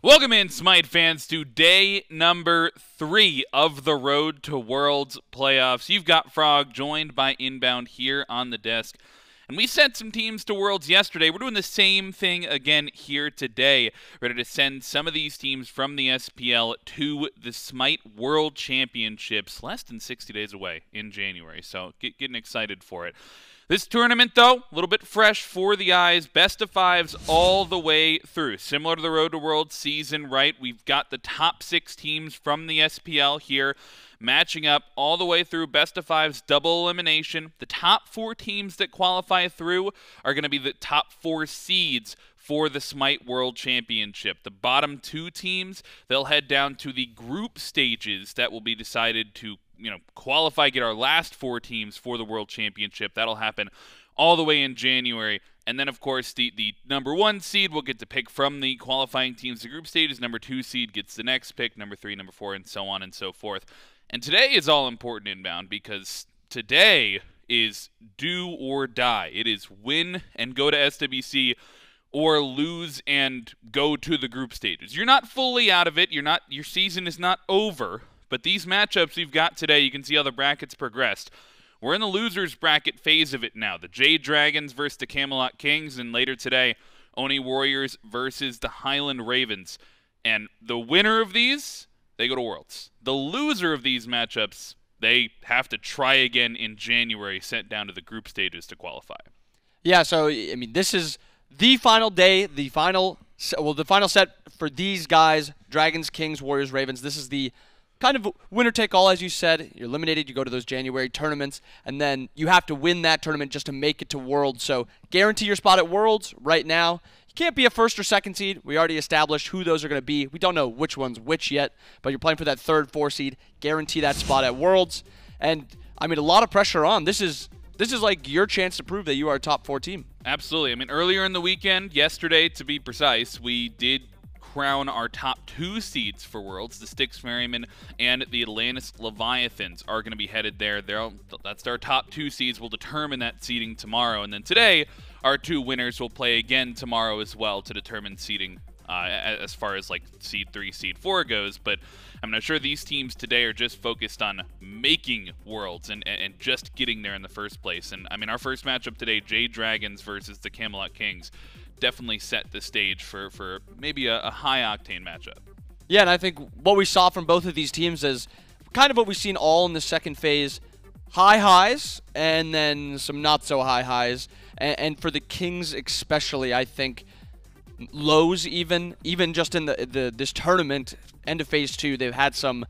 Welcome in, SMITE fans, to day number 3 of the Road to Worlds playoffs. You've got Frog joined by Inbound here on the desk. And we sent some teams to Worlds yesterday. We're doing the same thing again here today. Ready to send some of these teams from the SPL to the SMITE World Championships, less than 60 days away in January. So getting excited for it. This tournament, though, a little bit fresh for the eyes. Best of fives all the way through. Similar to the Road to World season, right? We've got the top 6 teams from the SPL here matching up all the way through best of fives, double elimination. The top 4 teams that qualify through are going to be the top 4 seeds for the SMITE World Championship. The bottom 2 teams, they'll head down to the group stages that will be decided to qualify, get our last 4 teams for the World Championship. That'll happen all the way in January. And then, of course, the number 1 seed will get to pick from the qualifying teams. The group stages, number 2 seed gets the next pick, number 3, number 4, and so on and so forth. And today is all important, Inbound, because today is do or die. It is win and go to SWC or lose and go to the group stages. You're not fully out of it. Your season is not over. But these matchups we've got today, you can see how the brackets progressed. We're in the losers bracket phase of it now. The Jade Dragons versus the Camelot Kings, and later today, Oni Warriors versus the Highland Ravens. And the winner of these, they go to Worlds. The loser of these matchups, they have to try again in January, sent down to the group stages to qualify. Yeah, so, I mean, this is the final day, the final set for these guys, Dragons, Kings, Warriors, Ravens. This is the kind of winner-take-all, as you said. You're eliminated, you go to those January tournaments, and then you have to win that tournament just to make it to Worlds. So guarantee your spot at Worlds right now. You can't be a 1st or 2nd seed. We already established who those are going to be. We don't know which one's which yet, but you're playing for that 3rd, 4th seed. Guarantee that spot at Worlds. And, I mean, a lot of pressure on. This is like your chance to prove that you are a top 4 team. Absolutely. I mean, earlier in the weekend, yesterday to be precise, we did crown our top 2 seeds for Worlds. The Styx Merriman and the Atlantis Leviathans are going to be headed there. That's our top 2 seeds. We'll determine that seeding tomorrow. And then today, our 2 winners will play again tomorrow as well to determine seeding as far as like seed 3, seed 4 goes. But I'm not sure these teams today are just focused on making Worlds and just getting there in the first place. And I mean, our first matchup today, Jade Dragons versus the Camelot Kings, definitely set the stage for maybe a high-octane matchup. Yeah, and I think what we saw from both of these teams is kind of what we've seen all in the second phase. High highs, and then some not-so-high highs. And for the Kings especially, I think lows even just in this tournament, end of phase 2, they've had some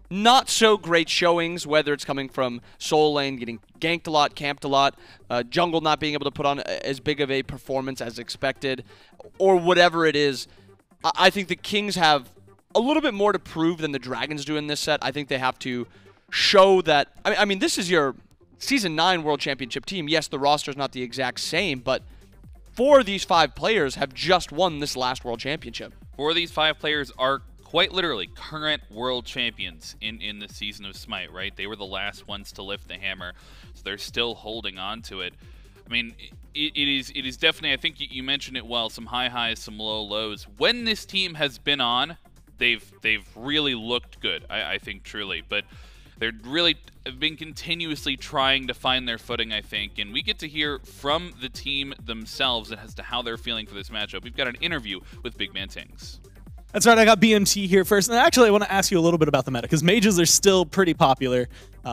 not so great showings, whether it's coming from Soul Lane getting ganked a lot, camped a lot, Jungle not being able to put on as big of a performance as expected, or whatever it is. I think the Kings have a little bit more to prove than the Dragons do in this set. I think they have to show that. I mean, this is your Season 9 World Championship team. Yes, the roster's not the exact same, but 4 of these 5 players have just won this last World Championship. 4 of these 5 players are quite literally current world champions in the season of SMITE, right? They were the last ones to lift the hammer, so they're still holding on to it. I mean, it is definitely, I think you mentioned it well, some high highs, some low lows. When this team has been on, they've really looked good, I think, truly. But they're really have been continuously trying to find their footing, I think. And we get to hear from the team themselves as to how they're feeling for this matchup. We've got an interview with BigManTingz. That's right, I got BMT here first. And actually, I want to ask you a little bit about the meta, because mages are still pretty popular.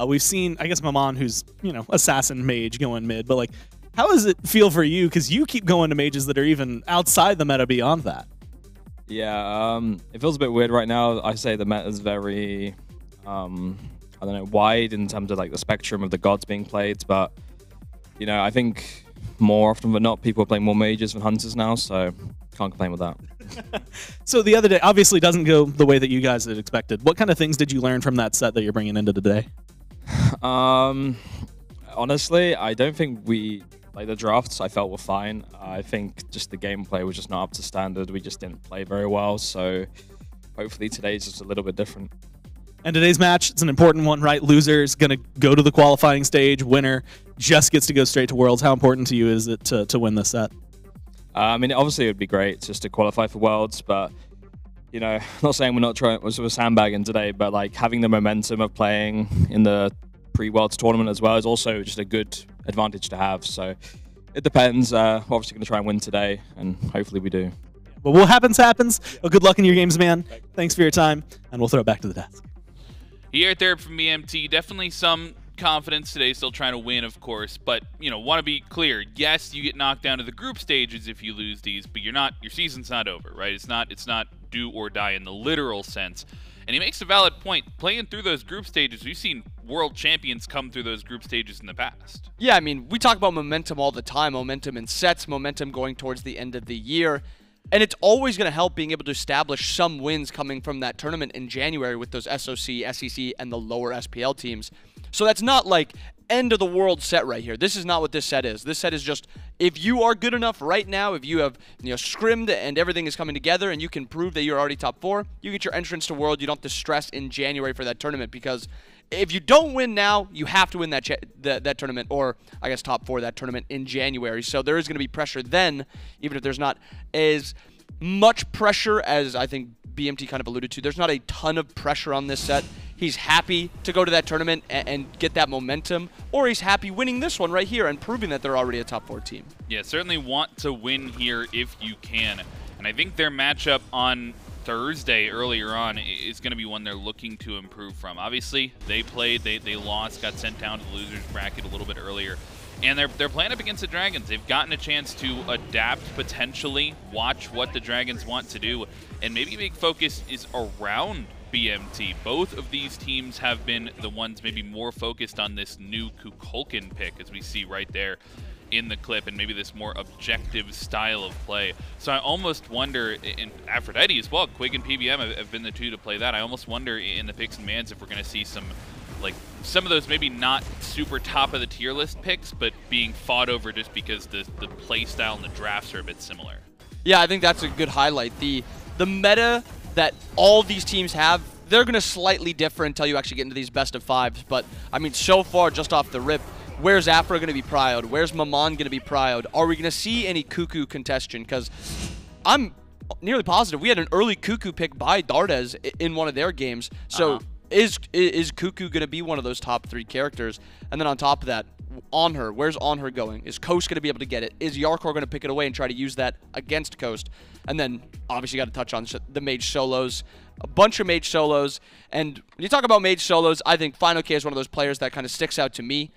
We've seen, I guess, Maman, who's, assassin mage going mid. But, like, how does it feel for you? Because you keep going to mages that are even outside the meta beyond that. Yeah, it feels a bit weird right now. I say the meta is very, I don't know, wide in terms of, like, the spectrum of the gods being played. But, I think more often than not, people are playing more mages than hunters now, so can't complain with that. So the other day, obviously doesn't go the way that you guys had expected. What kind of things did you learn from that set that you're bringing into today? Honestly, I don't think the drafts I felt were fine. I think just the gameplay was just not up to standard. We just didn't play very well, so hopefully today's just a little bit different. And today's match, it's an important one, right? Loser's going to go to the qualifying stage. Winner just gets to go straight to Worlds. How important to you is it to win this set? I mean, obviously it would be great just to qualify for Worlds, but you know, not saying we're not trying, we're sandbagging today, but like having the momentum of playing in the pre-Worlds tournament as well is also just a good advantage to have. So it depends. We're obviously going to try and win today, and hopefully we do. But what happens, happens. Well, good luck in your games, man. Thanks for your time, and we'll throw it back to the desk. Here at Third from BMT, definitely some confidence today, still trying to win, of course, but, you know, want to be clear. Yes, you get knocked down to the group stages if you lose these, but your season's not over, right? It's not do or die in the literal sense. And he makes a valid point. Playing through those group stages, we've seen world champions come through those group stages in the past. Yeah, I mean, we talk about momentum all the time, momentum in sets, momentum going towards the end of the year. And it's always going to help being able to establish some wins coming from that tournament in January with those SOC, SEC, and the lower SPL teams. So that's not like end of the world set right here. This is not what this set is. This set is just, if you are good enough right now, if you have, you know, scrimmed and everything is coming together and you can prove that you're already top 4, you get your entrance to World. You don't have to stress in January for that tournament, because if you don't win now, you have to win that tournament, or I guess top 4 that tournament in January. So there is going to be pressure then, even if there's not as much pressure as I think BMT kind of alluded to. There's not a ton of pressure on this set. He's happy to go to that tournament and get that momentum, or he's happy winning this one right here and proving that they're already a top 4 team. Yeah, certainly want to win here if you can. And I think their matchup on Thursday earlier on is going to be one they're looking to improve from. Obviously, they played, they lost, got sent down to the losers bracket a little bit earlier. And they're playing up against the Dragons. They've gotten a chance to adapt, potentially, watch what the Dragons want to do, and maybe a big focus is around BMT. Both of these teams have been the ones maybe more focused on this new Kukulkan pick, as we see right there in the clip, and maybe this more objective style of play. So I almost wonder, in Aphrodite as well, Quig and PBM have been the two to play that. I almost wonder in the picks and bans if we're going to see some of those maybe not super top of the tier list picks, but being fought over just because the play style and the drafts are a bit similar. Yeah, I think that's a good highlight. The meta that all these teams have, they're going to slightly differ until you actually get into these best of 5s. But, I mean, so far, just off the rip, where's Aphra going to be prioed? Where's Maman going to be prioed? Are we going to see any Cuckoo contention? Because I'm nearly positive we had an early Cuckoo pick by Dardez in one of their games. So is Cuckoo going to be one of those top 3 characters? And then on top of that, Anhur, where's Anhur going? Is Coast going to be able to get it? Is Jarcorrr going to pick it away and try to use that against Coast? And then, obviously, you got to touch on the mage solos. A bunch of mage solos. And when you talk about mage solos, I think Final K is one of those players that kind of sticks out to me.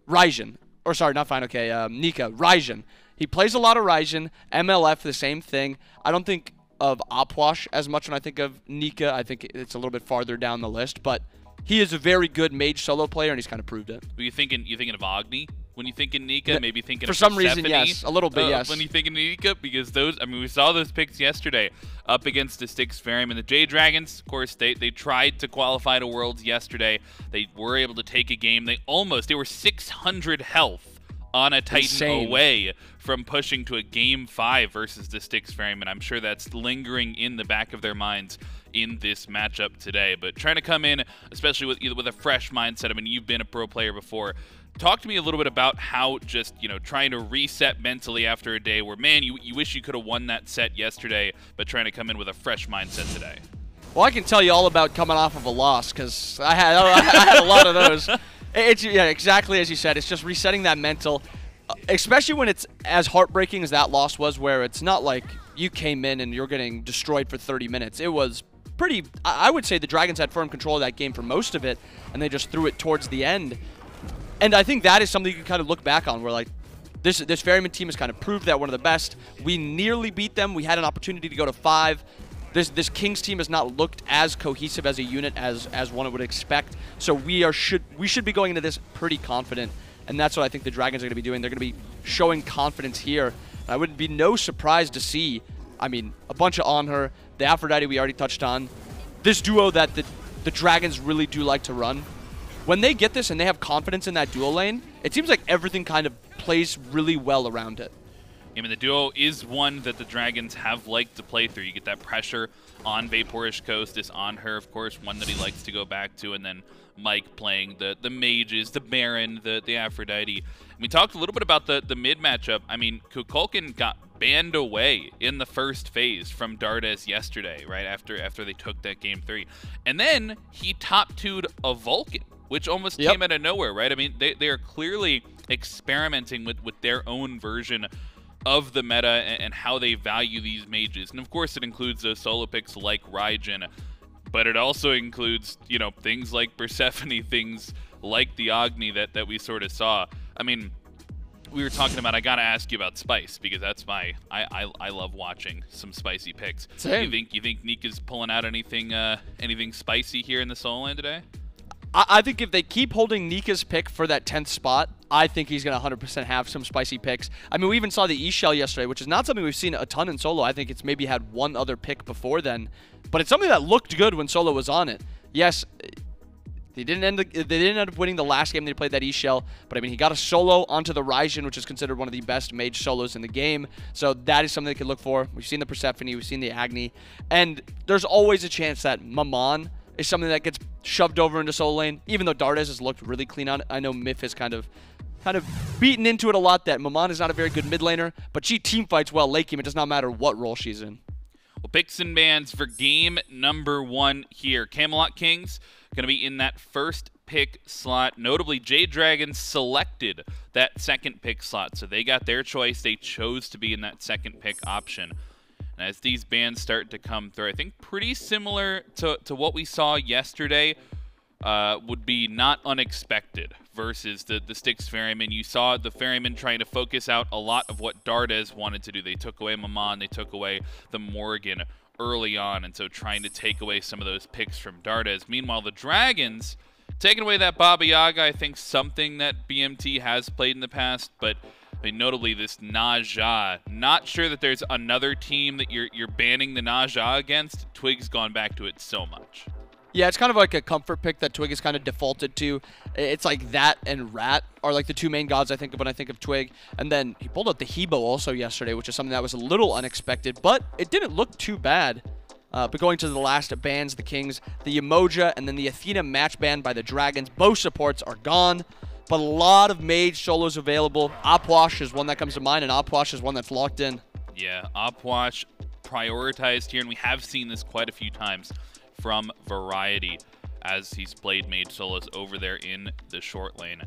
Raijin. Or, sorry, not Final K. Nika. Raijin. He plays a lot of Raijin. MLF, the same thing. I don't think of Opwash as much when I think of Nika. I think it's a little bit farther down the list. But he is a very good mage solo player, and he's kind of proved it. Were you thinking of Agni when you think in Nika? Maybe thinking for of some Persephone, reason, yes, a little bit, yes. When you think of Nika, because those, I mean, we saw those picks yesterday up against the Styx Varium and the Jade Dragons. Of course, they tried to qualify to Worlds yesterday. They were able to take a game. They were 600 health on a Titan away from pushing to a Game 5 versus the Styx Varium, and I'm sure that's lingering in the back of their minds in this matchup today. But trying to come in, especially with a fresh mindset. I mean, you've been a pro player before. Talk to me a little bit about how just, trying to reset mentally after a day where, man, you wish you could have won that set yesterday, but trying to come in with a fresh mindset today. Well, I can tell you all about coming off of a loss, because I had a lot of those. Yeah, exactly as you said. It's just resetting that mental, especially when it's as heartbreaking as that loss was, where it's not like you came in and you're getting destroyed for 30 minutes. It was pretty, I would say the Dragons had firm control of that game for most of it, and they just threw it towards the end. And I think that is something you can kind of look back on, where like this Ferryman team has kind of proved that one of the best. We nearly beat them. We had an opportunity to go to 5. This Kings team has not looked as cohesive as a unit as one would expect. So we should be going into this pretty confident, and that's what I think the Dragons are going to be doing. They're going to be showing confidence here. And I wouldn't be no surprise to see, I mean, a bunch of Anhur, the Aphrodite we already touched on, this duo that the Dragons really do like to run. When they get this and they have confidence in that duo lane, it seems like everything kind of plays really well around it. I mean, the duo is one that the Dragons have liked to play through. You get that pressure on VaporishCoast, this Anhur, of course, one that he likes to go back to, and then Mike playing the mages, the Baron, the Aphrodite. And we talked a little bit about the mid matchup. I mean, Kukulkan got banned away in the first phase from Dardez yesterday, right after they took that game 3. And then he top 2'd a Vulcan, which almost came out of nowhere, right? I mean, they are clearly experimenting with their own version of the meta and how they value these mages. And of course it includes those solo picks like Raijin, but it also includes, you know, things like Persephone, things like the Agni that we sort of saw. I mean, we were talking about, I gotta ask you about Spice, because that's I love watching some spicy picks. Same. You think Nika's pulling out anything spicy here in the solo lane today? I think if they keep holding Nika's pick for that 10th spot, I think he's going to 100% have some spicy picks. I mean, we even saw the E-Shell yesterday, which is not something we've seen a ton in solo. I think it's maybe had one other pick before then, but it's something that looked good when solo was on it. Yes, they didn't end up winning the last game they played that E-Shell, but I mean, he got a solo onto the Raijin, which is considered one of the best mage solos in the game. So that is something they could look for. We've seen the Persephone, we've seen the Agni, and there's always a chance that Maman is something that gets shoved over into solo lane, even though Dardez has looked really clean on it. I know Myth has kind of beaten into it a lot that Maman is not a very good mid laner, but she team fights well late game. It does not matter what role she's in. Well, picks and bans for game number 1 here. Camelot Kings going to be in that first pick slot. Notably, Jade Dragons selected that second pick slot, so they got their choice. They chose to be in that second pick option. And as these bans start to come through, I think pretty similar to what we saw yesterday would be not unexpected versus the Styx Ferryman. You saw the Ferryman trying to focus out a lot of what Dardez wanted to do. They took away Maman, they took away the Morrigan early on, and so trying to take away some of those picks from Dardez. Meanwhile, the Dragons taking away that Baba Yaga, I think something that BMT has played in the past, but I mean, notably this Naja. Not sure that there's another team that you're banning the Naja against. Twig's gone back to it so much. Yeah, it's kind of like a comfort pick that Twig has kind of defaulted to. It's like that and Rat are like the two main gods I think of when I think of Twig. And then he pulled out the Hebo also yesterday, which is something that was a little unexpected, but it didn't look too bad. But going to the last bans, the Kings, the Emoja, and then the Athena match ban by the Dragons. Both supports are gone, but a lot of mage solos available. Opwash is one that comes to mind, and Opwash is one that's locked in. Yeah, Opwash prioritized here, and we have seen this quite a few times from Variety as he's played mage solos over there in the short lane.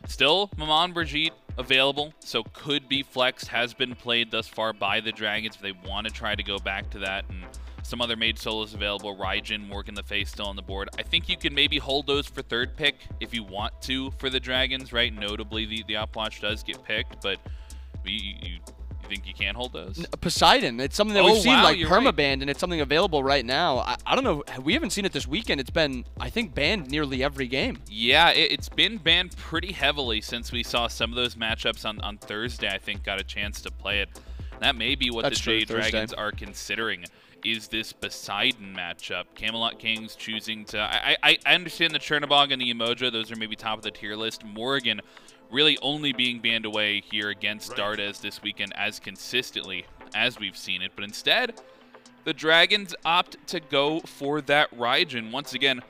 Still, Maman Brigitte available, so could be flexed, has been played thus far by the Dragons if they want to try to go back to that, and some other mage solos available. Raijin, Morrigan the Face still on the board. I think you can maybe hold those for third pick if you want to for the Dragons, right? Notably, the Opwatch does get picked, but you think you can hold those? Poseidon. It's something that we've seen like permabanned, right. and it's something available right now. I don't know. We haven't seen it this weekend. It's been, I think, banned nearly every game. Yeah, it's been banned pretty heavily since we saw some of those matchups on Thursday. I think got a chance to play it. That may be what the Jade Dragons are considering. Is this Poseidon matchup? Camelot Kings choosing to... I understand the Chernobog and the Emoja. Those are maybe top of the tier list. Morrigan really only being banned away here against Dardez this weekend as consistently as we've seen it. But instead, the Dragons opt to go for that Raijin. Once again,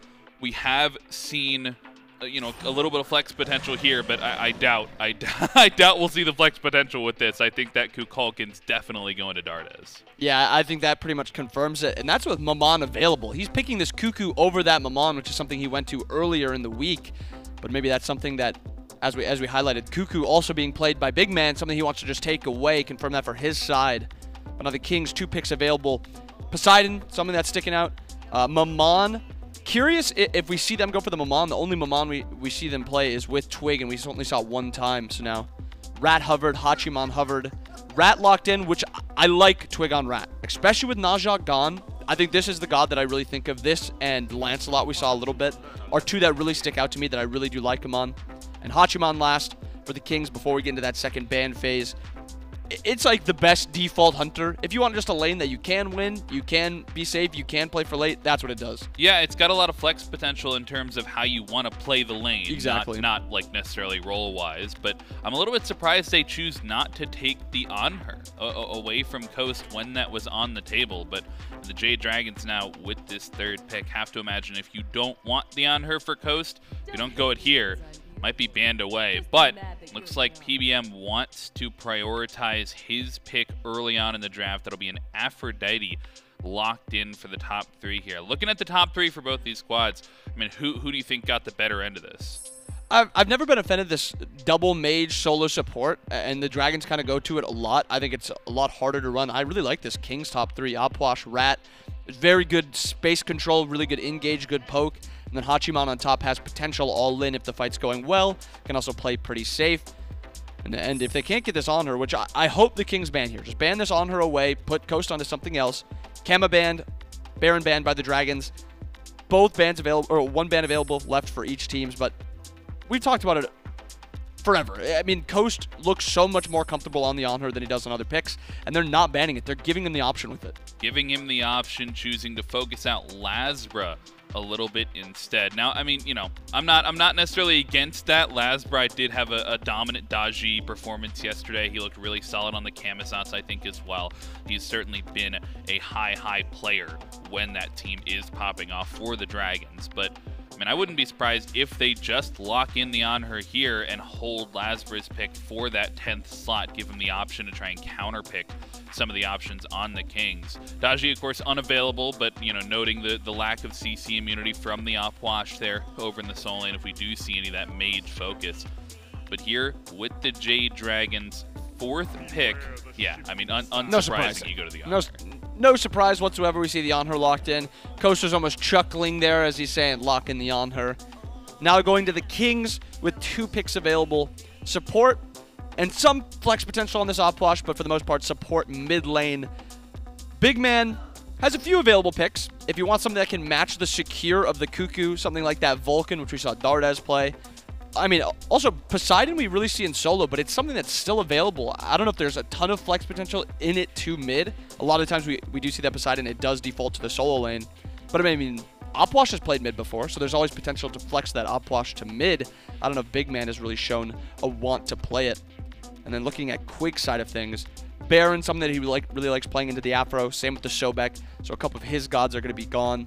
we have seen... you know, a little bit of flex potential here, but I doubt we'll see the flex potential with this. I think that Kukulkan's definitely going to Dardez. Yeah, I think that pretty much confirms it, and that's with Maman available. He's picking this Kuku over that Maman, which is something he went to earlier in the week, but maybe that's something that, as we highlighted, Kuku also being played by BigMan, something he wants to just take away, confirm that for his side. But now the Kings, 2 picks available. Poseidon, something that's sticking out. Maman. Curious if we see them go for the Maman. The only Maman we see them play is with Twig, and we only saw it one time. So now Rat hovered, Hachiman hovered. Rat locked in, which I like Twig on Rat. Especially with Naja gone. I think this is the god that I really think of. This and Lancelot we saw a little bit are 2 that really stick out to me that I really do like him on. And Hachiman last for the Kings before we get into that second ban phase. It's like the best default hunter. If you want just a lane that you can win, you can be safe, you can play for late, that's what it does. Yeah, it's got a lot of flex potential in terms of how you want to play the lane. Exactly. Not like necessarily role-wise, but I'm a little bit surprised they choose not to take the Anhur away from Coast when that was on the table. But the Jade Dragons now with this third pick have to imagine if you don't want the Anhur for Coast, if you don't go it here, might be banned away. But looks like PBM wants to prioritize his pick early on in the draft. That'll be an Aphrodite locked in for the top 3 here. Looking at the top 3 for both these squads, I mean, who do you think got the better end of this? I've never been a fan of this double mage solo support, and the Dragons kind of go to it a lot. I think it's a lot harder to run. I really like this King's top 3. Opwash, Rat, very good space control, really good engage, good poke. And then Hachiman on top has potential all-in if the fight's going well. Can also play pretty safe. And if they can't get this on her, which I hope the Kings ban here. Just ban this on her away, put Coast onto something else. Kama banned, Baron banned by the Dragons. Both bans available, or one ban available left for each teams, but we've talked about it forever. I mean, Coast looks so much more comfortable on the Anhur than he does on other picks, and they're not banning it. They're giving him the option with it. Giving him the option, choosing to focus out LASBRA a little bit instead. Now, I mean, you know, I'm not necessarily against that. LASBRA did have a dominant Daji performance yesterday. He looked really solid on the Camazotz, I think, as well. He's certainly been a high player when that team is popping off for the Dragons, but I mean, I wouldn't be surprised if they just lock in the Anhur here and hold LASBRA's pick for that 10th slot, give him the option to try and counterpick some of the options on the Kings. Daji, of course, unavailable, but, you know, noting the lack of CC immunity from the Opwash there over in the solo lane if we do see any of that mage focus. But here, with the Jade Dragons' 4th pick, yeah, I mean, unsurprising you go to the Anhur. No surprise whatsoever. We see the Anhur locked in. Coaster's almost chuckling there as he's saying, lock in the Anhur. Now going to the Kings with 2 picks available. Support and some flex potential on this Opwash, but for the most part, support mid lane. Big Man has a few available picks. If you want something that can match the secure of the Cuckoo, something like that Vulcan, which we saw Dardez play. I mean, also, Poseidon we really see in solo, but it's something that's still available. I don't know if there's a ton of flex potential in it to mid. A lot of times we do see that Poseidon, it does default to the solo lane. But I mean, Opwash has played mid before, so there's always potential to flex that Opwash to mid. I don't know if Big Man has really shown a want to play it. And then looking at Quig side of things, Baron, something that he really likes playing into the Afro. Same with the Sobek, so a couple of his gods are going to be gone.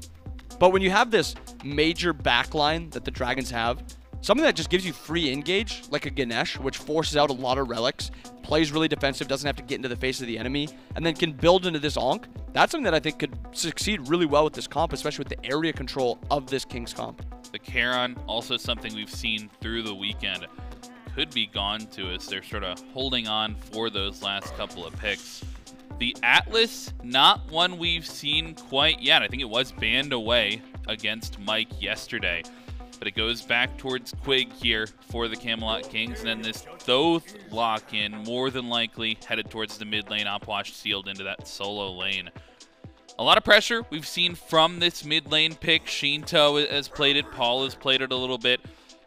But when you have this major backline that the Dragons have, something that just gives you free engage, like a Ganesha, which forces out a lot of relics, plays really defensive, doesn't have to get into the face of the enemy, and then can build into this Ankh. That's something that I think could succeed really well with this comp, especially with the area control of this King's comp. The Charon, also something we've seen through the weekend, could be gone to us. They're sort of holding on for those last couple of picks. The Atlas, not one we've seen quite yet. I think it was banned away against Mike yesterday. But it goes back towards Quig here for the Camelot Kings. And then this Thoth lock-in, more than likely headed towards the mid lane. Opwash sealed into that solo lane. A lot of pressure we've seen from this mid lane pick. Shinto has played it. Paul has played it a little bit.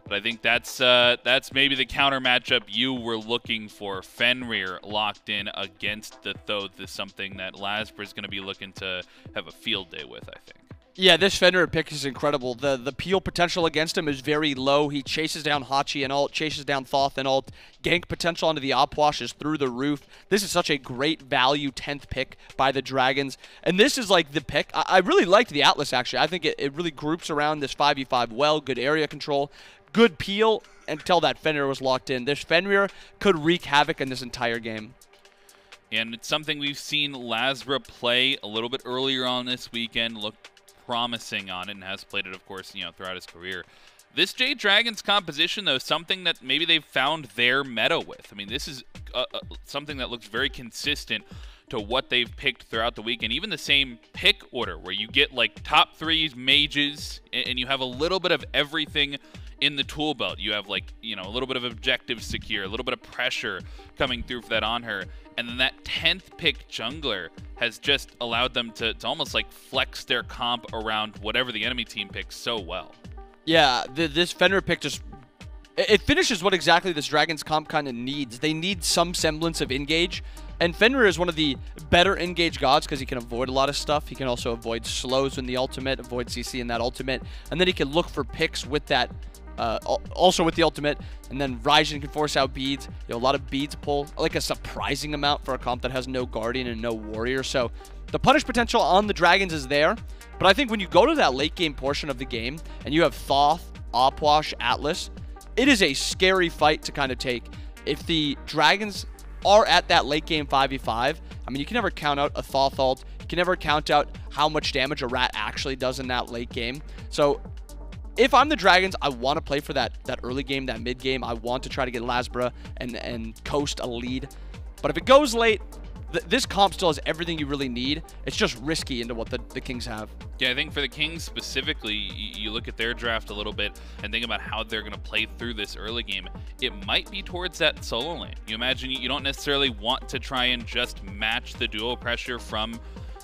But I think that's maybe the counter matchup you were looking for. Fenrir locked in against the Thoth is something that LASBRA is going to be looking to have a field day with, I think. Yeah, this Fenrir pick is incredible. The peel potential against him is very low. He chases down Hachi and ult, chases down Thoth and ult. Gank potential onto the Opwash is through the roof. This is such a great value 10th pick by the Dragons. And this is like the pick. I really liked the Atlas, actually. I think it really groups around this 5v5 well. Good area control, good peel until that Fenrir was locked in. This Fenrir could wreak havoc in this entire game. And it's something we've seen LASBRA play a little bit earlier on this weekend. Looked promising on it and has played it, of course, you know, throughout his career. This Jade Dragons composition, though, something that maybe they've found their meta with. I mean, this is something that looks very consistent to what they've picked throughout the week, and even the same pick order where you get like top 3 mages and you have a little bit of everything in the tool belt. You have, like, you know, a little bit of objective secure, a little bit of pressure coming through for that Anhur, and then that 10th pick jungler has just allowed them to almost like flex their comp around whatever the enemy team picks so well. Yeah, this Fenrir pick just, it finishes what exactly this Dragons comp kind of needs. They need some semblance of engage, and Fenrir is one of the better engage gods because he can avoid a lot of stuff. He can also avoid slows in the ultimate, avoid CC in that ultimate, and then he can look for picks with that, also with the ultimate, and then Raijin can force out beads. You know, a lot of beads pull, like a surprising amount for a comp that has no Guardian and no Warrior. So the punish potential on the Dragons is there, but I think when you go to that late game portion of the game and you have Thoth, Opwash, Atlas, it is a scary fight to kind of take. If the Dragons are at that late game 5v5, I mean, you can never count out a Thoth ult. You can never count out how much damage a Rat actually does in that late game. So if I'm the Dragons, I want to play for that early game, that mid game. I want to try to get LASBRA and coast a lead. But if it goes late, this comp still has everything you really need. It's just risky into what the Kings have. Yeah, I think for the Kings specifically, you look at their draft a little bit and think about how they're going to play through this early game. It might be towards that solo lane. You imagine you don't necessarily want to try and just match the duo pressure from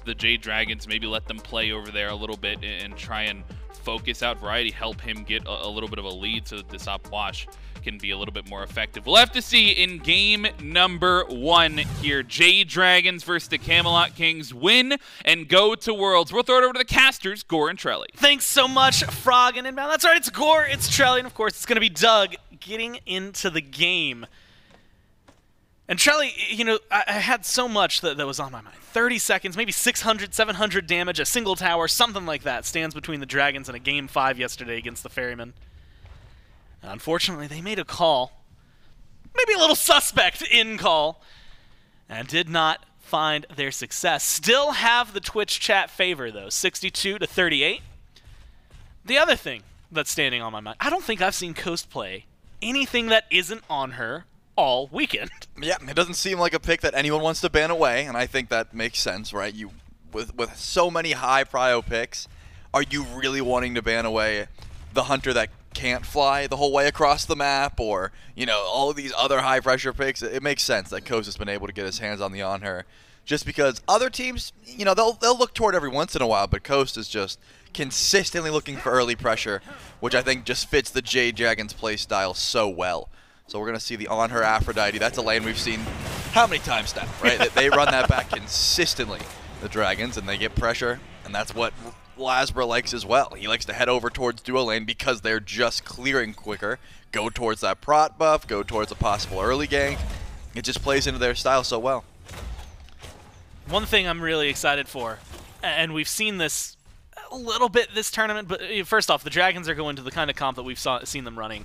the Jade Dragons, maybe let them play over there a little bit and try and focus out Variety, help him get a little bit of a lead so that this op wash can be a little bit more effective. We'll have to see in game number 1 here. Jade Dragons versus the Camelot Kings win and go to Worlds. We'll throw it over to the casters, Gore and Trelly. Thanks so much, Frog and Inbound. That's right, it's Gore, it's Trelly, and of course it's going to be Doug getting into the game. And Trelly, you know, I had so much that was on my mind. 30 seconds, maybe 600, 700 damage, a single tower, something like that stands between the Dragons and a game 5 yesterday against the Ferryman. Unfortunately, they made a call, maybe a little suspect in call, and did not find their success. Still have the Twitch chat favor, though, 62 to 38. The other thing that's standing on my mind, I don't think I've seen Coast play anything that isn't on her all weekend. Yeah, it doesn't seem like a pick that anyone wants to ban away, and I think that makes sense, right? You, with so many high prio picks, are you really wanting to ban away the hunter that can't fly the whole way across the map, or, you know, all of these other high pressure picks? It makes sense that Coast has been able to get his hands on the Anhur, just because other teams, you know, they'll look toward every once in a while, but Coast is just consistently looking for early pressure, which I think just fits the Jade Dragons play style so well. So we're going to see the Anhur Aphrodite. That's a lane we've seen how many times now, right? They run that back consistently, the Dragons, and they get pressure, and that's what LASBRA likes as well. He likes to head over towards duo lane because they're just clearing quicker, go towards that prot buff, go towards a possible early gank. It just plays into their style so well. One thing I'm really excited for, and we've seen this a little bit this tournament, but first off, the Dragons are going to the kind of comp that we've seen them running.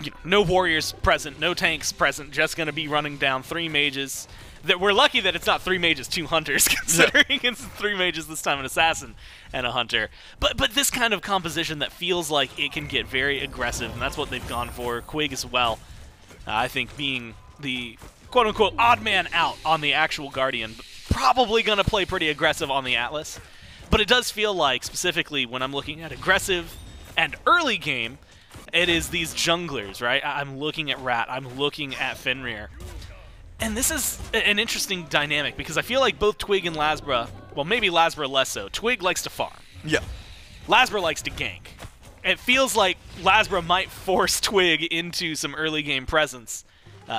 You know, no warriors present, no tanks present, just going to be running down 3 mages. That we're lucky that it's not 3 mages, 2 hunters, considering it's 3 mages this time, an assassin and a hunter. But this kind of composition that feels like it can get very aggressive, and that's what they've gone for. Quig as well, I think, being the quote-unquote odd man out on the actual Guardian, but probably going to play pretty aggressive on the Atlas. But it does feel like, specifically when I'm looking at aggressive and early game, it is these junglers, right? I'm looking at Rat, I'm looking at Fenrir. And this is an interesting dynamic because I feel like both Twig and LASBRA, well, maybe LASBRA less so. Twig likes to farm. Yeah. LASBRA likes to gank. It feels like LASBRA might force Twig into some early game presence,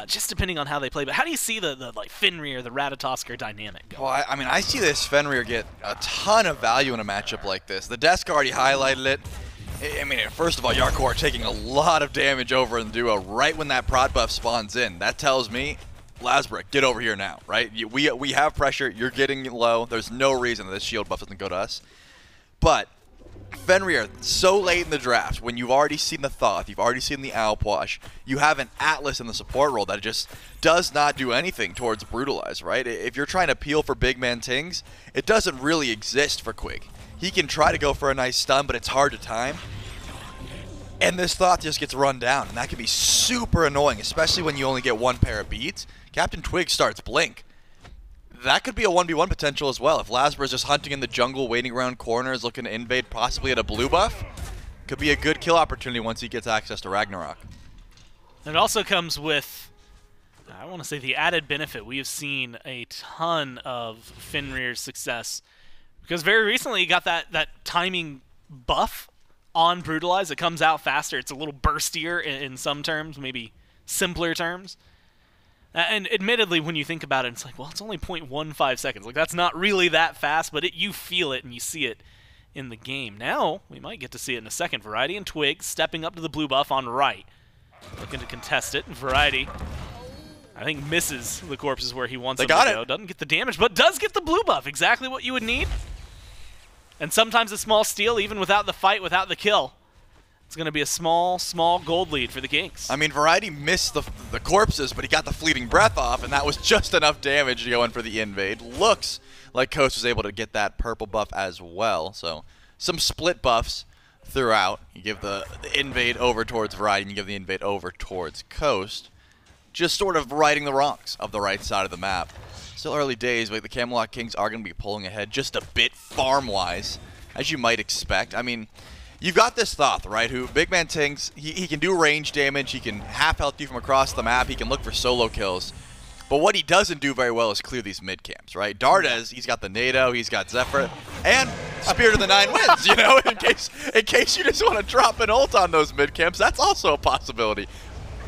just depending on how they play. But how do you see the like Fenrir, the Ratatoskr dynamic going? Well, I mean, I see this Fenrir get a ton of value in a matchup like this. The desk already highlighted it. I mean, first of all, Jarcorrr taking a lot of damage over in the duo right when that prot buff spawns in. That tells me, LASBRA, get over here now, right? We have pressure. You're getting low. There's no reason that this shield buff doesn't go to us. But Fenrir, so late in the draft, when you've already seen the Thoth, you've already seen the Alpwash, you have an Atlas in the support role that just does not do anything towards Brutalize, right? If you're trying to peel for BigManTingz, it doesn't really exist for Quig. He can try to go for a nice stun, but it's hard to time. And this Thoth just gets run down, and that can be super annoying, especially when you only get 1 pair of beats. CaptainTwig starts Blink. That could be a 1v1 potential as well. If LASBRA is just hunting in the jungle, waiting around corners, looking to invade possibly at a blue buff, could be a good kill opportunity once he gets access to Ragnarok. And it also comes with, I want to say, the added benefit. We have seen a ton of Fenrir's success because very recently he got that timing buff on Brutalize. It comes out faster. It's a little burstier in some terms, maybe simpler terms. And admittedly, when you think about it, it's like, well, it's only 0.15 seconds. Like, that's not really that fast, but you feel it and you see it in the game. Now, we might get to see it in a second. Variety and Twig stepping up to the blue buff on right. Looking to contest it. Variety, I think, misses the corpses where he wants them to go. Doesn't get the damage, but does get the blue buff. Exactly what you would need. And sometimes a small steal, even without the fight, without the kill. It's going to be a small gold lead for the Kings. I mean, Variety missed the corpses, but he got the fleeting breath off, and that was just enough damage to go in for the invade. Looks like Coast was able to get that purple buff as well, so some split buffs throughout. You give the invade over towards Variety, and you give the invade over towards Coast. Just sort of righting the wrongs of the right side of the map. Still early days, but the Camelot Kings are going to be pulling ahead just a bit farm-wise, as you might expect. I mean, you've got this Thoth, right, who BigManTingz, he can do range damage, he can half-health you from across the map, he can look for solo kills. But what he doesn't do very well is clear these mid-camps, right? Dardez, he's got the NATO, he's got Zephyr, and Spirit of the Nine Winds, you know, in case you just want to drop an ult on those mid-camps, that's also a possibility.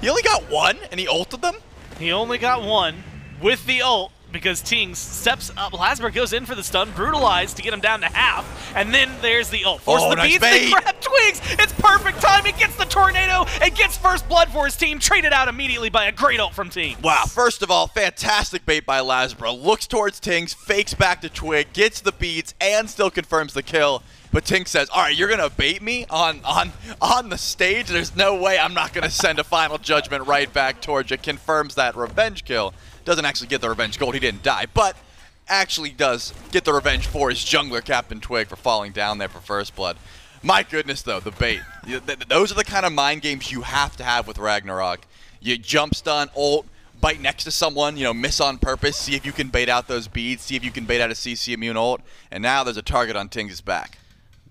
He only got one, and he ulted them? He only got one with the ult, because Tingz steps up. LASBRA goes in for the stun, brutalized to get him down to half, and then there's the ult. Force the nice beats, bait. they grab Twigs. It's perfect timing, gets the tornado, and gets first blood for his team, traded out immediately by a great ult from Tingz. Wow, first of all, fantastic bait by LASBRA. Looks towards Tingz, fakes back to Twig, gets the beats, and still confirms the kill. But Tingz says, all right, you're going to bait me on the stage? There's no way I'm not going to send a final judgment right back towards you. Confirms that revenge kill. Doesn't actually get the revenge gold, he didn't die, but actually does get the revenge for his jungler, CaptainTwig, for falling down there for first blood. My goodness, though, the bait. Those are the kind of mind games you have to have with Ragnarok. You jump stun, ult, bite next to someone, you know, miss on purpose, see if you can bait out those beads, see if you can bait out a CC immune ult, and now there's a target on Tingz's back.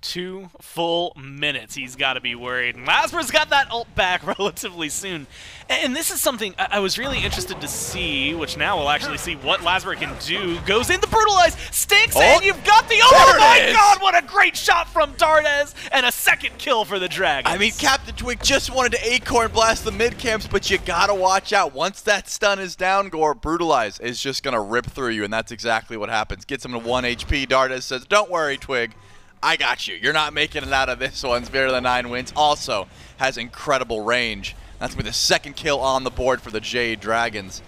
2 full minutes. He's got to be worried. And LASBRA's got that ult back relatively soon. And this is something I was really interested to see, which now we'll actually see what LASBRA can do. Goes in the brutalize, sticks, and you've got the... Oh my god, what a great shot from Dardez, and a second kill for the Dragons. I mean, CaptainTwig just wanted to acorn blast the mid camps, but you gotta watch out. Once that stun is down, Gore, brutalize is just gonna rip through you, and that's exactly what happens. Gets him to 1 HP. Dardez says, don't worry, Twig. I got you. You're not making it out of this one. Spirit of the Nine Winds also has incredible range. That's going to be the second kill on the board for the Jade Dragons.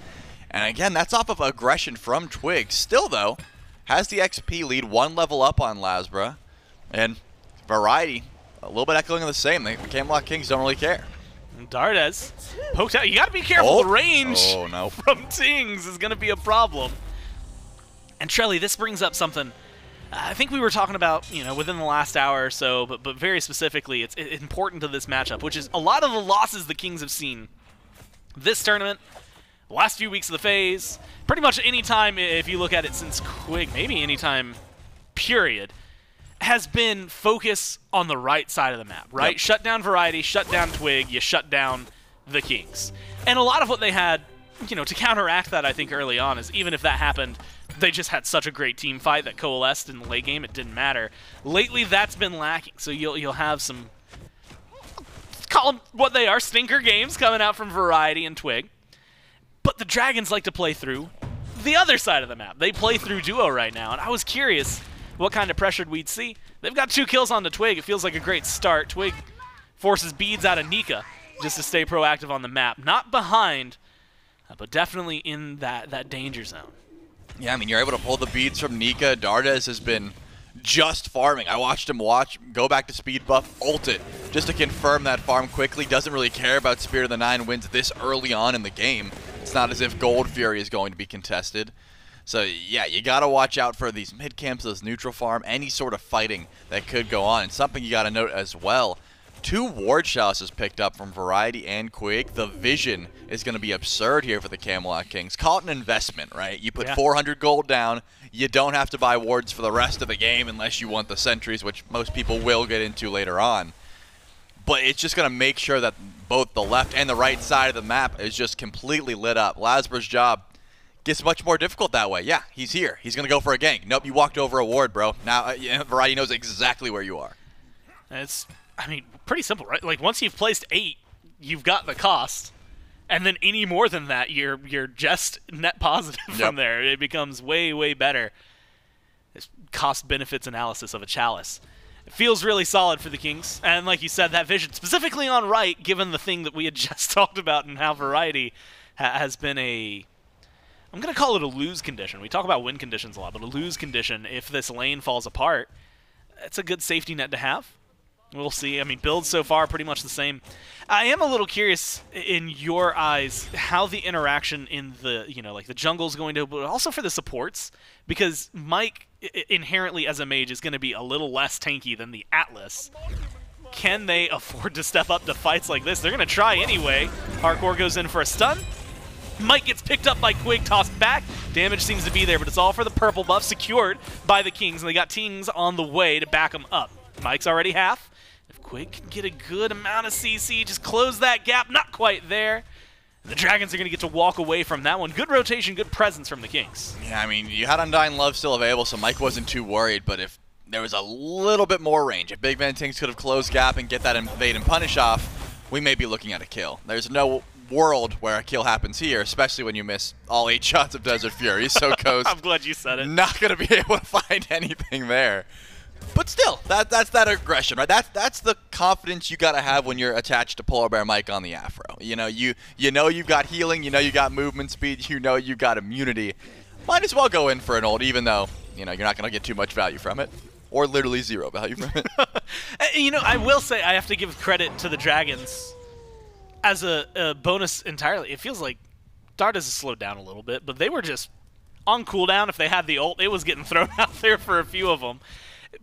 And again, that's off of aggression from Twig. Still, though, has the XP lead, 1 level up on LASBRA. And Variety, a little bit echoing the same. The Camelot Kings don't really care. And Dardez poked out. You got to be careful. The range from Tingz is going to be a problem. And Trelly, this brings up something I think we were talking about, you know, within the last hour or so, but very specifically, it's important to this matchup, which is a lot of the losses the Kings have seen this tournament, the last few weeks of the phase, pretty much any time, if you look at it since Quig, maybe any time, period, has been focus on the right side of the map, right? Yep. Shut down Variety, shut down Twig, you shut down the Kings. And a lot of what they had, you know, to counteract that, I think, early on, is even if that happened, they just had such a great team fight that coalesced in the late game, it didn't matter. Lately, that's been lacking, so you'll have some, call them what they are, stinker games coming out from Variety and Twig. But the Dragons like to play through the other side of the map. They play through duo right now, and I was curious what kind of pressure we'd see. They've got 2 kills on the Twig. It feels like a great start. Twig forces beads out of Nika just to stay proactive on the map. Not behind, but definitely in that danger zone. Yeah, I mean, you're able to pull the beads from Nika. Dardez has been just farming. I watched him go back to speed buff, ult it, just to confirm that farm quickly. Doesn't really care about Spirit of the Nine Winds this early on in the game. It's not as if Gold Fury is going to be contested. So, yeah, you got to watch out for these mid-camps, those neutral farm, any sort of fighting that could go on. And something you got to note as well, 2 ward chalices picked up from Variety and Quig. The vision is going to be absurd here for the Camelot Kings. Call it an investment, right? You put 400 gold down. You don't have to buy wards for the rest of the game unless you want the sentries, which most people will get into later on. But it's just going to make sure that both the left and the right side of the map is just completely lit up. LASBRA's job gets much more difficult that way. Yeah, he's here. He's going to go for a gank. Nope, you walked over a ward, bro. Now Variety knows exactly where you are. It's, I mean, pretty simple, right? Like, once you've placed 8, you've got the cost. And then any more than that, you're just net positive from there. It becomes way, way better. This cost-benefits analysis of a chalice. It feels really solid for the Kings. And like you said, that vision, specifically on right, given the thing that we had just talked about and how Variety has been a... I'm going to call it a lose condition. We talk about win conditions a lot, but a lose condition, if this lane falls apart, it's a good safety net to have. We'll see. I mean, builds so far pretty much the same. I am a little curious in your eyes how the interaction in the, like the jungle is going to, but also for the supports, because Mike inherently as a mage is going to be a little less tanky than the Atlas. Can they afford to step up to fights like this? They're going to try anyway. Jarcorrr goes in for a stun. Mike gets picked up by Quig, tossed back. Damage seems to be there, but it's all for the purple buff, secured by the Kings, and they got Tings on the way to back them up. Mike's already half. If Quig can get a good amount of CC, just close that gap, not quite there. The Dragons are going to get to walk away from that one. Good rotation, good presence from the Kings. Yeah, I mean, you had Undying Love still available, so Mike wasn't too worried, but if there was a little bit more range, if BigManTingz could have closed gap and get that invade and punish off, we may be looking at a kill. There's no world where a kill happens here, especially when you miss all 8 shots of Desert Fury. So Coast, I'm glad you said it. Not going to be able to find anything there. But still, that's that aggression, right? That's the confidence you got to have when you're attached to PolarBearMike on the Afro. You know you've got healing, you know you got movement speed, you know you got immunity. Might as well go in for an ult, even though you're not going to get too much value from it, or literally 0 value from it. I will say I have to give credit to the Dragons as a bonus entirely. It feels like Dardez has slowed down a little bit, but they were just on cooldown. If they had the ult, it was getting thrown out there for a few of them.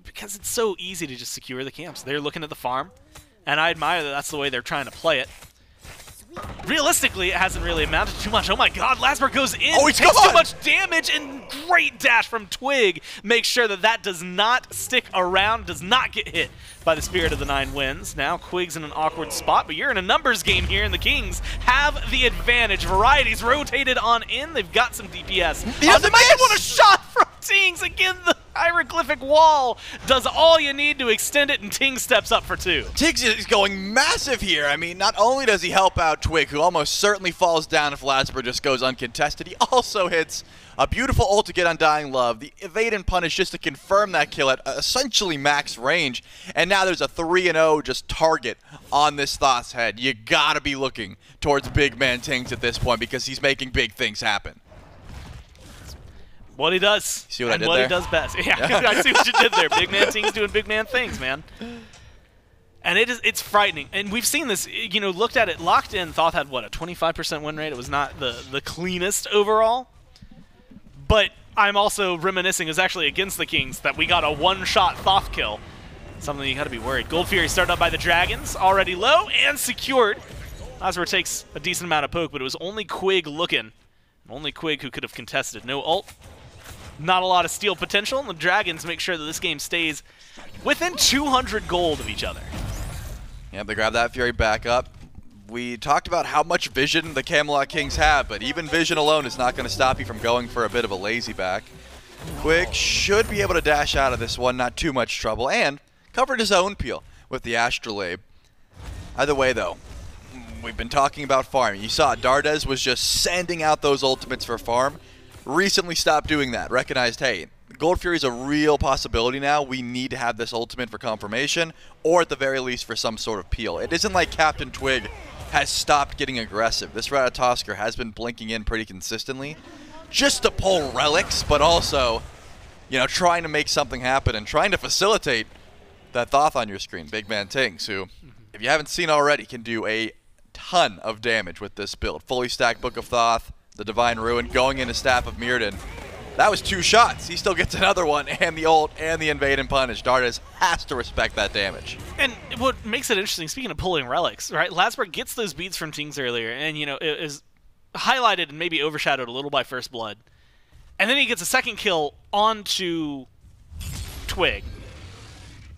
Because it's so easy to just secure the camps. They're looking at the farm, and I admire that that's the way they're trying to play it. Realistically, it hasn't really amounted to too much. Oh my god, LASBRA goes in, takes too much damage, and great dash from Twig makes sure that that does not stick around, does not get hit by the Spirit of the Nine Winds. Now Quig's in an awkward spot, but you're in a numbers game here, and the Kings have the advantage. Variety's rotated on in. They've got some DPS. He doesn't want a shot from Tings. Again, the hieroglyphic wall does all you need to extend it, and Ting steps up for 2. Tiggs is going massive here. I mean, not only does he help out Twig, who almost certainly falls down if LASBRA just goes uncontested, he also hits a beautiful ult to get Undying Love, the evade and punish just to confirm that kill at essentially max range, and now there's a 3-0 just target on this Thoth's head. You gotta be looking towards BigManTingz at this point because he's making big things happen. What he does. See what I did what there? He does best. Yeah, I see what you did there. BigManTingz doing BigManTingz, man. And it's frightening. And we've seen this, looked at it, locked in. Thoth had, what, a 25% win rate? It was not the cleanest overall. But I'm also reminiscing, it was actually against the Kings, that we got a one-shot Thoth kill. Something you got to be worried. Gold Fury started up by the Dragons, already low and secured. LASBRA takes a decent amount of poke, but it was only Quig looking. Only Quig who could have contested. No ult. Not a lot of steal potential, and the Dragons make sure that this game stays within 200 gold of each other. Yeah, they grab that Fury back up. We talked about how much vision the Camelot Kings have, but even vision alone is not going to stop you from going for a bit of a lazy back. Quig should be able to dash out of this one, not too much trouble, and covered his own peel with the Astrolabe. Either way, though, we've been talking about farming. You saw Dardez was just sending out those ultimates for farm. Recently stopped doing that. Recognized, hey, Gold Fury is a real possibility now. We need to have this ultimate for confirmation, or at the very least for some sort of peel. It isn't like CaptainTwig has stopped getting aggressive. This Ratatoskr has been blinking in pretty consistently, just to pull relics, but also, trying to make something happen and trying to facilitate that Thoth on your screen, BigManTingz, who, if you haven't seen already, can do a ton of damage with this build. Fully stacked Book of Thoth, the Divine Ruin, going into Staff of Mirrodin. That was 2 shots. He still gets another one, and the ult, and the invade and punish. Dardez has to respect that damage. And what makes it interesting, speaking of pulling relics, right? LASBRA gets those beads from Tings earlier, and, it is highlighted and maybe overshadowed a little by First Blood. And then he gets a second kill onto Twig.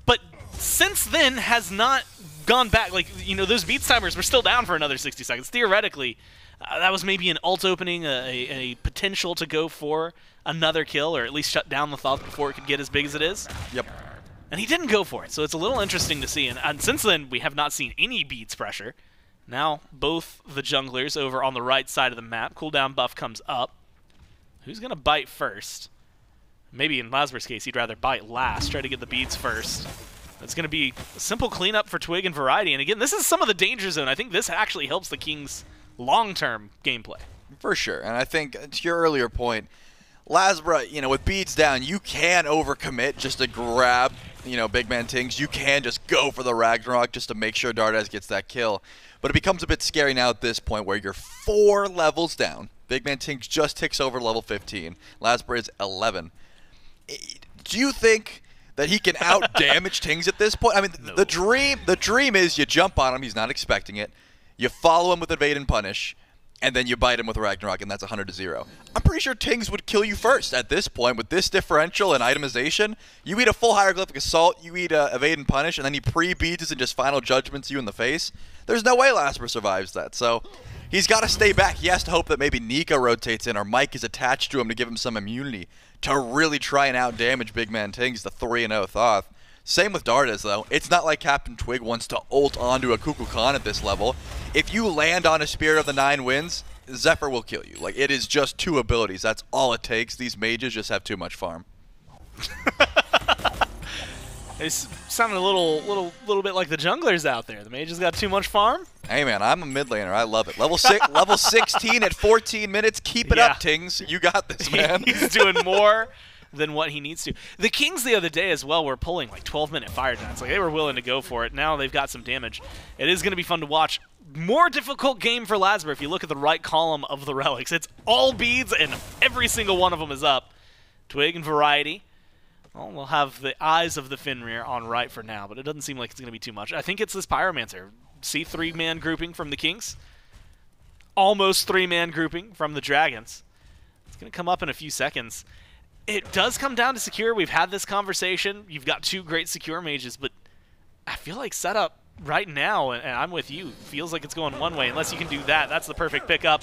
But since then has not gone back. Like, those beats timers were still down for another 60 seconds. Theoretically, that was maybe an ult opening, a potential to go for another kill, or at least shut down the Thoth before it could get as big as it is. Yep. And he didn't go for it, so it's a little interesting to see. And since then, we have not seen any beats pressure. Now, both the junglers over on the right side of the map. Cooldown buff comes up. Who's going to bite first? Maybe in LASBRA's case, he'd rather bite last, try to get the beads first. It's going to be a simple cleanup for Twig and Variety. And again, this is some of the danger zone. I think this actually helps the Kings' long-term gameplay. For sure. And I think, to your earlier point, LASBRA, with beads down, you can overcommit just to grab you know, BigManTingz, you can just go for the Ragnarok just to make sure Dardez gets that kill. But it becomes a bit scary now at this point where you're 4 levels down. BigManTingz just ticks over level 15. LASBRA is 11. Do you think that he can out-damage Tingz at this point? I mean, No. the dream is you jump on him, he's not expecting it. You follow him with Evade and Punish, and then you bite him with Ragnarok, and that's 100-0. I'm pretty sure Tingz would kill you first at this point with this differential and itemization. You eat a full Hieroglyphic Assault, you eat Evade and Punish, and then he pre-beats and just Final Judgments you in the face. There's no way LASBRA survives that, so he's got to stay back. He has to hope that maybe Nika rotates in or Mike is attached to him to give him some immunity to really try and out-damage BigManTingz, the 3-0 Thoth. Same with Dardez, though. It's not like CaptainTwig wants to ult onto a Kukulkan at this level. If you land on a Spirit of the 9 Winds, Zephyr will kill you. Like, it is just 2 abilities. That's all it takes. These mages just have too much farm. They sounded a little bit like the junglers out there. The mages got too much farm. Hey, man, I'm a mid laner. I love it. Level 16 at 14 minutes. Keep it up, Tingz. You got this, man. He's doing more than what he needs to. The Kings the other day as well were pulling like 12-minute fire giants. Like, they were willing to go for it. Now they've got some damage. It is going to be fun to watch. More difficult game for LASBRA if you look at the right column of the relics. It's all beads and every single one of them is up. Twig and Variety. Well, we'll have the eyes of the Fenrir on right for now, but it doesn't seem like it's going to be too much. I think it's this Pyromancer. See 3-man grouping from the Kings. Almost 3-man grouping from the Dragons. It's going to come up in a few seconds. It does come down to secure. We've had this conversation. You've got 2 great secure mages, but I feel like setup right now, and I'm with you, feels like it's going one way. Unless you can do that, that's the perfect pickup.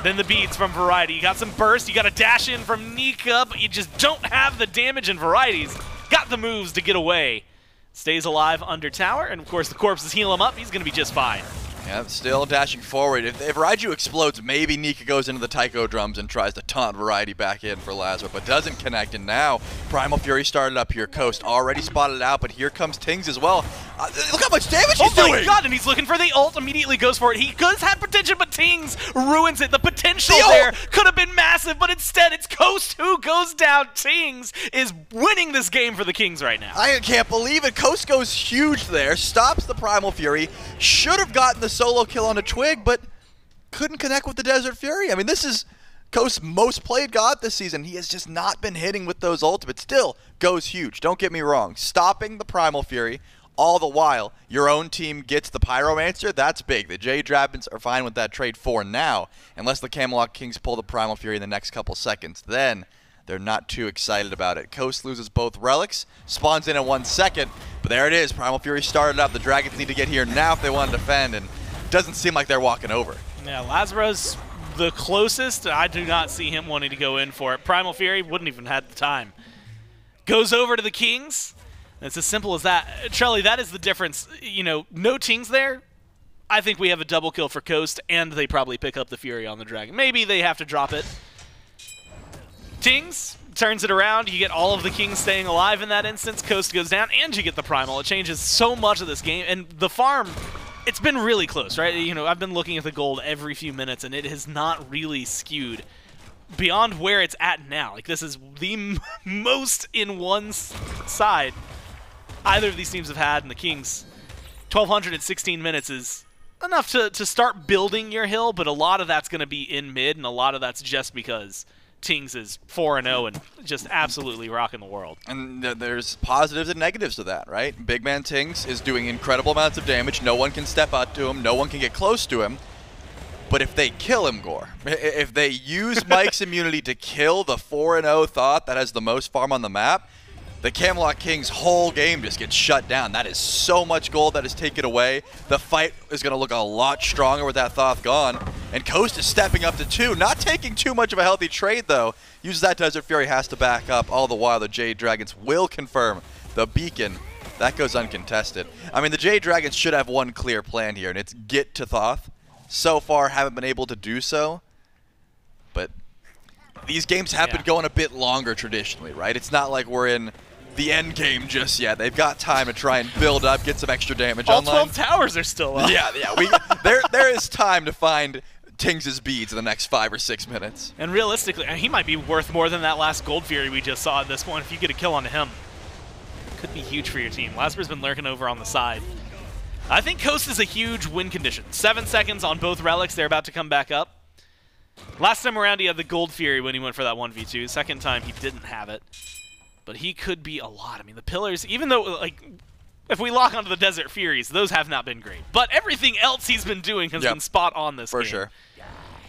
Then the beads from Variety. You got some burst. You got a dash in from Nika, but you just don't have the damage in Varieties. Got the moves to get away. Stays alive under tower, and of course the corpses heal him up. He's going to be just fine. Yeah, still dashing forward. If Raiju explodes, maybe Nika goes into the Taiko drums and tries to taunt Variety back in for LASBRA, but doesn't connect. And now Primal Fury started up here. Coast already spotted out, but here comes Tingz as well. Look how much damage he's doing! Oh my god, and he's looking for the ult, immediately goes for it. He does have potential, but Tingz ruins it. The potential there could have been massive, but instead it's Coast who goes down. Tingz is winning this game for the Kings right now. I can't believe it. Coast goes huge there, stops the Primal Fury, should have gotten the solo kill on a Twig, but couldn't connect with the Desert Fury. I mean, this is Coast's most played god this season. He has just not been hitting with those ultimates. Still goes huge, don't get me wrong. Stopping the Primal Fury, all the while your own team gets the Pyromancer, that's big. The Jade Dragons are fine with that trade for now, unless the Camelot Kings pull the Primal Fury in the next couple seconds. Then they're not too excited about it. Coast loses both relics, spawns in 1 second, but there it is. Primal Fury started up. The Dragons need to get here now if they want to defend, and it doesn't seem like they're walking over. Yeah, LASBRA's the closest. I do not see him wanting to go in for it. Primal Fury wouldn't even have the time. Goes over to the Kings. It's as simple as that. Trelly, that is the difference. You know, no Tingz there. I think we have a double kill for Coast, and they probably pick up the Fury on the Dragon. Maybe they have to drop it. Tingz turns it around. You get all of the Kings staying alive in that instance. Coast goes down, and you get the Primal. It changes so much of this game. And the farm, it's been really close, right? You know, I've been looking at the gold every few minutes, and it has not really skewed beyond where it's at now. Like, this is the most in one side either of these teams have had, and the Kings, 1,216 minutes is enough to start building your hill, but a lot of that's going to be in mid, and a lot of that's just because Tingz is 4-0 and just absolutely rocking the world. And there's positives and negatives to that, right? BigManTingz is doing incredible amounts of damage. No one can step up to him. No one can get close to him. But if they kill him, Gore, if they use Mike's immunity to kill the 4-0 Thoth that has the most farm on the map, the Camelot Kings' whole game just gets shut down. That is so much gold that is taken away. The fight is going to look a lot stronger with that Thoth gone. And Coast is stepping up to 2. Not taking too much of a healthy trade, though. Uses that Desert Fury, has to back up. All the while, the Jade Dragons will confirm the beacon. That goes uncontested. I mean, the Jade Dragons should have one clear plan here, and it's get to Thoth. So far, haven't been able to do so. But these games have been going a bit longer traditionally, right? It's not like we're in the end game just yet. They've got time to try and build up, get some extra damage all online. All 12 towers are still up. Yeah. There is time to find Tingz's beads in the next 5 or 6 minutes. And realistically, he might be worth more than that last Gold Fury we just saw at this point if you get a kill on him. could be huge for your team. LASBRA's been lurking over on the side. I think Coast is a huge win condition. 7 seconds on both relics. They're about to come back up. Last time around, he had the Gold Fury when he went for that 1v2. Second time, he didn't have it. But he could be a lot. I mean, the pillars, even though, like, if we lock onto the Desert Furies, those have not been great. But everything else he's been doing has been spot on this game. For sure.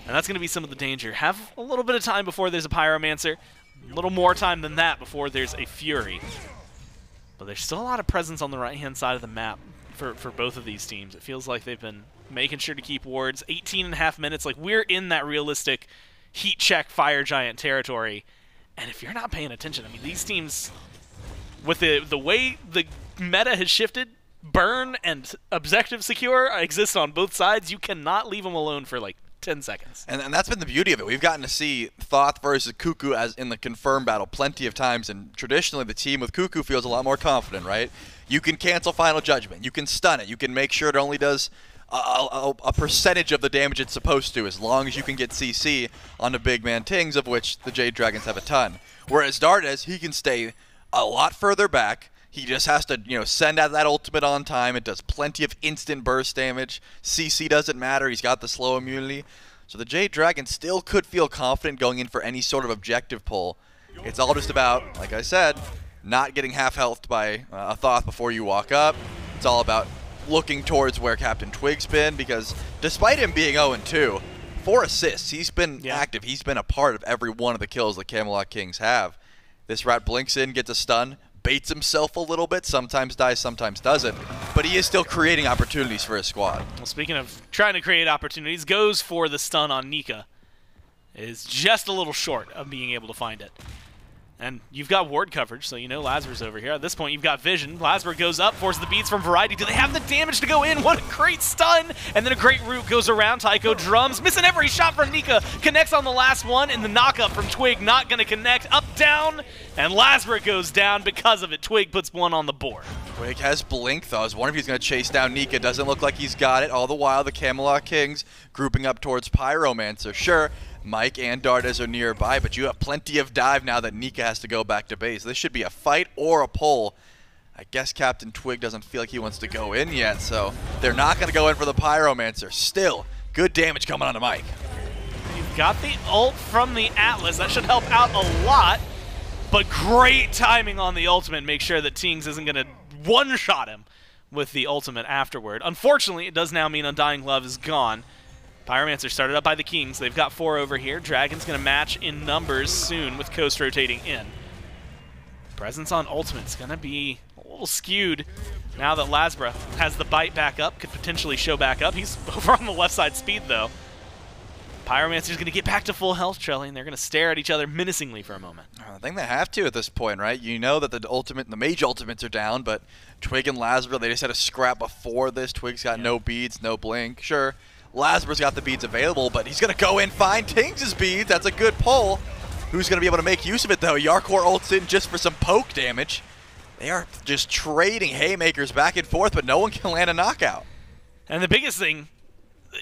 And that's going to be some of the danger. Have a little bit of time before there's a Pyromancer. A little more time than that before there's a Fury. But there's still a lot of presence on the right-hand side of the map for both of these teams. It feels like they've been making sure to keep wards. 18.5 minutes. Like, we're in that realistic heat check Fire Giant territory. And if you're not paying attention, I mean, these teams, with the way the meta has shifted, burn and objective secure exist on both sides. You cannot leave them alone for, like, 10 seconds. And that's been the beauty of it. We've gotten to see Thoth versus Kuku as in the confirmed battle plenty of times, and traditionally the team with Kuku feels a lot more confident, right? You can cancel Final Judgment. You can stun it. You can make sure it only does a percentage of the damage it's supposed to, as long as you can get CC on the BigManTingz, of which the Jade Dragons have a ton. Whereas Dardez, he can stay a lot further back. He just has to, send out that ultimate on time. It does plenty of instant burst damage. CC doesn't matter. He's got the slow immunity. So the Jade Dragon still could feel confident going in for any sort of objective pull. It's all just about, like I said, not getting half-healthed by a Thoth before you walk up. It's all about looking towards where CaptainTwig's been, because despite him being 0-2, 4 assists, he's been active. He's been a part of every one of the kills the Camelot Kings have. This rat blinks in, gets a stun, baits himself a little bit, sometimes dies, sometimes doesn't, but he is still creating opportunities for his squad. Well, speaking of trying to create opportunities, goes for the stun on Nika. Is just a little short of being able to find it. And you've got ward coverage, so you know LASBRA's over here. At this point, you've got vision. LASBRA goes up, forces the beats from Variety. Do they have the damage to go in? What a great stun! And then a great root goes around. Tycho drums, missing every shot from Nika. Connects on the last one, and the knock-up from Twig not going to connect. Up, down, and LASBRA goes down because of it. Twig puts one on the board. Quig has Blink, though. I was wondering if he's going to chase down Nika. Doesn't look like he's got it. All the while, the Camelot Kings grouping up towards Pyromancer. Sure, Mike and Dardez are nearby, but you have plenty of dive now that Nika has to go back to base. This should be a fight or a pull. I guess CaptainTwig doesn't feel like he wants to go in yet, so they're not going to go in for the Pyromancer. Still, good damage coming onto Mike. You've got the ult from the Atlas. That should help out a lot, but great timing on the ultimate. Make sure that Tingz isn't going to one-shot him with the ultimate afterward. Unfortunately, it does now mean Undying Love is gone. Pyromancer started up by the Kings. They've got 4 over here. Dragon's going to match in numbers soon with Coast rotating in. Presence on ultimate's going to be a little skewed now that LASBRA has the bite back up, could potentially show back up. He's over on the left side speed, though. Pyromancer's going to get back to full health, Trelly, and they're going to stare at each other menacingly for a moment. I think they have to at this point, right? You know that the mage ultimates are down, but Twig and LASBRA, they just had a scrap before this. Twig's got no beads, no blink. Sure, LASBRA's got the beads available, but he's going to go in, find Tingz' beads. That's a good pull. Who's going to be able to make use of it, though? Jarcorrr ults in just for some poke damage. They are just trading haymakers back and forth, but no one can land a knockout. And the biggest thing,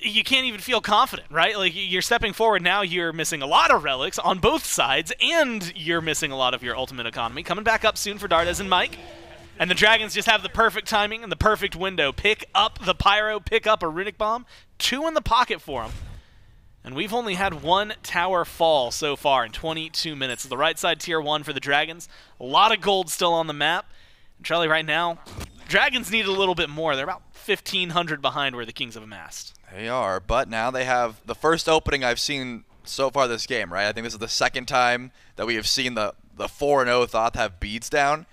you can't even feel confident, right? Like, you're stepping forward now, you're missing a lot of relics on both sides, and you're missing a lot of your ultimate economy. Coming back up soon for Dardez and Mike. And the Dragons just have the perfect timing and the perfect window. Pick up the Pyro, pick up a Runic Bomb. 2 in the pocket for them. And we've only had 1 tower fall so far in 22 minutes. The right side tier 1 for the Dragons. A lot of gold still on the map. And Charlie, right now, Dragons need a little bit more. They're about 1,500 behind where the Kings have amassed. They are, but now they have the first opening I've seen so far this game, right? I think this is the second time that we have seen the 4-0 Thoth have beads down.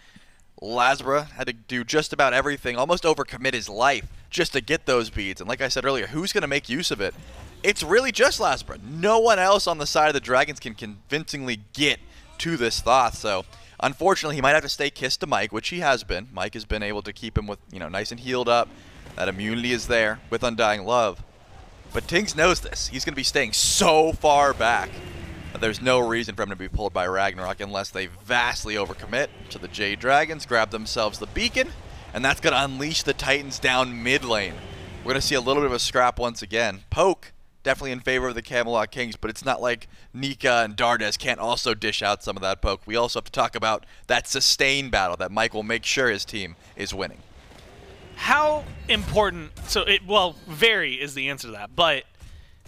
LASBRA had to do just about everything, almost overcommit his life just to get those beads. And like I said earlier, who's going to make use of it? It's really just LASBRA. No one else on the side of the Dragons can convincingly get to this Thoth. So unfortunately, he might have to stay kissed to Mike, which he has been. Mike has been able to keep him with, nice and healed up. That immunity is there with Undying Love. But Tingz knows this. He's going to be staying so far back that there's no reason for him to be pulled by Ragnarok unless they vastly overcommit. So the Jade Dragons grab themselves the beacon, and that's going to unleash the Titans down mid lane. We're going to see a little bit of a scrap once again. Poke definitely in favor of the Camelot Kings, but it's not like Nika and Dardez can't also dish out some of that poke. We also have to talk about that sustain battle that Mike will make sure his team is winning. How important, well, very is the answer to that, but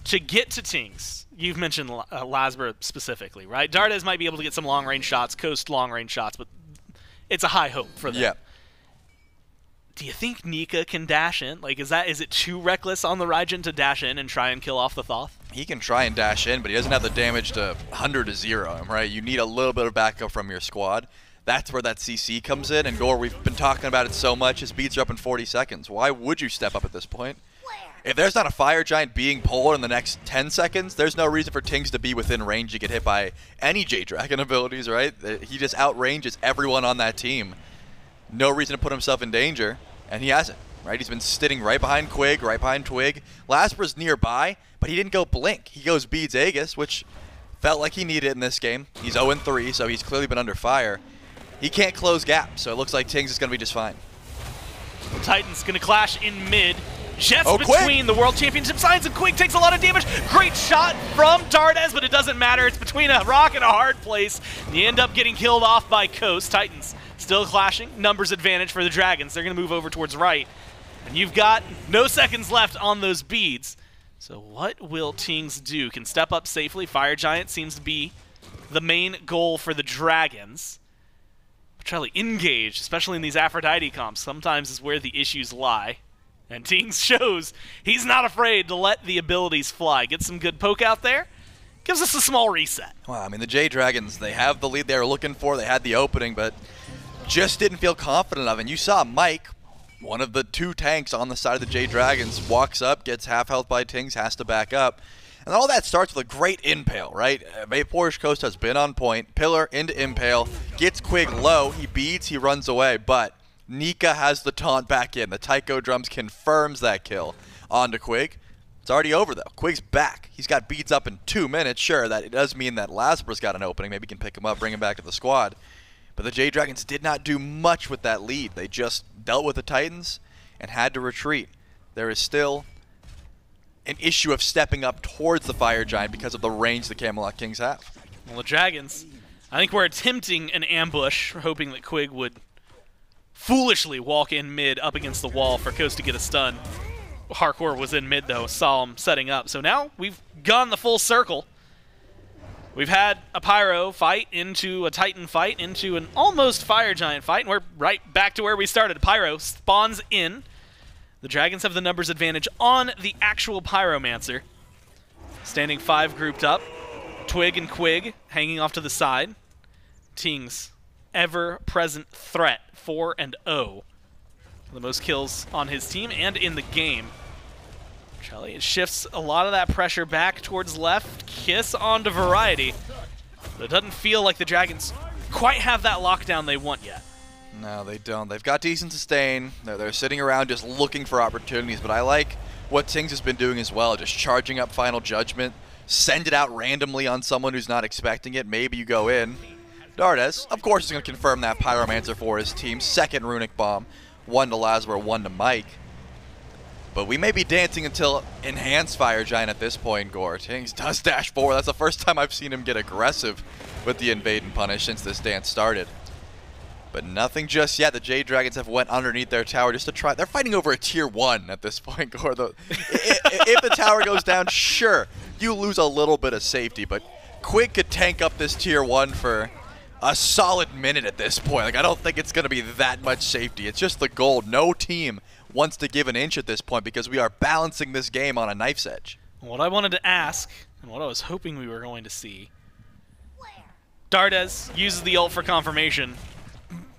to get to Tingz, you've mentioned LASBRA specifically, right? Dardez might be able to get some long-range shots, Coast long-range shots, but it's a high hope for them. Yeah. Do you think Nika can dash in? Like, is it too reckless on the Raijin to dash in and try and kill off the Thoth? He can try and dash in, but he doesn't have the damage to 100 to 0 him, right? You need a little bit of backup from your squad. That's where that CC comes in, and Gorr, we've been talking about it so much, his beats are up in 40 seconds. Why would you step up at this point? If there's not a Fire Giant being polar in the next 10 seconds, there's no reason for Tingz to be within range to get hit by any Jade Dragon abilities, right? He just outranges everyone on that team. No reason to put himself in danger. And he hasn't, right? He's been sitting right behind Quig, right behind Twig. LASBRA's nearby, but he didn't go Blink. He goes Beads Aegis, which felt like he needed it in this game. He's 0-3, so he's clearly been under fire. He can't close gap, so it looks like Tingz is going to be just fine. Titan's going to clash in mid. Jets Quig! between the World Championship signs, and Quig takes a lot of damage. Great shot from Dardez, but it doesn't matter. It's between a rock and a hard place. You end up getting killed off by Coast. Titans still clashing. Numbers advantage for the Dragons. They're going to move over towards right. And you've got no seconds left on those beads. So what will Tingz do? Can step up safely. Fire Giant seems to be the main goal for the Dragons. Petrelli engaged, especially in these Aphrodite comps. Sometimes is where the issues lie. And Tingz shows he's not afraid to let the abilities fly. Get some good poke out there. Gives us a small reset. Well, I mean, the Jade Dragons, they have the lead they were looking for. They had the opening, but just didn't feel confident of it. And you saw Mike, one of the 2 tanks on the side of the Jade Dragons, walks up, gets half health by Tingz, has to back up. And all that starts with a great impale, right? VaporishCoast has been on point. Pillar into impale, gets Quig low, he beats, he runs away, but Nika has the taunt back in. The Taiko drums confirms that kill onto Quig. It's already over, though. Quig's back. He's got beads up in 2 minutes. Sure, that it does mean that LASBRA's got an opening. Maybe he can pick him up, bring him back to the squad. But the Jade Dragons did not do much with that lead. They just dealt with the Titans and had to retreat. There is still an issue of stepping up towards the Fire Giant because of the range the Camelot Kings have. Well, the Dragons, I think we're attempting an ambush, hoping that Quig would foolishly walk in mid up against the wall for Coast to get a stun. Jarcorrr was in mid, though, saw him setting up. So now we've gone the full circle. We've had a Pyro fight into a Titan fight into an almost Fire Giant fight, and we're right back to where we started. Pyro spawns in. The Dragons have the numbers advantage on the actual Pyromancer. Standing 5 grouped up. Twig and Quig hanging off to the side. Tingz, ever-present threat, 4-0. The most kills on his team and in the game. Petrelli shifts a lot of that pressure back towards left. Kiss onto Variety. But it doesn't feel like the Dragons quite have that lockdown they want yet. No, they don't. They've got decent sustain. They're sitting around just looking for opportunities, but I like what Tingz has been doing as well, just charging up Final Judgment, send it out randomly on someone who's not expecting it. Maybe you go in. Dardez, of course, is going to confirm that Pyromancer for his team. 2nd Runic Bomb. 1 to LASBRA, 1 to Mike. But we may be dancing until Enhanced Fire Giant at this point, Gorr. Tingz does dash forward. That's the first time I've seen him get aggressive with the Invade and Punish since this dance started. But nothing just yet. The Jade Dragons have went underneath their tower just to try. They're fighting over a tier 1 at this point, Gorr. If the tower goes down, sure, you lose a little bit of safety. But Quig could tank up this tier 1 for a solid minute at this point. Like, I don't think it's going to be that much safety. It's just the gold. No team wants to give an inch at this point because we are balancing this game on a knife's edge. What I wanted to ask, and what I was hoping we were going to see, Dardez uses the ult for confirmation.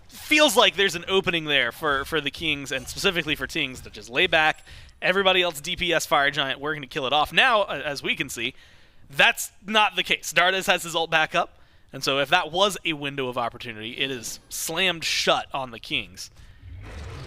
Feels like there's an opening there for the Kings, and specifically for Tingz, to just lay back. Everybody else DPS Fire Giant, we're going to kill it off. Now, as we can see, that's not the case. Dardez has his ult back up. And so if that was a window of opportunity, it is slammed shut on the Kings.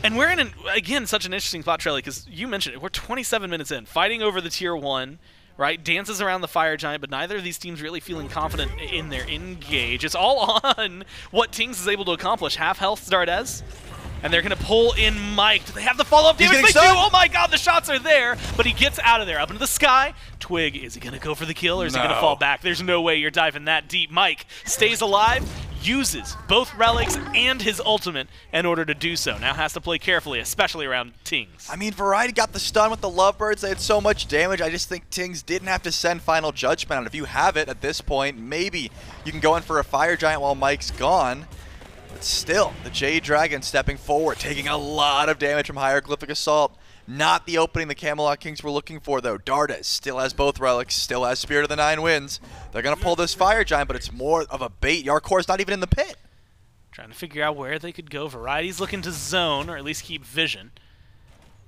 And we're in, again, such an interesting spot, Trelly, because you mentioned it. We're 27 minutes in, fighting over the tier 1, right? Dances around the Fire Giant, but neither of these teams really feeling confident in their engage. It's all on what Tingz is able to accomplish. Half health Dardez. And they're going to pull in Mike. Do they have the follow-up damage? They do! Oh my god, the shots are there! But he gets out of there, up into the sky. Twig, is he going to go for the kill, or is he going to fall back? There's no way you're diving that deep. Mike stays alive, uses both relics and his ultimate in order to do so. Now has to play carefully, especially around Tingz. I mean, Variety got the stun with the Lovebirds. They had so much damage. I just think Tingz didn't have to send Final Judgment out. If you have it at this point, maybe you can go in for a Fire Giant while Mike's gone. But still, the Jade Dragons stepping forward, taking a lot of damage from Hieroglyphic Assault. Not the opening the Camelot Kings were looking for, though. Dardez still has both relics, still has Spirit of the Nine Winds. They're going to pull this Fire Giant, but it's more of a bait. Jarcorr's not even in the pit. Trying to figure out where they could go. Variety's looking to zone, or at least keep vision.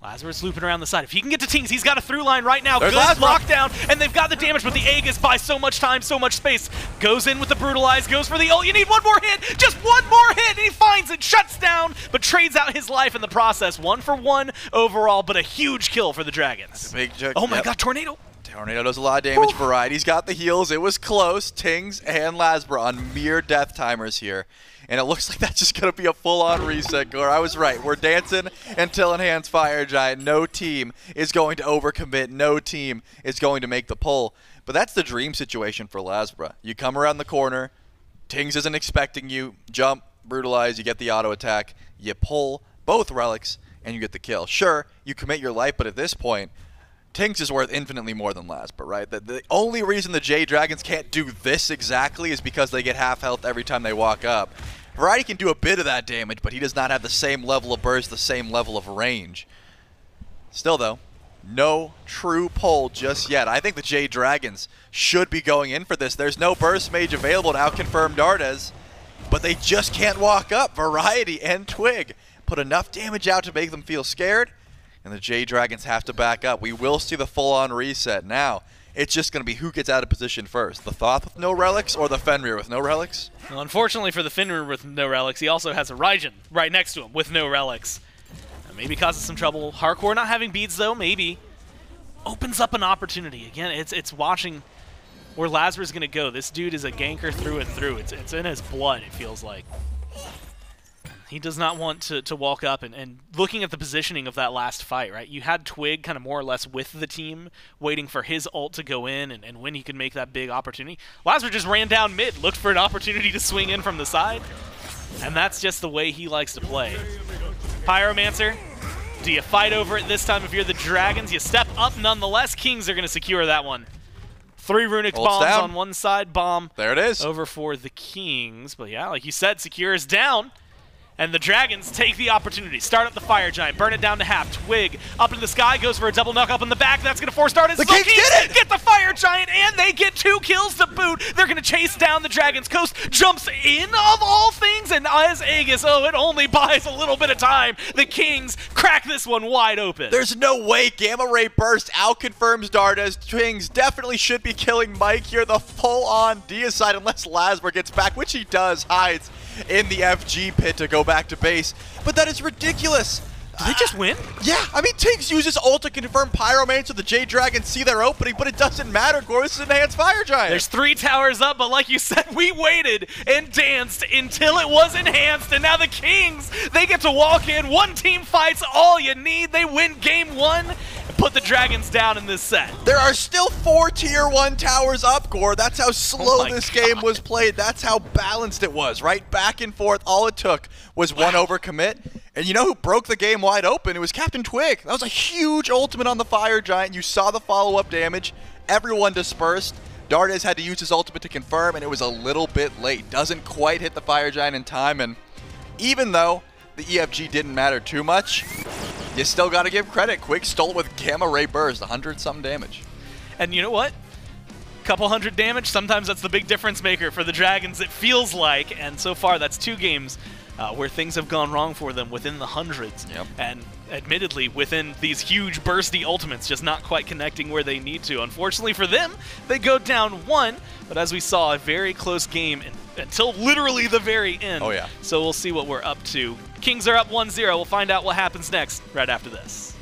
LASBRA's looping around the side. If he can get to Tingz, he's got a through line right now. Good lockdown, and they've got the damage, but the Aegis buys so much time, so much space. Goes in with the Brutalize, goes for the ult. You need one more hit, just one more hit, and he finds it, shuts down, but trades out his life in the process. 1 for 1 overall, but a huge kill for the Dragons. Big oh my god, Tornado! Tornado does a lot of damage. Variety's got the heals. It was close. Tingz and LASBRA on mere death timers here. And it looks like that's just going to be a full-on reset, Gore. I was right. We're dancing until Enhanced Fire Giant. No team is going to overcommit. No team is going to make the pull. But that's the dream situation for LASBRA. You come around the corner. Tingz isn't expecting you. Jump, brutalize, you get the auto attack. You pull both relics, and you get the kill. Sure, you commit your life, but at this point, Tingz is worth infinitely more than LASBRA, right? The only reason the Jade Dragons can't do this exactly is because they get half health every time they walk up. Variety can do a bit of that damage, but he does not have the same level of burst, the same level of range. Still, though, no true pull just yet. I think the Jade Dragons should be going in for this. There's no burst mage available to outconfirm Dardez, but they just can't walk up. Variety and Twig put enough damage out to make them feel scared, and the Jade Dragons have to back up. We will see the full-on reset. Now, it's just going to be who gets out of position first. The Thoth with no relics or the Fenrir with no relics? Well, unfortunately for the Fenrir with no relics, he also has a Raijin right next to him with no relics. Maybe causes some trouble. Jarcorrr not having beads, though, maybe opens up an opportunity. Again, it's watching where LASBRA's going to go. This dude is a ganker through and through. It's in his blood, it feels like. He does not want to walk up, and looking at the positioning of that last fight, right? You had Twig kind of more or less with the team, waiting for his ult to go in and when he could make that big opportunity. LASBRA just ran down mid, looked for an opportunity to swing in from the side, and that's just the way he likes to play. Pyromancer, do you fight over it this time if you're the Dragons? You step up nonetheless. Kings are going to secure that one. 3 runic bombs on one side, bomb. There it is. Over for the Kings, but yeah, like you said, secure is down. And the Dragons take the opportunity. Start up the Fire Giant, burn it down to half. Twig up in the sky, goes for a double knock up in the back. That's going to force Dardez. The Kings did it! Get the Fire Giant, and they get 2 kills to boot. They're going to chase down the Dragons. Coast jumps in, of all things, and as Aegis, oh, it only buys a little bit of time. The Kings crack this one wide open. There's no way Gamma Ray Burst out-confirms Dardez. Tingz definitely should be killing Mike here. The full-on deicide, unless LASBRA gets back, which he does, hides in the FG pit to go back to base. But that is ridiculous. Did they just win? Yeah, I mean, Tingz uses ult to confirm Pyromancer so the Jade Dragons see their opening, but it doesn't matter, Gore. This is Enhanced Fire Giant. There's 3 towers up, but like you said, we waited and danced until it was enhanced, and now the Kings, they get to walk in. One team fights all you need. They win game 1 and put the Dragons down in this set. There are still 4 tier 1 towers up, Gore. That's how slow this game was played. That's how balanced it was, right? Back and forth. All it took was one overcommit. And you know who broke the game wide open? It was CaptainTwig. That was a huge ultimate on the Fire Giant. You saw the follow-up damage. Everyone dispersed. Dardez had to use his ultimate to confirm, and it was a little bit late. Doesn't quite hit the Fire Giant in time, and even though the EFG didn't matter too much, you still got to give credit. Quig stole with Gamma Ray Burst, 100-something damage. And you know what? Couple hundred damage, sometimes that's the big difference maker for the Dragons, it feels like, and so far that's 2 games where things have gone wrong for them within the hundreds. Yep. And admittedly within these huge bursty ultimates, just not quite connecting where they need to. Unfortunately for them, they go down 1, but as we saw, a very close game until literally the very end. Oh yeah. So we'll see what we're up to. Kings are up 1-0. We'll find out what happens next right after this.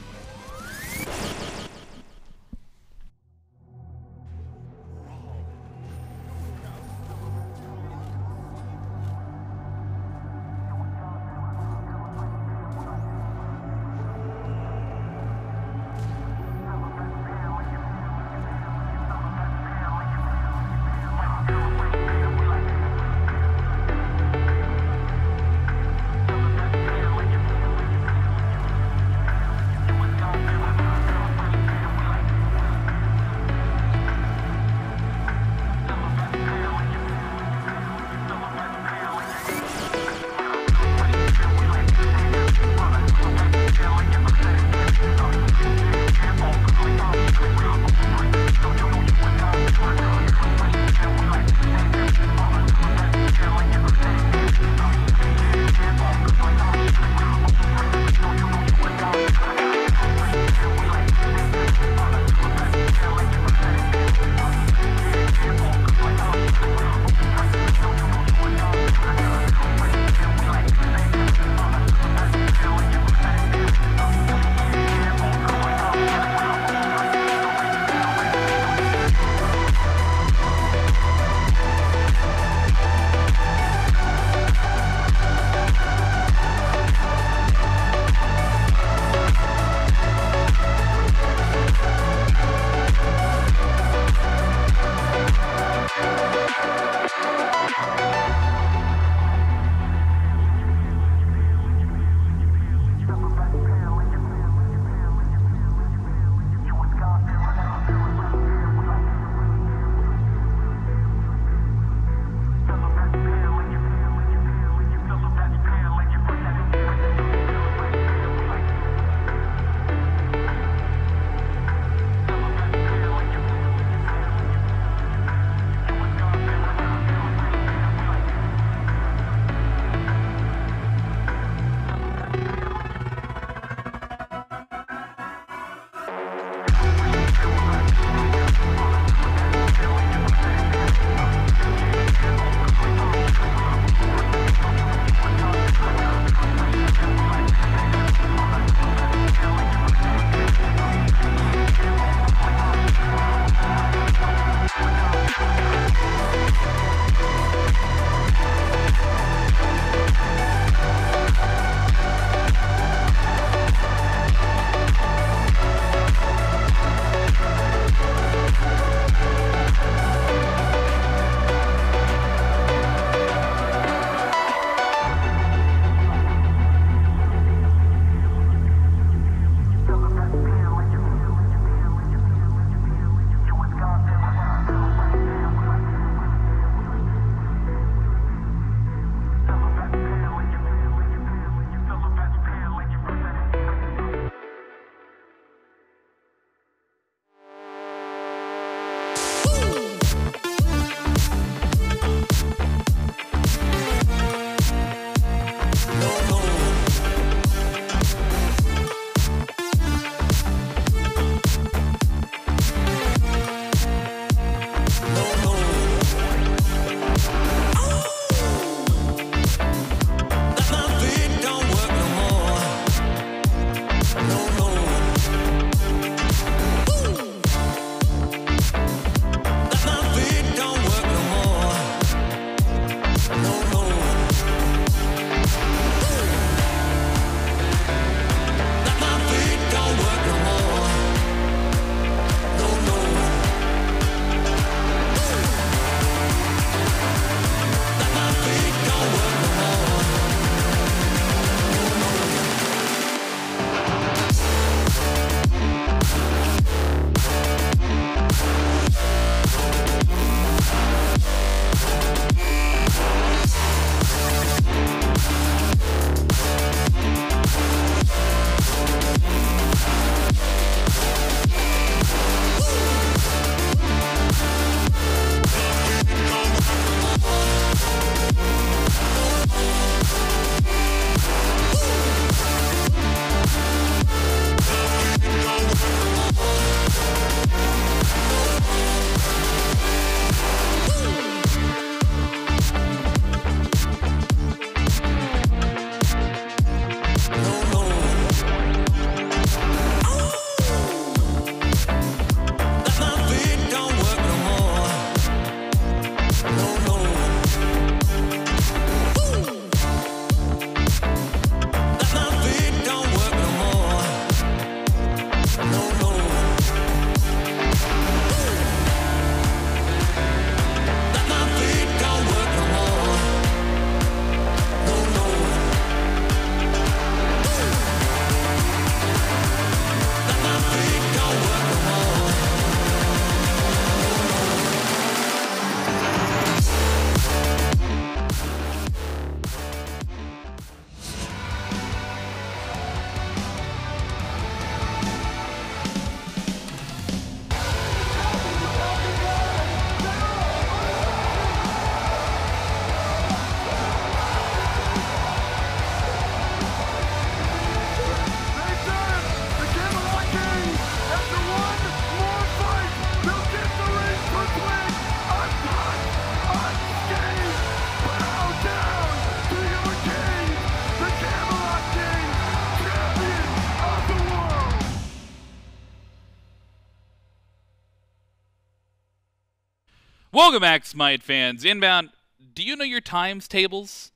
Welcome back, SMITE fans. Inbound, do you know your times tables?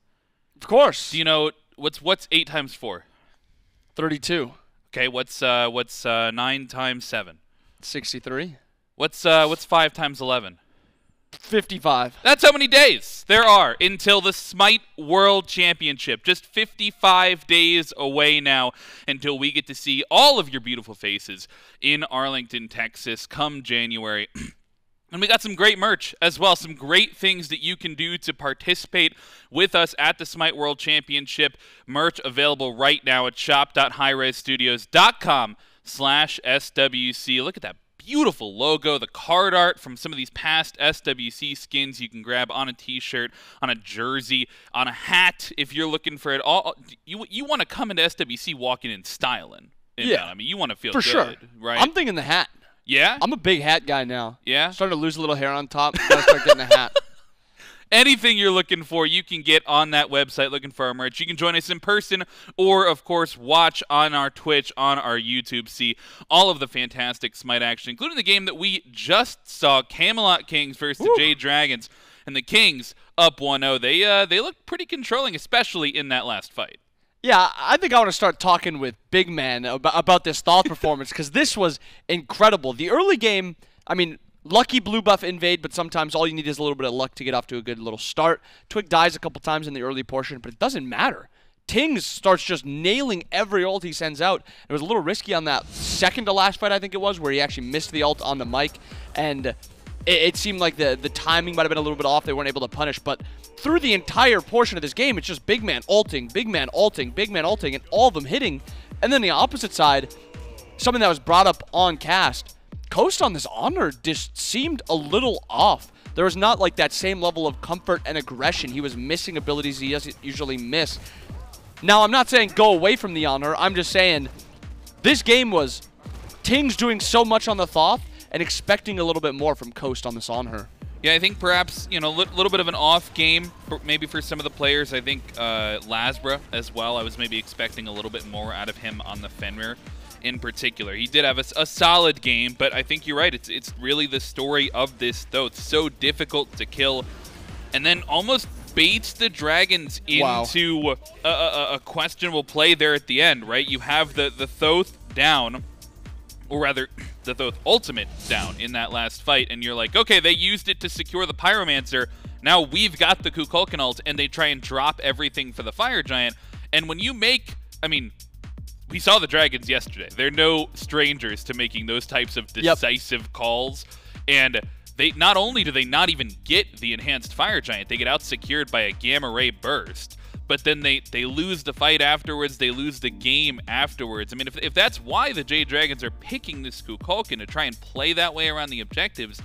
Of course. Do you know what's 8 times 4? 32. Okay, what's 9 times 7? 63. What's 5 times 11? 55. That's how many days there are until the SMITE World Championship. Just 55 days away now until we get to see all of your beautiful faces in Arlington, Texas come January. And we got some great merch as well, some great things that you can do to participate with us at the SMITE World Championship. Merch available right now at shop.highresstudios.com/SWC. Look at that beautiful logo, the card art from some of these past SWC skins you can grab on a t-shirt, on a jersey, on a hat if you're looking for it. All you want to come into SWC walking in styling. Yeah. I mean, you want to feel For good, sure. right? I'm thinking the hat. Yeah? I'm a big hat guy now. Yeah? Starting to lose a little hair on top. Gotta start getting a hat. Anything you're looking for, you can get on that website looking for our merch. You can join us in person or, of course, watch on our Twitch, on our YouTube, see all of the fantastic SMITE action, including the game that we just saw, Camelot Kings versus the Jade Dragons. And the Kings up 1-0. They look pretty controlling, especially in that last fight. Yeah, I think I want to start talking with Big Man about this Thoth performance because this was incredible. The early game, I mean, lucky blue buff invade, but sometimes all you need is a little bit of luck to get off to a good little start. Twig dies a couple times in the early portion, but it doesn't matter. Tingz starts just nailing every ult he sends out. It was a little risky on that second to last fight, I think it was, where he actually missed the ult on the mic, and it seemed like the timing might have been a little bit off. They weren't able to punish, but through the entire portion of this game, it's just Big Man ulting, Big Man ulting, Big Man ulting, and all of them hitting. And then the opposite side, something that was brought up on cast, Coast on this Anhur just seemed a little off. There was not like that same level of comfort and aggression. He was missing abilities he doesn't usually miss. Now, I'm not saying go away from the Anhur. I'm just saying this game was Tingz doing so much on the Thoth and expecting a little bit more from Coast on this Anhur. Yeah, I think perhaps, you know, a little bit of an off game, maybe for some of the players. I think LASBRA as well. I was maybe expecting a little bit more out of him on the Fenrir in particular. He did have a solid game, but I think you're right. It's really the story of this, though. It's so difficult to kill, and then almost baits the Dragons into a questionable play there at the end, right? You have the Thoth down, or rather, the Thoth ultimate down in that last fight, and you're like, okay, they used it to secure the Pyromancer. Now we've got the Kukulkan ult, and they try and drop everything for the Fire Giant. And when you make, I mean, we saw the Dragons yesterday. They're no strangers to making those types of decisive calls. And they not only do they not even get the enhanced Fire Giant, they get out-secured by a Gamma Ray burst. But then they lose the fight afterwards, they lose the game afterwards. I mean, if that's why the Jade Dragons are picking this Kukulkan to try and play that way around the objectives,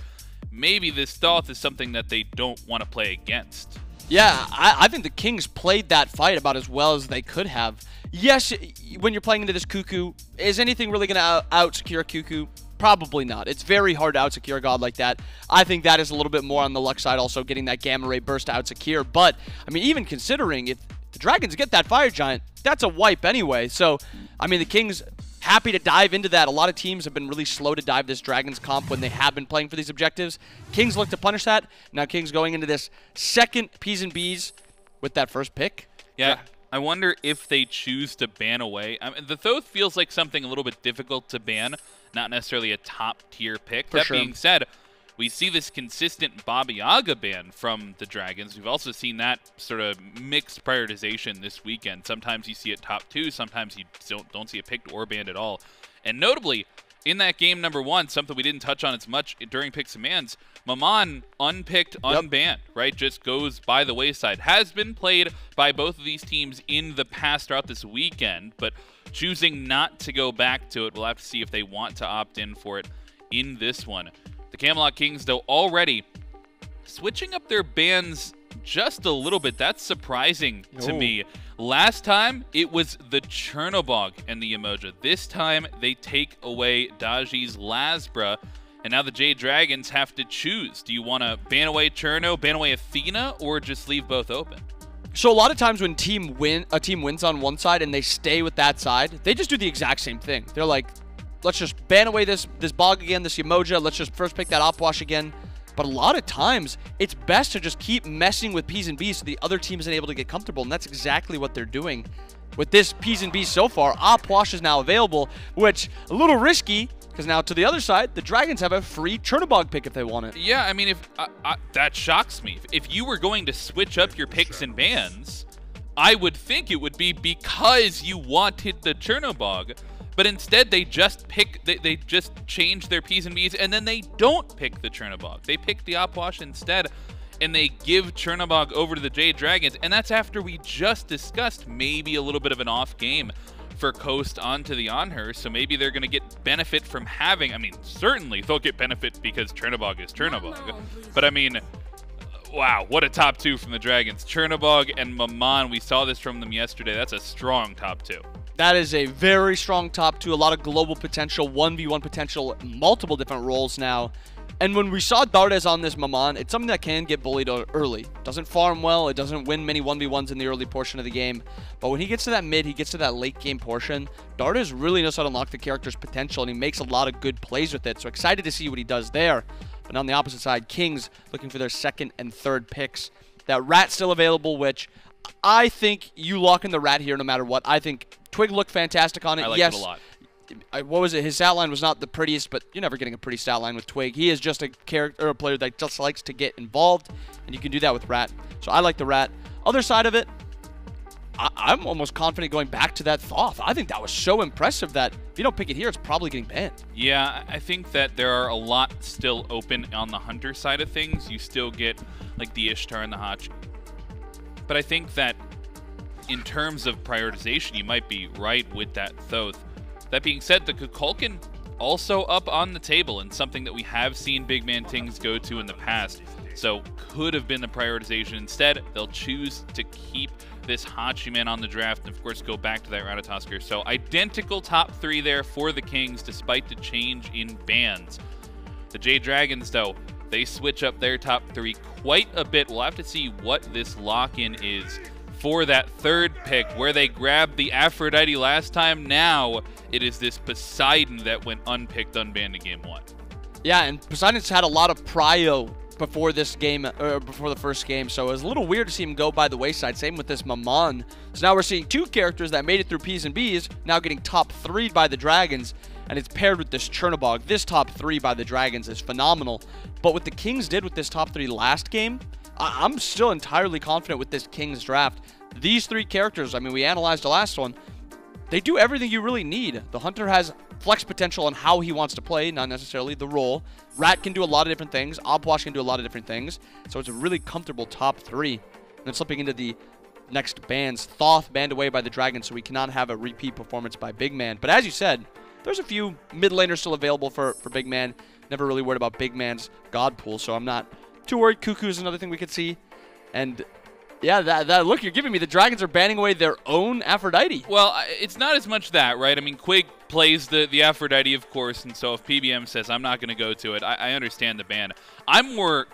maybe this Thoth is something that they don't want to play against. Yeah, I think the Kings played that fight about as well as they could have. Yes, when you're playing into this Cuckoo, is anything really going to out-secure Cuckoo? Probably not. It's very hard to out-secure a god like that. I think that is a little bit more on the luck side, also getting that Gamma Ray burst to out-secure. But, I mean, even considering if the Dragons get that Fire Giant, that's a wipe anyway. So, I mean, the Kings happy to dive into that. A lot of teams have been really slow to dive this Dragons comp when they have been playing for these objectives. Kings look to punish that. Now Kings going into this second P's and B's with that first pick. Yeah. I wonder if they choose to ban away. I mean, the Thoth feels like something a little bit difficult to ban, not necessarily a top-tier pick. That being said, we see this consistent Baba Yaga ban from the Dragons. We've also seen that sort of mixed prioritization this weekend. Sometimes you see it top 2, sometimes you don't see it picked or banned at all. And notably, in that game number 1, something we didn't touch on as much during picks and bans, Maman unpicked, unbanned, right? Just goes by the wayside. Has been played by both of these teams in the past throughout this weekend, but choosing not to go back to it. We'll have to see if they want to opt in for it in this one. The Camelot Kings, though, already switching up their bans just a little bit. That's surprising to me. Last time, it was the Chernobog and the Emoja. This time, they take away Daji's LASBRA, and now the Jade Dragons have to choose. Do you want to ban away Cherno, ban away Athena, or just leave both open? So a lot of times when a team wins on one side and they stay with that side, they just do the exact same thing. They're like, let's just ban away this Bog again, this Emoja. Let's just first pick that Opwash again. But a lot of times, it's best to just keep messing with P's and B's so the other team isn't able to get comfortable, and that's exactly what they're doing. With this P's and B's so far, Puch is now available, which a little risky, because now to the other side, the Dragons have a free Chernobog pick if they want it. Yeah, I mean, if that shocks me. If you were going to switch up your picks and bans, I would think it would be because you wanted the Chernobog. But instead, they just they just change their P's and B's, and then they don't pick the Chernobog. They pick the Puch instead, and they give Chernobog over to the Jade Dragons, and that's after we just discussed maybe a little bit of an off game for Coast onto the Anhur, so maybe they're going to get benefit from having, I mean, certainly they'll get benefit because Chernobog is Chernobog, but I mean, wow, what a top 2 from the Dragons. Chernobog and Maman, we saw this from them yesterday. That's a strong top 2. That is a very strong top 2, a lot of global potential, 1v1 potential, multiple different roles now. And when we saw Dardez on this Maman, it's something that can get bullied early. Doesn't farm well, it doesn't win many 1v1s in the early portion of the game. But when he gets to that mid, he gets to that late game portion, Dardez really knows how to unlock the character's potential, and he makes a lot of good plays with it. So excited to see what he does there. But on the opposite side, Kings looking for their second and third picks. That Rat still available, which I think you lock in the Rat here no matter what. I think Twig looked fantastic on it. I liked yes, it a lot. What was it? His stat line was not the prettiest, but you're never getting a pretty stat line with Twig. He is just a character, or a player that just likes to get involved, and you can do that with Rat. So I like the Rat. Other side of it, I'm almost confident going back to that Thoth. I think that was so impressive that if you don't pick it here, it's probably getting banned. Yeah, I think that there are a lot still open on the Hunter side of things. You still get like the Ishtar and the Hach. But I think that in terms of prioritization, you might be right with that Thoth. That being said, the Kukulkan also up on the table, and something that we have seen BigManTingz go to in the past. So could have been the prioritization. Instead, they'll choose to keep this Hachiman on the draft, and of course go back to that Ratatoskr. So identical top 3 there for the Kings, despite the change in bans. The Jade Dragons, though, they switch up their top 3 quite a bit. We'll have to see what this lock-in is for that third pick, where they grabbed the Aphrodite last time. Now it is this Poseidon that went unpicked, unbanned in game 1. Yeah, and Poseidon's had a lot of prio before this game, or before the first game, so it was a little weird to see him go by the wayside. Same with this Maman. So now we're seeing 2 characters that made it through P's and B's now getting top 3'd by the Dragons, and it's paired with this Chernobog. This top 3 by the Dragons is phenomenal, but what the Kings did with this top 3 last game, I'm still entirely confident with this Kings draft. These 3 characters, I mean, we analyzed the last one, they do everything you really need. The Hunter has flex potential on how he wants to play, not necessarily the role. Rat can do a lot of different things. Puch can do a lot of different things. So it's a really comfortable top 3. And then slipping into the next bans, Thoth banned away by the Dragons, so we cannot have a repeat performance by Big Man. But as you said, there's a few mid laners still available for Big Man. Never really worried about Big Man's God pool, so I'm not too worried. Cuckoo is another thing we could see. And yeah, that look you're giving me, the Dragons are banning away their own Aphrodite. Well, it's not as much that, right? I mean, Quig plays the Aphrodite, of course, and so if PBM says, I'm not going to go to it, I understand the ban. I'm more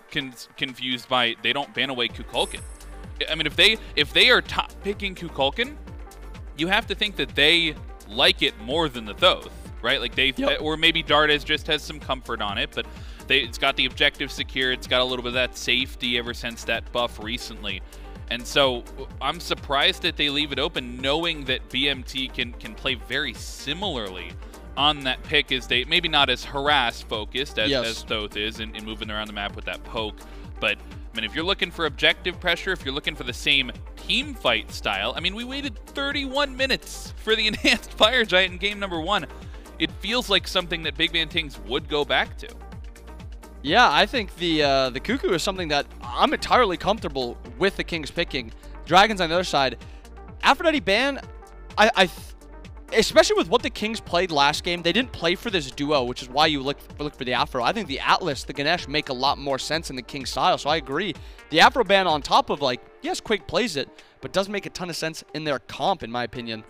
confused by they don't ban away Kukulkan. I mean, if they are top picking Kukulkan, you have to think that they like it more than the Thoth, right? Like or maybe Dardez just has some comfort on it, but it's got the objective secure, it's got a little bit of that safety ever since that buff recently. And so I'm surprised that they leave it open, knowing that BMT can play very similarly on that pick, as they maybe not as harass focused as Thoth is in moving around the map with that poke. But I mean, if you're looking for objective pressure, if you're looking for the same team fight style, I mean, we waited 31 minutes for the enhanced Fire Giant in game number 1. It feels like something that BigManTingz would go back to. Yeah, I think the Cuckoo is something that I'm entirely comfortable with the Kings picking. Dragons on the other side. Aphrodite ban, especially with what the Kings played last game, they didn't play for this duo, which is why you look for the Afro. I think the Atlas, the Ganesha make a lot more sense in the King style, so I agree. The Afro ban on top of, like, yes, Quig plays it, but doesn't make a ton of sense in their comp, in my opinion.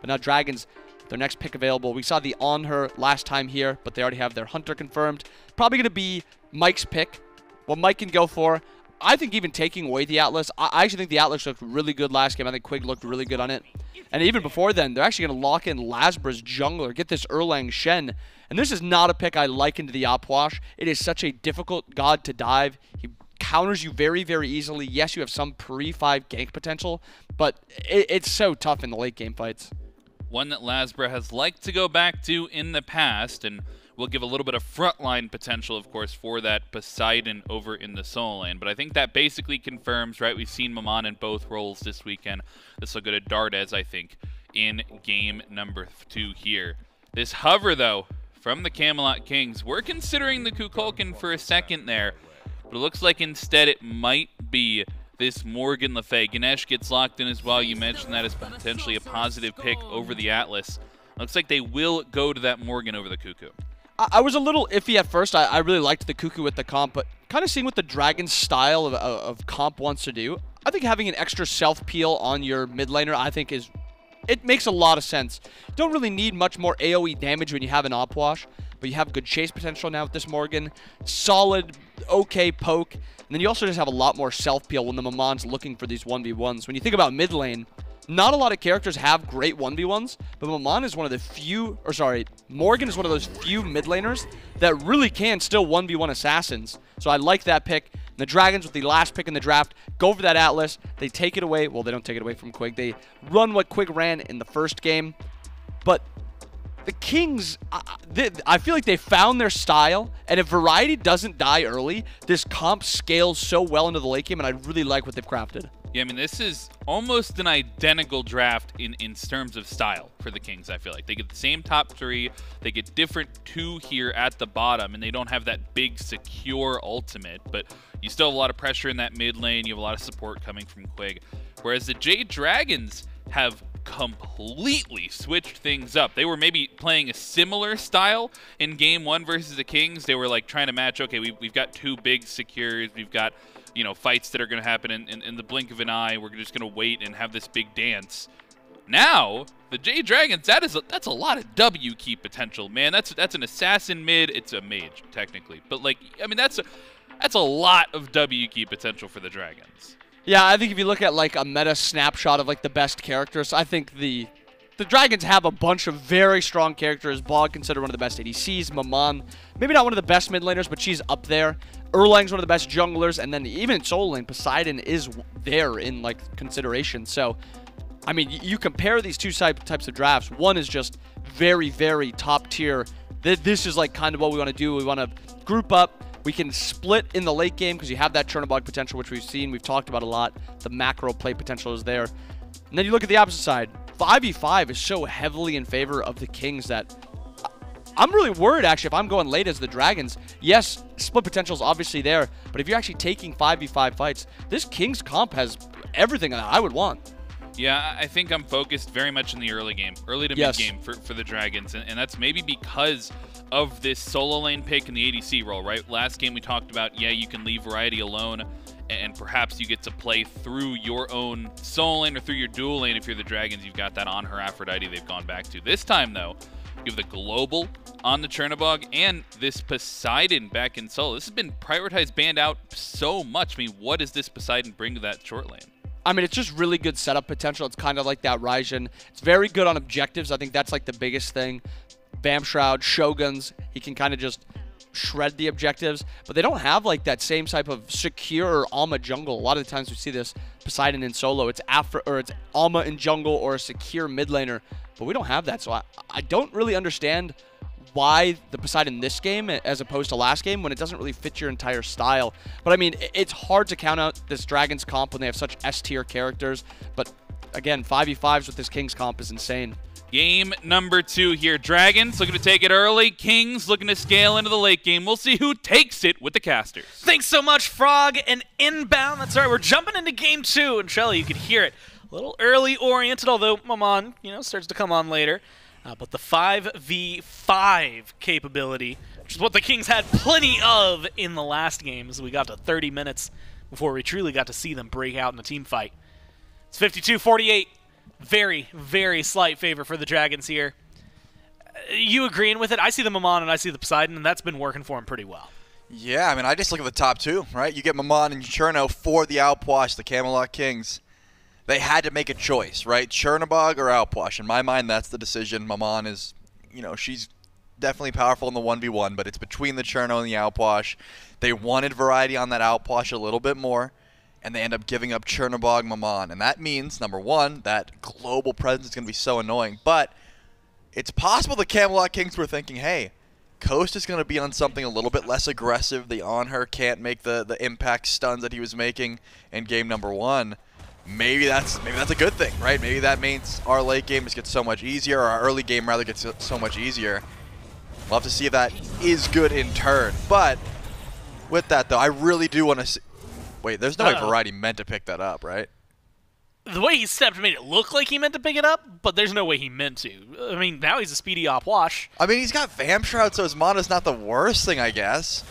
But now Dragons, their next pick available. We saw the Anhur last time here, but they already have their Hunter confirmed. Probably going to be Mike's pick. What Mike can go for, I think even taking away the Atlas, I actually think the Atlas looked really good last game. I think Quig looked really good on it. And even before then, they're actually going to lock in LASBRA's jungler, get this Erlang Shen. And this is not a pick I like into the Opwash. It is such a difficult god to dive. He counters you very, very easily. Yes, you have some pre-5 gank potential, but it's so tough in the late game fights. One that LASBRA has liked to go back to in the past, and we'll give a little bit of frontline potential, of course, for that Poseidon over in the solo lane. But I think that basically confirms, right, we've seen Maman in both roles this weekend. This will go to Dardez, I think, in game number 2 here. This hover, though, from the Camelot Kings. We're considering the Kukulkan for a second there, but it looks like instead it might be this Morrigan Le Fay. Ganesh gets locked in as well. You mentioned that as potentially a positive pick over the Atlas. Looks like they will go to that Morrigan over the Cuckoo. I was a little iffy at first. I really liked the Cuckoo with the comp, but kind of seeing what the Dragon style of comp wants to do, I think having an extra self-peel on your mid laner, I think it makes a lot of sense. You don't really need much more AoE damage when you have an Opwash, but you have good chase potential now with this Morrigan. Solid, okay poke. And then you also just have a lot more self-peel when the Maman's looking for these 1v1s. When you think about mid lane, not a lot of characters have great 1v1s, but Maman is one of the few, or sorry, Morrigan is one of those few mid laners that really can still 1v1 assassins. So I like that pick. And the Dragons, with the last pick in the draft, go for that Atlas. They take it away. Well, they don't take it away from Quig. They run what Quig ran in the first game. But the Kings, I feel like they found their style, and if variety doesn't die early, this comp scales so well into the late game, and I really like what they've crafted. Yeah, I mean, this is almost an identical draft in terms of style for the Kings, I feel like. They get the same top 3, they get different 2 here at the bottom, and they don't have that big, secure ultimate, but you still have a lot of pressure in that mid lane, you have a lot of support coming from Quig. Whereas the Jade Dragons have completely switched things up. They were maybe playing a similar style in game 1 versus the Kings. They were like trying to match, okay, we've got 2 big secures, we've got, you know, fights that are going to happen in the blink of an eye. We're just going to wait and have this big dance. Now, the Jade Dragons, that's a lot of W key potential, man. That's an assassin mid. It's a mage, technically. But, like, I mean, that's a lot of W key potential for the Dragons. Yeah, I think if you look at, like, a meta snapshot of, like, the best characters, I think the Dragons have a bunch of very strong characters. Bog considered one of the best ADCs. Maman, maybe not one of the best mid laners, but she's up there. Erlang's one of the best junglers, and then even in solo lane, Poseidon is there in, like, consideration. So, I mean, you compare these two types of drafts. One is just very, very top tier. This is, like, kind of what we want to do. We want to group up. We can split in the late game because you have that Chernobog potential, which we've seen. We've talked about a lot. The macro play potential is there. And then you look at the opposite side. 5v5 is so heavily in favor of the Kings that I'm really worried, actually, if I'm going late as the Dragons. Yes, split potential is obviously there, but if you're actually taking 5v5 fights, this Kings comp has everything that I would want. Yeah, I think I'm focused very much in the early game, early to mid game for the Dragons, and that's maybe because of this solo lane pick in the ADC role, right? Last game we talked about, yeah, you can leave variety alone, and perhaps you get to play through your own solo lane or through your dual lane if you're the Dragons. You've got that Anhur Aphrodite they've gone back to. This time, though, you have the global on the Chernobog and this Poseidon back in solo. This has been prioritized, banned out so much. I mean, what does this Poseidon bring to that short lane? I mean, it's just really good setup potential. It's kind of like that Raijin. It's very good on objectives. I think that's like the biggest thing. Bam Shroud, Shoguns, he can kind of just shred the objectives, but they don't have like that same type of secure Alma jungle. A lot of the times we see this Poseidon in solo, it's Alma in jungle or a secure mid laner, but we don't have that. So I don't really understand why the Poseidon this game as opposed to last game when it doesn't really fit your entire style. But I mean, it's hard to count out this Dragons comp when they have such S tier characters, but again, 5v5s with this Kings comp is insane. Game number 2 here. Dragons looking to take it early. Kings looking to scale into the late game. We'll see who takes it with the casters. Thanks so much, Frog. And inbound, that's right, we're jumping into game 2. And Shelly, you could hear it. A little early oriented, although Maman, starts to come on later. But the 5v5 capability, which is what the Kings had plenty of in the last game, as we got to 30 minutes before we truly got to see them break out in a team fight. It's 52-48. Very, very slight favor for the Dragons here. You agreeing with it? I see the Maman and I see the Poseidon, and that's been working for him pretty well. Yeah, I mean, I just look at the top two, right? You get Maman and Cherno for the Outwash, the Camelot Kings. They had to make a choice, right? Chernobog or Outwash. In my mind, that's the decision. Maman is, you know, she's definitely powerful in the 1v1, but it's between the Cherno and the Outwash. They wanted variety on that Outwash a little bit more, and they end up giving up Chernobog, Maman. And that means, number one, that global presence is going to be so annoying. But it's possible the Camelot Kings were thinking, hey, Coast is going to be on something a little bit less aggressive. The Anhur can't make the impact stuns that he was making in game number one. Maybe that's a good thing, right? Maybe that means our late game just gets so much easier, or our early game rather gets so much easier. We'll have to see if that is good in turn. But with that, though, I really do want to see... Wait, there's no way Variety meant to pick that up, right? The way he stepped made it look like he meant to pick it up, but there's no way he meant to. I mean, now he's a speedy Opwash. I mean, he's got Vamp Shroud, so his mana's not the worst thing, I guess.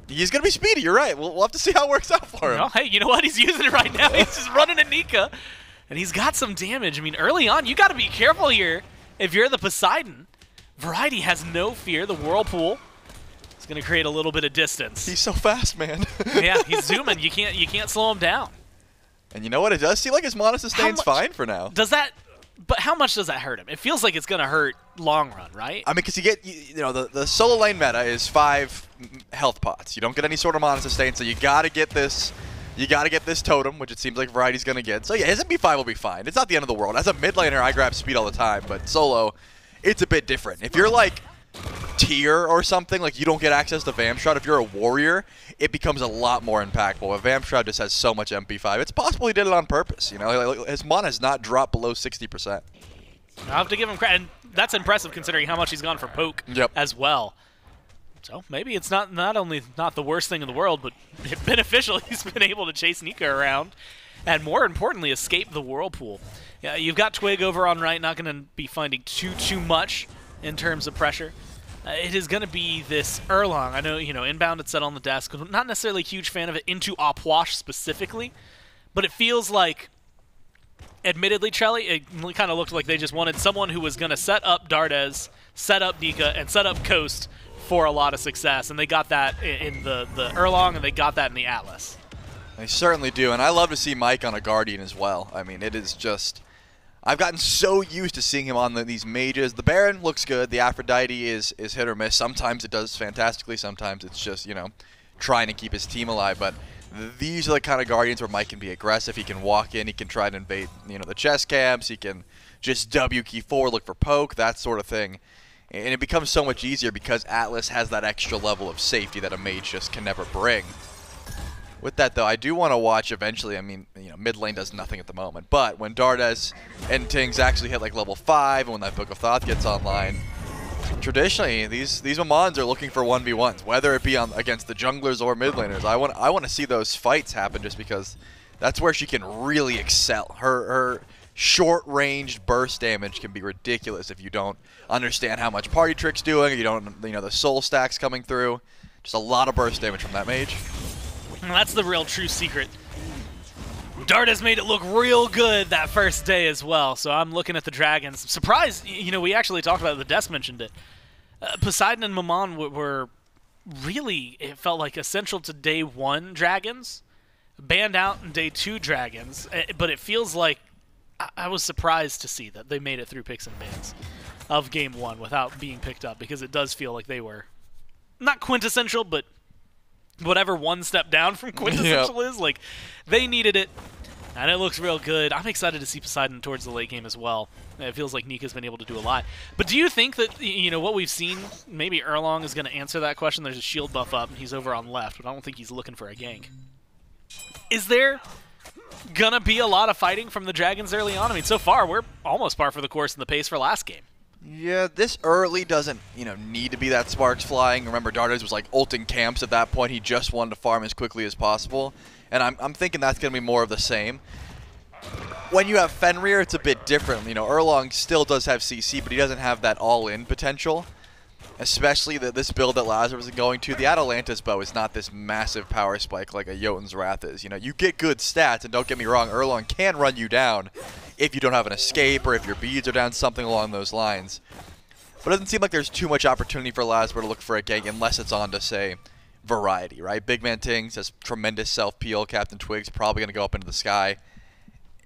He's going to be speedy, you're right. We'll have to see how it works out for him. Well, hey, you know what? He's using it right now. He's just running a Nika, and he's got some damage. I mean, early on, you got to be careful here. If you're the Poseidon, Variety has no fear. The Whirlpool is going to create a little bit of distance. He's so fast, man. Yeah, he's zooming. You can't slow him down. And you know what? It does seem like his mana sustain's fine for now. Does that... But how much does that hurt him? It feels like it's going to hurt long run, right? I mean, because you know, the solo lane meta is 5 health pots. You don't get any sort of mana sustain, so you got to get this. You got to get this totem, which it seems like Variety's going to get. So yeah, his MP5 will be fine. It's not the end of the world. As a mid laner, I grab speed all the time, but solo, it's a bit different. If you're like tier or something, like you don't get access to Vamp Shroud. If you're a warrior, it becomes a lot more impactful. But Vamp Shroud just has so much MP5. It's possible he did it on purpose. You know, like, his mana has not dropped below 60%. I'll have to give him credit, and that's impressive considering how much he's gone for poke as well. So maybe it's not only not the worst thing in the world, but beneficial. He's been able to chase Nika around, and more importantly, escape the Whirlpool. Yeah, you've got Twig over on right, not going to be finding too much in terms of pressure. It is going to be this Erlang. I know, you know, inbound it's set on the desk. I'm not necessarily a huge fan of it into Opwash specifically, but it feels like, admittedly, Trelly, it kind of looked like they just wanted someone who was going to set up Dardez, set up Nika, and set up Coast for a lot of success. And they got that in the Erlang, and they got that in the Atlas. They certainly do, and I love to see Mike on a Guardian as well. I mean, it is just... I've gotten so used to seeing him on these mages. The Baron looks good. The Aphrodite is hit or miss. Sometimes it does fantastically. Sometimes it's just, you know, trying to keep his team alive. But these are the kind of Guardians where Mike can be aggressive. He can walk in. He can try to invade, you know, the chest camps. He can just W key forward, look for poke, that sort of thing. And it becomes so much easier because Atlas has that extra level of safety that a mage just can never bring. With that, though, I do want to watch eventually. I mean, you know, mid lane does nothing at the moment. But when Dardez and Tingz actually hit like level 5, and when that Book of Thoth gets online, traditionally these Mamans are looking for 1v1s, whether it be against the junglers or mid laners. I want to see those fights happen just because that's where she can really excel. Her short-ranged burst damage can be ridiculous if you don't understand how much Party Trick's doing, or you don't, you know, the soul stacks coming through. Just a lot of burst damage from that mage. Well, that's the real true secret. Dardez made it look real good that first day as well, so I'm looking at the Dragons. Surprised, you know, we actually talked about it, the Desk mentioned it. Poseidon and Maman were really, it felt like, essential to day 1 Dragons, banned out in day 2 Dragons, but it feels like I was surprised to see that they made it through picks and bans of game 1 without being picked up, because it does feel like they were not quintessential, but whatever one step down from quintessential is, like, they needed it, and it looks real good. I'm excited to see Poseidon towards the late game as well. It feels like Nika's been able to do a lot. But do you think that, you know, what we've seen, maybe Erlang is going to answer that question? There's a shield buff up, and he's over on left, but I don't think he's looking for a gank. Is there going to be a lot of fighting from the Dragons early on? I mean, so far, we're almost par for the course in the pace for last game. Yeah, this early doesn't, you know, need to be that sparks flying. Remember, Dardez was like ulting camps at that point. He just wanted to farm as quickly as possible, and I'm thinking that's going to be more of the same. When you have Fenrir, it's a bit different. You know, Erlang still does have CC, but he doesn't have that all-in potential. Especially this build that LASBRA was going to. The Atalantis bow is not this massive power spike like a Jotun's Wrath is. You know, you get good stats, and don't get me wrong, Erlang can run you down if you don't have an escape or if your beads are down, something along those lines. But it doesn't seem like there's too much opportunity for LASBRA to look for a gank unless it's on to, say, variety, right? BigManTingz has tremendous self-peel. CaptainTwig's probably going to go up into the sky.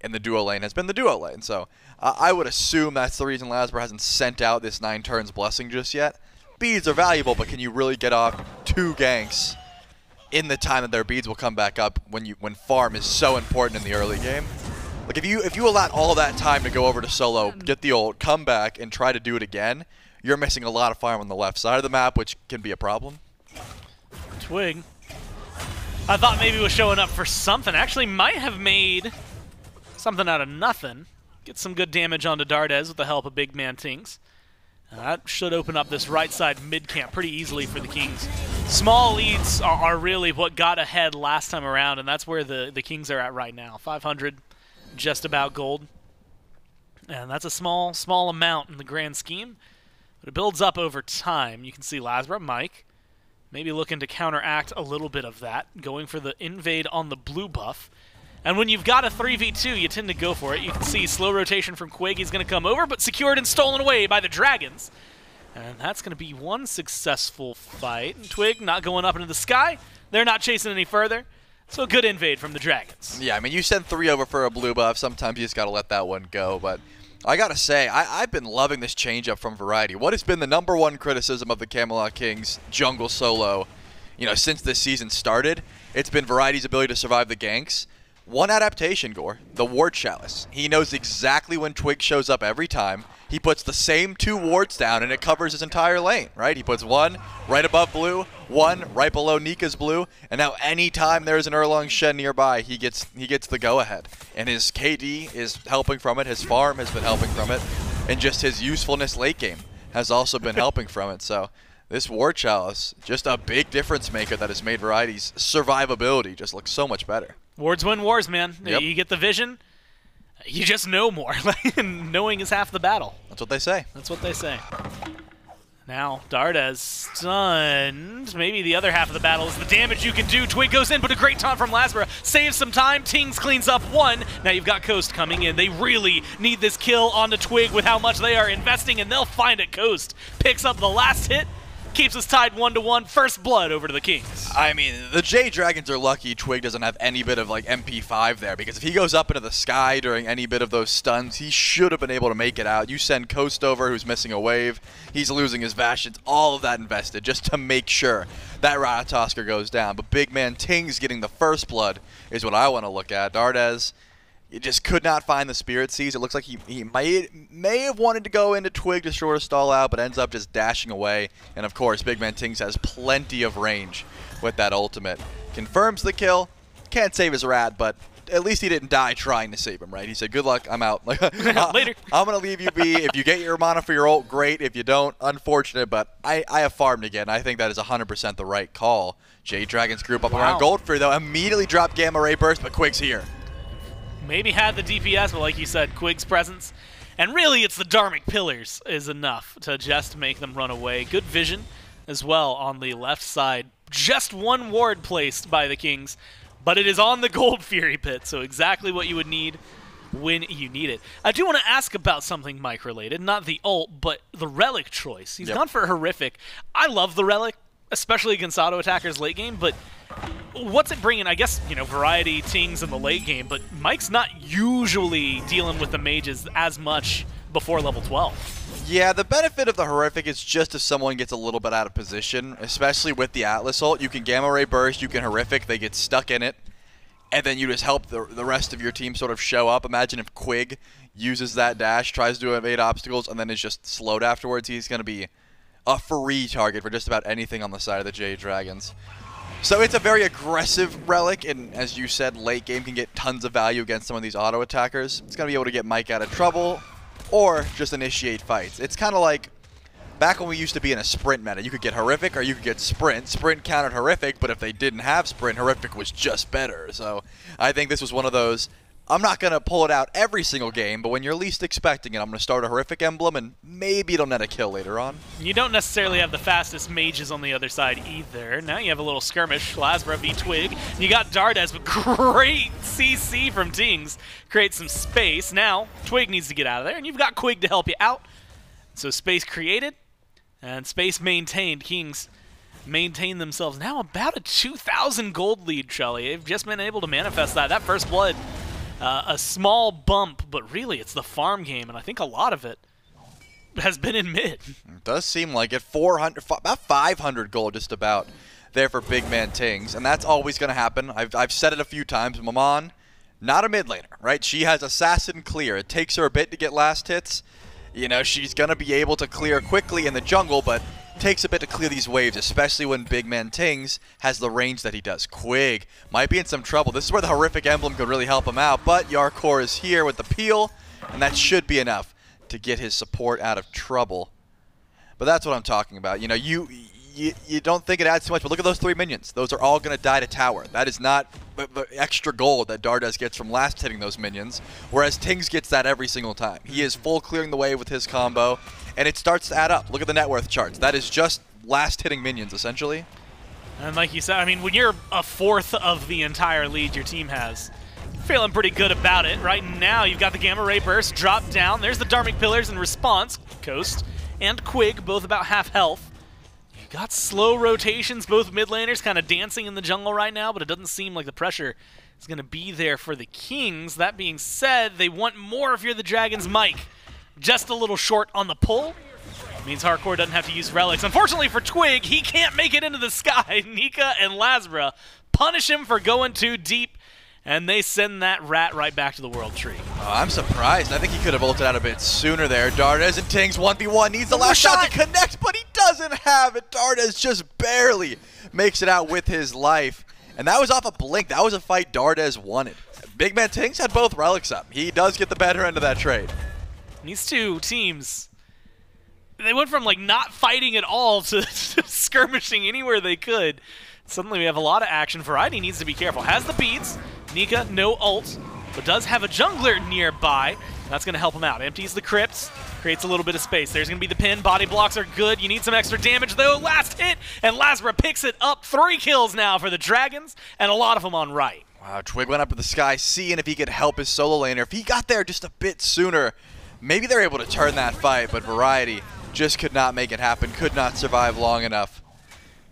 And the duo lane has been the duo lane. So I would assume that's the reason LASBRA hasn't sent out this 9 turns blessing just yet. Beads are valuable, but can you really get off 2 ganks in the time that their beads will come back up when farm is so important in the early game? Like if you allot all that time to go over to solo, get the ult, come back, and try to do it again, you're missing a lot of farm on the left side of the map, which can be a problem. Twig, I thought maybe was showing up for something. Actually might have made something out of nothing. Get some good damage onto Dardez with the help of BigManTingz. That should open up this right side mid camp pretty easily for the Kings. Small leads are really what got ahead last time around, and that's where the Kings are at right now. 500, just about gold. And that's a small amount in the grand scheme, but it builds up over time. You can see LASBRA, maybe looking to counteract a little bit of that, going for the invade on the blue buff. And when you've got a 3v2, you tend to go for it. You can see slow rotation from Quig. He's going to come over, but secured and stolen away by the Dragons. And that's going to be one successful fight. And Twig not going up into the sky. They're not chasing any further. So a good invade from the Dragons. Yeah, I mean, you send 3 over for a blue buff. Sometimes you just got to let that one go. But I got to say, I've been loving this change-up from Variety. What has been the #1 criticism of the Camelot Kings jungle solo, since this season started? It's been Variety's ability to survive the ganks. One adaptation, Gore, the Ward Chalice. He knows exactly when Twig shows up every time. He puts the same 2 wards down, and it covers his entire lane, right? He puts 1 right above blue, 1 right below Nika's blue, and now anytime there's an Erlang Shen nearby, he gets the go-ahead. And his KD is helping from it, his farm has been helping from it, and just his usefulness late game has also been helping from it. So this Ward Chalice, just a big difference maker that has made Variety's survivability just look so much better. Wards win wars, man. Yep. You get the vision, you just know more. Knowing is half the battle. That's what they say. That's what they say. Now, Dardez stunned. Maybe the other half of the battle is the damage you can do. Twig goes in, but a great taunt from LASBRA. Saves some time. Tings cleans up 1. Now you've got Coast coming in. They really need this kill onto Twig with how much they are investing, and they'll find it. Coast picks up the last hit. Keeps us tied 1-1. First blood over to the Kings. I mean, the Jade Dragons are lucky Twig doesn't have any bit of MP5 there, because if he goes up into the sky during any bit of those stuns, he should have been able to make it out. You send Coast over, who's missing a wave. He's losing his Vashtions. All of that invested just to make sure that Ratatoskr goes down. But BigManTingz getting the first blood is what I want to look at. Dardez, he just could not find the Spirit Seas. It looks like he may have wanted to go into Twig to sort of stall out, but ends up just dashing away. And of course, BigManTingz has plenty of range with that ultimate. Confirms the kill. Can't save his rat, but at least he didn't die trying to save him, right? He said, good luck, I'm out. Later. I'm going to leave you be. If you get your mana for your ult, great. If you don't, unfortunate, but I have farmed again. I think that is 100% the right call. Jade Dragons group up around Goldfree, though. Immediately dropped Gamma Ray Burst, but Quig's here. Maybe had the DPS, but like you said, Quig's presence. And really, it's the Dharmic Pillars is enough to just make them run away. Good vision as well on the left side. Just 1 ward placed by the Kings, but it is on the Gold Fury Pit, so exactly what you would need when you need it. I do want to ask about something Mike related, not the ult, but the Relic choice. He's gone for Horrific. I love the Relic, especially against auto attackers late game, but what's it bringing? I guess, Variety, Tings in the late game, but Mike's not usually dealing with the mages as much before level 12. Yeah, the benefit of the Horrific is just if someone gets a little bit out of position, especially with the Atlas ult. You can Gamma Ray Burst, you can Horrific, they get stuck in it, and then you just help the rest of your team sort of show up. Imagine if Quig uses that dash, tries to evade obstacles, and then is just slowed afterwards. He's going to be a free target for just about anything on the side of the Jade Dragons. So it's a very aggressive Relic, and as you said, late game can get tons of value against some of these auto attackers. It's going to be able to get Mike out of trouble, or just initiate fights. It's kind of like back when we used to be in a sprint meta. You could get Horrific or you could get Sprint. Sprint countered Horrific, but if they didn't have Sprint, Horrific was just better. So I think this was one of those, I'm not going to pull it out every single game, but when you're least expecting it, I'm going to start a Horrific emblem, and maybe it'll net a kill later on. You don't necessarily have the fastest mages on the other side either. Now you have a little skirmish, LASBRA v Twig. You got Dardez, but great CC from Tings. Creates some space. Now, Twig needs to get out of there, and you've got Quig to help you out. So space created, and space maintained. Kings maintain themselves. Now about a 2,000 gold lead, Shelly. They've just been able to manifest that. That first blood, a small bump, but really it's the farm game, and I think a lot of it has been in mid. It does seem like it. 400, about 500 gold just about there for BigManTingz, and that's always going to happen. I've said it a few times. Maman, not a mid laner, right? She has assassin clear. It takes her a bit to get last hits. You know, she's going to be able to clear quickly in the jungle, but takes a bit to clear these waves, especially when BigManTingz has the range that he does. Quig might be in some trouble. This is where the horrific emblem could really help him out, but Jarcorrr is here with the peel, and that should be enough to get his support out of trouble. But that's what I'm talking about. You know, you don't think it adds too much, but look at those 3 minions. Those are all going to die to tower. That is not the extra gold that Dardez gets from last hitting those minions, whereas Tingz gets that every single time. He is full clearing the wave with his combo, and it starts to add up. Look at the net worth charts. That is just last hitting minions, essentially. And like you said, I mean, when you're a fourth of the entire lead your team has, feeling pretty good about it. Right now, you've got the Gamma Ray Burst drop down. There's the Dharmic Pillars in response. Coast and Quig, both about half health. You got slow rotations, both mid laners kind of dancing in the jungle right now, but it doesn't seem like the pressure is going to be there for the Kings. That being said, they want more if you're the Dragons. Mike, just a little short on the pull. Means Jarcorrr doesn't have to use relics. Unfortunately for Quig, he can't make it into the sky. Nika and LASBRA punish him for going too deep, and they send that rat right back to the World Tree. Oh, I'm surprised. I think he could have ulted out a bit sooner there. Dardez and Tingz 1v1 needs the last shot to connect, but he doesn't have it. Dardez just barely makes it out with his life. And that was off a blink. That was a fight Dardez wanted. BigManTingz had both relics up. He does get the better end of that trade. These two teams, they went from like not fighting at all to skirmishing anywhere they could. Suddenly we have a lot of action. Variety needs to be careful. Has the beads. Nika, no ult, but does have a jungler nearby. That's going to help him out. Empties the crypts, creates a little bit of space. There's going to be the pin. Body blocks are good. You need some extra damage, though. Last hit, and LASBRA picks it up. 3 kills now for the Dragons, and a lot of them on right. Wow, Twig went up to the sky, seeing if he could help his solo laner. If he got there just a bit sooner, maybe they're able to turn that fight, but Variety just could not make it happen, could not survive long enough.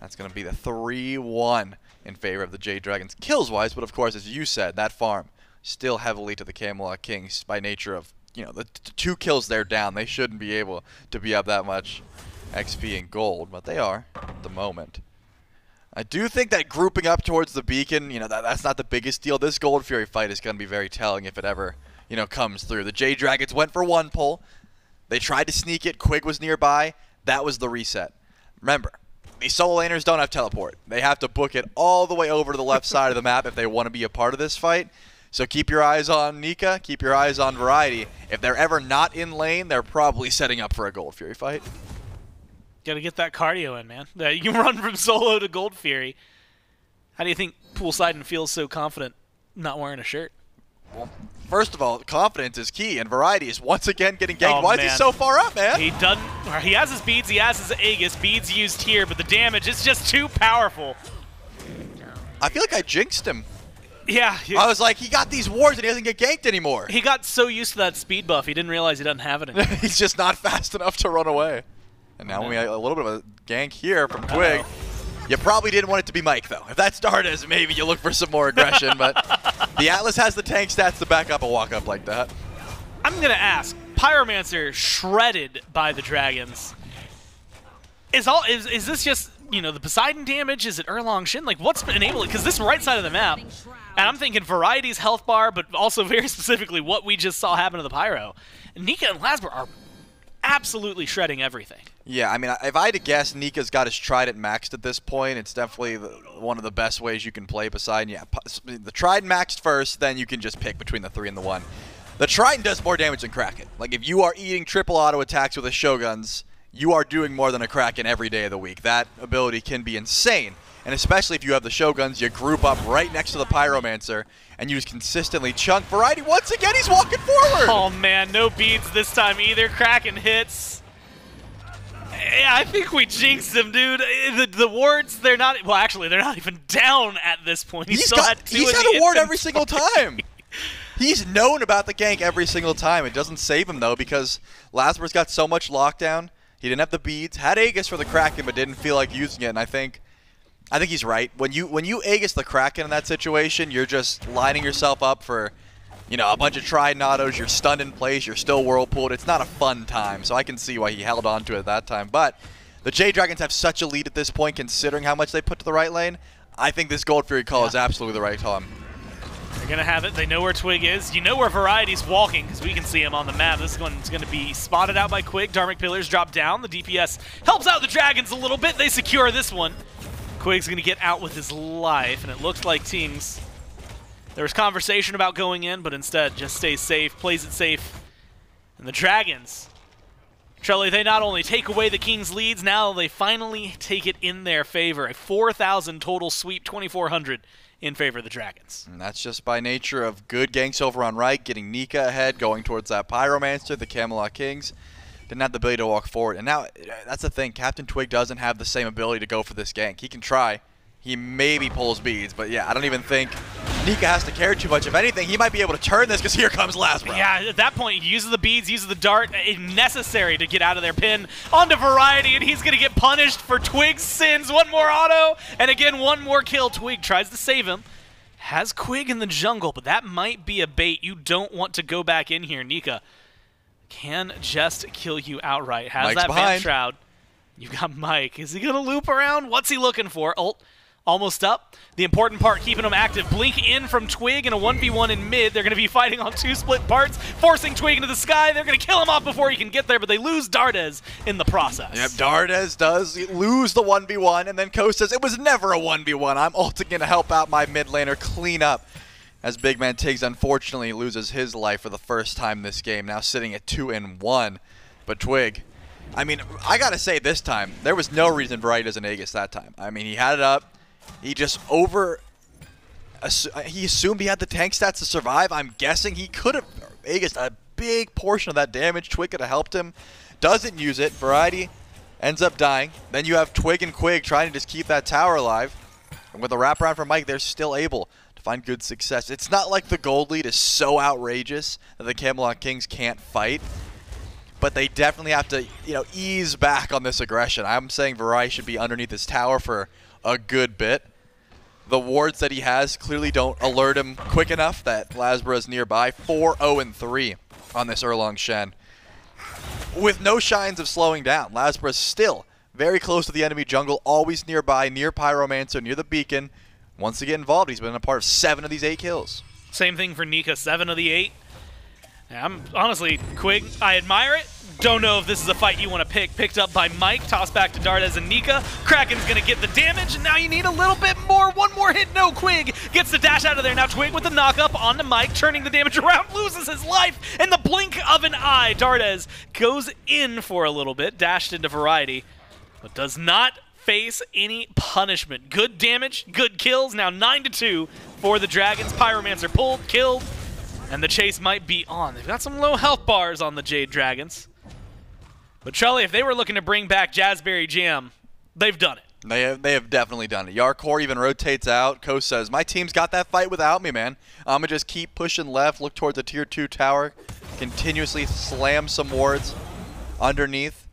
That's going to be the 3-1 in favor of the Jade Dragons kills-wise, but of course, as you said, that farm still heavily to the Camelot Kings by nature of, you know, the 2 kills they're down. They shouldn't be able to be up that much XP and gold, but they are at the moment. I do think that grouping up towards the beacon, you know, that's not the biggest deal. This Gold Fury fight is going to be very telling if it ever, you know, comes through. The Jade Dragons went for 1 pull. They tried to sneak it. Quig was nearby. That was the reset. Remember, these solo laners don't have teleport. They have to book it all the way over to the left side of the map if they want to be a part of this fight. So keep your eyes on Nika, keep your eyes on Variety. If they're ever not in lane, they're probably setting up for a Gold Fury fight. Got to get that cardio in, man. You can run from solo to Gold Fury. How do you think Poseidon feels so confident not wearing a shirt? Well, first of all, confidence is key, and Variety is once again getting ganked. Oh, Why man. is he so far up, man? He doesn't. He has his beads. He has his Aegis. Beads used here, but the damage is just too powerful. I feel like I jinxed him. Yeah. I was like, he got these wards and he doesn't get ganked anymore. He got so used to that speed buff, he didn't realize he doesn't have it anymore. He's just not fast enough to run away. And now we have a little bit of a gank here from Quig. You probably didn't want it to be Mike, though. If that's Dardez, maybe you look for some more aggression, but the Atlas has the tank stats to back up a walk-up like that. I'm going to ask, Pyromancer shredded by the Dragons. Is this just, you know, the Poseidon damage? Is it Erlang Shen? Like, what's enabled it? Because this right side of the map, and I'm thinking Variety's health bar, but also very specifically what we just saw happen to the Pyro. And Nika and LASBRA are absolutely shredding everything. Yeah, I mean, if I had to guess, Nika's got his Trident maxed at this point. It's definitely one of the best ways you can play Poseidon. Yeah, the Trident maxed first, then you can just pick between the 3 and the 1. The Trident does more damage than Kraken. Like, if you are eating triple auto attacks with a Shoguns, you are doing more than a Kraken every day of the week. That ability can be insane. And especially if you have the Shoguns, you group up right next to the Pyromancer, and you just consistently chunk. Variety, once again, he's walking forward! Oh man, no beads this time either. Kraken hits. Yeah, I think we jinxed him, dude. The wards, they're not, well actually, they're not even down at this point. He's had a ward every single time! He's known about the gank every single time. It doesn't save him, though, because LASBRA's got so much lockdown. He didn't have the beads, had Aegis for the Kraken, but didn't feel like using it, and I think I think he's right. When you Aegis the Kraken in that situation, you're just lining yourself up for, you know, a bunch of try-not-os. You're stunned in place. You're still whirlpooled. It's not a fun time, so I can see why he held on to it at that time. But the Jade Dragons have such a lead at this point, considering how much they put to the right lane. I think this Gold Fury call is absolutely the right time. They're going to have it. They know where Twig is. You know where Variety's walking, because we can see him on the map. This one's going to be spotted out by Quig. Dharmic Pillars drop down. The DPS helps out the Dragons a little bit. They secure this one. Quig's going to get out with his life, and it looks like Tingz. There was conversation about going in, but instead just stays safe, plays it safe. And the Dragons, Trelly, they not only take away the King's leads, now they finally take it in their favor. A 4,000 total sweep, 2,400 in favor of the Dragons. And that's just by nature of good ganks over on right, getting Nika ahead, going towards that Pyromancer, the Camelot Kings. Didn't have the ability to walk forward. And now, that's the thing, CaptainTwig doesn't have the same ability to go for this gank. He can try. He maybe pulls beads, but yeah, I don't even think Nika has to care too much. If anything, he might be able to turn this because here comes LASBRA. Yeah, at that point, he uses the beads, uses the dart, necessary to get out of their pin onto Variety, and he's going to get punished for Twig's sins. One more auto, and again, one more kill. Twig tries to save him. Has Quig in the jungle, but that might be a bait. You don't want to go back in here. Nika can just kill you outright. Has Mike's that behind. Vamp Shroud. You've got Mike. Is he going to loop around? What's he looking for? Ult. Almost up. The important part, keeping him active. Blink in from Twig and a 1v1 in mid. They're going to be fighting on two split parts, forcing Twig into the sky. They're going to kill him off before he can get there, but they lose Dardez in the process. Yep, Dardez does lose the 1v1, and then Ko says, it was never a 1v1. I'm ulting in to help out my mid laner clean up. As BigManTingz unfortunately loses his life for the first time this game, now sitting at 2-1. But Twig, I mean, I got to say this time, there was no reason Variety doesn't Aegis that time. I mean, he had it up. He just he assumed he had the tank stats to survive. I'm guessing he could have Aegis a big portion of that damage. Twig could have helped him. Doesn't use it. Variety ends up dying. Then you have Twig and Quig trying to just keep that tower alive. And with a wraparound from Mike, they're still able to find good success. It's not like the gold lead is so outrageous that the Camelot Kings can't fight. But they definitely have to, you know, ease back on this aggression. I'm saying Variety should be underneath this tower for a good bit. The wards that he has clearly don't alert him quick enough that LASBRA is nearby. 4-0-3 on this Erlang Shen. With no signs of slowing down. LASBRA is still very close to the enemy jungle, always nearby, near Pyromancer, near the beacon. Wants to get involved. He's been a part of 7 of these 8 kills. Same thing for Nika, 7 of the 8. Yeah, I'm honestly, Quig, I admire it. Don't know if this is a fight you want to pick. Picked up by Mike, tossed back to Dardez and Nika. Kraken's going to get the damage, and now you need a little bit more. One more hit. No, Quig gets the dash out of there. Now Twig with the knock-up onto Mike, turning the damage around, loses his life in the blink of an eye. Dardez goes in for a little bit, dashed into Variety, but does not face any punishment. Good damage, good kills. Now 9-2 for the Dragons. Pyromancer pulled, killed, and the chase might be on. They've got some low health bars on the Jade Dragons. But Charlie, if they were looking to bring back Jazzberry Jam, they've done it. They have definitely done it. Jarcorrr even rotates out. Ko says, my team's got that fight without me, man. I'm going to just keep pushing left, look towards the tier 2 tower, continuously slam some wards underneath.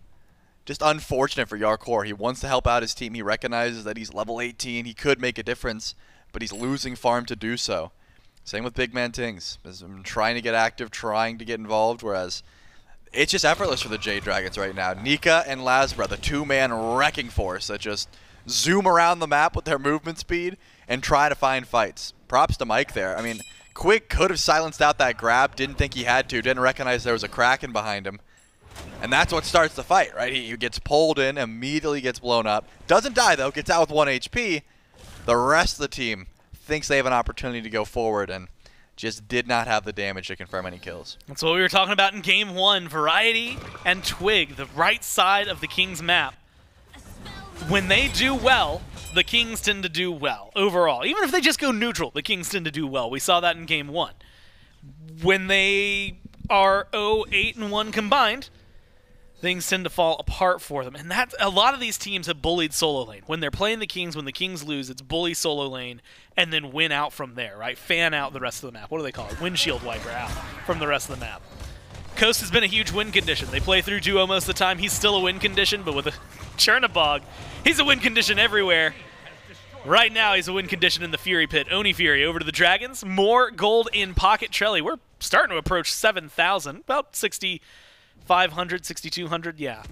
Just unfortunate for Jarcorrr. He wants to help out his team. He recognizes that he's level 18. He could make a difference, but he's losing farm to do so. Same with BigManTingz. He's trying to get active, trying to get involved, whereas it's just effortless for the Jade Dragons right now. Nika and LASBRA, the 2-man wrecking force that just zoom around the map with their movement speed and try to find fights. Props to Mike there. I mean, Quig could have silenced out that grab, didn't think he had to, didn't recognize there was a Kraken behind him. And that's what starts the fight, right? He gets pulled in, immediately gets blown up. Doesn't die, though, gets out with 1 HP. The rest of the team thinks they have an opportunity to go forward and just did not have the damage to confirm any kills. That's what we were talking about in Game 1. Variety and Twig, the right side of the Kings map. When they do well, the Kings tend to do well overall. Even if they just go neutral, the Kings tend to do well. We saw that in Game 1. When they are 0-8-1 combined, things tend to fall apart for them. And that's, a lot of these teams have bullied solo lane. When they're playing the Kings, when the Kings lose, it's bully solo lane and then win out from there, right? Fan out the rest of the map. What do they call it? Windshield wiper out from the rest of the map. Coast has been a huge win condition. They play through duo most of the time. He's still a win condition, but with a Chernobog, he's a win condition everywhere. Right now, he's a win condition in the Fury Pit. Oni Fury over to the Dragons. More gold in pocket. Trelly, we're starting to approach 7,000. About 6,500, 6,200, yeah,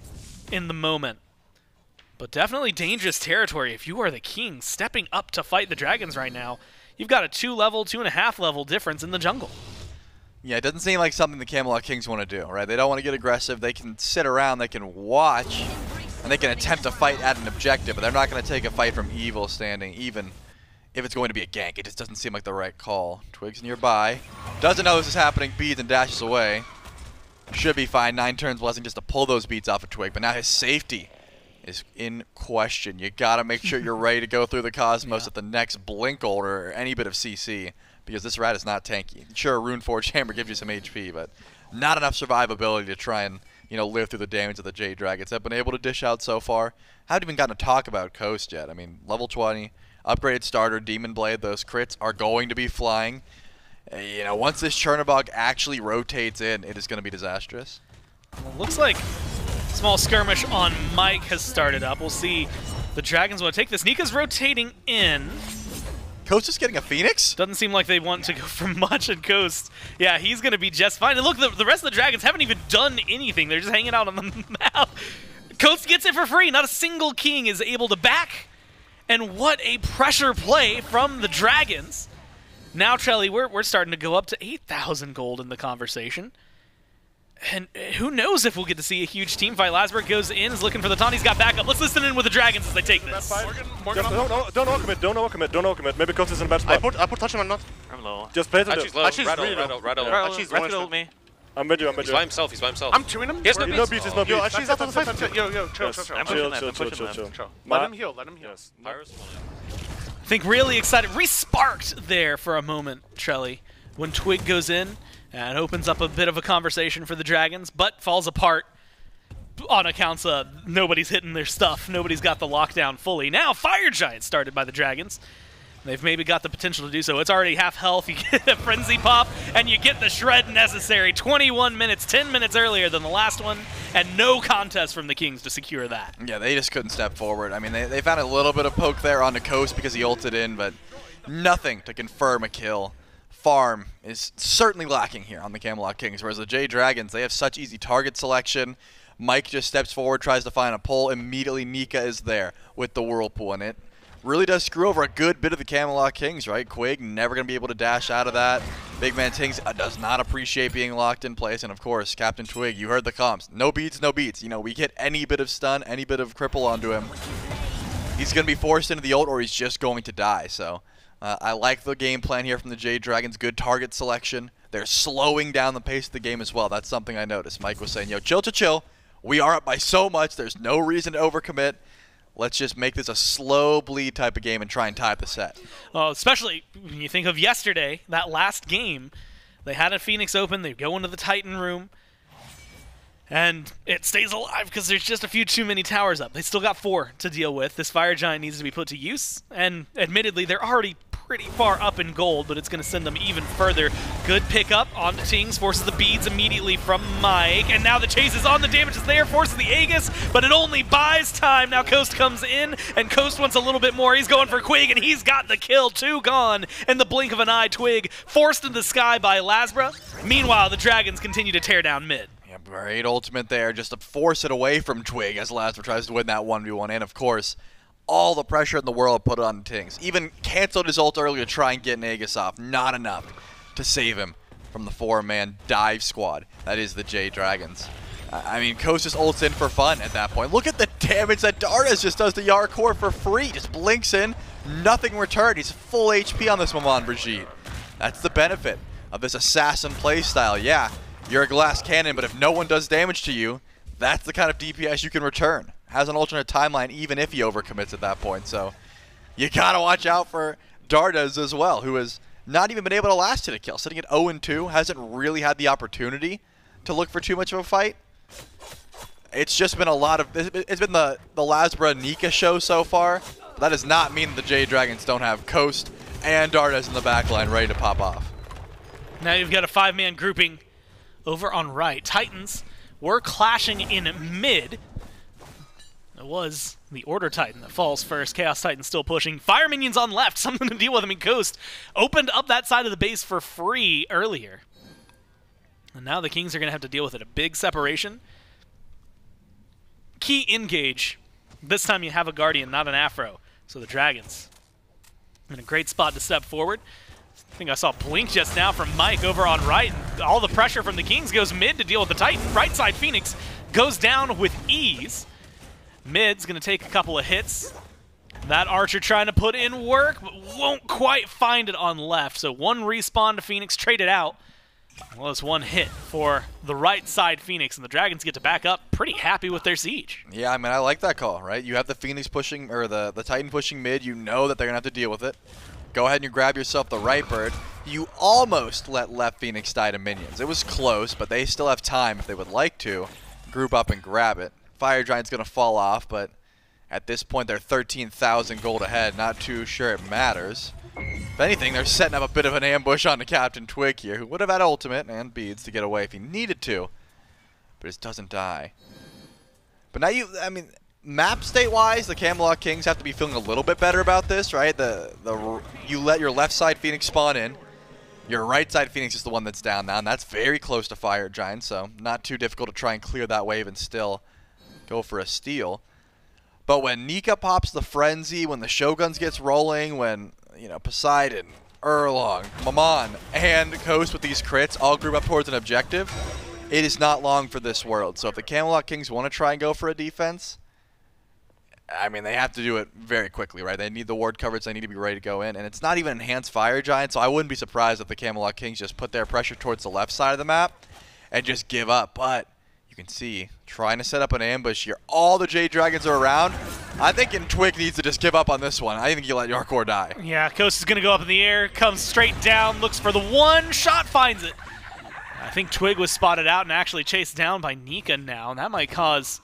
in the moment. But definitely dangerous territory if you are the king stepping up to fight the Dragons right now. You've got a 2.5 level difference in the jungle. Yeah, it doesn't seem like something the Camelot Kings want to do, right? They don't want to get aggressive. They can sit around, they can watch, and they can attempt to fight at an objective, but they're not going to take a fight from Evil standing, even if it's going to be a gank. It just doesn't seem like the right call. Twig's nearby. Doesn't know this is happening, beads and dashes away. Should be fine. 9 turns Blessing just to pull those beats off of Twig, but now his safety is in question. You got to make sure you're ready to go through the Cosmos at the next Blink ult or any bit of CC, because this rat is not tanky. Sure, Runeforge Hammer gives you some HP, but not enough survivability to try and, you know, live through the damage that the Jade Dragons have been able to dish out so far. Haven't even gotten to talk about Coast yet. I mean, level 20, upgraded starter, Demon Blade, those crits are going to be flying. You know, once this Chernobog actually rotates in, it is going to be disastrous. Well, looks like small skirmish on Mike has started up. We'll see the Dragons want to take this. Nika's rotating in. Coast is getting a Phoenix? Doesn't seem like they want to go for much in Coast. Yeah, he's going to be just fine. And look, the rest of the Dragons haven't even done anything. They're just hanging out on the map. Coast gets it for free. Not a single king is able to back. And what a pressure play from the Dragons. Now, Trelly, we're starting to go up to 8,000 gold in the conversation. And who knows if we'll get to see a huge team fight. LASBRA goes in, is looking for the taunt. He's got backup. Let's listen in with the Dragons as they take this. Morrigan, don't overcommit. Maybe Coast is in a bad spot. I put touch him, I'm not. I'm low. Just play it. Hachi's low. Hachi's ult me. I'm with you. He's by himself. I'm chewing him. He has no beats. beats. No beats. Yo, Hachi's out of the fight. Yo, chill. Let him heal. Yes. I think really excited. Resparked there for a moment, Trelly, when Twig goes in and opens up a bit of a conversation for the Dragons, but falls apart on accounts of nobody's hitting their stuff. Nobody's got the lockdown fully. Now, Fire Giant started by the Dragons. They've maybe got the potential to do so. It's already half health. You get a Frenzy Pop, and you get the shred necessary. 21 minutes, 10 minutes earlier than the last one, and no contest from the Kings to secure that. Yeah, they just couldn't step forward. I mean, they found a little bit of poke there on the Coast because he ulted in, but nothing to confirm a kill. Farm is certainly lacking here on the Camelot Kings, whereas the Jade Dragons, they have such easy target selection. Mike just steps forward, tries to find a pull. Immediately, Nika is there with the Whirlpool in it. Really does screw over a good bit of the Camelot Kings, right? Quig never going to be able to dash out of that. BigManTingz does not appreciate being locked in place. And, of course, CaptainTwig, you heard the comps. No beats, no beats. You know, we get any bit of stun, any bit of cripple onto him. He's going to be forced into the ult or he's just going to die. So I like the game plan here from the Jade Dragons. Good target selection. They're slowing down the pace of the game as well. That's something I noticed. Mike was saying, yo, chill. We are up by so much. There's no reason to overcommit. Let's just make this a slow bleed type of game and try and tie up the set. Well, especially when you think of yesterday, that last game, they had a Phoenix open, they go into the Titan room, and it stays alive because there's just a few too many towers up. They still got 4 to deal with. This Fire Giant needs to be put to use, and admittedly, they're already pretty far up in gold, but it's going to send them even further. Good pickup on Tings, forces the beads immediately from Mike, and now the chase is on, the damage is there, forces the Aegis, but it only buys time. Now Coast comes in, and Coast wants a little bit more. He's going for Quig, and he's got the kill. 2 gone in the blink of an eye. Twig forced into the sky by LASBRA. Meanwhile, the Dragons continue to tear down mid. Yeah, great ultimate there, just to force it away from Twig as LASBRA tries to win that 1v1, and of course, all the pressure in the world put on Tings. Even canceled his ult early to try and get an Aegis off. Not enough to save him from the 4-man dive squad. That is the Jade Dragons. I mean, Coast just ults in for fun at that point. Look at the damage that Dardez just does to Jarcorrr for free. Just blinks in, nothing returned. He's full HP on this Maman Brigitte. That's the benefit of this assassin playstyle. Yeah, you're a glass cannon, but if no one does damage to you, that's the kind of DPS you can return. Has an alternate timeline even if he overcommits at that point. So you gotta watch out for Dardez as well, who has not even been able to last hit a kill. Sitting at 0-2, hasn't really had the opportunity to look for too much of a fight. It's just been a lot of, it's been the LASBRA Nika show so far. But that does not mean the Jade Dragons don't have Coast and Dardez in the backline ready to pop off. Now you've got a 5-man grouping over on right. Titans were clashing in mid. It was the Order Titan that falls first. Chaos Titan still pushing. Fire Minions on left, something to deal with. I mean, Ghost opened up that side of the base for free earlier. And now the Kings are going to have to deal with it. A big separation. Key engage. This time you have a Guardian, not an Afro. So the Dragons in a great spot to step forward. I think I saw Blink just now from Mike over on right. And all the pressure from the Kings goes mid to deal with the Titan. Right side Phoenix goes down with ease. Mid's going to take a couple of hits. That Archer trying to put in work, but won't quite find it on left. So one respawn to Phoenix, traded out. Well, it's one hit for the right side Phoenix, and the Dragons get to back up pretty happy with their siege. Yeah, I mean, I like that call, right? You have the Phoenix pushing, or the Titan pushing mid. You know that they're going to have to deal with it. Go ahead and you grab yourself the right bird. You almost let left Phoenix die to minions. It was close, but they still have time if they would like to group up and grab it. Fire Giant's going to fall off, but at this point they're 13,000 gold ahead. Not too sure it matters. If anything, they're setting up a bit of an ambush on the CaptainTwig here, who would have had ultimate and beads to get away if he needed to, but it doesn't die. But now I mean, map state-wise, the Camelot Kings have to be feeling a little bit better about this, right? You let your left side Phoenix spawn in, your right side Phoenix is the one that's down now, and that's very close to Fire Giant, so not too difficult to try and clear that wave and still go for a steal. But when Nika pops the Frenzy, when the Shoguns gets rolling, when, you know, Poseidon, Erlang, Maman, and Coast with these crits all group up towards an objective, it is not long for this world. So if the Camelot Kings want to try and go for a defense, I mean, they have to do it very quickly, right? They need the ward coverage, they need to be ready to go in, and it's not even enhanced Fire Giant, so I wouldn't be surprised if the Camelot Kings just put their pressure towards the left side of the map and just give up. But you can see, trying to set up an ambush here. All the Jade Dragons are around. I think Twig needs to just give up on this one. I think you let Jarcorrr die. Yeah, Coast is going to go up in the air, comes straight down, looks for the one shot, finds it. I think Twig was spotted out and actually chased down by Nika now, and that might cause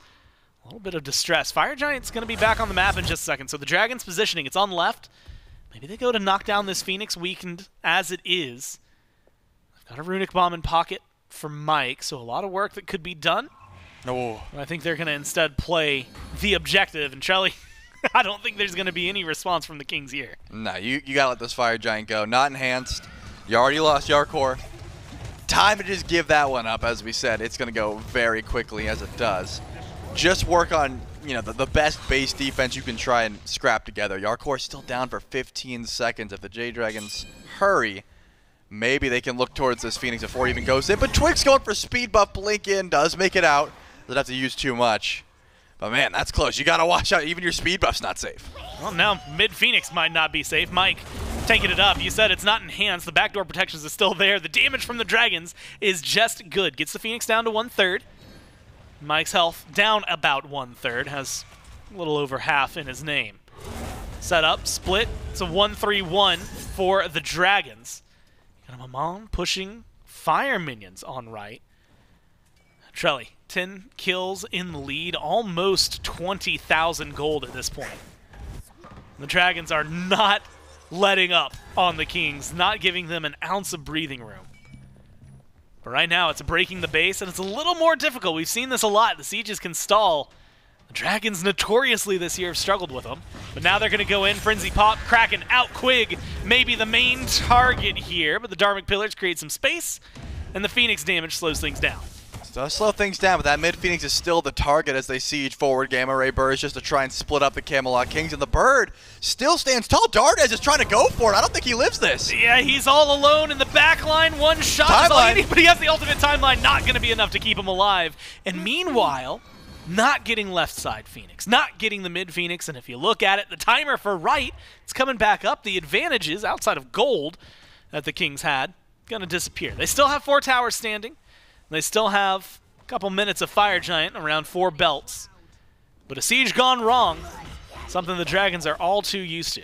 a little bit of distress. Fire Giant's going to be back on the map in just a second. So the Dragon's positioning, it's on left. Maybe they go to knock down this Phoenix, weakened as it is. I've got a Runic Bomb in pocket for Mike, so a lot of work that could be done. No. I think they're going to instead play the objective, and Trelly, I don't think there's going to be any response from the Kings here. No, you got to let this Fire Giant go. Not enhanced. You already lost Jarcorrr. Time to just give that one up. As we said, it's going to go very quickly as it does. Just work on, you know, the best base defense you can try and scrap together. Jarcorr's still down for 15 seconds. If the Jade Dragons hurry, maybe they can look towards this Phoenix before it even goes in. But Twig's going for speed buff. Blink in, does make it out. Doesn't have to use too much. But man, that's close. You got to watch out. Even your speed buff's not safe. Well, now mid-Phoenix might not be safe. Mike taking it up. You said it's not enhanced. The backdoor protections is still there. The damage from the Dragons is just good. Gets the Phoenix down to 1/3. Mike's health down about 1/3. Has a little over half in his name. Set up, split. It's a 1-3-1 for the Dragons. Got a Maman pushing fire minions on right. Trelly, 10 kills in the lead, almost 20,000 gold at this point. The Dragons are not letting up on the Kings, not giving them an ounce of breathing room. But right now, it's breaking the base, and it's a little more difficult. We've seen this a lot. The sieges can stall. The Dragons notoriously this year have struggled with them. But now they're going to go in. Frenzy Pop, Kraken out. Quig maybe the main target here, but the Dharmic Pillars create some space, and the Phoenix damage slows things down. Does slow things down, but that mid-Phoenix is still the target as they siege forward. Gamma Ray Birds just to try and split up the Camelot Kings, and the Bird still stands tall. Dardez is trying to go for it. I don't think he lives this. Yeah, he's all alone in the back line. One shot is all he needs, but he has the ultimate timeline. Not going to be enough to keep him alive. And meanwhile, not getting left side Phoenix, not getting the mid-Phoenix, and if you look at it, the timer for right, it's coming back up. The advantages outside of gold that the Kings had going to disappear. They still have 4 towers standing. They still have a couple minutes of Fire Giant, around 4 belts. But a siege gone wrong, something the Dragons are all too used to.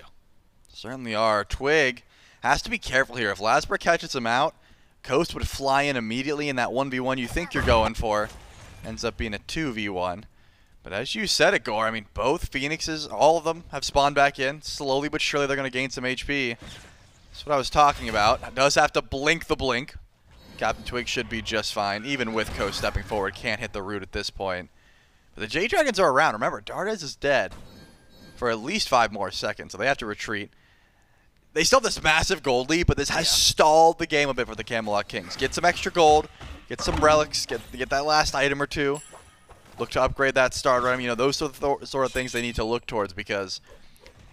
Certainly are. Twig has to be careful here. If LASBRA catches him out, Coast would fly in immediately, and that 1v1 you think you're going for ends up being a 2v1. But as you said it, Gore, I mean, both Phoenixes, all of them, have spawned back in. Slowly but surely they're going to gain some HP. That's what I was talking about. It does have to blink the blink. CaptainTwig should be just fine, even with Coast stepping forward. Can't hit the root at this point. But the Jade Dragons are around. Remember, Dardez is dead for at least 5 more seconds, so they have to retreat. They still have this massive gold lead, but this has stalled the game a bit for the Camelot Kings. Get some extra gold, get some relics, get that last item or two. Look to upgrade that starter item. You know, those sort of things they need to look towards, because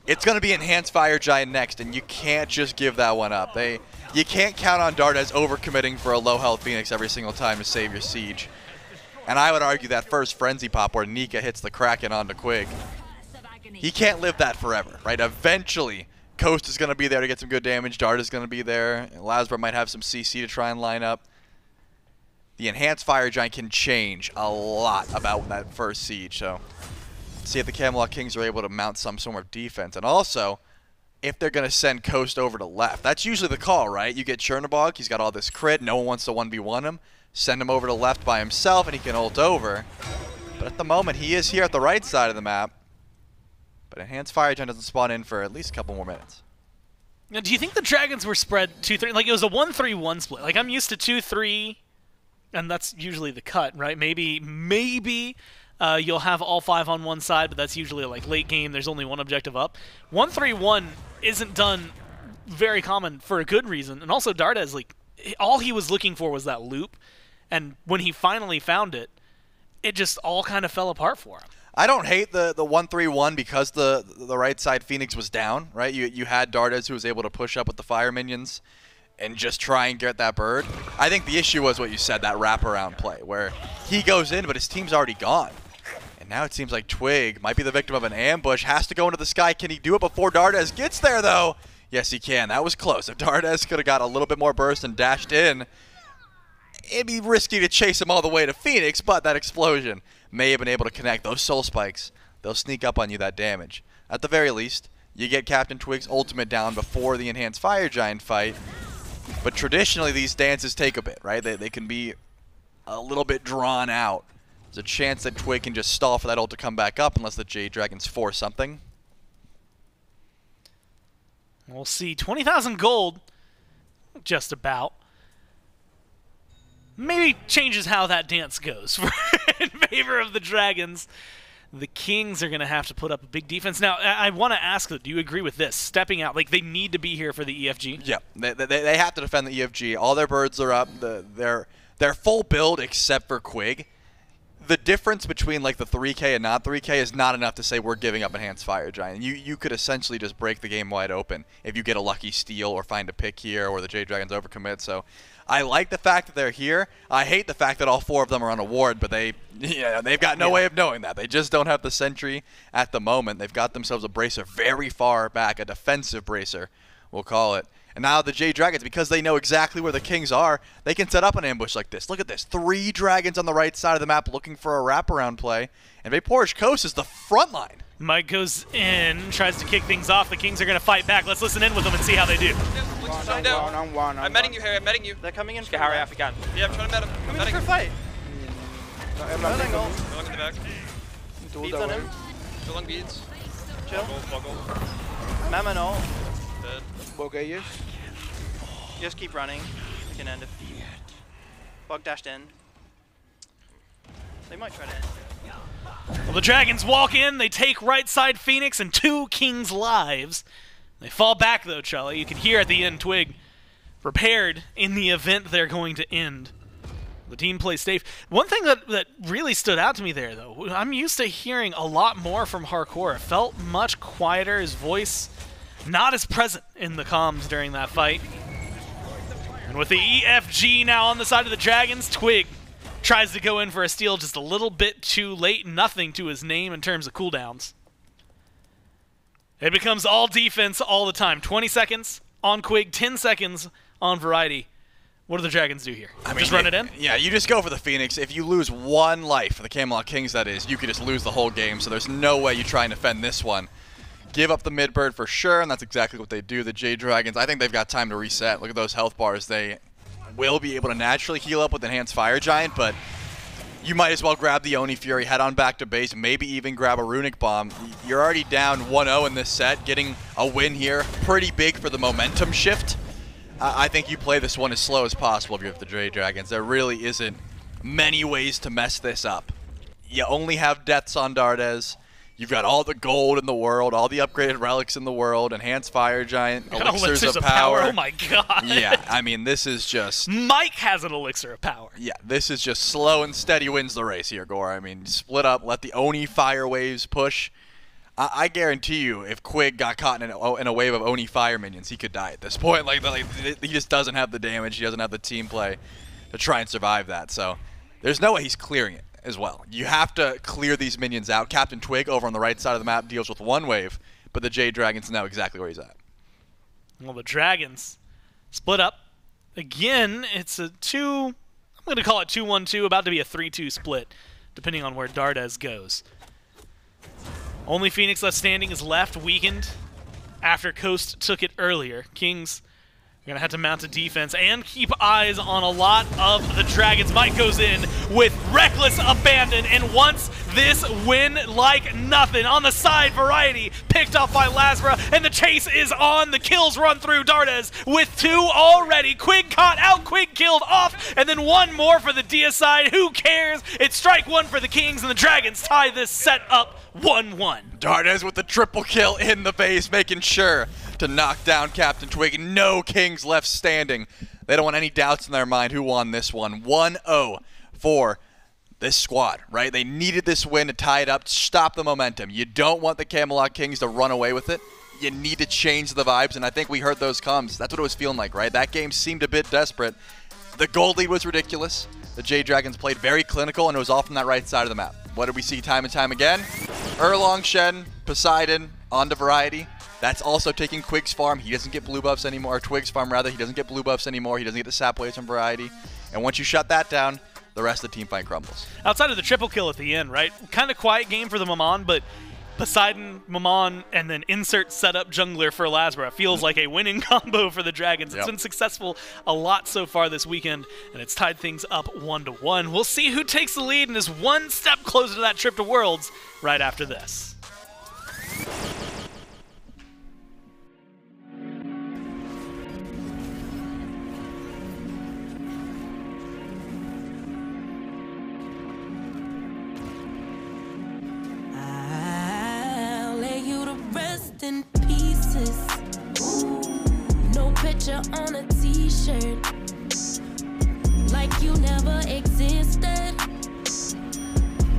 it's going to be Enhanced Fire Giant next, and you can't just give that one up. You can't count on Dardez overcommitting for a low health Phoenix every single time to save your siege. And I would argue that first Frenzy Pop where Nika hits the Kraken onto Quig, he can't live that forever, right? Eventually, Coast is going to be there to get some good damage. Dardez is going to be there. LASBRA might have some CC to try and line up. The Enhanced Fire Giant can change a lot about that first siege. So, see if the Camelot Kings are able to mount some sort of defense. And also, if they're going to send Coast over to left. That's usually the call, right? You get Chernobog. He's got all this crit. No one wants to 1v1 him. Send him over to left by himself, and he can ult over. But at the moment, he is here at the right side of the map. But Enhanced Fire Giant doesn't spawn in for at least a couple more minutes. Now, do you think the Dragons were spread 2-3? Like, it was a 1-3-1 split. Like, I'm used to 2-3, and that's usually the cut, right? Maybe you'll have all 5 on one side, but that's usually, like, late game. There's only one objective up. 1-3-1 isn't done very common for a good reason. And also, Dardez, like, all he was looking for was that loop. And when he finally found it, it just all kind of fell apart for him. I don't hate the 1-3-1 because the right side Phoenix was down, right? You had Dardez who was able to push up with the fire minions and just try and get that bird. I think the issue was what you said, that wraparound play, where he goes in, but his team's already gone. And now it seems like Twig might be the victim of an ambush, has to go into the sky. Can he do it before Dardez gets there, though? Yes, he can. That was close. If Dardez could have got a little bit more burst and dashed in, it'd be risky to chase him all the way to Phoenix, but that explosion may have been able to connect. Those soul spikes, they'll sneak up on you that damage. At the very least, you get CaptainTwig's ultimate down before the Enhanced Fire Giant fight. But traditionally, these dances take a bit, right? They can be a little bit drawn out. There's a chance that Twig can just stall for that ult to come back up unless the Jade Dragons force something. We'll see. 20,000 gold, just about. Maybe changes how that dance goes in favor of the Dragons. The Kings are going to have to put up a big defense. Now, I want to ask, do you agree with this? Stepping out, like they need to be here for the EFG? Yeah, they have to defend the EFG. All their birds are up. They're full build except for Quig. The difference between like the 3K and not 3K is not enough to say we're giving up Enhanced Fire Giant. You could essentially just break the game wide open if you get a lucky steal or find a pick here or the Jade Dragons overcommit. So I like the fact that they're here. I hate the fact that all 4 of them are on a ward, but they've got no way of knowing that. They just don't have the sentry at the moment. They've got themselves a bracer very far back, a defensive bracer, we'll call it. And now the Jade Dragons, because they know exactly where the Kings are, they can set up an ambush like this. Look at this. 3 Dragons on the right side of the map looking for a wraparound play. And VaporishCoast is the front line. Mike goes in, tries to kick things off. The Kings are going to fight back. Let's listen in with them and see how they do. I'm meting you, Harry. I'm meting you. They're coming in for Harry, if you can. Yeah, I'm trying to met him. Coming in for a fight. Erlang in the back. Beads on him. Erlang beads. Chill. Boggle. Maman ult. Dead. Bogeyes. Just keep running. We can end it. Bog dashed in. They might try to end. Well, the Dragons walk in, they take right side Phoenix and 2 Kings' lives. They fall back though, Charlie. You can hear at the end Twig prepared in the event they're going to end. The team plays safe. One thing that really stood out to me there, though, I'm used to hearing a lot more from Jarcorrr. It felt much quieter, his voice not as present in the comms during that fight. And with the EFG now on the side of the Dragons, Twig tries to go in for a steal just a little bit too late. Nothing to his name in terms of cooldowns. It becomes all defense all the time. 20 seconds on Quig, 10 seconds on Variety. What do the Dragons do here? Just run it in? Yeah, you just go for the Phoenix. If you lose 1 life, for the Camelot Kings that is, you could just lose the whole game, so there's no way you try and defend this one. Give up the mid-bird for sure, and that's exactly what they do. The Jade Dragons, I think they've got time to reset. Look at those health bars. They will be able to naturally heal up with Enhanced Fire Giant, but you might as well grab the Oni Fury, head on back to base, maybe even grab a Runic Bomb. You're already down 1-0 in this set. Getting a win here, pretty big for the momentum shift. I think you play this one as slow as possible if you're with the Jade Dragons. There really isn't many ways to mess this up. you only have deaths on Dardez. You've got all the gold in the world, all the upgraded relics in the world, enhanced fire giant, elixirs of power. Oh my god. Yeah, I mean, this is just... Mike has an elixir of power. Yeah, this is just slow and steady wins the race here, Gore. I mean, split up, let the Oni fire waves push. I guarantee you, if Quig got caught in a wave of Oni fire minions, he could die at this point. Like, he just doesn't have the damage, he doesn't have the team play to try and survive that. So there's no way he's clearing it as well. You have to clear these minions out. CaptainTwig over on the right side of the map deals with one wave, but the Jade Dragons know exactly where he's at. Well, the Dragons split up. Again, it's a I'm going to call it 2-1-2, about to be a 3-2 split, depending on where Dardez goes. Only Phoenix left standing is left, weakened after Coast took it earlier. Kings are going to have to mount a defense and keep eyes on a lot of the Dragons. Mike goes in with reckless abandon and wants this win like nothing. On the side, Variety picked up by LASBRA, and the chase is on. The kills run through Dardez with 2 already. Quig caught out, Quig killed off, and then 1 more for the Dia side. Who cares? It's strike 1 for the Kings, and the Dragons tie this set up 1-1. Dardez with the triple kill in the base, making sure to knock down CaptainTwig. No Kings left standing. They don't want any doubts in their mind who won this one. 1-0 for this squad, right? They needed this win to tie it up, to stop the momentum. You don't want the Camelot Kings to run away with it. You need to change the vibes, and I think we heard those comms. That's what it was feeling like, right? That game seemed a bit desperate. The gold lead was ridiculous. The Jade Dragons played very clinical, and it was all from that right side of the map. What did we see time and time again? Erlang, Shen, Poseidon, onto Variety. That's also taking Quig's farm. He doesn't get blue buffs anymore, or Twig's farm rather. He doesn't get blue buffs anymore. He doesn't get the sap waves from Variety. And once you shut that down, the rest of the team fight crumbles. Outside of the triple kill at the end, right? Kind of quiet game for the Maman, but Poseidon, Maman, and then insert setup jungler for LASBRA feels like a winning combo for the Dragons. It's been successful a lot so far this weekend, and it's tied things up 1-1. We'll see who takes the lead and is one step closer to that trip to Worlds right after this. In pieces, no picture on a t-shirt, like you never existed.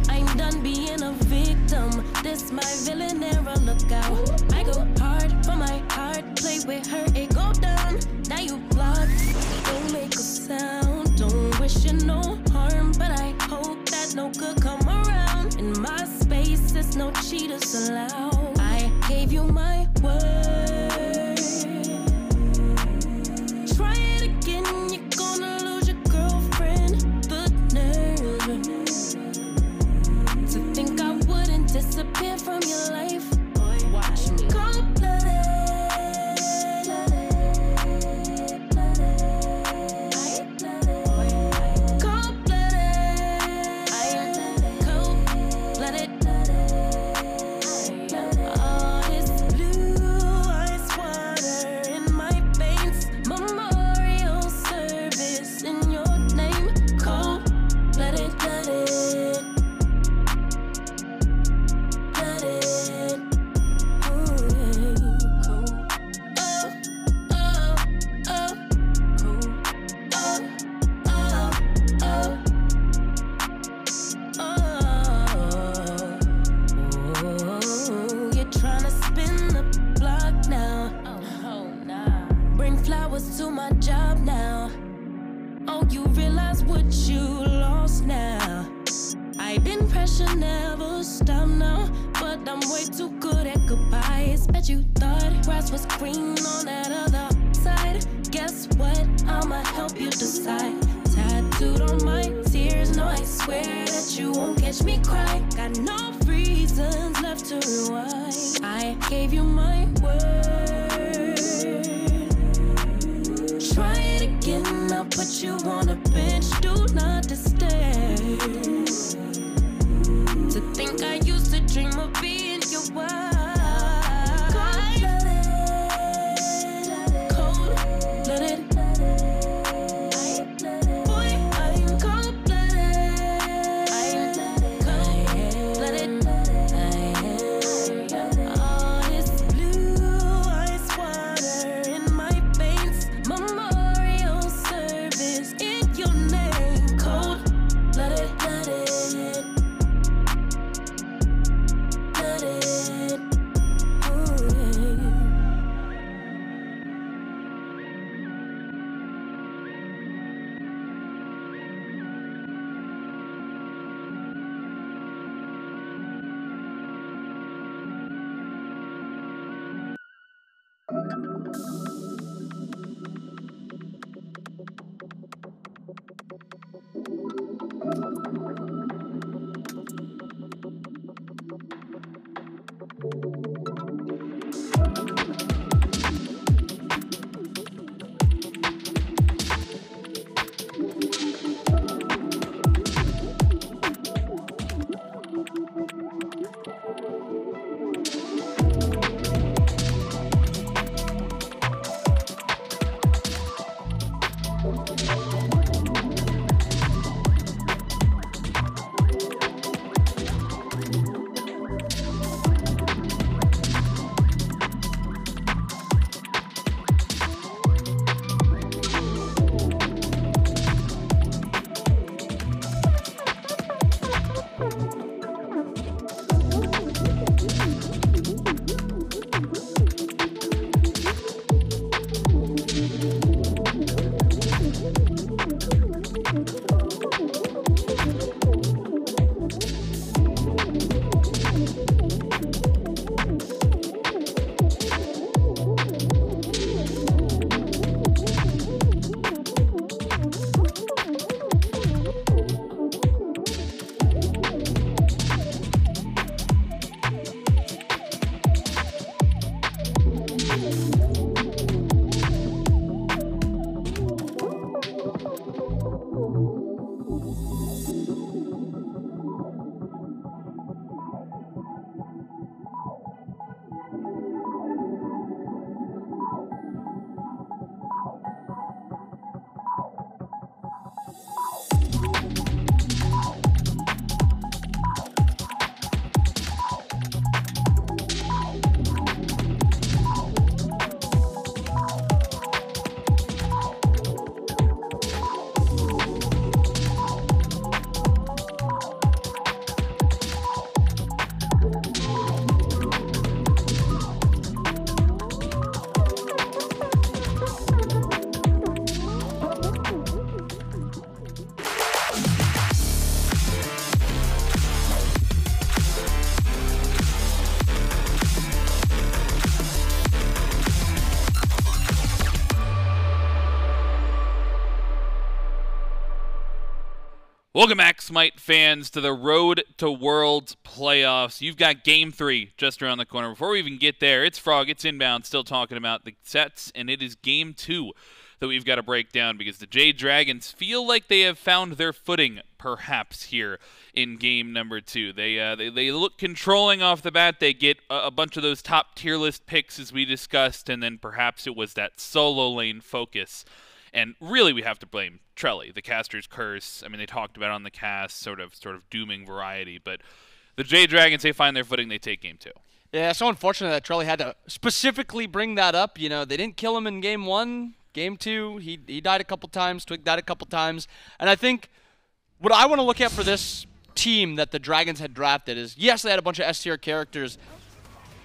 I'm done being a victim, this my villain era, look out. I go hard for my heart, play with her, it go down. Now you blocked, don't make a sound, don't wish you no harm, but I hope that no good come around. In my space, there's no cheaters allowed. Gave you my word. Try it again, you're gonna lose your girlfriend. The nerve to think I wouldn't disappear from your life. Boy, watch me. Welcome back, SMITE fans, to the Road to Worlds playoffs. You've got Game 3 just around the corner. Before we even get there, it's Frog, it's Inbound, still talking about the sets, and it is Game 2 that we've got to break down because the Jade Dragons feel like they have found their footing, perhaps, here in Game number 2. They look controlling off the bat. They get a bunch of those top tier list picks, as we discussed, and then perhaps it was that solo lane focus. And really, we have to blame Trelly, the caster's curse. I mean, they talked about it on the cast, sort of dooming variety. But the Jade Dragons, they find their footing, they take Game 2. Yeah, so unfortunate that Trelly had to specifically bring that up. You know, they didn't kill him in Game 1. Game 2, he died a couple times. Twig died a couple times. And I think what I want to look at for this team that the Dragons had drafted is, yes, they had a bunch of S-tier characters,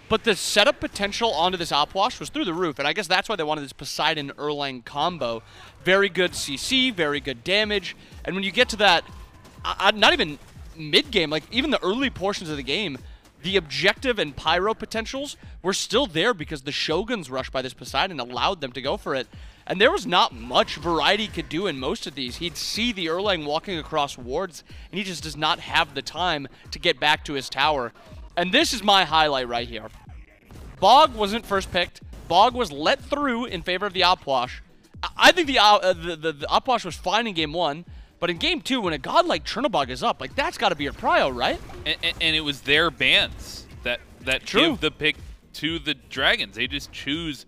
but the setup potential onto this Opwash was through the roof, and I guess that's why they wanted this Poseidon-Erlang combo. Very good CC, very good damage, and when you get to that, not even mid-game, like even the early portions of the game, the objective and pyro potentials were still there because the Shogun's rush by this Poseidon allowed them to go for it. And there was not much variety could do in most of these. He'd see the Erlang walking across wards, and he just does not have the time to get back to his tower. And this is my highlight right here. Bog wasn't first picked. Bog was let through in favor of the Opwash. I think the Opwash was fine in Game 1, but in Game 2, when a god like Chernobog is up, like that's got to be a prio, right? And it was their bans that give the pick to the Dragons. They just choose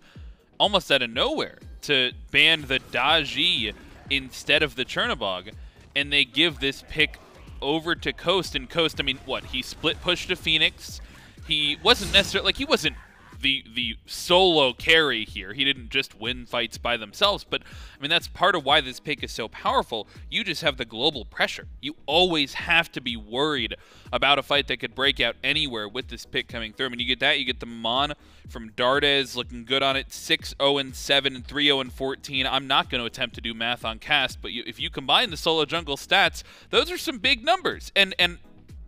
almost out of nowhere to ban the Daji instead of the Chernobog, and they give this pick over to Coast. And Coast, I mean, what? He split push to Phoenix. He wasn't necessarily, like, he wasn't the solo carry here. He didn't just win fights by themselves, but I mean that's part of why this pick is so powerful. You just have the global pressure. You always have to be worried about a fight that could break out anywhere with this pick coming through. I mean, you get that, you get the Maman from Dardez looking good on it, 6-0-7 and 3-0-14. I'm not going to attempt to do math on cast, but if you combine the solo jungle stats, those are some big numbers. And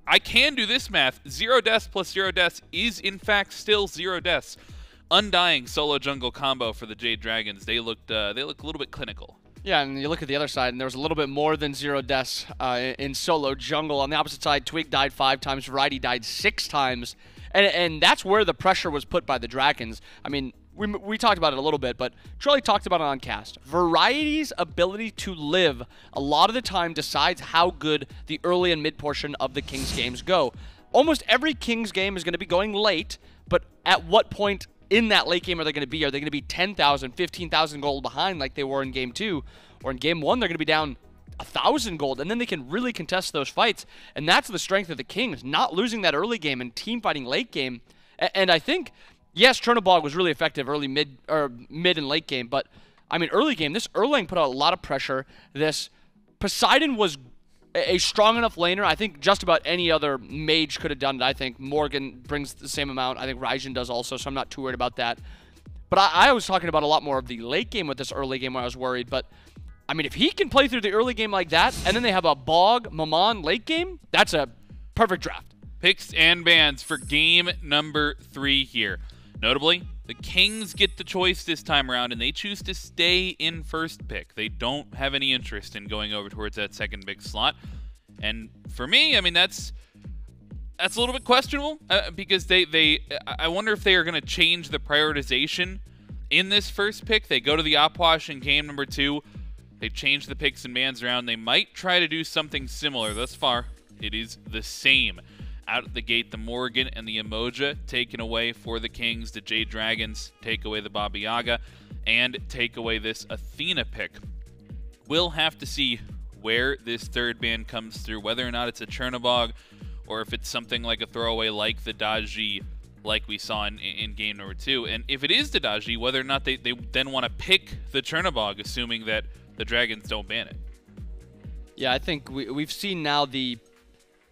I can do this math. 0 deaths plus 0 deaths is, in fact, still 0 deaths. Undying solo jungle combo for the Jade Dragons. They look a little bit clinical. Yeah, and you look at the other side, and there was a little bit more than 0 deaths in solo jungle. On the opposite side, Twig died 5 times, Variety died 6 times, and that's where the pressure was put by the Dragons. I mean, we talked about it a little bit, but Trelly talked about it on cast. Variety's ability to live a lot of the time decides how good the early and mid portion of the Kings games go. Almost every Kings game is going to be going late, but at what point in that late game are they going to be? Are they going to be 10,000, 15,000 gold behind like they were in Game 2? Or in Game 1, they're going to be down 1,000 gold, and then they can really contest those fights. And that's the strength of the Kings, not losing that early game and team fighting late game. And I think, yes, Chernobog was really effective early, mid, and late game, but I mean, early game, this Erlang put out a lot of pressure. This Poseidon was a strong enough laner. I think just about any other mage could have done it. I think Morrigan brings the same amount. I think Raijin does also, so I'm not too worried about that. But I was talking about a lot more of the late game with this early game where I was worried. But, I mean, if he can play through the early game like that, and then they have a Bog, Maman late game, that's a perfect draft. Picks and bans for game number 3 here. Notably, the Kings get the choice this time around, and they choose to stay in first pick. They don't have any interest in going over towards that second big slot. And for me, I mean, that's a little bit questionable because I wonder if they are going to change the prioritization in this first pick. They go to the Opwash in game number 2. They changed the picks and bans around. They might try to do something similar. Thus far, it is the same. Out of the gate, the Morrigan and the Emoja taken away for the Kings. The Jade Dragons take away the Baba Yaga and take away this Athena pick. We'll have to see where this third ban comes through, whether or not it's a Chernobog or if it's something like a throwaway like the Daji like we saw in game number 2. And if it is the Daji, whether or not they then want to pick the Chernobog, assuming that the Dragons don't ban it. Yeah, I think we've seen now the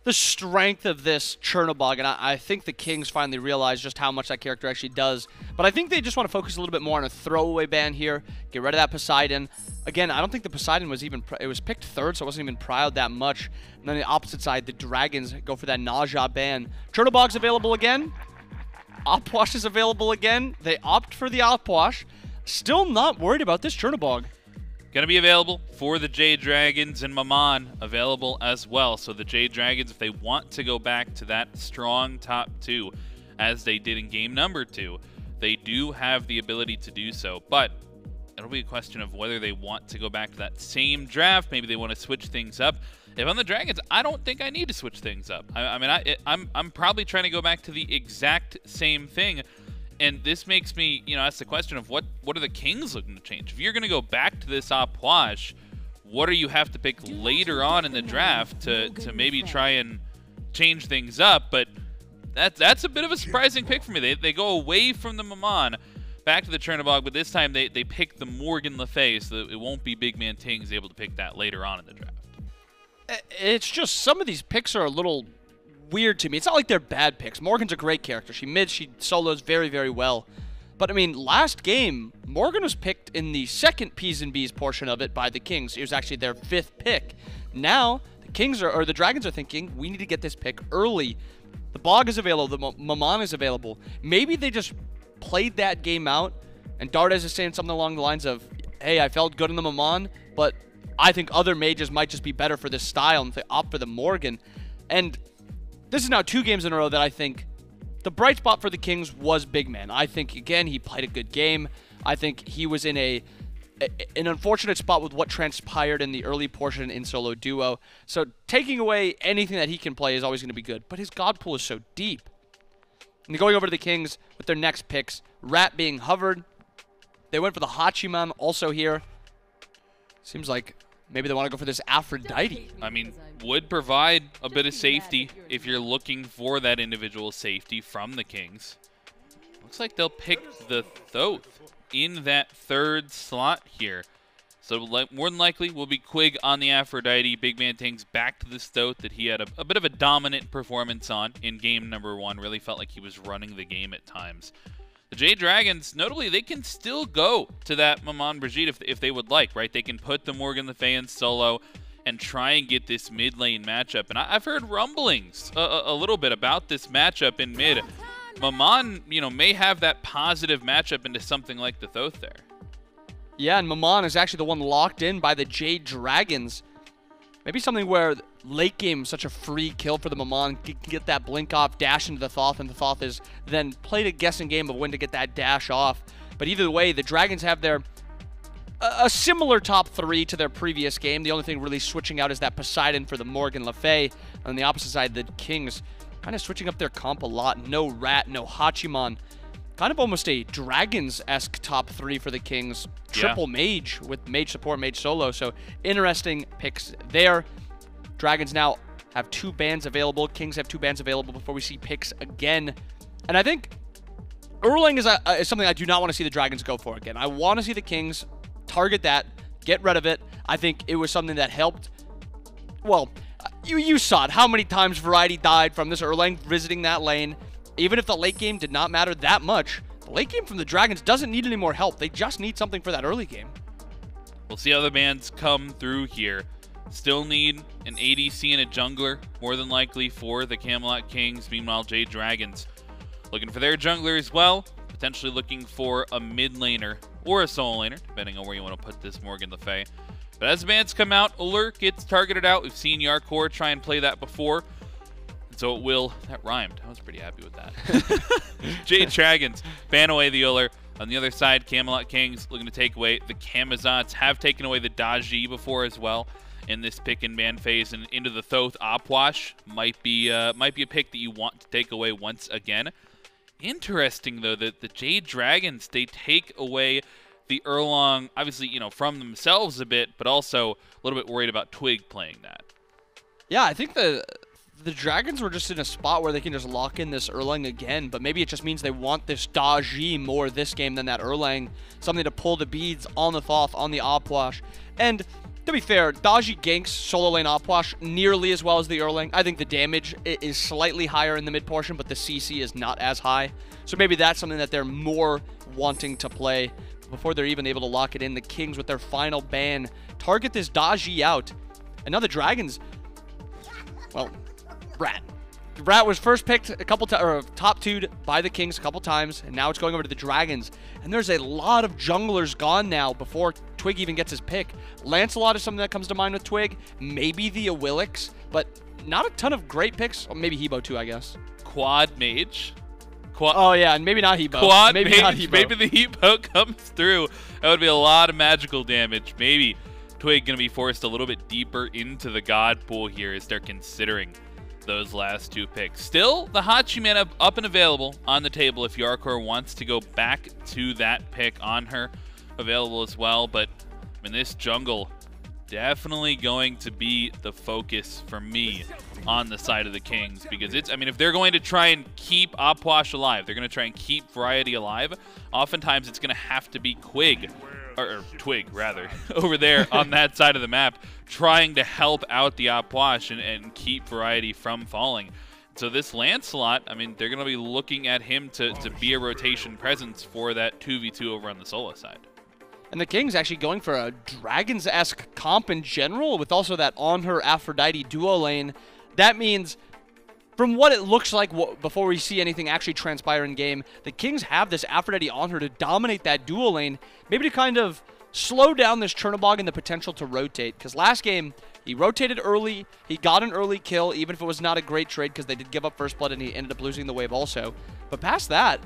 strength of this Chernobog, and I think the Kings finally realize just how much that character actually does. But I think they just want to focus a little bit more on a throwaway ban here, get rid of that Poseidon. Again, I don't think the Poseidon was even, it was picked third, so it wasn't even priod that much. And then the opposite side, the Dragons go for that Nausea ban. Chernobog's available again. Opwash is available again. They opt for the Opwash. Still not worried about this Chernobog. Going to be available for the Jade Dragons, and Maman available as well. So the Jade Dragons, if they want to go back to that strong top 2, as they did in game number 2, they do have the ability to do so. But it'll be a question of whether they want to go back to that same draft. Maybe they want to switch things up. If I'm the Dragons, I don't think I need to switch things up. I'm probably trying to go back to the exact same thing. And this makes me, ask the question of what are the Kings looking to change? If you're going to go back to this Opwash, what do you have to pick later on in the draft to maybe try and change things up? But that's a bit of a surprising pick for me. They go away from the Maman, back to the Chernobog, but this time they pick the Morrigan Le Fay, so it won't be BigManTingz able to pick that later on in the draft. It's just some of these picks are a little weird to me. It's not like they're bad picks. Morrigan's a great character. She solos very, very well. But, I mean, last game, Morrigan was picked in the second P's and B's portion of it by the Kings. It was actually their 5th pick. Now, the Kings or the Dragons are thinking, we need to get this pick early. The Bog is available. The Maman is available. Maybe they just played that game out, and Dardez is saying something along the lines of, hey, I felt good in the Maman, but I think other mages might just be better for this style, and if they opt for the Morrigan. And this is now 2 games in a row that I think the bright spot for the Kings was Big Man. I think, again, he played a good game. I think he was in an unfortunate spot with what transpired in the early portion in solo duo. So taking away anything that he can play is always going to be good. But his God pool is so deep. And going over to the Kings with their next picks, Rat being hovered. They went for the Hachiman also here. Seems like maybe they want to go for this Aphrodite. I mean, would provide a bit of safety if you're looking for that individual safety from the Kings. Looks like they'll pick the Thoth in that 3rd slot here. So more than likely will be Quig on the Aphrodite. BigManTingz back to this Thoth that he had a bit of a dominant performance on in game number 1. Really felt like he was running the game at times. The Jade Dragons, notably, they can still go to that Maman Brigitte if they would like, right? They can put the Morrigan Le Fay in solo and try and get this mid lane matchup. And I've heard rumblings a little bit about this matchup in mid. Maman, may have that positive matchup into something like the Thoth there. Yeah, and Maman is actually the one locked in by the Jade Dragons. Maybe something where late game is such a free kill for the Maman. Get that blink off, dash into the Thoth, and the Thoth is then played a guessing game of when to get that dash off. But either way, the Dragons have a similar top 3 to their previous game. The only thing really switching out is that Poseidon for the Morrigan Le Fay. On the opposite side, the Kings kind of switching up their comp a lot. No Rat, no Hachiman. Kind of almost a Dragons-esque top 3 for the Kings. Triple Mage with Mage support, Mage solo. So interesting picks there. Dragons now have 2 bans available. Kings have 2 bans available before we see picks again. And I think Erlang is something I do not want to see the Dragons go for again. I want to see the Kings target that, get rid of it. I think it was something that helped. Well, you saw it. How many times Variety died from this Erlang visiting that lane. Even if the late game did not matter that much, the late game from the Dragons doesn't need any more help. They just need something for that early game. We'll see how the bans come through here. Still need an ADC and a jungler, more than likely, for the Camelot Kings. Meanwhile, Jade Dragons looking for their jungler as well. Potentially looking for a mid laner or a solo laner, depending on where you want to put this Morrigan Le Fay. But as the bans come out, Alert gets targeted out. We've seen Jarcorrr try and play that before. So it will, that rhymed. I was pretty happy with that. Jade Dragons ban away the Uller. On the other side, Camelot Kings looking to take away the Camazotz, have taken away the Daji before as well in this pick and ban phase, and into the Thoth Opwash might be a pick that you want to take away once again. Interesting though that the Jade Dragons, they take away the Erlang, obviously, you know, from themselves a bit, but also a little bit worried about Quig playing that. Yeah, I think the Dragons were just in a spot where they can just lock in this Erlang again, but maybe it just means they want this Daji more this game than that Erlang, something to pull the beads on the Thoth, on the Opwash. And to be fair, Daji ganks solo lane Opwash nearly as well as the Erlang. I think the damage is slightly higher in the mid portion, but the CC is not as high. So maybe that's something that they're more wanting to play before they're even able to lock it in. The Kings, with their final ban, target this Daji out. And now the Dragons, well, Rat was first picked a couple or top 2'd by the Kings a couple times, and now it's going over to the Dragons. And there's a lot of junglers gone now before Twig even gets his pick. Lancelot is something that comes to mind with Twig. Maybe the Awilix, but not a ton of great picks. Or maybe Hebo too, I guess. Quad Mage. Oh yeah, and maybe not Hebo. Quad maybe Mage, not Hebo. maybe the Hebo comes through. That would be a lot of magical damage. Maybe Twig going to be forced a little bit deeper into the God pool here as they're considering those last 2 picks. Still, the Hachiman up and available on the table if Jarcorrr wants to go back to that pick. Anhur available as well, but I mean, this jungle definitely going to be the focus for me on the side of the Kings, because it's, I mean, if they're going to try and keep Opwash alive, they're going to try and keep Variety alive, oftentimes it's going to have to be Quig, or Twig rather, over there on that side of the map, trying to help out the Opwash and keep Variety from falling. So this Lancelot, I mean, they're going to be looking at him to be a rotation presence for that 2v2 over on the solo side. And the Kings actually going for a Dragons-esque comp in general, with also that Anhur Aphrodite duo lane. That means, from what it looks like before we see anything actually transpire in game, the Kings have this Aphrodite Anhur to dominate that duo lane, maybe to kind of slow down this Chernobog and the potential to rotate. Because last game, he rotated early, he got an early kill, even if it was not a great trade because they did give up first blood and he ended up losing the wave also. But past that,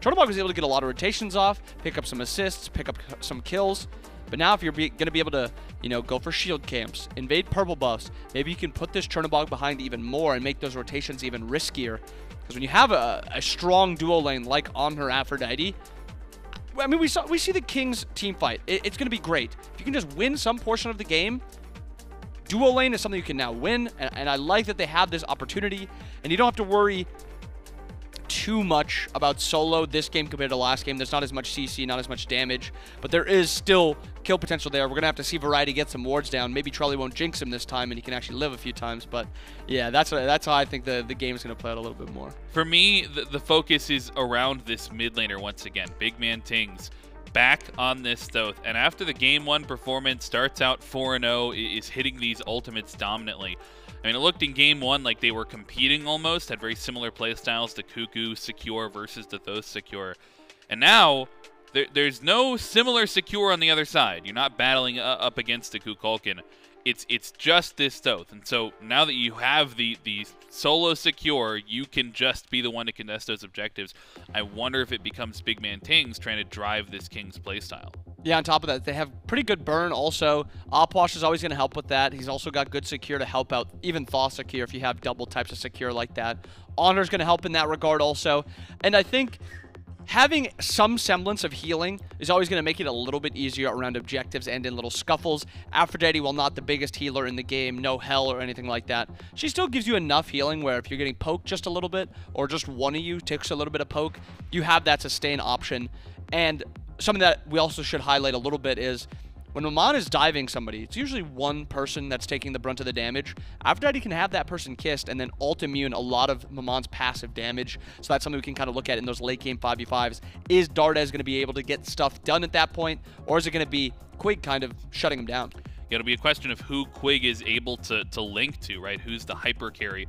Chernobog was able to get a lot of rotations off, pick up some assists, pick up some kills. But now if you're going to be able to, you know, go for shield camps, invade purple buffs, maybe you can put this Chernobog behind even more and make those rotations even riskier. Because when you have a strong duo lane like Anhur Aphrodite, I mean, we see the Kings team fight. It's going to be great. If you can just win some portion of the game, duo lane is something you can now win. And I like that they have this opportunity. And you don't have to worry too much about solo this game compared to last game. There's not as much CC, not as much damage, but there is still kill potential there. We're going to have to see Variety get some wards down. Maybe Charlie won't jinx him this time and he can actually live a few times, but yeah, that's how I think the game is going to play out a little bit more. For me, the focus is around this mid laner once again. BigManTingz back on this Thoth, and after the game 1 performance, starts out 4-0, is hitting these ultimates dominantly. I mean, it looked in game 1 like they were competing almost, had very similar playstyles, the Cuckoo Secure versus the Thoth Secure. And now, there's no similar Secure on the other side. You're not battling up against the Kukulkan. It's just this Thoth. And so now that you have the solo Secure, you can just be the one to contest those objectives. I wonder if it becomes BigManTingz trying to drive this King's playstyle. Yeah, on top of that, they have pretty good burn also. Opwash is always going to help with that. He's also got good Secure to help out, even Thoth Secure if you have double types of Secure like that. Anhur's going to help in that regard also. And I think having some semblance of healing is always going to make it a little bit easier around objectives and in little scuffles. Aphrodite, while not the biggest healer in the game, no hell or anything like that, she still gives you enough healing where if you're getting poked just a little bit, or just one of you takes a little bit of poke, you have that sustain option. And something that we also should highlight a little bit is when Maman is diving somebody, it's usually one person that's taking the brunt of the damage. Aphrodite can have that person kissed and then ult immune a lot of Maman's passive damage. So that's something we can kind of look at in those late game 5v5s. Is Dardez going to be able to get stuff done at that point? Or is it going to be Quig kind of shutting him down? Yeah, it'll be a question of who Quig is able to link to, right? Who's the hyper carry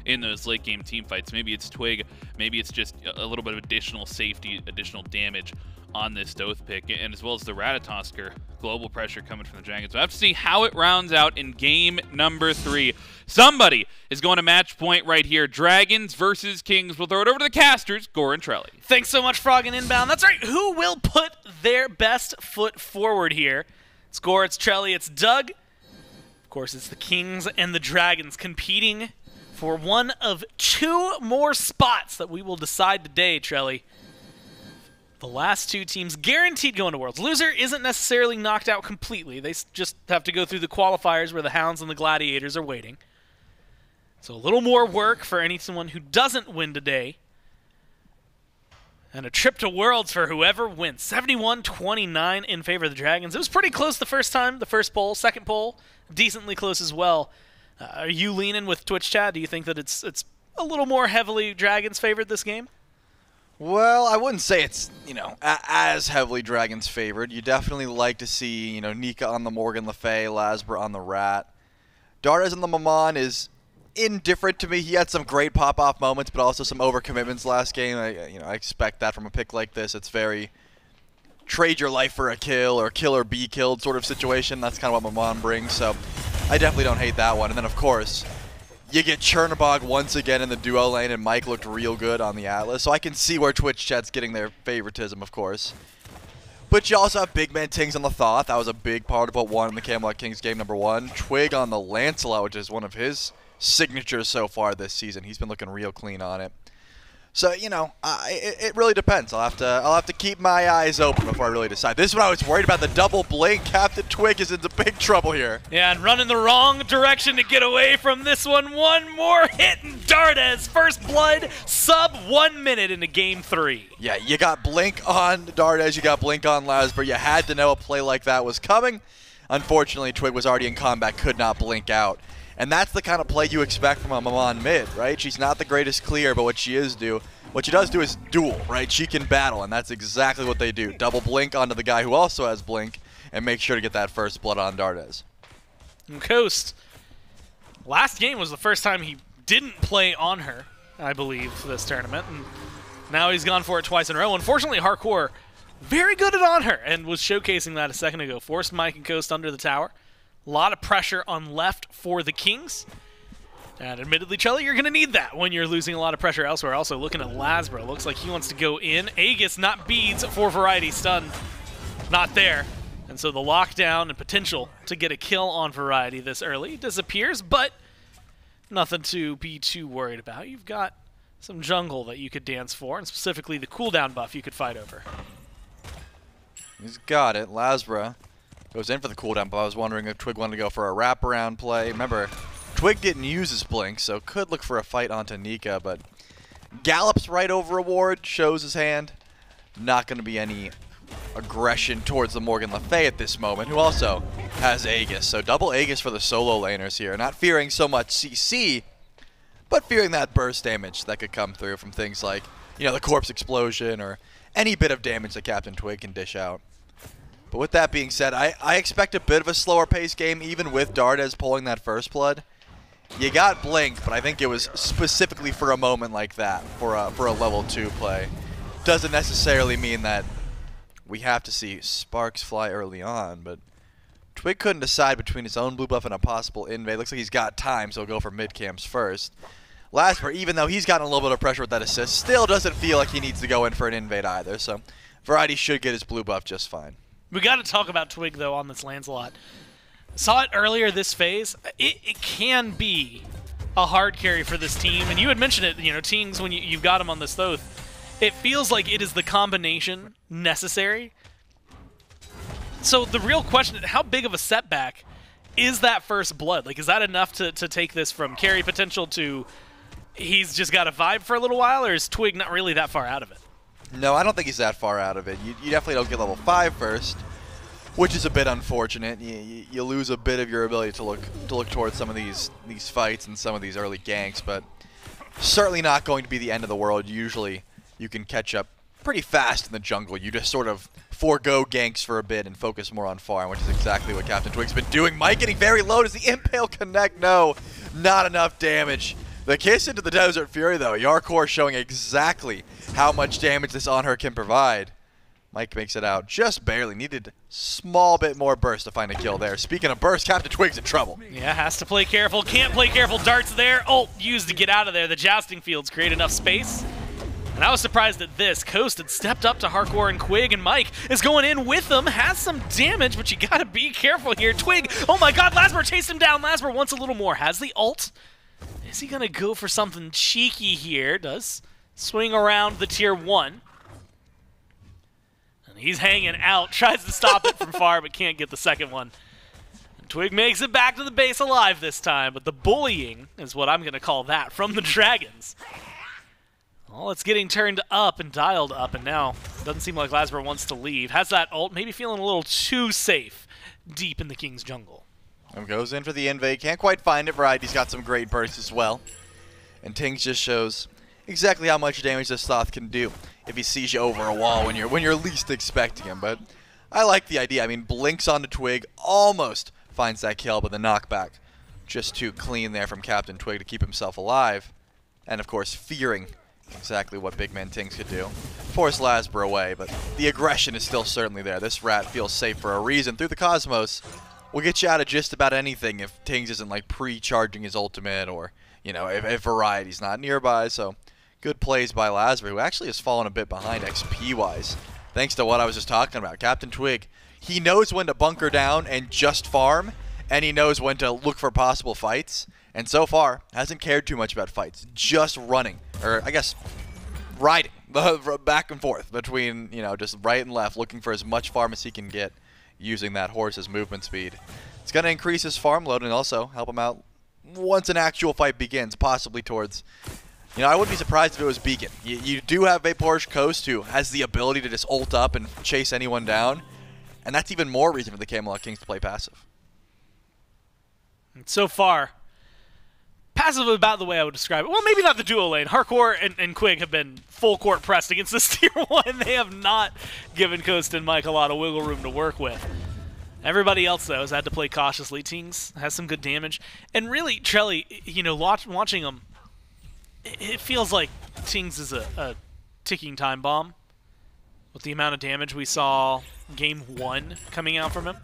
in those late game team fights? Maybe it's Twig, maybe it's just a little bit of additional safety, additional damage on this Thoth pick, and as well as the Ratatoskr. Global pressure coming from the Dragons. We'll have to see how it rounds out in game number 3. Somebody is going to match point right here. Dragons versus Kings. We'll throw it over to the casters, Gore and Trelly. Thanks so much, Frog and Inbound. That's right. Who will put their best foot forward here? It's Gore, it's Trelly, it's Doug. Of course, it's the Kings and the Dragons competing for one of 2 more spots that we will decide today, Trelly. The last 2 teams guaranteed going to Worlds. Loser isn't necessarily knocked out completely. They just have to go through the qualifiers where the Hounds and the Gladiators are waiting. So a little more work for anyone who doesn't win today. And a trip to Worlds for whoever wins. 71-29 in favor of the Dragons. It was pretty close the first time, the first poll. Second poll, decently close as well. Are you leaning with Twitch chat? Do you think that it's a little more heavily Dragons favored this game? Well, I wouldn't say it's, as heavily Dragons favored. You definitely like to see, Nika on the Morrigan Le Fay, LASBRA on the Rat. Dardez on the Maman is indifferent to me. He had some great pop-off moments, but also some overcommitments last game. I expect that from a pick like this. It's very trade your life for a kill or kill or be killed sort of situation. That's kind of what Maman brings, so I definitely don't hate that one. And then, of course, you get Chernobog once again in the duo lane, and Mike looked real good on the Atlas, so I can see where Twitch chat's getting their favoritism, of course. But you also have BigManTingz on the Thoth. That was a big part of what won in the Camelot Kings game number 1. Quig on the Lancelot, which is one of his signatures so far this season. He's been looking real clean on it. So, it really depends. I'll have to keep my eyes open before I really decide. This is what I was worried about, the double blink. CaptainTwig is into big trouble here. Yeah, and running the wrong direction to get away from this one. One more hit, and Dardez, first blood, sub 1 minute into game 3. Yeah, you got blink on Dardez, you got blink on LASBRA. You had to know a play like that was coming. Unfortunately, Twig was already in combat, could not blink out. And that's the kind of play you expect from a Maman mid, right? She's not the greatest clear, but what she does do is duel, right? She can battle, and that's exactly what they do. Double blink onto the guy who also has blink, and make sure to get that first blood on Dardez. And Coast, last game was the first time he didn't play on her, I believe, for this tournament. And now he's gone for it twice in a row. Unfortunately, Jarcorrr, very good at on her, and was showcasing that a second ago. Forced Mike and Coast under the tower. A lot of pressure on left for the Kings. And admittedly, Chelly, you're going to need that when you're losing a lot of pressure elsewhere. Also, looking at LASBRA, looks like he wants to go in. Aegis, not beads for Variety. Stun, not there. And so the lockdown and potential to get a kill on Variety this early disappears, but nothing to be too worried about. You've got some jungle that you could dance for, and specifically the cooldown buff you could fight over. He's got it. LASBRA goes in for the cooldown, but I was wondering if Twig wanted to go for a wraparound play. Remember, Twig didn't use his blink, so could look for a fight onto Nika, but gallops right over a ward, shows his hand. Not going to be any aggression towards the Morrigan Le Fay at this moment, who also has Aegis. So double Aegis for the solo laners here. Not fearing so much CC, but fearing that burst damage that could come through from things like, the corpse explosion or any bit of damage that CaptainTwig can dish out. But with that being said, I expect a bit of a slower pace game, even with Dardez pulling that first blood. You got blink, but I think it was specifically for a moment like that, for a level 2 play. Doesn't necessarily mean that we have to see sparks fly early on, but Twig couldn't decide between his own blue buff and a possible invade. Looks like he's got time, so he'll go for mid camps first. LASBRA, even though he's gotten a little bit of pressure with that assist, still doesn't feel like he needs to go in for an invade either, so Variety should get his blue buff just fine. We got to talk about Twig, though, on this Lancelot. Saw it earlier this phase. It can be a hard carry for this team. And you had mentioned it, Tings, when you've got him on this Thoth. It feels like it is the combination necessary. So the real question, how big of a setback is that first blood? Like, is that enough to take this from carry potential to he's just got a vibe for a little while, or is Twig not really that far out of it? No, I don't think he's that far out of it. You definitely don't get level 5 first, which is a bit unfortunate. You lose a bit of your ability to look towards some of these fights and some of these early ganks, but certainly not going to be the end of the world. Usually you can catch up pretty fast in the jungle. You just sort of forego ganks for a bit and focus more on farm, which is exactly what CaptainTwig's been doing. Mike getting very low. Does the Impale connect? No, not enough damage. The kiss into the Desert Fury, though. Jarcorrr showing exactly how much damage this Anhur can provide. Mike makes it out just barely. Needed a small bit more burst to find a kill there. Speaking of burst, CaptainTwig's in trouble. Yeah, has to play careful. Can't play careful. Darts there. Ult used to get out of there. The jousting fields create enough space. And I was surprised at this. Coast had stepped up to Jarcorrr and Quig, and Mike is going in with them. Has some damage, but you gotta be careful here. Twig, oh my god, LASBRA chased him down. LASBRA wants a little more. Has the ult. Is he gonna go for something cheeky here? Does swing around the tier 1. And he's hanging out. Tries to stop it from far, but can't get the second one. And Twig makes it back to the base alive this time, but the bullying is what I'm gonna call that from the Dragons. Well, it's getting turned up and dialed up, and now doesn't seem like LASBRA wants to leave. Has that ult, maybe feeling a little too safe deep in the King's jungle. And goes in for the invade. Can't quite find it. Variety's got some great bursts as well. And Tingz just shows exactly how much damage this Thoth can do if he sees you over a wall when you're least expecting him. But I like the idea. I mean, blinks onto Twig, almost finds that kill, but the knockback just too clean there from CaptainTwig to keep himself alive. And of course, fearing exactly what BigManTingz could do. Force LASBRA away, but the aggression is still certainly there. This rat feels safe for a reason. Through the Cosmos, we'll get you out of just about anything if Tingz isn't like pre-charging his ultimate, or, you know, if Variety's not nearby. So good plays by LASBRA, who actually has fallen a bit behind XP-wise, thanks to what I was just talking about. CaptainTwig, he knows when to bunker down and just farm, and he knows when to look for possible fights. And so far, hasn't cared too much about fights. Just running, or I guess riding back and forth between, you know, just right and left, looking for as much farm as he can get using that horse's movement speed. It's going to increase his farm load and also help him out once an actual fight begins, possibly towards, you know, I wouldn't be surprised if it was Beacon. You do have VaporishCoast, who has the ability to just ult up and chase anyone down, and that's even more reason for the Camelot Kings to play passive. And so far, passive about the way I would describe it. Well, maybe not the duo lane. Jarcorrr and Quig have been full court pressed against this tier 1. They have not given Coast and Mike a lot of wiggle room to work with. Everybody else, though, has had to play cautiously. Tingz has some good damage. And really, Trelly, you know, watching him, it feels like Tingz is a ticking time bomb with the amount of damage we saw game 1 coming out from him.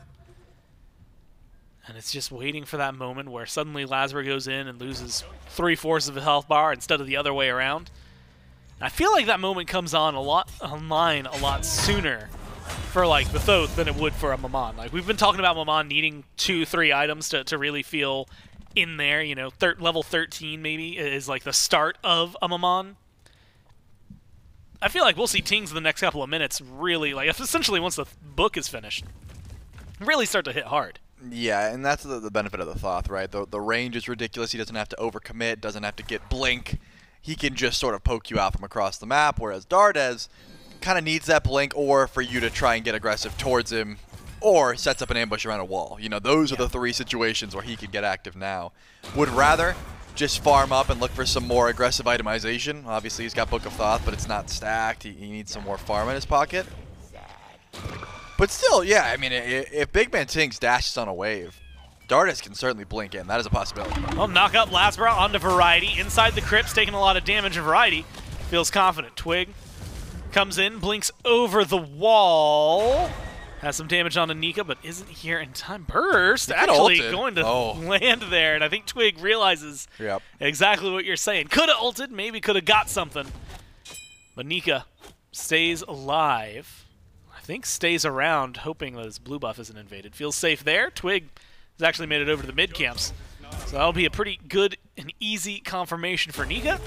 And it's just waiting for that moment where suddenly LASBRA goes in and loses 3/4 of a health bar instead of the other way around. And I feel like that moment comes on online a lot sooner for like the Thoth than it would for a Maman. Like, we've been talking about Maman needing 2-3 items to really feel in there. You know, level 13 maybe is like the start of a Maman. I feel like we'll see Tingz in the next couple of minutes really, like, essentially once the book is finished, really start to hit hard. Yeah, and that's the benefit of the Thoth, right? The range is ridiculous. He doesn't have to overcommit, doesn't have to get blink. He can just sort of poke you out from across the map, whereas Dardez kind of needs that blink, or for you to try and get aggressive towards him, or sets up an ambush around a wall. You know, those are the 3 situations where he can get active now. Would rather just farm up and look for some more aggressive itemization. Obviously, he's got Book of Thoth, but it's not stacked. He needs some more farm in his pocket. But still, yeah, I mean, if BigManTingz dashes on a wave, Dardez can certainly blink in. That is a possibility. Well, knock up LASBRA onto Variety. Inside the crypts, taking a lot of damage. Variety feels confident. Twig comes in, blinks over the wall. Has some damage onto Nika, but isn't here in time. Burst actually going to land there, and I think Twig realizes exactly what you're saying. Could have ulted, maybe could have got something. But Nika stays alive. I think stays around, hoping that his blue buff isn't invaded. Feels safe there. Twig has actually made it over to the mid camps. So that'll be a pretty good and easy confirmation for Nika.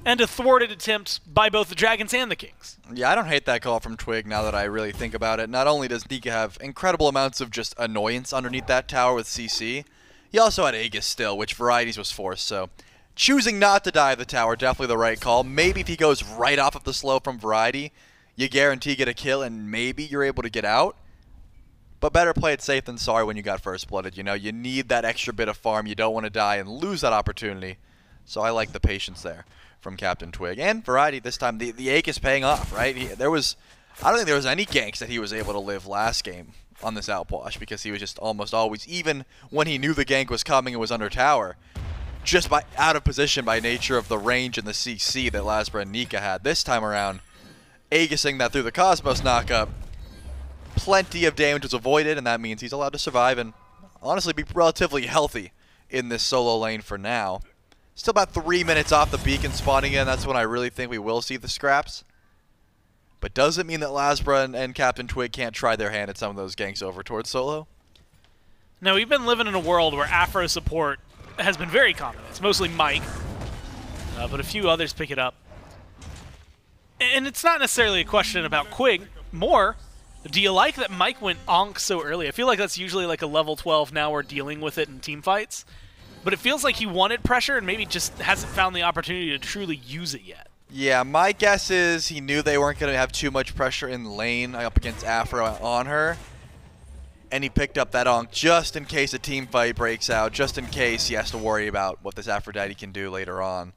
And a thwarted attempt by both the Dragons and the Kings. Yeah, I don't hate that call from Twig now that I really think about it. Not only does Nika have incredible amounts of just annoyance underneath that tower with CC, he also had Aegis still, which Varieties was forced, so choosing not to die at the tower, definitely the right call. Maybe if he goes right off of the slow from Variety, you guarantee get a kill and maybe you're able to get out. But better play it safe than sorry when you got first blooded. You know, you need that extra bit of farm. You don't want to die and lose that opportunity. So I like the patience there from CaptainTwig. And Variety this time, the Aegis paying off, right? I don't think there was any ganks that he was able to live last game on this outwash, because he was just almost always, even when he knew the gank was coming and was under tower, just out of position by nature of the range and the CC that LASBRA and Nika had. This time around, Aegising that through the Cosmos knockup. Plenty of damage was avoided, and that means he's allowed to survive and honestly be relatively healthy in this solo lane for now. Still about 3 minutes off the beacon spawning in. That's when I really think we will see the scraps. But does it mean that LASBRA and CaptainTwig can't try their hand at some of those ganks over towards solo? Now, we've been living in a world where Afro support has been very common. It's mostly Mike, but a few others pick it up. And it's not necessarily a question about Quig. More, do you like that Mike went Onk so early? I feel like that's usually like a level 12, now we're dealing with it in team fights. But it feels like he wanted pressure and maybe just hasn't found the opportunity to truly use it yet. Yeah, my guess is he knew they weren't going to have too much pressure in the lane up against Afro on her. And he picked up that Onk just in case a team fight breaks out, just in case he has to worry about what this Aphrodite can do later on.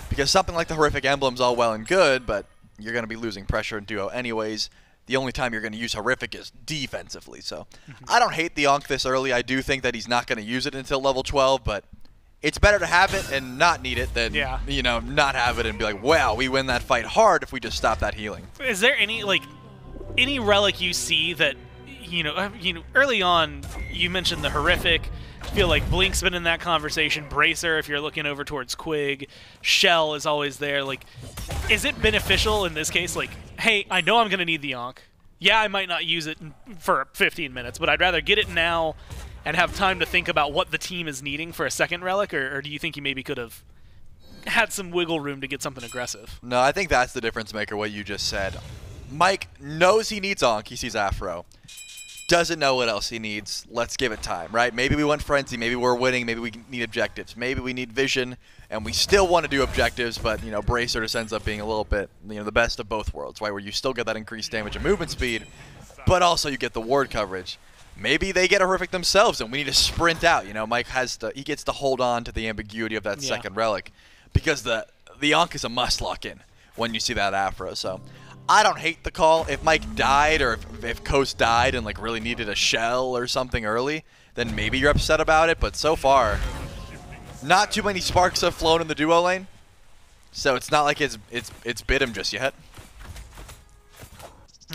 Because something like the Horrific Emblem's all well and good, but you're going to be losing pressure in duo anyways. The only time you're going to use Horrific is defensively. So I don't hate the Onk this early. I do think that he's not going to use it until level 12, but it's better to have it and not need it than, you know, not have it and be like, wow, we win that fight hard if we just stop that healing. Is there any, like, any relic you see that, you know, early on you mentioned the Horrific. I feel like Blink's been in that conversation. Bracer, if you're looking over towards Quig. Shell is always there. Like, is it beneficial in this case? Like, hey, I know I'm going to need the Onk. Yeah, I might not use it for 15 minutes, but I'd rather get it now and have time to think about what the team is needing for a second relic, or do you think you maybe could have had some wiggle room to get something aggressive? No, I think that's the difference maker, what you just said. Mike knows he needs Onk. He sees Afro. Doesn't know what else he needs. Let's give it time, right? Maybe we want Frenzy. Maybe we're winning. Maybe we need objectives. Maybe we need Vision, and we still want to do objectives, but, you know, Bracer just ends up being a little bit, you know, the best of both worlds, right? Where you still get that increased damage and movement speed, but also you get the ward coverage. Maybe they get a Horrific themselves, and we need to sprint out. You know, Mike has to, he gets to hold on to the ambiguity of that second relic, because the Onk is a must lock in when you see that Afro. So I don't hate the call. If Mike died, or if Coast died and like really needed a shell or something early, then maybe you're upset about it. But so far, not too many sparks have flown in the duo lane, so it's not like it's bit him just yet.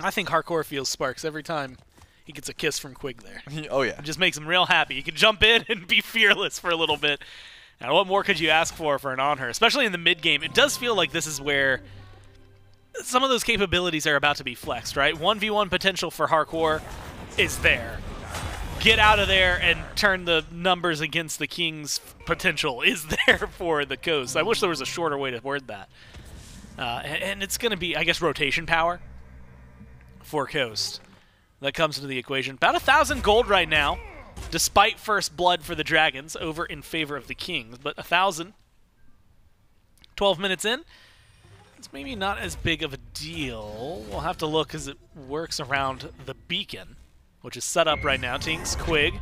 I think Jarcorrr feels sparks every time he gets a kiss from Quig there. Oh yeah, it just makes him real happy. He can jump in and be fearless for a little bit. Now, what more could you ask for an Anhur, especially in the mid game? It does feel like this is where some of those capabilities are about to be flexed, right? 1v1 potential for Jarcorrr is there. Get out of there and turn the numbers against the Kings potential is there for the Coast. I wish there was a shorter way to word that. And it's going to be, I guess, rotation power for Coast that comes into the equation. About 1,000 gold right now, despite first blood for the Dragons, over in favor of the Kings. But 1,000, 12 minutes in. It's maybe not as big of a deal. We'll have to look as it works around the beacon, which is set up right now. Tingz, Quig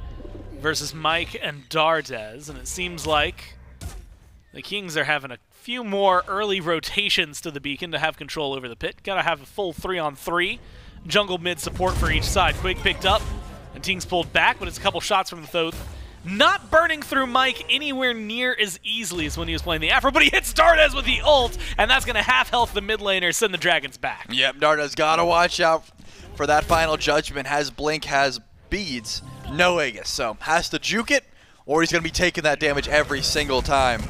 versus Mike and Dardez, and it seems like the Kings are having a few more early rotations to the beacon to have control over the pit. Gotta have a full 3-on-3 jungle mid support for each side. Quig picked up, and Tingz pulled back, but it's a couple shots from the Thoth. Not burning through Mike anywhere near as easily as when he was playing the Afro, but he hits Dardez with the ult, and that's going to half-health the mid laner, send the Dragons back. Yep, Dardez got to watch out for that final judgment. Has Blink, has beads, no Aegis, so has to juke it, or he's going to be taking that damage every single time.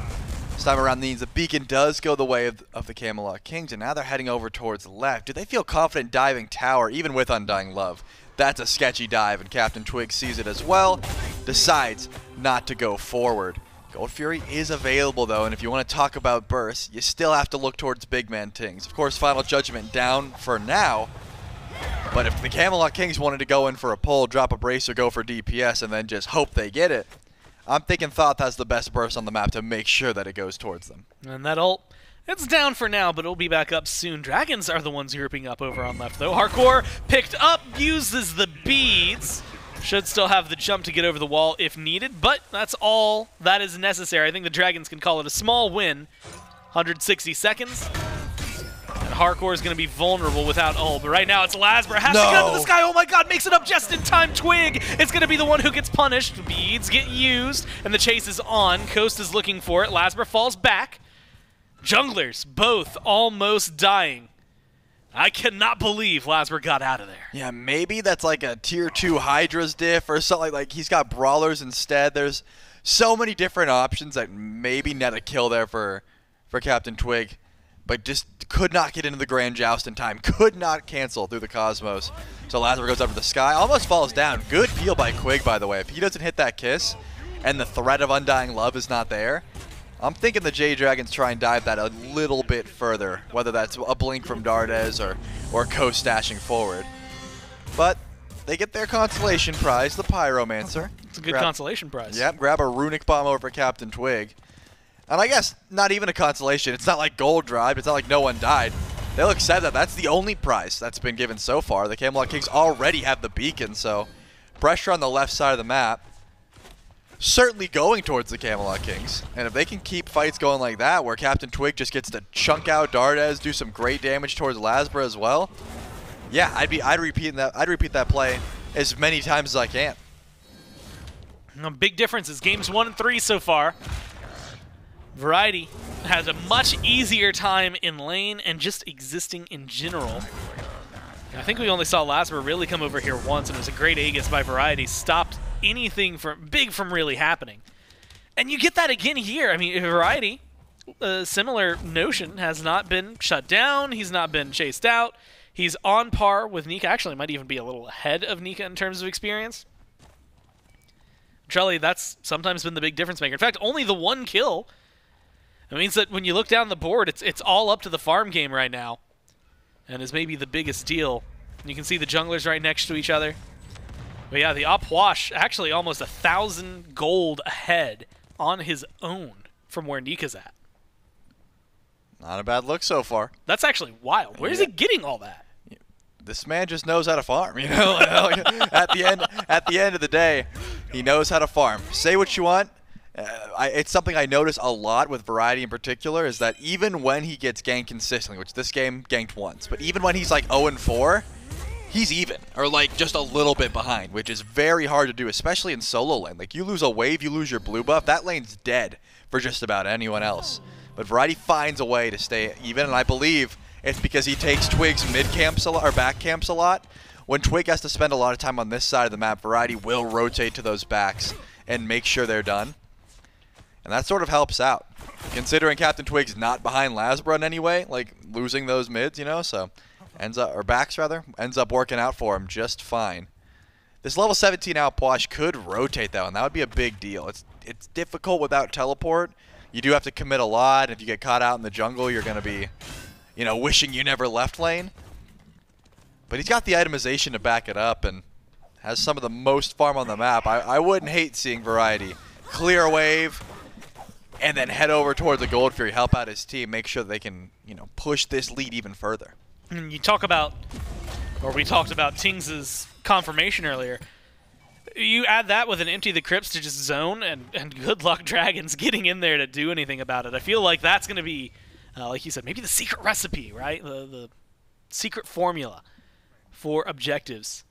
This time around means the beacon does go the way of the Camelot Kings, and now they're heading over towards the left. Do they feel confident diving tower, even with Undying Love? That's a sketchy dive, and CaptainTwig sees it as well, decides not to go forward. Gold Fury is available, though, and if you want to talk about bursts, you still have to look towards BigManTingz. Of course, Final Judgment down for now, but if the Camelot Kings wanted to go in for a pull, drop a bracer, go for DPS, and then just hope they get it, I'm thinking Thoth has the best burst on the map to make sure that it goes towards them. And that ult, it's down for now, but it'll be back up soon. Dragons are the ones grouping up over on left, though. Jarcorrr picked up, uses the beads. Should still have the jump to get over the wall if needed, but that's all that is necessary. I think the Dragons can call it a small win. 160 seconds. And Jarcorrr is going to be vulnerable without ult, but right now it's LASBRA. Has to get into the sky. Oh my god, makes it up just in time. Twig is going to be the one who gets punished. Beads get used, and the chase is on. Coast is looking for it. LASBRA falls back. Junglers, both almost dying. I cannot believe LASBRA got out of there. Yeah, maybe that's like a tier 2 Hydra's diff or something like he's got brawlers instead. There's so many different options that maybe net a kill there for CaptainTwig, but just could not get into the Grand Joust in time. Could not cancel through the Cosmos. So LASBRA goes up to the sky, almost falls down. Good peel by Quig, by the way. If he doesn't hit that kiss and the threat of Undying Love is not there, I'm thinking the Jade Dragons try and dive that a little bit further, whether that's a blink from Dardez or Coast stashing forward. But they get their consolation prize, the Pyromancer. It's a good consolation prize. Yep, grab a Runic Bomb over CaptainTwig. And I guess not even a consolation. It's not like gold drive. It's not like no one died. They look sad that that's the only prize that's been given so far. The Camelot Kings already have the beacon, so pressure on the left side of the map. Certainly going towards the Camelot Kings. And if they can keep fights going like that, where CaptainTwig just gets to chunk out Dardez, do some great damage towards LASBRA as well, yeah, I'd repeat that play as many times as I can. A big difference is games 1 and 3 so far. Variety has a much easier time in lane and just existing in general. I think we only saw LASBRA really come over here once, and it was a great Aegis by Variety. Stopped anything big from really happening. And you get that again here. I mean, Variety, a similar notion, has not been shut down. He's not been chased out. He's on par with Nika. Actually, might even be a little ahead of Nika in terms of experience. Trelly, that's sometimes been the big difference maker. In fact, only the 1 kill. It means that when you look down the board, it's all up to the farm game right now. And is maybe the biggest deal. You can see the junglers right next to each other. But yeah, the Opwash actually almost 1,000 gold ahead on his own from where Nika's at. Not a bad look so far. That's actually wild. Where is he getting all that? This man just knows how to farm, you know? at the end of the day, he knows how to farm. Say what you want. It's something I notice a lot with Variety in particular, is that even when he gets ganked consistently, which this game ganked once, but even when he's like 0-4, he's even, or like just a little bit behind, which is very hard to do, especially in solo lane. Like, you lose a wave, you lose your blue buff, that lane's dead for just about anyone else. But Variety finds a way to stay even, and I believe it's because he takes Twig's mid camps a lot, or back camps a lot. When Twig has to spend a lot of time on this side of the map, Variety will rotate to those backs and make sure they're done. And that sort of helps out, considering CaptainTwig's not behind LASBRA in any way, like losing those mids, you know, so ends up, or backs rather, ends up working out for him just fine. This level 17 Outwash could rotate though, and that would be a big deal. It's difficult without teleport. You do have to commit a lot. If you get caught out in the jungle, you're going to be, you know, wishing you never left lane. But he's got the itemization to back it up and has some of the most farm on the map. I wouldn't hate seeing Variety clear a wave and then head over towards the Gold Fury, help out his team, make sure they can, you know, push this lead even further. And you talk about, or we talked about Tingz's confirmation earlier. You add that with an Empty the Crypts to just zone, and good luck Dragons getting in there to do anything about it. I feel like that's going to be, like you said, maybe the secret recipe, right? The secret formula for objectives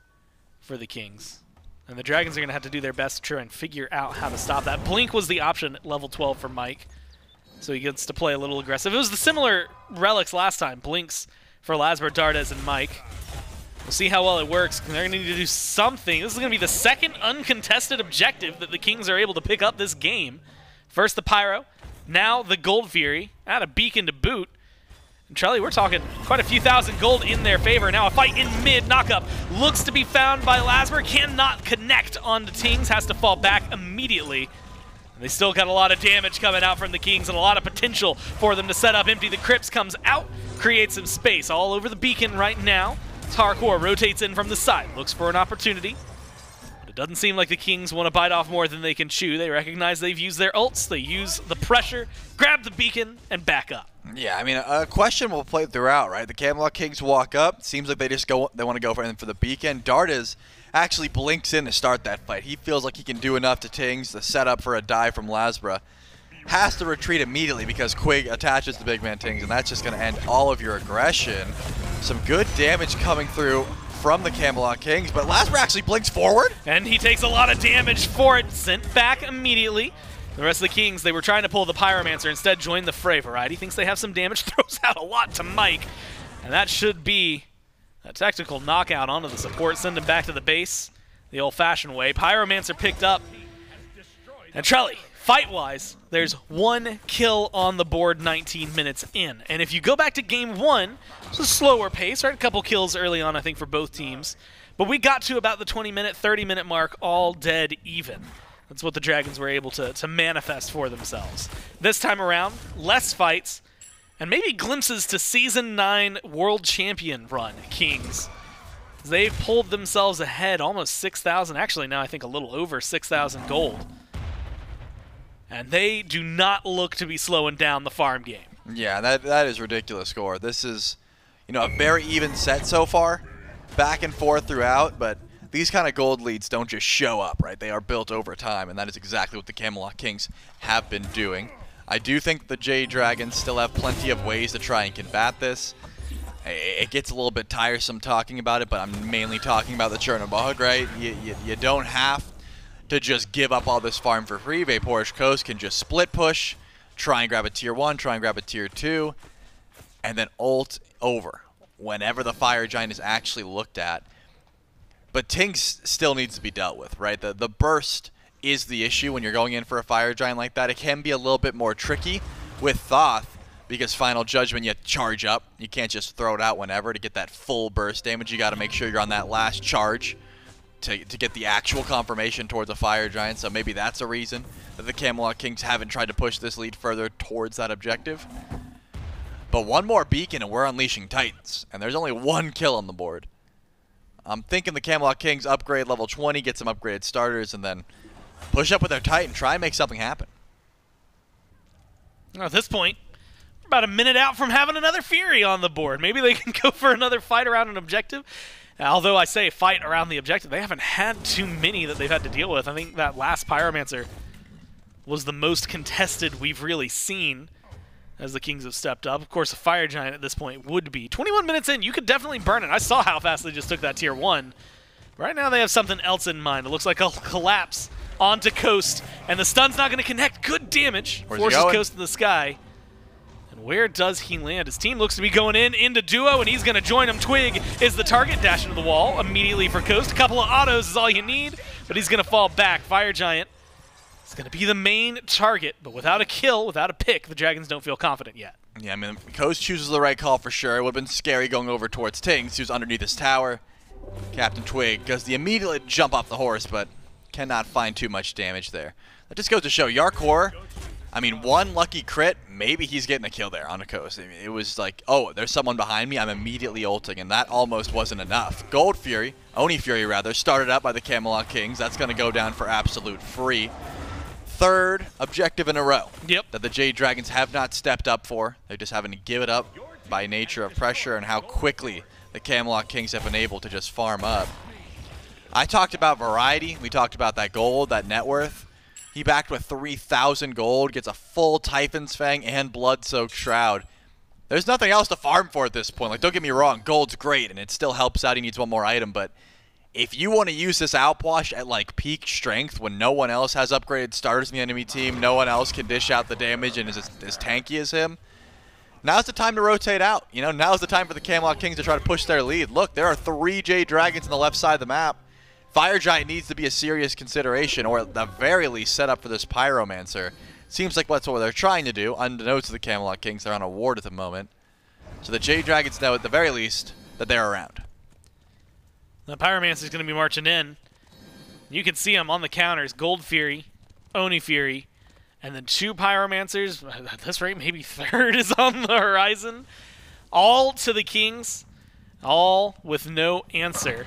for the Kings. And the Dragons are going to have to do their best to try and figure out how to stop that. Blink was the option at level 12 for Mike, so he gets to play a little aggressive. It was the similar relics last time, Blinks for LASBRA, Dardez, and Mike. We'll see how well it works. They're going to need to do something. This is going to be the second uncontested objective that the Kings are able to pick up this game. First the Pyro, now the Gold Fury, add a beacon to boot. And Charlie, we're talking quite a few thousand gold in their favor. Now a fight in mid, knockup looks to be found by LASBRA, cannot connect onto Tingz, has to fall back immediately. And they still got a lot of damage coming out from the Kings and a lot of potential for them to set up. Empty the Crypts comes out, creates some space all over the beacon right now. Jarcorrr rotates in from the side, looks for an opportunity. But it doesn't seem like the Kings want to bite off more than they can chew. They recognize they've used their ults, they use the pressure, grab the beacon, and back up. Yeah, I mean, a question will play throughout, right? The Camelot Kings walk up. Seems like they want to go for the beacon. Dardez actually blinks in to start that fight. He feels like he can do enough to Tingz to set up for a dive from LASBRA. Has to retreat immediately because Quig attaches to BigManTingz, and that's just going to end all of your aggression. Some good damage coming through from the Camelot Kings, but LASBRA actually blinks forward. And he takes a lot of damage for it, sent back immediately. The rest of the Kings, they were trying to pull the Pyromancer, instead joined the fray. Variety thinks they have some damage, throws out a lot to Mike. And that should be a technical knockout onto the support, send him back to the base the old-fashioned way. Pyromancer picked up. And Trelly, fight-wise, there's 1 kill on the board 19 minutes in. And if you go back to game 1, it's a slower pace, right? A couple kills early on, I think, for both teams. But we got to about the 20-minute, 30-minute mark, all dead even. That's what the Dragons were able to manifest for themselves. This time around, less fights, and maybe glimpses to Season 9 World Champion run Kings. They've pulled themselves ahead almost 6,000, actually now I think a little over 6,000 gold. And they do not look to be slowing down the farm game. Yeah, that is ridiculous score. This is, you know, a very even set so far, back and forth throughout, but these kind of gold leads don't just show up, right? They are built over time, and that is exactly what the Camelot Kings have been doing. I do think the Jade Dragons still have plenty of ways to try and combat this. It gets a little bit tiresome talking about it, but I'm mainly talking about the Chernobog, right? You don't have to just give up all this farm for free. VaporishCoast can just split push, try and grab a tier 1, try and grab a tier 2, and then ult over whenever the Fire Giant is actually looked at. But Tingz still needs to be dealt with, right? The burst is the issue when you're going in for a Fire Giant like that. It can be a little bit more tricky with Thoth because Final Judgment, you have to charge up. You can't just throw it out whenever to get that full burst damage. You got to make sure you're on that last charge to get the actual confirmation towards a Fire Giant, so maybe that's a reason that the Camelot Kings haven't tried to push this lead further towards that objective. But one more beacon and we're unleashing Titans, and there's only 1 kill on the board. I'm thinking the Camelot Kings upgrade level 20, get some upgraded starters, and then push up with their Titan, try and make something happen. At this point, we're about a minute out from having another Fury on the board. Maybe they can go for another fight around an objective. Although I say fight around the objective, they haven't had too many that they've had to deal with. I think that last Pyromancer was the most contested we've really seen as the Kings have stepped up. Of course, a Fire Giant at this point would be. 21 minutes in, you could definitely burn it. I saw how fast they just took that tier 1. Right now they have something else in mind. It looks like a collapse onto Coast, and the stun's not going to connect. Good damage. Forces Coast in the sky. Where does he land? His team looks to be going into duo, and he's going to join him. Quig is the target, dash into the wall immediately for Coast. A couple of autos is all you need, but he's going to fall back. Fire Giant is going to be the main target, but without a kill, without a pick, the Dragons don't feel confident yet. Yeah, I mean, Coast chooses the right call for sure. It would have been scary going over towards Tingz, who's underneath his tower. CaptainTwig does the immediate jump off the horse, but cannot find too much damage there. That just goes to show Jarcorrr, I mean, 1 lucky crit, maybe he's getting a kill there on the Coast. I mean, it was like, oh, there's someone behind me, I'm immediately ulting, and that almost wasn't enough. Gold Fury, Oni Fury rather, started up by the Camelot Kings. That's going to go down for absolute free. 3rd objective in a row that the Jade Dragons have not stepped up for. They're just having to give it up by nature of pressure and how quickly the Camelot Kings have been able to just farm up. I talked about variety. We talked about that gold, that net worth. He backed with 3,000 gold, gets a full Typhon's Fang and Blood-Soaked Shroud. There's nothing else to farm for at this point. Like, don't get me wrong, gold's great, and it still helps out. He needs 1 more item, but if you want to use this outwash at, like, peak strength when no one else has upgraded starters in the enemy team, no one else can dish out the damage and is as tanky as him, now's the time to rotate out. You know, now's the time for the Camelot Kings to try to push their lead. Look, there are 3 Jade Dragons on the left side of the map. Fire Giant needs to be a serious consideration, or at the very least set up for this Pyromancer. Seems like that's what they're trying to do. Unbeknownst to the Camelot Kings, they're on a ward at the moment. So the Jade Dragons know at the very least that they're around. The Pyromancer is going to be marching in. You can see him on the counters. Gold Fury, Oni Fury, and then 2 Pyromancers. At this rate, maybe 3rd is on the horizon. All to the Kings, all with no answer.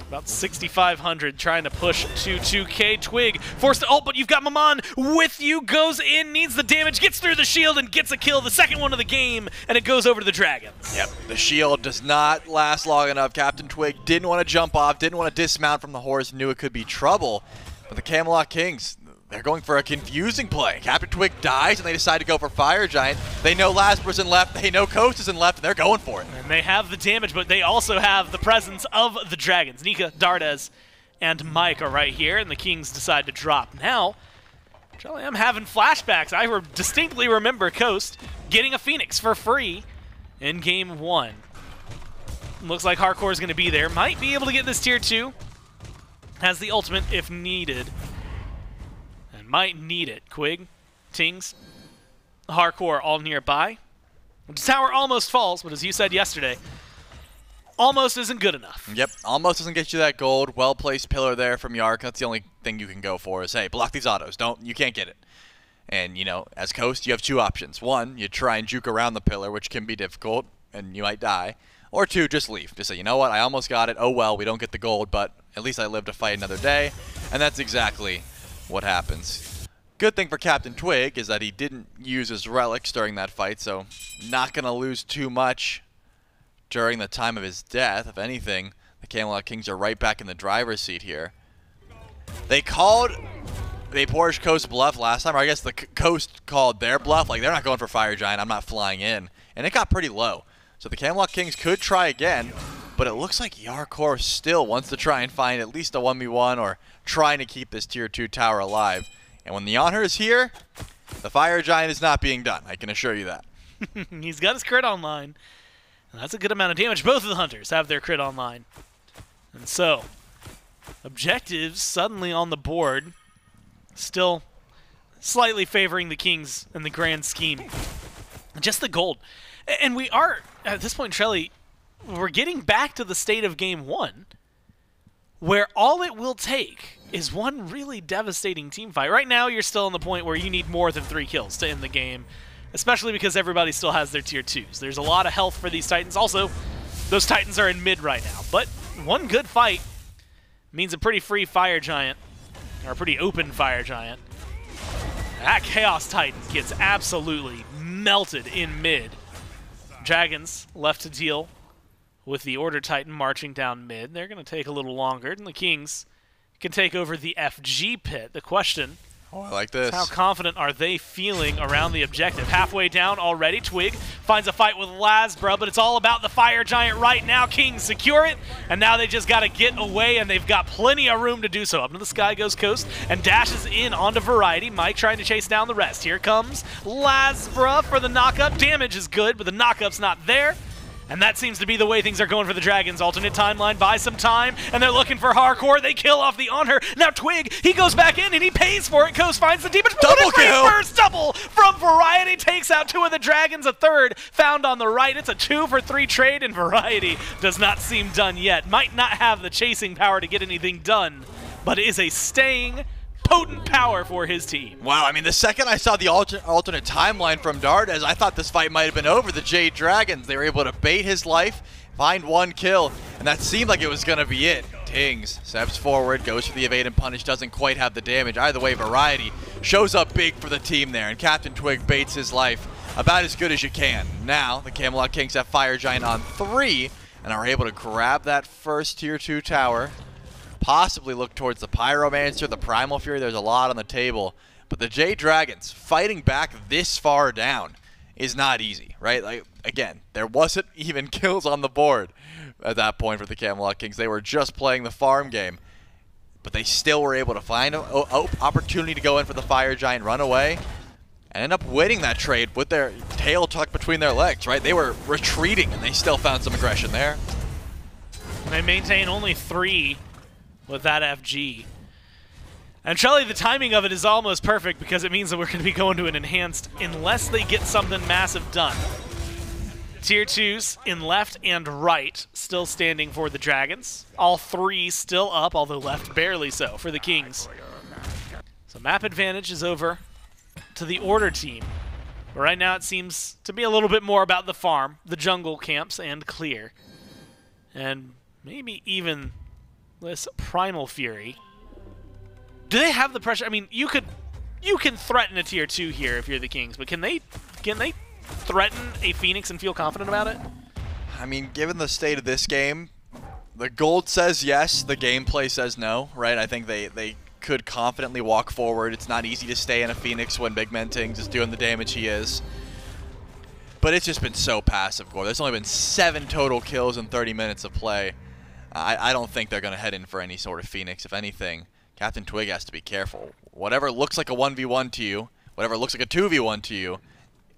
About 6,500 trying to push to 2K. Twig forced to ult, but you've got Maman with you. Goes in, needs the damage, gets through the shield, and gets a kill. The 2nd one of the game, and it goes over to the Dragons. Yep, the shield does not last long enough. CaptainTwig didn't want to jump off, didn't want to dismount from the horse, knew it could be trouble. But the Camelot Kings, they're going for a confusing play. CaptainTwig dies, and they decide to go for Fire Giant. They know LASBRA's in left, they know Coast is in left, and they're going for it. And they have the damage, but they also have the presence of the Dragons. Nika, Dardez, and Mike are right here, and the Kings decide to drop. Now, I'm having flashbacks. I distinctly remember Coast getting a Phoenix for free in game 1. Looks like Jarcorrr is going to be there. Might be able to get this tier 2. Has the ultimate if needed. And might need it. Quig, Tings, Jarcorrr all nearby. The tower almost falls, but as you said yesterday, almost isn't good enough. Yep, almost doesn't get you that gold. Well-placed pillar there from Yark. That's the only thing you can go for is, hey, block these autos. You can't get it. And, you know, as Coast, you have 2 options. 1, you try and juke around the pillar, which can be difficult, and you might die. Or 2, just leave. Just say, you know what, I almost got it. Oh, well, we don't get the gold, but at least I live to fight another day. And that's exactly what happens. Good thing for CaptainTwig is that he didn't use his relics during that fight, so not going to lose too much during the time of his death. If anything, the Camelot Kings are right back in the driver's seat here. They called VaporishCoast bluff last time, or I guess the Coast called their bluff. Like, they're not going for Fire Giant, I'm not flying in. And it got pretty low. So the Camelot Kings could try again, but it looks like Jarcorrr still wants to try and find at least a 1v1 or trying to keep this tier 2 tower alive. And when the Anhur is here, the Fire Giant is not being done, I can assure you that. He's got his crit online. And that's a good amount of damage. Both of the Hunters have their crit online. And so, objectives suddenly on the board, still slightly favoring the Kings in the grand scheme. Just the gold. And we are, at this point, Trelly, we're getting back to the state of game 1, where all it will take is one really devastating team fight. Right now, you're still on the point where you need more than 3 kills to end the game, especially because everybody still has their tier 2s. There's a lot of health for these Titans. Also, those Titans are in mid right now. But one good fight means a pretty free Fire Giant, or a pretty open Fire Giant. That Chaos Titan gets absolutely melted in mid. Dragons left to deal with the Order Titan marching down mid. They're going to take a little longer, and the Kings can take over the FG pit. The question, oh, I like this. How confident are they feeling around the objective? Halfway down already, Twig finds a fight with LASBRA, but it's all about the Fire Giant right now. Kings secure it, and now they just got to get away, and they've got plenty of room to do so. Up to the sky goes Coast, and dashes in onto Variety. Mike trying to chase down the rest. Here comes LASBRA for the knockup. Damage is good, but the knockup's not there. And that seems to be the way things are going for the Dragons. Alternate timeline, buy some time, and they're looking for Jarcorrr. They kill off the Anhur. Now Twig, he goes back in, and he pays for it. Coast finds the demon. Double kill! First double from Variety. Takes out 2 of the Dragons. A third found on the right. It's a 2-for-3 trade, and Variety does not seem done yet. Might not have the chasing power to get anything done, but is a staying potent power for his team. Wow, I mean, the second I saw the alternate timeline from Dardez, I thought this fight might have been over. The Jade Dragons, they were able to bait his life, find 1 kill, and that seemed like it was going to be it. Tings steps forward, goes for the evade and punish, doesn't quite have the damage. Either way, Variety shows up big for the team there, and CaptainTwig baits his life about as good as you can. Now, the Camelot Kings have Fire Giant on 3, and are able to grab that first tier 2 tower. Possibly look towards the Pyromancer, the Primal Fury. There's a lot on the table. But the Jade Dragons fighting back this far down is not easy, right? Like, again, there wasn't even kills on the board at that point for the Camelot Kings. They were just playing the farm game. But they still were able to find an opportunity to go in for the Fire Giant, run away, and end up winning that trade with their tail tucked between their legs, right? They were retreating, and they still found some aggression there. They maintain only 3 with that FG. And Trelly, the timing of it is almost perfect because it means that we're going to be going to an enhanced unless they get something massive done. Tier 2s in left and right still standing for the Dragons. All 3 still up, although left barely so for the Kings. So map advantage is over to the Order team. But right now it seems to be a little bit more about the farm, the jungle camps, and clear. And maybe even this Primal Fury. Do they have the pressure? I mean, you can threaten a tier 2 here if you're the Kings, but can they threaten a Phoenix and feel confident about it? I mean, given the state of this game, the gold says yes, the gameplay says no, right? I think they could confidently walk forward. It's not easy to stay in a Phoenix when BigManTingz is doing the damage he is. But it's just been so passive, Gore. There's only been 7 total kills in 30 minutes of play. I don't think they're going to head in for any sort of Phoenix. If anything, CaptainTwig has to be careful. Whatever looks like a 1v1 to you, whatever looks like a 2v1 to you,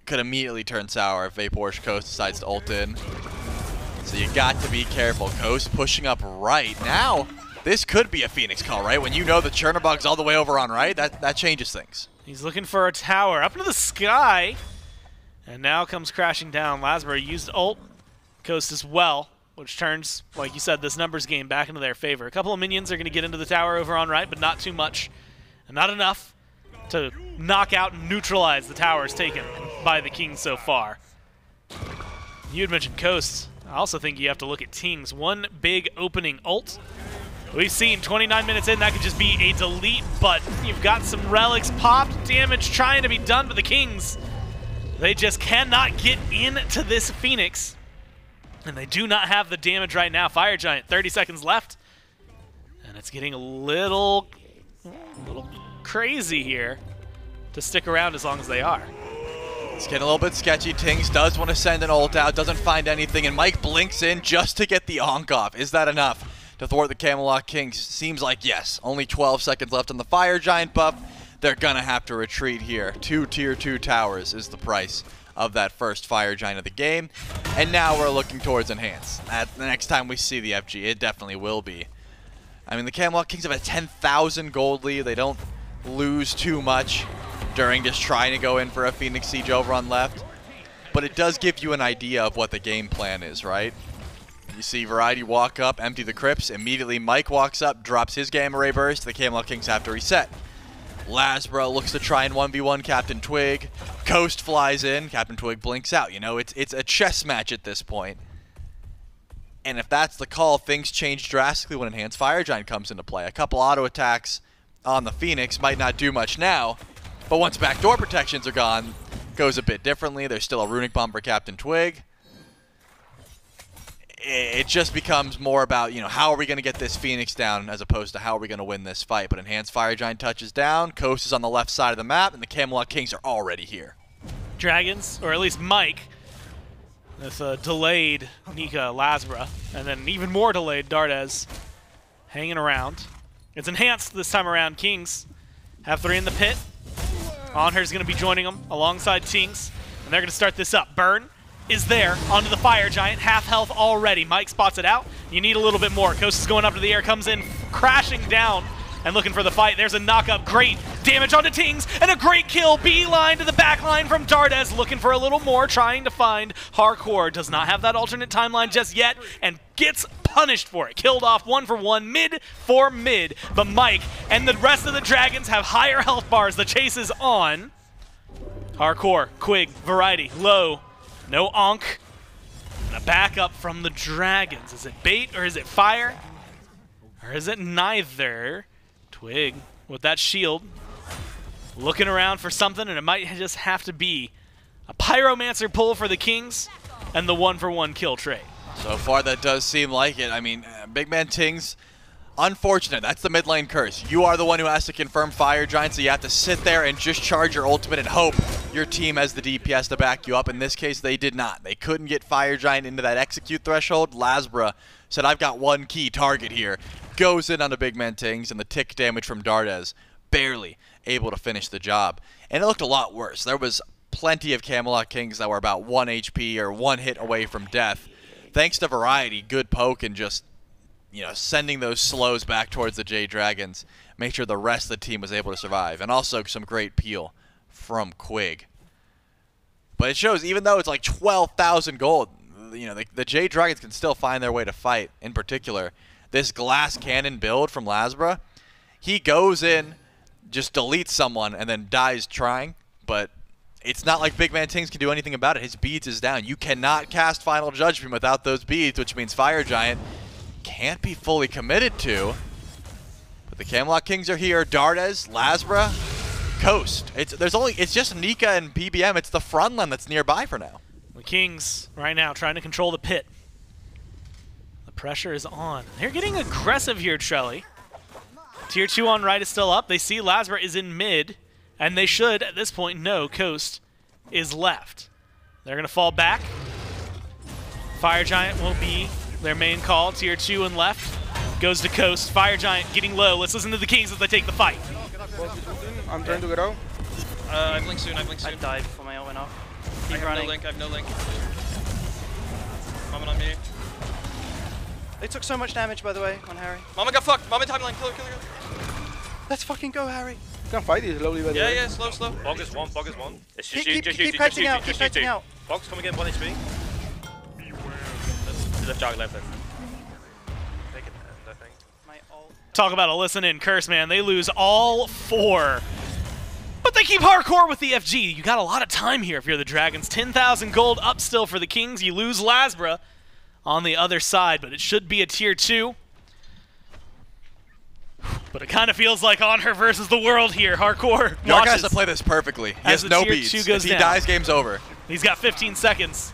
could immediately turn sour if VaporishCoast decides to ult in. So you got to be careful. Coast pushing up right. Now, this could be a Phoenix call, right? When you know the Chernobog's all the way over on right, that changes things. He's looking for a tower up into the sky. And now comes crashing down. LASBRA used ult. Coast as well, which turns, like you said, this numbers game back into their favor. A couple of minions are going to get into the tower over on right, but not too much. And not enough to knock out and neutralize the towers taken by the Kings so far. You had mentioned Coast. I also think you have to look at Tingz. One big opening ult. We've seen 29 minutes in, that could just be a delete, but you've got some relics popped, damage trying to be done, but the Kings, they just cannot get into this Phoenix. And they do not have the damage right now. Fire Giant, 30 seconds left. And it's getting a little crazy here to stick around as long as they are. It's getting a little bit sketchy. Tingz does want to send an ult out, doesn't find anything, and Mike blinks in just to get the onk off. Is that enough to thwart the Camelot Kings? Seems like yes. Only 12 seconds left on the Fire Giant buff. They're going to have to retreat here. 2 tier 2 towers is the price of that first Fire Giant of the game. And now we're looking towards Enhance. The next time we see the FG, it definitely will be. I mean, the Camelot Kings have a 10,000 gold lead. They don't lose too much during just trying to go in for a Phoenix Siege over on left. But it does give you an idea of what the game plan is, right? You see Variety walk up, empty the crypts. Immediately Mike walks up, drops his Gamma Ray Burst. The Camelot Kings have to reset. LASBRA looks to try and 1v1 CaptainTwig. Coast flies in. CaptainTwig blinks out. You know, it's a chess match at this point. And if that's the call, things change drastically when Enhanced Fire Giant comes into play. A couple auto attacks on the Phoenix might not do much now, but once backdoor protections are gone, goes a bit differently. There's still a Runic Bomb for CaptainTwig. It just becomes more about, you know, how are we going to get this Phoenix down as opposed to how are we going to win this fight. But Enhanced Fire Giant touches down, Coast is on the left side of the map, and the Camelot Kings are already here. Dragons, or at least Mike, with a delayed Nika LASBRA, and then even more delayed Dardez hanging around. It's Enhanced this time around. Kings have 3 in the pit. Anhur's going to be joining them alongside Tingz, and they're going to start this up. Burn is there onto the Fire Giant, half health already. Mike spots it out. You need a little bit more. Coast is going up to the air, comes in, crashing down and looking for the fight. There's a knock-up, great damage onto Tingz, and a great kill. Beeline to the back line from Dardez, looking for a little more, trying to find Jarcorrr. Does not have that alternate timeline just yet, and gets punished for it. Killed off 1 for 1, mid for mid. But Mike and the rest of the Dragons have higher health bars. The chase is on. Jarcorrr, Quig, Variety, low. No onk. And a backup from the Dragons. Is it bait or is it fire? Or is it neither? Twig with that shield. Looking around for something, and it might just have to be a Pyromancer pull for the Kings and the 1-for-1 kill trade. So far that does seem like it. I mean, BigManTingz, unfortunate. That's the mid lane curse. You are the one who has to confirm Fire Giant, so you have to sit there and just charge your ultimate and hope your team has the DPS to back you up. In this case, they did not. They couldn't get Fire Giant into that execute threshold. LASBRA said, I've got one key target here. Goes in on the BigManTingz, and the tick damage from Dardez, barely able to finish the job. And it looked a lot worse. There was plenty of Camelot Kings that were about 1 HP or 1 hit away from death. Thanks to Variety, good poke, and just, you know, sending those slows back towards the Jade Dragons, make sure the rest of the team was able to survive. And also some great peel from Quig. But it shows, even though it's like 12,000 gold, you know, the Jade Dragons can still find their way to fight. In particular, this glass cannon build from LASBRA, he goes in, just deletes someone, and then dies trying. But it's not like BigManTingz can do anything about it. His beads is down. You cannot cast Final Judgment without those beads, which means Fire Giant can't be fully committed to. But the Camelot Kings are here. Dardez, LASBRA, Coast. It's just Nika and BBM. It's the front line that's nearby for now. The Kings right now trying to control the pit. The pressure is on. They're getting aggressive here, Trelly. Tier 2 on right is still up. They see LASBRA is in mid, and they should, at this point, know Coast is left. They're going to fall back. Fire Giant will be their main call. Tier 2 and left goes to Coast. Fire Giant getting low. Let's listen to the Kings as they take the fight. I'm trying to get out. I blink soon, I blink soon. I died before my ult went off. keep running. I have no link. Maman on me. They took so much damage, by the way, on Harry. Maman got fucked. Maman timeline. Kill her. Let's fucking go, Harry. You can fight it slowly, by the way. Yeah, slow. Bog is one. It's just Keep just kiting out, keep kiting out. Bog's coming in 1 HP. Left Jarg left. Take it, I think. My ult. Talk about a listen in curse, man. They lose all 4. But they keep Jarcorrr with the FG. You got a lot of time here if you're the Dragons. 10,000 gold up still for the Kings. You lose LASBRA on the other side, but it should be a tier 2. But it kind of feels like Anhur versus the world here. Jarcorrr Jarcorrr has to play this perfectly. He has no beats. If he dies, game's over. He's got 15 seconds.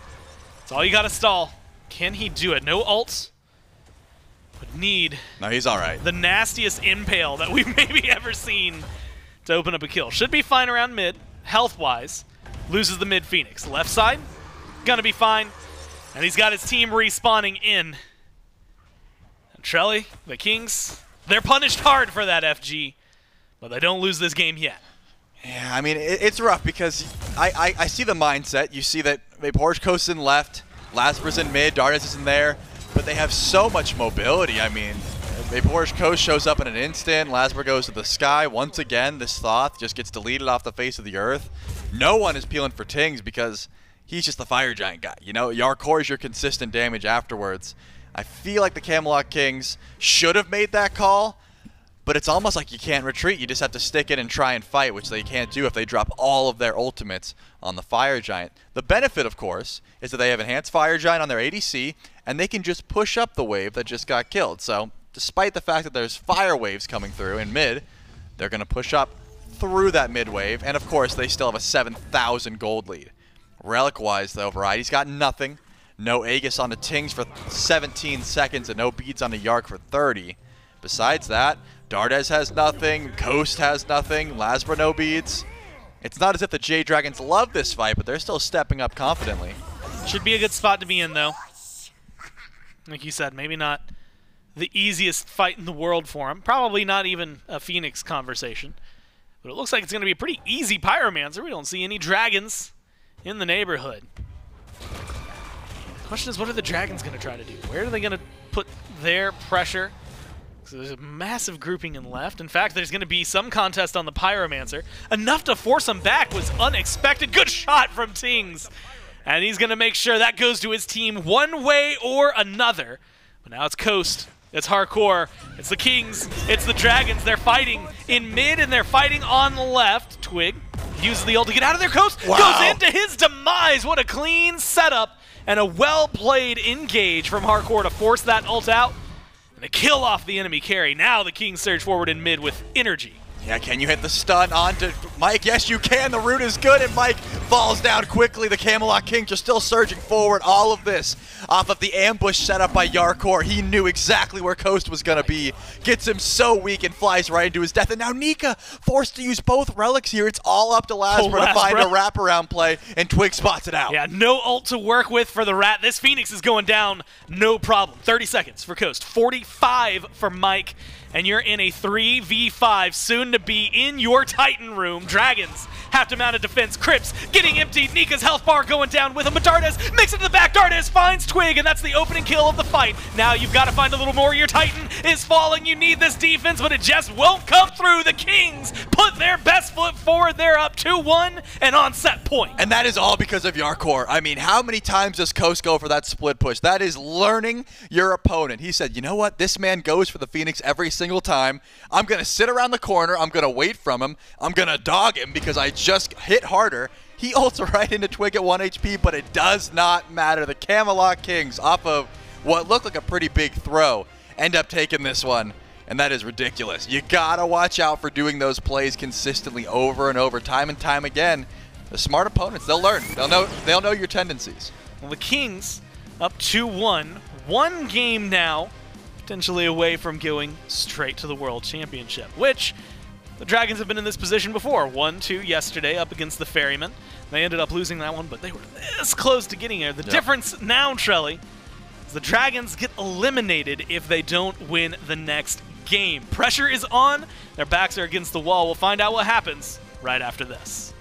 That's all you got to stall. Can he do it? No ults. Would need No, he's all right. the nastiest impale that we've maybe ever seen to open up a kill. Should be fine around mid, health-wise. Loses the mid Phoenix. Left side, gonna be fine. And he's got his team respawning in. And Trelly, the Kings, they're punished hard for that FG, but they don't lose this game yet. Yeah, I mean, it's rough because I see the mindset. You see that VaporishCoast's in left, LASBRA's in mid, Dardez is in there, but they have so much mobility. I mean, VaporishCoast shows up in an instant, LASBRA goes to the sky. Once again, this Thoth just gets deleted off the face of the earth. No one is peeling for Tingz because he's just the fire giant guy. You know, Jarcorrr is your consistent damage afterwards. I feel like the Camelot Kings should have made that call, but it's almost like you can't retreat. You just have to stick it and try and fight, which they can't do if they drop all of their ultimates on the Fire Giant. The benefit, of course, is that they have Enhanced Fire Giant on their ADC, and they can just push up the wave that just got killed. So, despite the fact that there's fire waves coming through in mid, they're going to push up through that mid wave, and of course, they still have a 7,000 gold lead. Relic-wise, though, Variety's got nothing. No Aegis on the Tingz for 17 seconds, and no beads on the Jarcorrr for 30. Besides that, Dardez has nothing, Coast has nothing, LASBRA no beads. It's not as if the Jade Dragons love this fight, but they're still stepping up confidently. Should be a good spot to be in, though. Like you said, maybe not the easiest fight in the world for him. Probably not even a Phoenix conversation. But it looks like it's going to be a pretty easy Pyromancer. We don't see any dragons in the neighborhood. The question is, what are the Dragons going to try to do? Where are they going to put their pressure? So there's a massive grouping in left. In fact, there's going to be some contest on the Pyromancer. Enough to force him back was unexpected. Good shot from Tingz. And he's going to make sure that goes to his team one way or another. But now it's Coast. It's Jarcorrr. It's the Kings. It's the Dragons. They're fighting in mid and they're fighting on the left. Quig uses the ult to get out of their Coast. Wow. Goes into his demise. What a clean setup and a well-played engage from Jarcorrr to force that ult out. And a kill off the enemy carry. Now the Kings surge forward in mid with energy. Yeah, can you hit the stun onto Mike? Yes, you can. The root is good, and Mike falls down quickly. The Camelot Kings are still surging forward. All of this off of the ambush set up by Jarcorrr. He knew exactly where Coast was going to be. Gets him so weak and flies right into his death. And now Nika forced to use both relics here. It's all up to LASBRA to find a wraparound play, and Twig spots it out. Yeah, no ult to work with for the Rat. This Phoenix is going down, no problem. 30 seconds for Coast, 45 for Mike. And you're in a 3v5, soon to be in your Titan room. Dragons have to mount a defense. Crypts getting emptied. Nika's health bar going down with him, but Dardez makes it to the back. Dardez finds Twig, and that's the opening kill of the fight. Now you've got to find a little more. Your Titan is falling. You need this defense, but it just won't come through. The Kings put their best foot forward. They're up 2-1 and on set point. And that is all because of Jarcorrr. I mean, how many times does Coast go for that split push? That is learning your opponent. He said, you know what? This man goes for the Phoenix every single time. I'm going to sit around the corner. I'm going to wait from him. I'm going to dog him because I just hit harder. He ults right into Twig at 1 HP, but it does not matter. The Camelot Kings, off of what looked like a pretty big throw, end up taking this one, and that is ridiculous. You got to watch out for doing those plays consistently over and over, time and time again. The smart opponents, they'll learn. They'll know your tendencies. Well, the Kings up 2-1. One game now, potentially away from going straight to the World Championship, which the Dragons have been in this position before. 1-2 yesterday up against the Ferryman. They ended up losing that one, but they were this close to getting there. The difference now, Trelly, is the Dragons get eliminated if they don't win the next game. Pressure is on. Their backs are against the wall. We'll find out what happens right after this.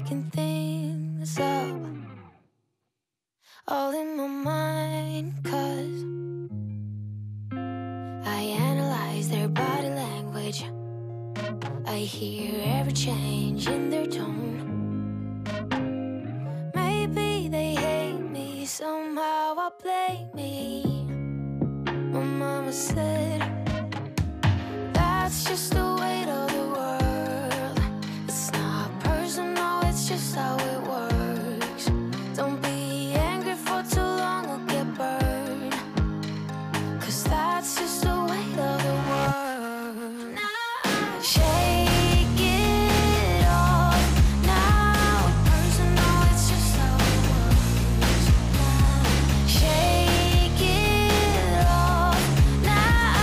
making things up, all in my mind, 'cause I analyze their body language. I hear every change in their tone. Maybe they hate me, somehow I blame me. My mama said, that's just the weight of the world. It's not personal, it's just how it works. Don't be angry for too long or get burned, 'cause that's just the weight of the world. Shake it off. Now it's personal, it's just how it works. Shake it off. Now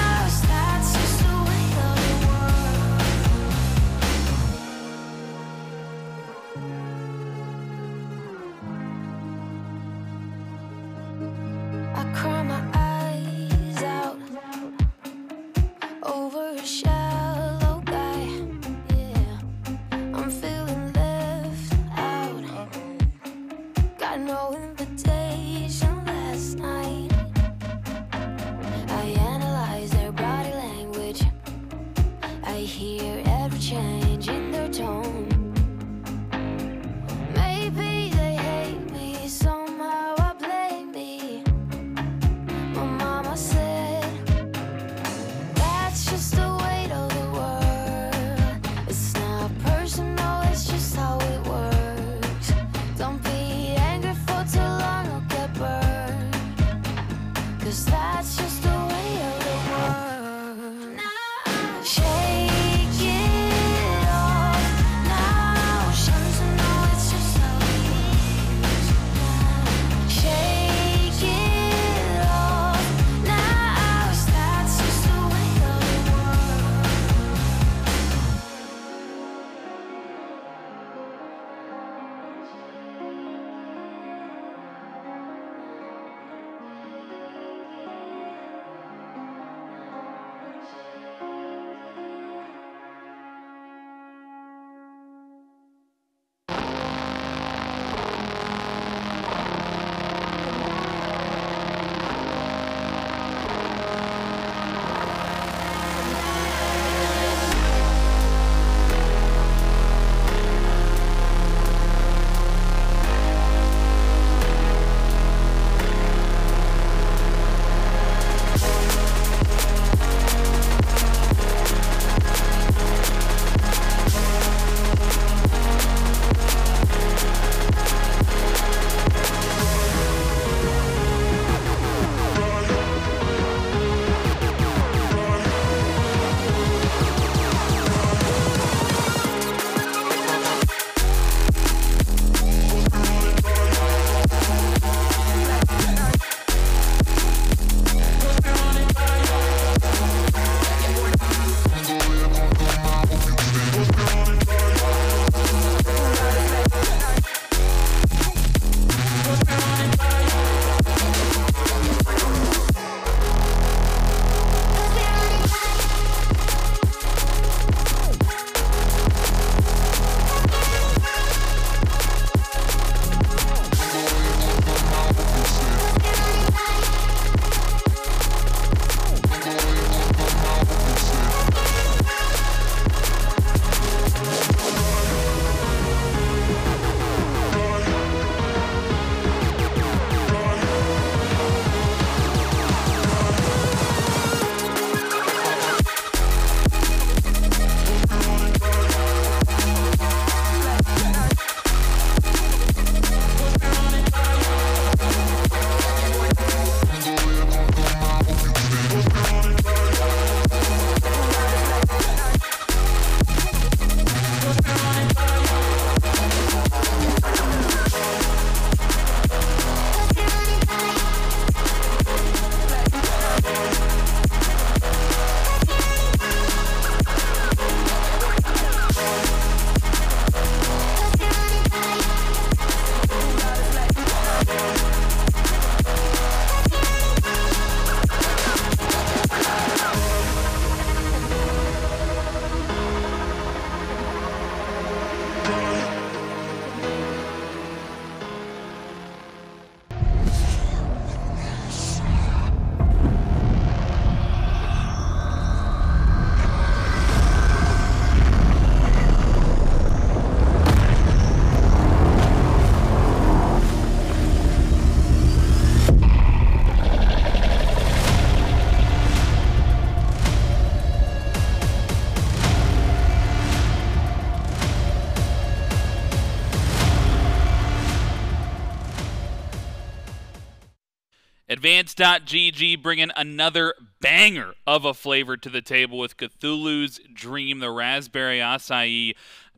Advanced.gg bringing another banger of a flavor to the table with Cthulhu's Dream, the Raspberry Acai.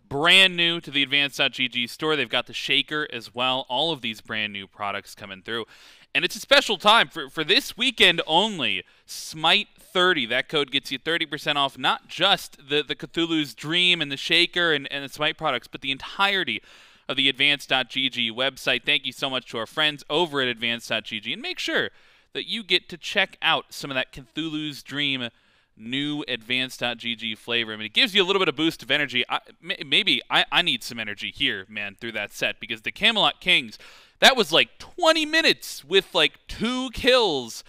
Brand new to the Advanced.gg store. They've got the shaker as well. All of these brand new products coming through. And it's a special time for this weekend only. SMITE 30. That code gets you 30% off not just the Cthulhu's Dream and the shaker and the SMITE products, but the entirety of the Advanced.gg website. Thank you so much to our friends over at Advanced.gg. And make sure that you get to check out some of that Cthulhu's Dream new Advanced.gg flavor. I mean, it gives you a little bit of boost of energy. I need some energy here, man, through that set, because the Camelot Kings, that was like 20 minutes with like 2 kills,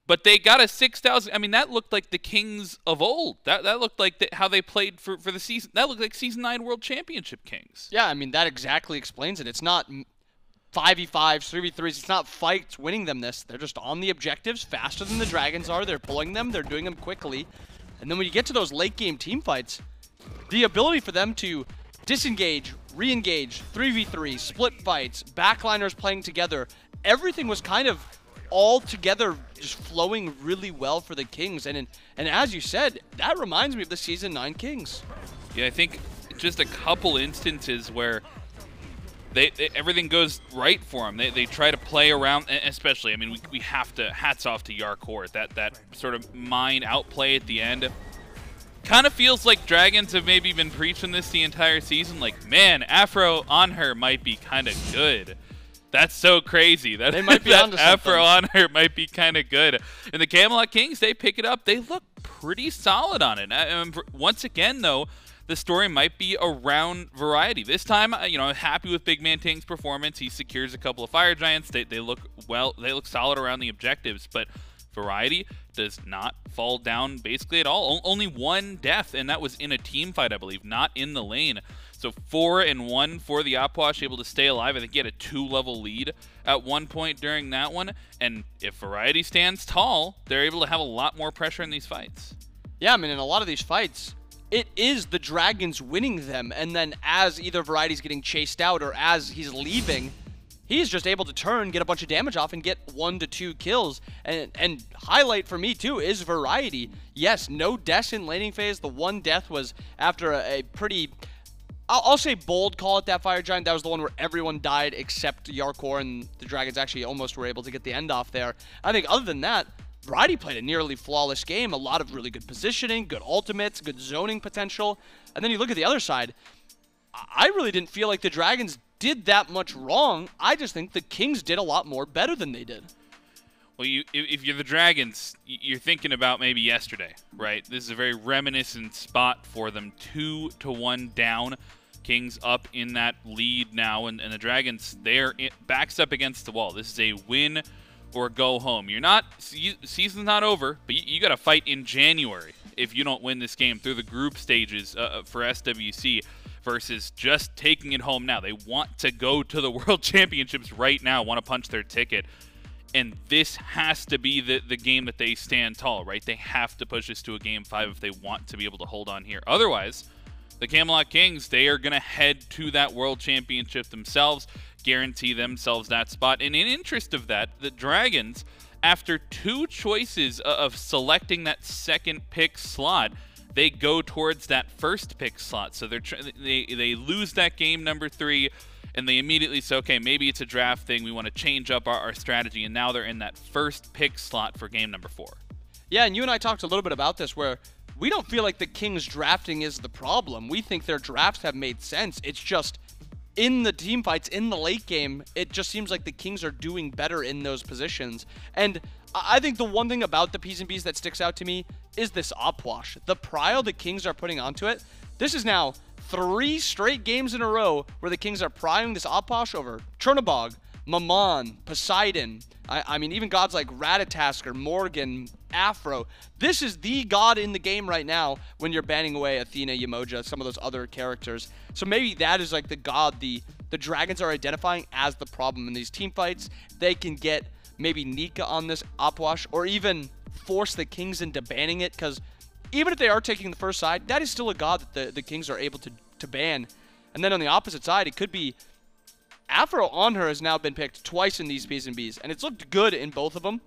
but they got a 6,000. I mean, that looked like the Kings of old. That looked like how they played for the season. That looked like Season 9 World Championship Kings. Yeah, I mean, that exactly explains it. It's not 5v5s, 3v3s. It's not fights winning them this. They're just on the objectives faster than the Dragons are. They're pulling them. They're doing them quickly. And then when you get to those late game team fights, the ability for them to disengage, re-engage, 3v3, split fights, backliners playing together, everything was kind of all together just flowing really well for the Kings. And as you said, that reminds me of the Season 9 Kings. Yeah, I think just a couple instances where everything goes right for them. They try to play around, especially, I mean, we have to, hats off to Jarcorrr, that sort of mind outplay at the end. Kind of feels like Dragons have maybe been preaching this the entire season, like, man, Anhur might be kind of good. That's so crazy. They might be onto something. Anhur might be kind of good. And the Camelot Kings, they pick it up. They look pretty solid on it. Once again, though, the story might be around variety. This time, you know, I'm happy with BigManTingz' performance. He secures a couple of Fire Giants. They look well. They look solid around the objectives, but variety does not fall down basically at all. Only 1 death, and that was in a team fight, I believe, not in the lane. So 4-1 for the Opwash, able to stay alive. I think he had a 2-level lead at one point during that one. And if variety stands tall, they're able to have a lot more pressure in these fights. Yeah, I mean, in a lot of these fights, it is the Dragons winning them, and then as either Variety's getting chased out or as he's leaving, he's just able to turn, get a bunch of damage off, and get 1 to 2 kills. And highlight for me, too, is Variety. Yes, no deaths in laning phase. The 1 death was after a pretty, I'll say bold call at that Fire Giant. That was the one where everyone died except Jarcorrr, and the Dragons actually almost were able to get the end off there. I think other than that, Variety played a nearly flawless game. A lot of really good positioning, good ultimates, good zoning potential. And then you look at the other side, I really didn't feel like the Dragons did that much wrong. I just think the Kings did a lot more better than they did. Well, if you're the Dragons, you're thinking about maybe yesterday, right? This is a very reminiscent spot for them. 2-1 down. Kings up in that lead now, and the Dragons, they're backs up against the wall. This is a win or go home. You're not, season's not over, but you got to fight in January if you don't win this game through the group stages for SWC versus just taking it home now. They want to go to the World Championships right now, want to punch their ticket. And this has to be the game that they stand tall, right? They have to push this to a Game 5 if they want to be able to hold on here. Otherwise, the Camelot Kings, they are going to head to that World Championship themselves, guarantee themselves that spot. And in interest of that, the Dragons, after 2 choices of selecting that second pick slot, they go towards that first pick slot. So they lose that game number 3, and they immediately say, okay, maybe it's a draft thing. We want to change up our strategy, and now they're in that first pick slot for game number 4. Yeah, and you and I talked a little bit about this, where we don't feel like the Kings drafting is the problem. We think their drafts have made sense. It's just in the team fights, in the late game, it just seems like the Kings are doing better in those positions. And I think the one thing about the P's and B's that sticks out to me is this Opwash. The prio the Kings are putting onto it. This is now 3 straight games in a row where the Kings are prying this Opwash over Chernobog, Maman, Poseidon. I mean, even gods like Ratatoskr, Morrigan, Afro. This is the god in the game right now when you're banning away Athena, Yemoja, some of those other characters. So maybe that is like the god the Dragons are identifying as the problem in these team fights. They can get maybe Nika on this Opwash, or even force the Kings into banning it, because even if they are taking the first side, that is still a god that the Kings are able to ban. And then on the opposite side, it could be Afro Anhur has now been picked twice in these P's and B's, and it's looked good in both of them.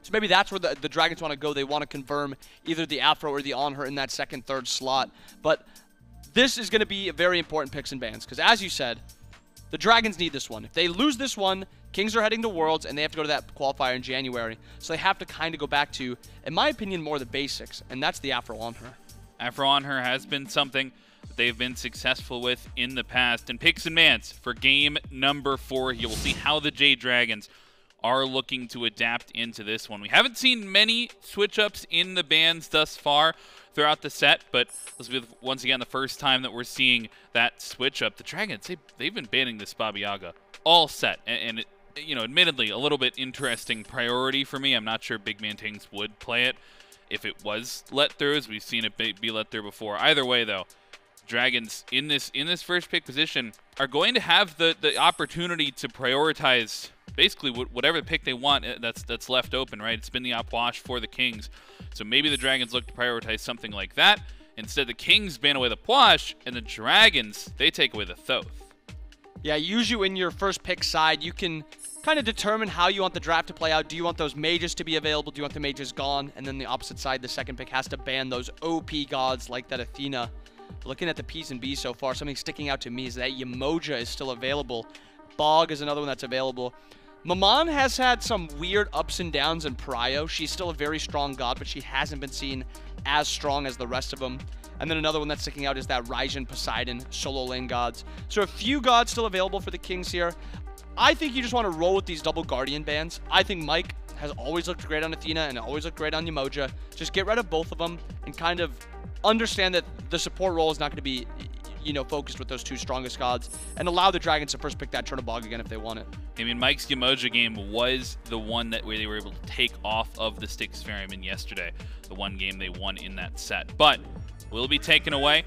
So maybe that's where the Dragons want to go. They want to confirm either the Aphro or the Anhur in that second, third slot. But this is going to be a very important picks and bans because, as you said, the Dragons need this one. If they lose this one, Kings are heading to Worlds, and they have to go to that qualifier in January. So they have to kind of go back to, in my opinion, more the basics, and that's the Aphro Anhur. Aphro Anhur has been something that they've been successful with in the past. And picks and bans for game number 4. You'll see how the Jade Dragons are looking to adapt into this one. We haven't seen many switch-ups in the bans thus far throughout the set, but this will be once again the first time that we're seeing that switch-up. The Dragons, they've been banning this Baba Yaga all set, and it, you know, admittedly, a little bit interesting priority for me. I'm not sure BigManTingz would play it if it was let through, as we've seen it be let through before. Either way, though, Dragons in this first pick position are going to have the opportunity to prioritize basically whatever pick they want that's left open, right? It's been the Opwash for the Kings. So maybe the Dragons look to prioritize something like that. Instead, the Kings ban away the Pwash, and the Dragons, they take away the Thoth. Yeah, usually in your first pick side, you can kind of determine how you want the draft to play out. Do you want those mages to be available? Do you want the mages gone? And then the opposite side, the second pick has to ban those OP gods like that Athena. Looking at the P's and B's so far, something sticking out to me is that Yemoja is still available. Bog is another one that's available. Maman has had some weird ups and downs in Prio. She's still a very strong god, but she hasn't been seen as strong as the rest of them. And then another one that's sticking out is that Raijin, Poseidon, solo lane gods. So a few gods still available for the Kings here. I think you just want to roll with these double Guardian bans. I think Mike has always looked great on Athena and always looked great on Yemoja. Just get rid of both of them and kind of understand that the support role is not going to be, you know, focused with those two strongest gods, and allow the Dragons to first pick that Chernobog again if they want it. I mean, Mike's Yemoja game was the one that where they were able to take off of the Styx Ferryman yesterday, the one game they won in that set, but will be taken away.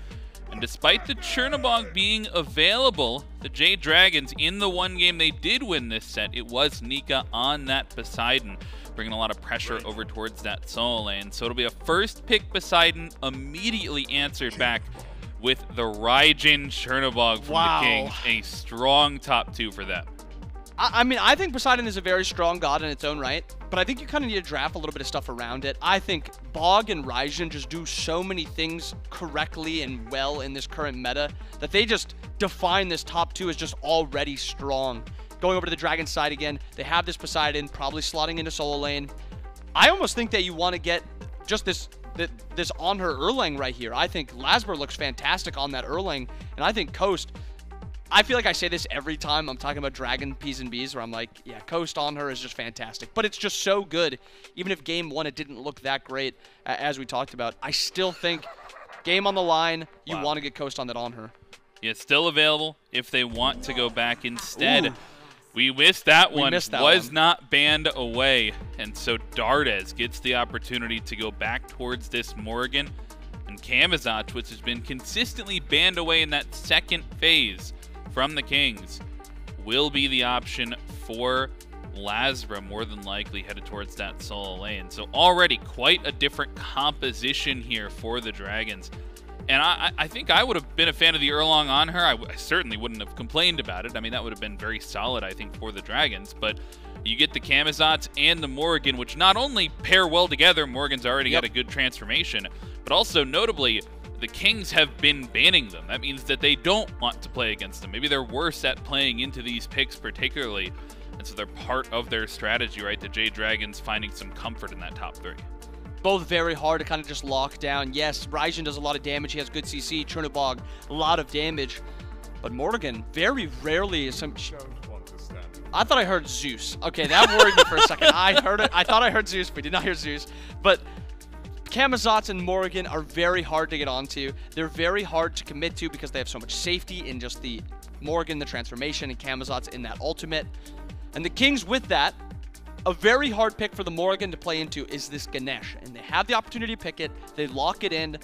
And despite the Chernobog being available, the Jade Dragons, in the one game they did win this set, it was Nika on that Poseidon, bringing a lot of pressure over towards that solo lane. So it'll be a first pick Poseidon, immediately answered back with the Raijin Chernobog from the Kings. A strong top 2 for them. I mean, I think Poseidon is a very strong god in its own right, but I think you kind of need to draft a little bit of stuff around it. I think Bog and Raijin just do so many things correctly and well in this current meta that they just define this top 2 as just already strong. Going over to the Dragon side again, they have this Poseidon probably slotting into solo lane. I almost think that you want to get just this Anhur Erlang right here. I think LASBRA looks fantastic on that Erlang, and I think Coast, I feel like I say this every time I'm talking about Dragon P's and B's, where I'm like, yeah, Coast Anhur is just fantastic. But it's just so good. Even if game 1 it didn't look that great, as we talked about, I still think game on the line, you want to get Coast on that Anhur. Yeah, it's still available if they want to go back instead. Ooh. We missed that one. Was not banned away. And so Dardez gets the opportunity to go back towards this Morrigan. And Camazotz, which has been consistently banned away in that second phase from the Kings, will be the option for LASBRA, more than likely headed towards that solo lane. So already quite a different composition here for the Dragons. And I think I would have been a fan of the Erlang Anhur. I certainly wouldn't have complained about it. I mean, that would have been very solid, I think, for the Dragons. But you get the Camazotz and the Morrigan, which not only pair well together, Morrigan's already got a good transformation, but also notably, the Kings have been banning them. That means that they don't want to play against them. Maybe they're worse at playing into these picks particularly. And so they're part of their strategy, right? The Jade Dragons finding some comfort in that top 3. Both very hard to kind of just lock down. Yes, Raijin does a lot of damage. He has good CC. Chernobog, a lot of damage. But Morrigan, very rarely is some... I thought I heard Zeus. Okay, that worried me for a second. I heard it. I thought I heard Zeus, but did not hear Zeus. But Camazotz and Morrigan are very hard to get onto. They're very hard to commit to because they have so much safety in just the Morrigan, the transformation, and Camazotz in that ultimate. And the Kings with that, a very hard pick for the Morrigan to play into is this Ganesha. And they have the opportunity to pick it. They lock it in.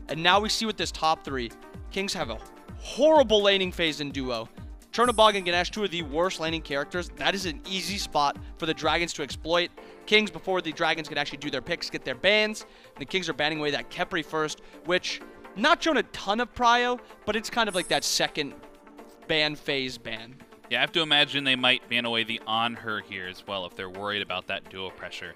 And now we see with this top 3, Kings have a horrible laning phase in duo. Chernobog and Ganesh, 2 of the worst laning characters. That is an easy spot for the Dragons to exploit. Kings, before the Dragons can actually do their picks, get their bans. The Kings are banning away that Khepri first, which not shown a ton of prio, but it's kind of like that second ban phase ban. Yeah, I have to imagine they might ban away the Anhur here as well if they're worried about that duo pressure.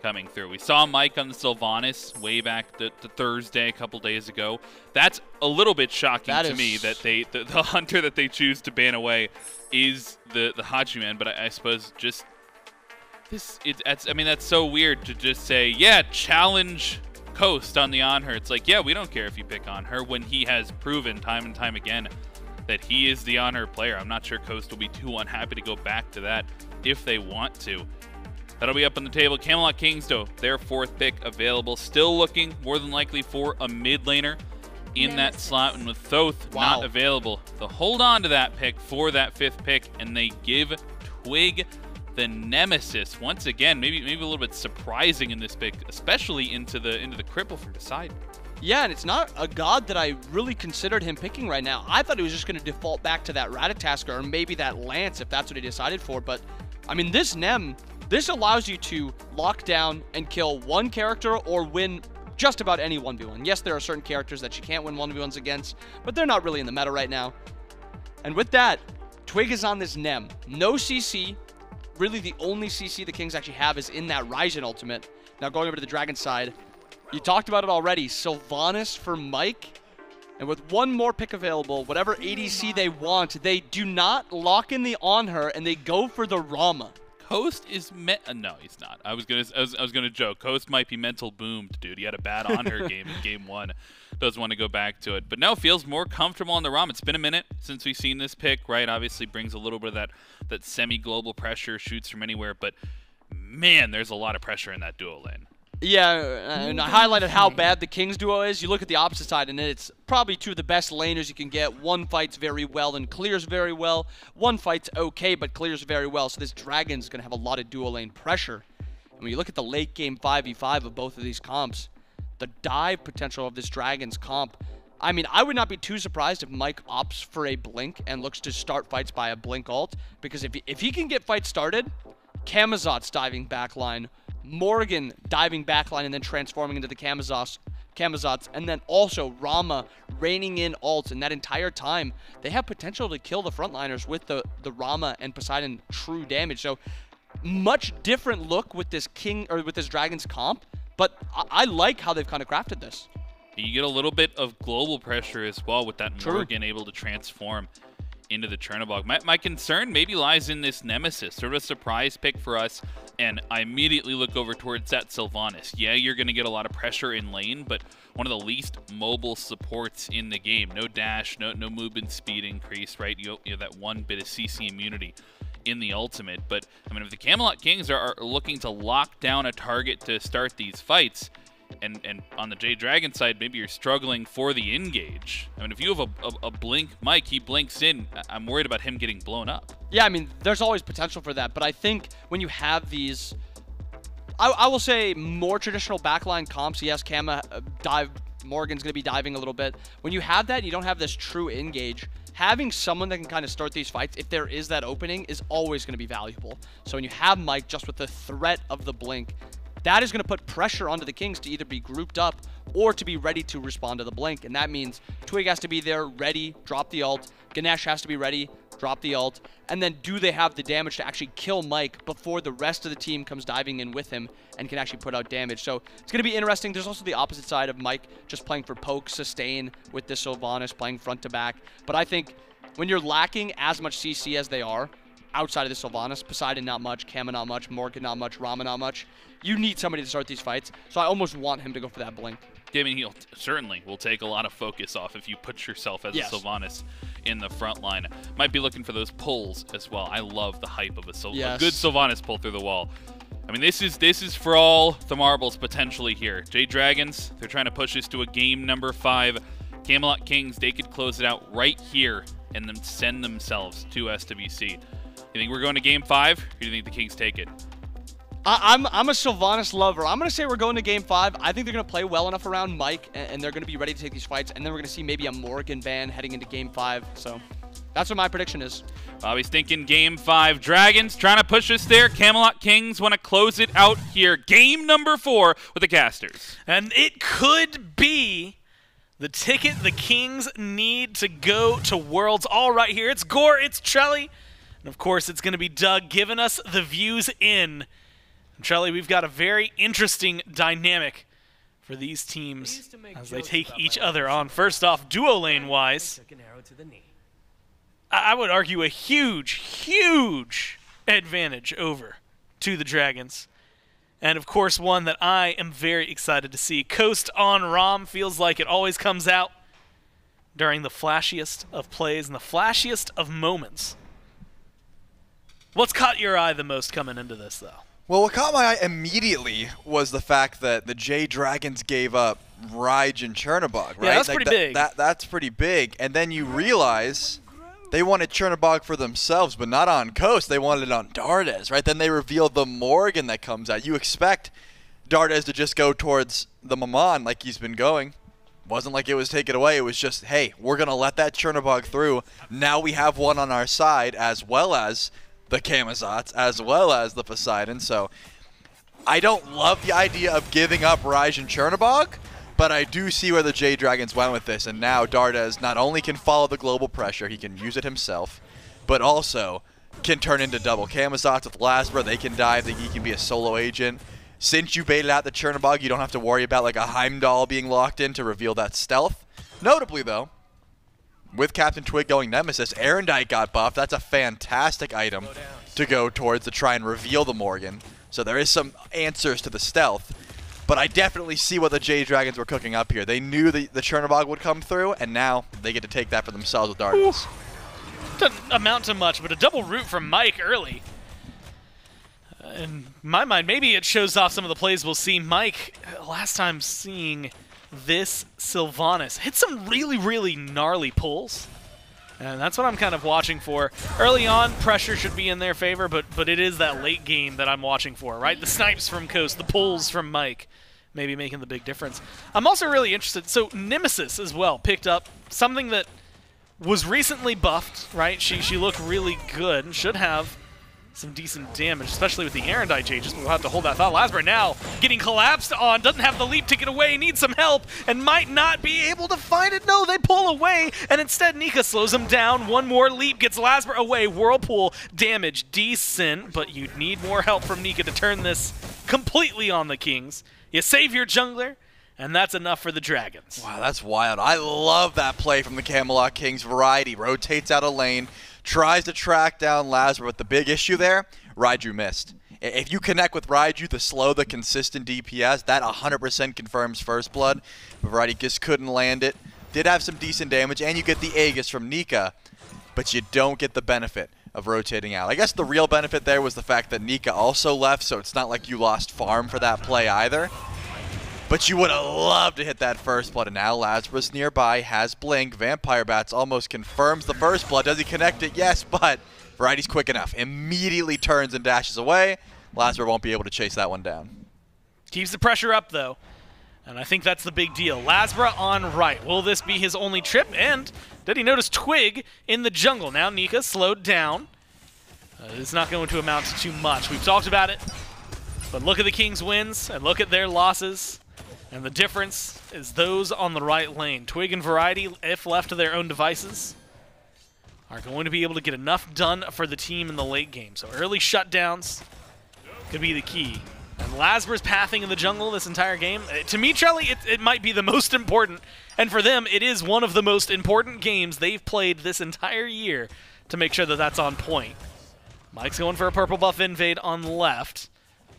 coming through. We saw Mike on the Sylvanas way back to Thursday, a couple days ago. That's a little bit shocking to me that the hunter that they choose to ban away is the Hachiman, but I suppose just I mean, that's so weird to just say, yeah, challenge Coast on the Anhur. It's like, yeah, we don't care if you pick Anhur when he has proven time and time again that he is the Anhur player. I'm not sure Coast will be too unhappy to go back to that if they want to. That'll be up on the table. Camelot Kings, though, their 4th pick available. Still looking more than likely for a mid laner in that slot, and with Thoth not available, they'll hold on to that pick for that 5th pick, and they give Twig the Nemesis. Once again, maybe a little bit surprising in this pick, especially into the cripple from Poseidon. Yeah, and it's not a god that I really considered him picking right now. I thought he was just going to default back to that Ratatoskr or maybe that Lance if that's what he decided for, but I mean, this this allows you to lock down and kill one character or win just about any 1v1. Yes, there are certain characters that you can't win 1v1s against, but they're not really in the meta right now. And with that, Twig is on this Nem. No CC. Really, the only CC the Kings actually have is in that Raijin ultimate. Now, going over to the Dragon side, you talked about it already. Sylvanas for Mike. And with one more pick available, whatever ADC they want, they do not lock in the Anhur, and they go for the Rama. Coast is no, he's not. I was gonna joke. Coast might be mental boomed, dude. He had a bad Anhur game in game 1. Doesn't want to go back to it, but now feels more comfortable on the ROM. It's been a minute since we've seen this pick, right? Obviously brings a little bit of that semi-global pressure, shoots from anywhere, but man, there's a lot of pressure in that duo lane. Yeah, and I highlighted how bad the Kings duo is. You look at the opposite side, and it's probably 2 of the best laners you can get. One fights very well and clears very well. One fights okay, but clears very well. So this Dragon's going to have a lot of duo lane pressure. And when you look at the late game 5v5 of both of these comps, the dive potential of this Dragon's comp, I mean, I would not be too surprised if Mike opts for a blink and looks to start fights by a blink ult. Because if he can get fights started, Camazotz diving backline, Morrigan diving backline and then transforming into the Camazotz, and then also Rama reining in ults, and that entire time they have potential to kill the frontliners with the Rama and Poseidon true damage. So much different look with this Dragon's comp, but I like how they've kind of crafted this. You get a little bit of global pressure as well with that Morrigan able to transform into the Chernobog. My concern maybe lies in this Nemesis, sort of a surprise pick for us, and I immediately look over towards that Sylvanas. Yeah, you're going to get a lot of pressure in lane, but one of the least mobile supports in the game. No dash, no movement speed increase, right? You have that one bit of CC immunity in the ultimate, but I mean, if the Camelot Kings are looking to lock down a target to start these fights, and on the Jade Dragon side, maybe you're struggling for the engage. I mean, if you have a blink Mike, he blinks in, I'm worried about him getting blown up. Yeah, I mean, there's always potential for that, but I think when you have these, I will say more traditional backline comps, yes, Morrigan's going to be diving a little bit. When you have that, you don't have this true engage. Having someone that can kind of start these fights, if there is that opening, is always going to be valuable. So when you have Mike just with the threat of the blink, that is going to put pressure onto the Kings to either be grouped up or to be ready to respond to the blink. And that means Twig has to be there, ready, drop the ult. Ganesha has to be ready, drop the ult. And then do they have the damage to actually kill Mike before the rest of the team comes diving in with him and can actually put out damage? So it's going to be interesting. There's also the opposite side of Mike just playing for poke, sustain with this Sylvanas, playing front to back. But I think when you're lacking as much CC as they are, outside of the Sylvanas, Poseidon not much, Kama not much, Morrigan not much, Rama not much, you need somebody to start these fights. So I almost want him to go for that blink. I mean, he'll certainly will take a lot of focus off if you put yourself as a Sylvanas in the front line. Might be looking for those pulls as well. I love the hype of a good Sylvanas pull through the wall. I mean, this is for all the marbles potentially here. Jade Dragons, they're trying to push this to a game number 5. Camelot Kings, they could close it out right here and then send themselves to SWC. You think we're going to game 5, or do you think the Kings take it? I'm a Sylvanas lover. I'm going to say we're going to game 5. I think they're going to play well enough around Mike, and they're going to be ready to take these fights, and then we're going to see maybe a Morrigan ban heading into game 5. So that's what my prediction is. Bobby's thinking game 5. Dragons trying to push us there. Camelot Kings want to close it out here. Game number 4 with the casters. And it could be the ticket the Kings need to go to Worlds. All right here. It's Gore, it's Trelly, and of course it's going to be Doug giving us the views in. And Charlie, we've got a very interesting dynamic for these teams as they take each other on. First off, duo lane-wise, I would argue a huge, huge advantage over to the Dragons. And of course, one that I am very excited to see. Coast on Rom feels like it always comes out during the flashiest of plays and the flashiest of moments. What's caught your eye the most coming into this, though? Well, what caught my eye immediately was the fact that the Jade Dragons gave up Raijin Chernobog, right? Yeah, that's pretty big. That's pretty big. And then you realize they wanted Chernobog for themselves, but not on Coast. They wanted it on Dardez, right? Then they revealed the Morrigan that comes out. You expect Dardez to just go towards the Maman like he's been going. Wasn't like it was taken away. It was just, hey, we're going to let that Chernobog through. Now we have one on our side, as well as the Camazotz, as well as the Poseidon. So I don't love the idea of giving up Raijin Chernobog, but I do see where the Jade Dragons went with this. And now Dardez not only can follow the global pressure, he can use it himself, but also can turn into double Camazotz with LASBRA. They can dive, he can be a solo agent. Since you baited out the Chernobog, you don't have to worry about like a Heimdall being locked in to reveal that stealth. Notably though, with CaptainTwig going Nemesis, Aphrodite got buffed. That's a fantastic item to go towards to try and reveal the Morrigan. So there is some answers to the stealth. But I definitely see what the Jade Dragons were cooking up here. They knew the Chernobog would come through, and now they get to take that for themselves with Dardez. Doesn't amount to much, but a double root from Mike early. In my mind, maybe it shows off some of the plays we'll see. Mike, last time seeing this Sylvanas hit some really, really gnarly pulls. And that's what I'm kind of watching for. Early on, pressure should be in their favor, but it is that late game that I'm watching for, right? The snipes from Coast, the pulls from Mike, maybe making the big difference. I'm also really interested. So Nemesis as well picked up something that was recently buffed, right? She looked really good and should have some decent damage, especially with the Aphrodite. Just we'll have to hold that thought. LASBRA now getting collapsed on, doesn't have the leap to get away, needs some help, and might not be able to find it. No, they pull away, and instead Nika slows him down. One more leap gets LASBRA away. Whirlpool damage decent, but you'd need more help from Nika to turn this completely on the Kings. You save your jungler, and that's enough for the Dragons. Wow, that's wild. I love that play from the Camelot Kings. Variety rotates out a lane, tries to track down LASBRA, but the big issue there, Raiju missed. If you connect with Raiju, the slow, the consistent DPS, that 100% confirms first blood. Variety just couldn't land it. Did have some decent damage, and you get the Aegis from Nika, but you don't get the benefit of rotating out. I guess the real benefit there was the fact that Nika also left, so it's not like you lost farm for that play either. But you would have loved to hit that first blood, and now LASBRA's nearby, has Blink. Vampire Bats almost confirms the first blood. Does he connect it? Yes, but Variety's quick enough. Immediately turns and dashes away. LASBRA won't be able to chase that one down. Keeps the pressure up, though, and I think that's the big deal. LASBRA on right. Will this be his only trip? And did he notice Quig in the jungle? Now Nika slowed down. It's not going to amount to too much. We've talked about it, but look at the Kings' wins and look at their losses. And the difference is those on the right lane. Twig and Variety, if left to their own devices, are going to be able to get enough done for the team in the late game. So early shutdowns could be the key. And LASBRA's pathing in the jungle this entire game, to me, Charlie, it might be the most important. And for them, it is one of the most important games they've played this entire year to make sure that that's on point. Mike's going for a purple buff invade on left.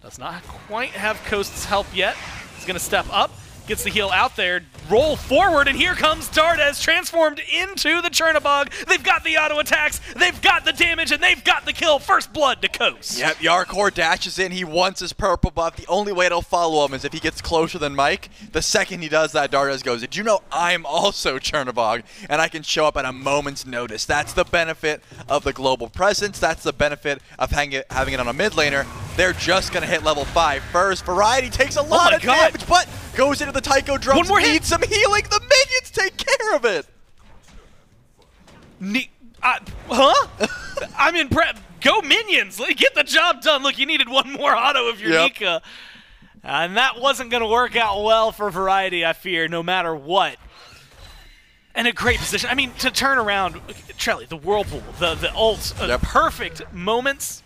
Does not quite have Coast's help yet. He's going to step up, gets the heal out there, roll forward, and here comes Dardez transformed into the Chernobog. They've got the auto attacks, they've got the damage, and they've got the kill. First blood to Coast. Yep, Jarcorrr dashes in. He wants his purple buff. The only way it'll follow him is if he gets closer than Mike. The second he does that, Dardez goes, did you know I'm also Chernobog, and I can show up at a moment's notice? That's the benefit of the global presence. That's the benefit of having it on a mid laner. They're just going to hit level 5 first. Variety takes a lot of damage, but goes into the Tycho drums, needs some healing. The minions take care of it. I'm impressed. Go minions. Get the job done. Look, you needed one more auto of your Nika. And that wasn't going to work out well for Variety, I fear, no matter what. And a great position. I mean, to turn around, Charlie, the Whirlpool, the ult, perfect moments.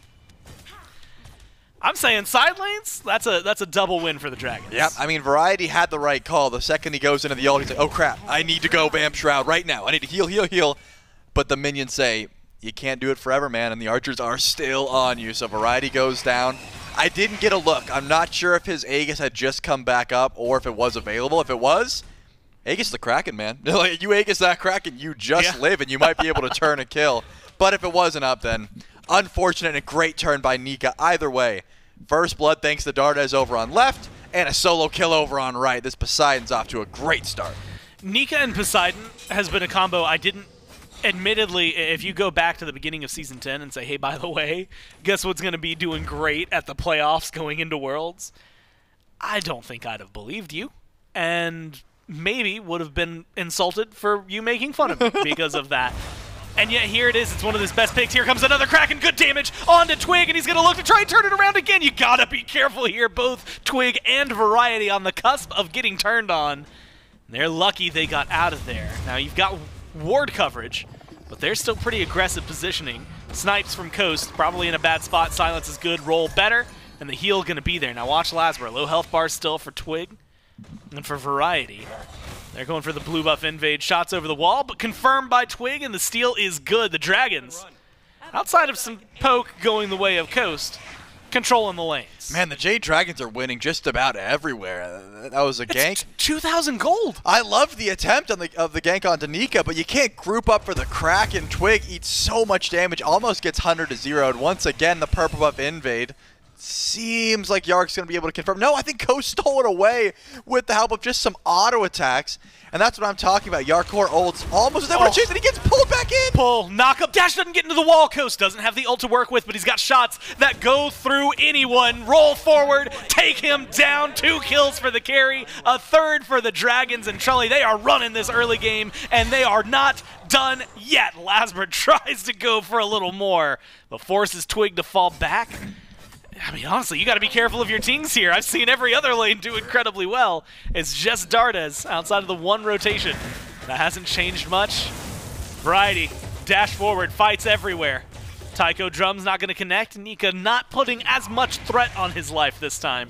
I'm saying side lanes, that's a double win for the Dragons. Yep, I mean, Variety had the right call. The second he goes into the ult, he's like, oh crap, I need to go Vamp Shroud right now. I need to heal, heal, heal. But the minions say, you can't do it forever, man, and the archers are still on you. So Variety goes down. I didn't get a look. I'm not sure if his Aegis had just come back up or if it was available. If it was, Aegis the Kraken, man. You Aegis that Kraken, you just live, and you might be able to turn a kill. But if it wasn't up, then unfortunate and a great turn by Nika. Either way, first blood thanks to Dardez over on left, and a solo kill over on right. This Poseidon's off to a great start. Nika and Poseidon has been a combo I didn't. Admittedly, if you go back to the beginning of Season 10 and say, hey, by the way, guess what's going to be doing great at the playoffs going into Worlds? I don't think I'd have believed you, and maybe would have been insulted for you making fun of me because of that. And yet here it is. It's one of his best picks. Here comes another Kraken. Good damage onto Twig, and he's going to look to try and turn it around again. You got to be careful here. Both Twig and Variety on the cusp of getting turned on. They're lucky they got out of there. Now you've got ward coverage, but they're still pretty aggressive positioning. Snipes from Coast, probably in a bad spot. Silence is good, roll better, and the heal going to be there. Now watch LASBRA. Low health bar still for Twig, and for Variety. They're going for the blue buff invade. Shots over the wall, but confirmed by Twig, and the steal is good. The Dragons, outside of some poke going the way of Coast, controlling the lanes. Man, the Jade Dragons are winning just about everywhere. That was a gank. 2,000 gold. I loved the attempt on of the gank onto Nika, but you can't group up for the Kraken. Twig eats so much damage, almost gets 100 to 0'd. Once again, the purple buff invade. Seems like Yark's going to be able to confirm. No, I think Coast stole it away with the help of just some auto attacks. And that's what I'm talking about. Jarcorrr ults almost able to chase, and he gets pulled back in. Pull, knock up, dash doesn't get into the wall. Coast doesn't have the ult to work with, but he's got shots that go through anyone. Roll forward, take him down. 2 kills for the carry, a third for the Dragons, and Trulli, they are running this early game, and they are not done yet. LASBRA tries to go for a little more, but forces Twig to fall back. I mean, honestly, you got to be careful of your Tings here. I've seen every other lane do incredibly well. It's just Dardez outside of the one rotation. That hasn't changed much. Variety, dash forward, fights everywhere. Taiko Drum's not going to connect. Nika not putting as much threat on his life this time.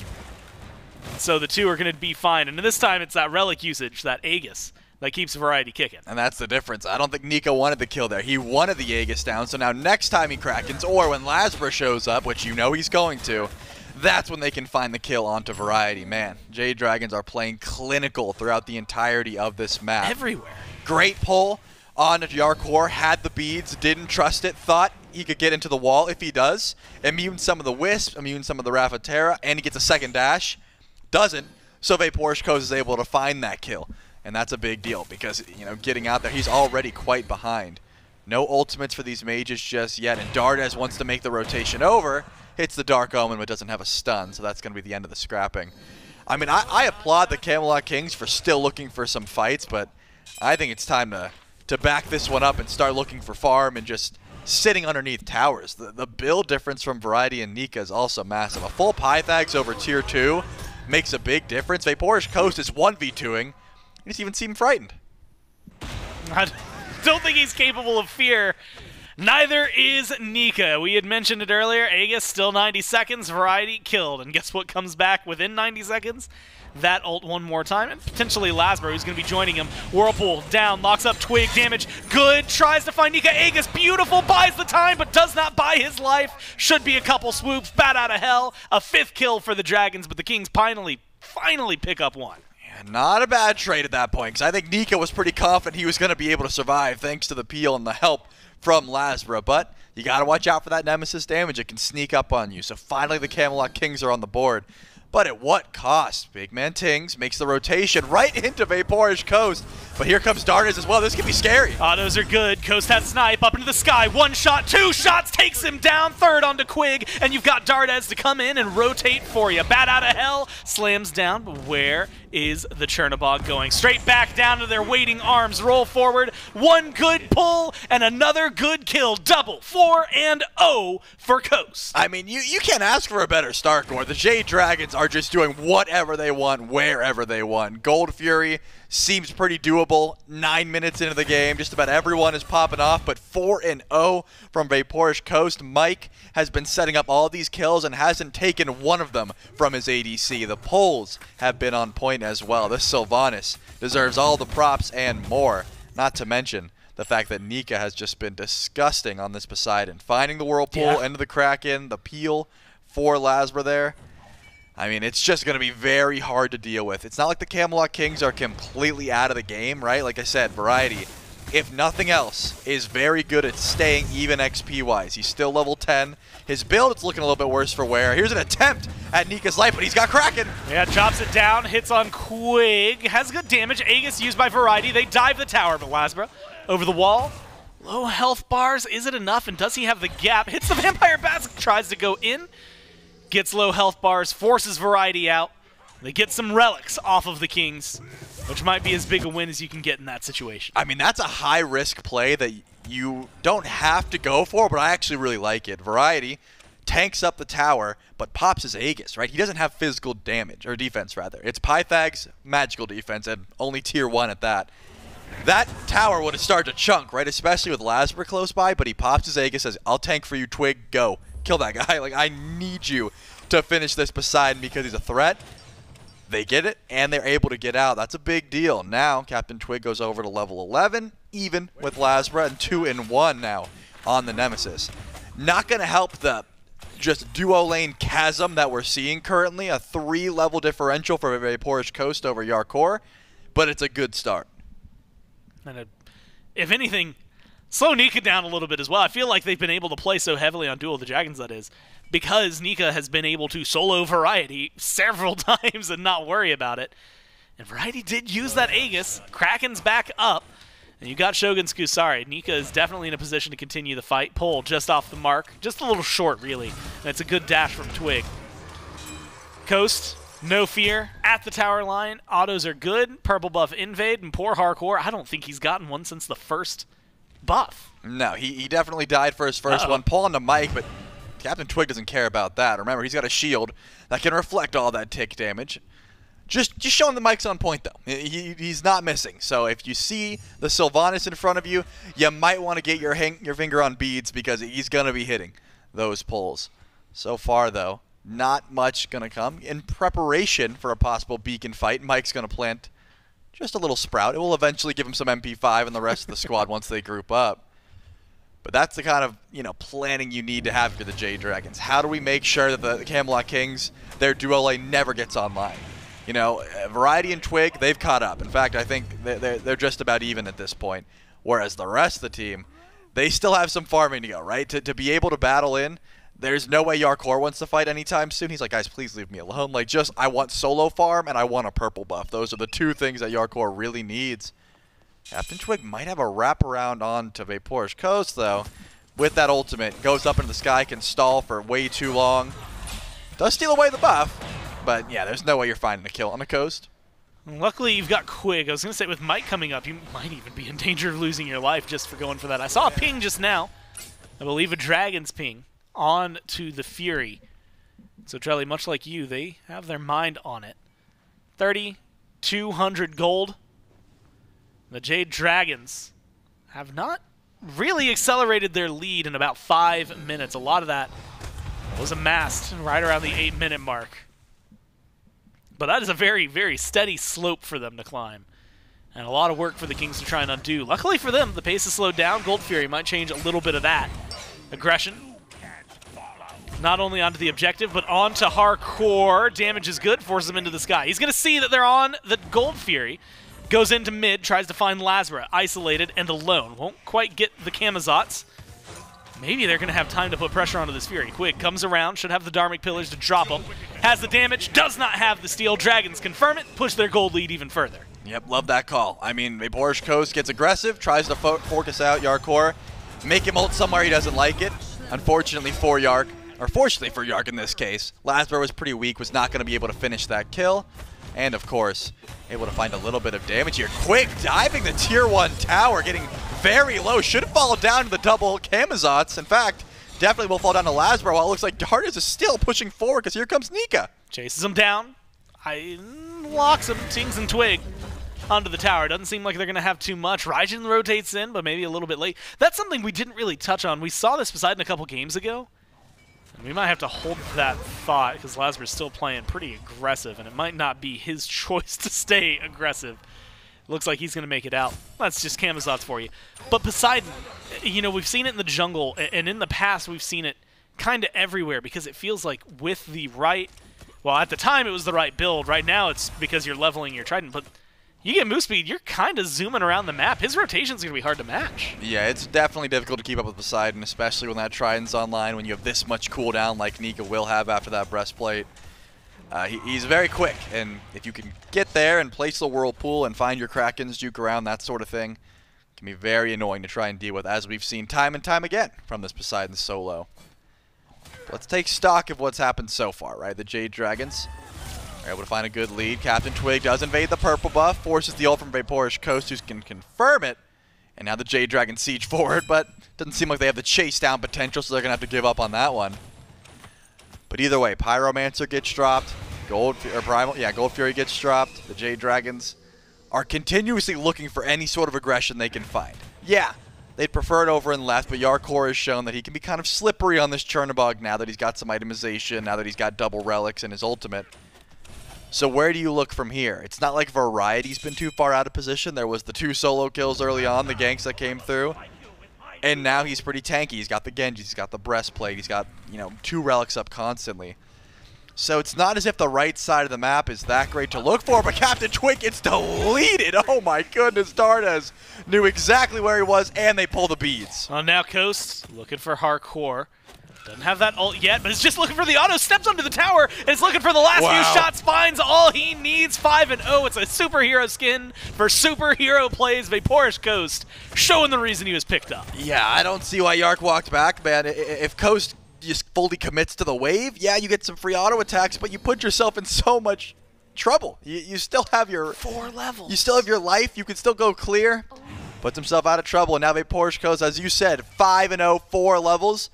So the two are going to be fine. And this time it's that relic usage, that Aegis, that keeps Variety kicking. And that's the difference. I don't think Nika wanted the kill there. He wanted the Aegis down, so now next time he Krakens, or when LASBRA shows up, which you know he's going to, that's when they can find the kill onto Variety. Man, Jade Dragons are playing clinical throughout the entirety of this map. Everywhere. Great pull onto Jarcorrr, had the beads, didn't trust it, thought he could get into the wall if he does. Immune some of the Wisp, immune some of the Ratatoskr, and he gets a second dash. Doesn't, so VaporishCoast is able to find that kill. And that's a big deal because, you know, getting out there, he's already quite behind. No ultimates for these mages just yet, and Dardez wants to make the rotation over. Hits the Dark Omen, but doesn't have a stun, so that's going to be the end of the scrapping. I mean, I applaud the Camelot Kings for still looking for some fights, but I think it's time to back this one up and start looking for farm and just sitting underneath towers. The build difference from Variety and Nika is also massive. A full Pythags over tier 2 makes a big difference. VaporishCoast is 1v2ing. He doesn't even seem frightened. I don't think he's capable of fear. Neither is Nika. We had mentioned it earlier. Aegis still 90 seconds. Variety killed. And guess what comes back within 90 seconds? That ult one more time. And potentially LASBRA, who's going to be joining him. Whirlpool down. Locks up Twig. Damage. Good. Tries to find Nika. Aegis. Beautiful. Buys the time, but does not buy his life. Should be a couple swoops. Bat out of hell. A 5th kill for the Dragons, but the Kings finally pick up one. Not a bad trade at that point, because I think Nika was pretty confident he was going to be able to survive thanks to the peel and the help from LASBRA, but you got to watch out for that Nemesis damage. It can sneak up on you. So finally the Camelot Kings are on the board. But at what cost? BigManTingz makes the rotation right into VaporishCoast. But here comes Dardez as well. This could be scary. Autos are good. Coast has snipe up into the sky. 1 shot, 2 shots, takes him down. 3rd onto Quig. And you've got Dardez to come in and rotate for you. Bat out of hell. Slams down. But where is the Chernobog going? Straight back down to their waiting arms. Roll forward. 1 good pull and another good kill. Double 4-0 for Coast. I mean, you can't ask for a better start, Gore. The Jade Dragons are just doing whatever they want, wherever they want. Gold Fury seems pretty doable doable. 9 minutes into the game, just about everyone is popping off, but 4-0 from VaporishCoast. Mike has been setting up all these kills and hasn't taken one of them from his ADC. The pulls have been on point as well. This Sylvanas deserves all the props and more, not to mention the fact that Nika has just been disgusting on this Poseidon. Finding the Whirlpool into the Kraken, the peel for LASBRA there. I mean, it's just going to be very hard to deal with. It's not like the Camelot Kings are completely out of the game, right? Like I said, Variety, if nothing else, is very good at staying even XP-wise. He's still level 10. His build is looking a little bit worse for wear. Here's an attempt at Nika's life, but he's got Kraken. Yeah, chops it down, hits on Quig, has good damage. Aegis used by Variety. They dive the tower, but LASBRA over the wall. Low health bars. Is it enough? And does he have the gap? Hits the Vampire Bats, tries to go in. Gets low health bars, forces Variety out. They get some relics off of the Kings, which might be as big a win as you can get in that situation. I mean, that's a high-risk play that you don't have to go for, but I actually really like it. Variety tanks up the tower, but pops his Aegis, right? He doesn't have physical damage, or defense, rather. It's Pythag's magical defense, and only tier 1 at that. That tower would have started to chunk, right? Especially with LASBRA close by, but he pops his Aegis, says, I'll tank for you, Twig, go. Kill that guy. Like, I need you to finish this Poseidon because he's a threat. They get it, and they're able to get out. That's a big deal. Now, CaptainTwig goes over to level 11, even with LASBRA, and 2-1 now on the Nemesis. Not going to help the just duo lane chasm that we're seeing currently, a 3-level differential for VaporishCoast over Jarcorrr, but it's a good start. And if anything, slow Nika down a little bit as well. I feel like they've been able to play so heavily on Duel of the Dragons, that is, because Nika has been able to solo Variety several times and not worry about it. And Variety did use that Aegis. Kraken's back up. And you got Shogun's Kusari. Nika is definitely in a position to continue the fight. Pull just off the mark. Just a little short, really. And it's a good dash from Twig. Coast, no fear. At the tower line, autos are good. Purple buff invade. And poor Jarcorrr, I don't think he's gotten one since the first buff. No, he definitely died for his first one. Pull on the Mike, but CaptainTwig doesn't care about that. Remember, he's got a shield that can reflect all that tick damage. Just showing the Mike's on point, though. He's not missing. So if you see the Sylvanas in front of you, you might want to get your finger on beads because he's going to be hitting those pulls. So far, though, not much going to come. In preparation for a possible beacon fight, Mike's going to plant just a little sprout. It will eventually give him some MP5 and the rest of the squad once they group up. But that's the kind of, planning you need to have for the Jade Dragons. How do we make sure that the Camelot Kings, their duo lane never gets online? Variety and Twig, they've caught up. In fact, I think they're just about even at this point. Whereas the rest of the team, they still have some farming to go, right? To be able to battle in, there's no way Jarcorrr wants to fight anytime soon. He's like, guys, please leave me alone. I want solo farm and I want a purple buff. Those are the two things that Jarcorrr really needs. CaptainTwig might have a wraparound on to VaporishCoast, though. With that ultimate, goes up into the sky, can stall for way too long. Does steal away the buff. But, yeah, there's no way you're finding a kill on the coast. Luckily, you've got Quig. I was going to say, with Mike coming up, you might even be in danger of losing your life just for going for that. I saw a ping just now. I believe a Dragon's ping on to the Fury. So, Trelly, much like you, they have their mind on it. 3,200 gold. The Jade Dragons have not really accelerated their lead in about 5 minutes. A lot of that was amassed right around the 8-minute mark. But that is a very, very steady slope for them to climb. And a lot of work for the Kings to try and undo. Luckily for them, the pace is slowed down. Gold Fury might change a little bit of that. Aggression. Not only onto the objective, but onto Jarcorrr. Damage is good, forces him into the sky. He's going to see that they're on the Gold Fury. Goes into mid, tries to find LASBRA, isolated and alone. Won't quite get the Camazotz. Maybe they're going to have time to put pressure onto this Fury. Quig comes around, should have the Dharmic Pillars to drop him. Has the damage, does not have the steal. Dragons confirm it, push their gold lead even further. Yep, love that call. I mean, VaporishCoast gets aggressive, tries to focus out Jarcorrr, make him ult somewhere he doesn't like it. Unfortunately for Yark, or fortunately for Yark in this case, LASBRA was pretty weak, was not going to be able to finish that kill. And, of course, able to find a little bit of damage here. Quig diving the tier 1 tower, getting very low. Should fall down to the double Camazotz. In fact, definitely will fall down to LASBRA, while it looks like Dardez is still pushing forward because here comes Nika. Chases him down. Locks him. Tings and Twig onto the tower. Doesn't seem like they're going to have too much. Raijin rotates in, but maybe a little bit late. That's something we didn't really touch on. We saw this Poseidon a couple games ago. And we might have to hold that thought because LASBRA's still playing pretty aggressive, and it might not be his choice to stay aggressive. Looks like he's going to make it out. That's just Camazotz for you. But Poseidon, you know, we've seen it in the jungle, and in the past we've seen it kind of everywhere because it feels like with the right... Well, at the time it was the right build. Right now it's because you're leveling your Trident. But you get move speed, you're kind of zooming around the map. His rotation's going to be hard to match. Yeah, it's definitely difficult to keep up with Poseidon, especially when that Trident's online, when you have this much cooldown like Nika will have after that breastplate. He's very quick, and if you can get there and place the Whirlpool and find your Krakens, juke around, that sort of thing, it can be very annoying to try and deal with, as we've seen time and time again from this Poseidon solo. Let's take stock of what's happened so far, right? The Jade Dragons are able to find a good lead. CaptainTwig does invade the purple buff, forces the ult from VaporishCoast, who can confirm it, and now the Jade Dragons siege forward, but doesn't seem like they have the chase down potential, so they're going to have to give up on that one. But either way, Pyromancer gets dropped, Gold Fury gets dropped. The Jade Dragons are continuously looking for any sort of aggression they can find. Yeah, they'd prefer it over in left, but Jarcorrr has shown that he can be kind of slippery on this Chernobog now that he's got some itemization, now that he's got double relics in his ultimate. So where do you look from here? It's not like Variety's been too far out of position. There was the 2 solo kills early on, the ganks that came through. And now he's pretty tanky. He's got the Genji, he's got the breastplate, he's got, you know, 2 relics up constantly. So it's not as if the right side of the map is that great to look for, but CaptainTwig gets deleted. Oh my goodness, Dardez knew exactly where he was, and they pull the beads. Well, now Coast looking for Jarcorrr. Doesn't have that ult yet, but it's just looking for the auto, steps onto the tower, and it's looking for the last few shots, finds all he needs, 5-0. It's a superhero skin for superhero plays. VaporishCoast showing the reason he was picked up. Yeah, I don't see why Yark walked back, man. If Coast just fully commits to the wave, yeah, you get some free auto attacks, but you put yourself in so much trouble. You still have your 4 levels. You still have your life. You can still go clear. Puts himself out of trouble, and now VaporishCoast, as you said, 5-0, 4 levels.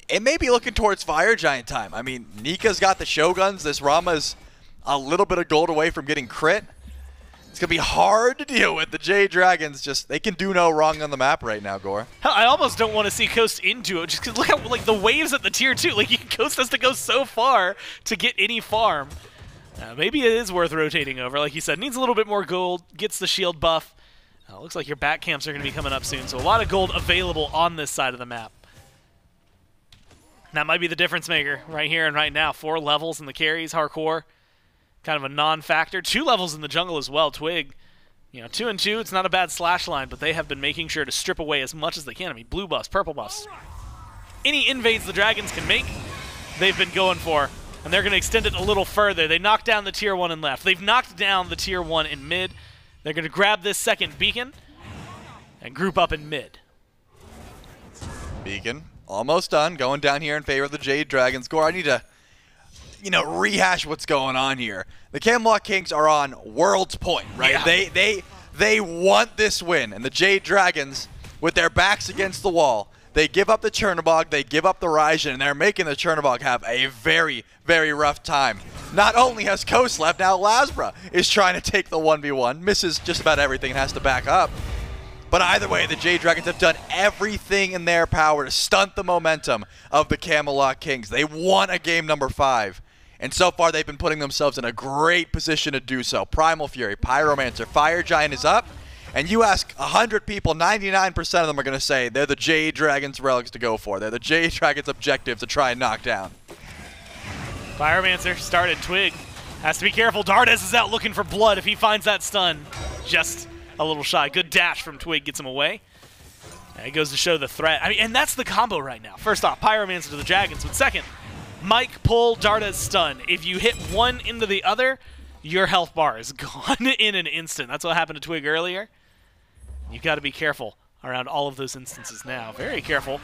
It may be looking towards Fire Giant time. I mean, Nika's got the Shoguns. This Rama's a little bit of gold away from getting crit. It's going to be hard to deal with. The Jade Dragons, just, they can do no wrong on the map right now, Gore. Hell, I almost don't want to see Coast into it, just because look at like the waves at the tier 2. Like, Coast has to go so far to get any farm. Maybe it is worth rotating over. Like you said, needs a little bit more gold, gets the shield buff. Looks like your back camps are going to be coming up soon, so a lot of gold available on this side of the map. That might be the difference maker right here and right now. 4 levels in the carries, Jarcorrr, kind of a non-factor. 2 levels in the jungle as well. Twig, you know, 2 and 2. It's not a bad slash line, but they have been making sure to strip away as much as they can. I mean, blue buffs, purple buffs. Any invades the Dragons can make, they've been going for, and they're going to extend it a little further. They knocked down the tier 1 in left. They've knocked down the tier 1 in mid. They're going to grab this second beacon and group up in mid. Beacon. Almost done. Going down here in favor of the Jade Dragons. Gore, I need to, you know, rehash what's going on here. The Camelot Kings are on World's Point, right? Yeah. They want this win. And the Jade Dragons, with their backs against the wall, they give up the Chernobog, they give up the Raijin, and they're making the Chernobog have a very, very rough time. Not only has Coast left, now LASBRA is trying to take the 1v1, misses just about everything and has to back up. But either way, the Jade Dragons have done everything in their power to stunt the momentum of the Camelot Kings. They won a game number 5. And so far, they've been putting themselves in a great position to do so. Primal Fury, Pyromancer, Fire Giant is up. And you ask 100 people, 99% of them are going to say they're the Jade Dragons relics to go for. They're the Jade Dragons objective to try and knock down. Pyromancer started. Twig has to be careful. Dardez is out looking for blood if he finds that stun. Just a little shy. Good dash from Twig, gets him away. And it goes to show the threat. I mean, and that's the combo right now. First off, Pyromancer to the Dragons. But second, Mike, pull, Dardez, stun. If you hit one into the other, your health bar is gone in an instant. That's what happened to Twig earlier. You've got to be careful around all of those instances now. Very careful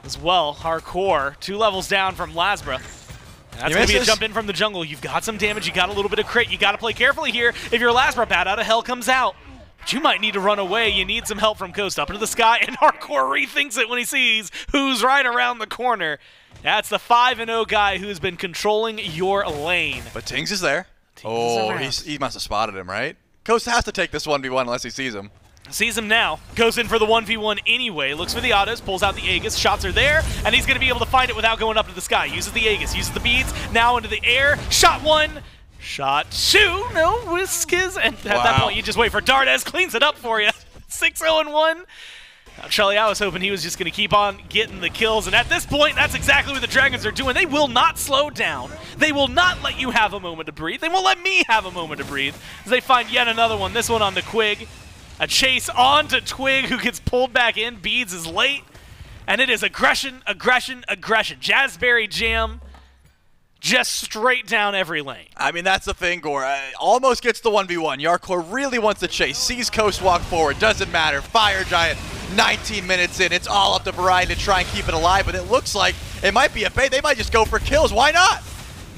as well. Jarcorrr, 2 levels down from LASBRA. That's going to be a jump in from the jungle. You've got some damage. You got a little bit of crit. You got to play carefully here. If you're LASBRA, Bat Out of Hell comes out. But you might need to run away. You need some help from Coast. Up into the sky, and Jarcorrr rethinks it when he sees who's right around the corner. That's the 5-0 guy who's been controlling your lane. But Tingz is there. He must have spotted him, right? Coast has to take this 1v1 unless he sees him. Sees him now, goes in for the 1v1 anyway, looks for the autos, pulls out the Aegis, shots are there, and he's going to be able to find it without going up to the sky. Uses the Aegis, uses the beads, now into the air, shot 1, shot 2, no, whisk is, and at that point you just wait for Dardez, cleans it up for you. 6-0-1. Charlie, I was hoping he was just going to keep on getting the kills, and at this point, that's exactly what the Dragons are doing. They will not slow down. They will not let you have a moment to breathe. They won't let me have a moment to breathe as they find yet another one, this one on the Quig. A chase on to Twig, who gets pulled back in. Beads is late, and it is aggression, aggression, aggression. Jazzberry Jam just straight down every lane. I mean, that's the thing, Gore. Almost gets the 1v1. Jarcorrr really wants to chase. Sees Coast walk forward. Doesn't matter. Fire Giant, 19 minutes in. It's all up to Variety to try and keep it alive, but it looks like it might be a bait. They might just go for kills. Why not?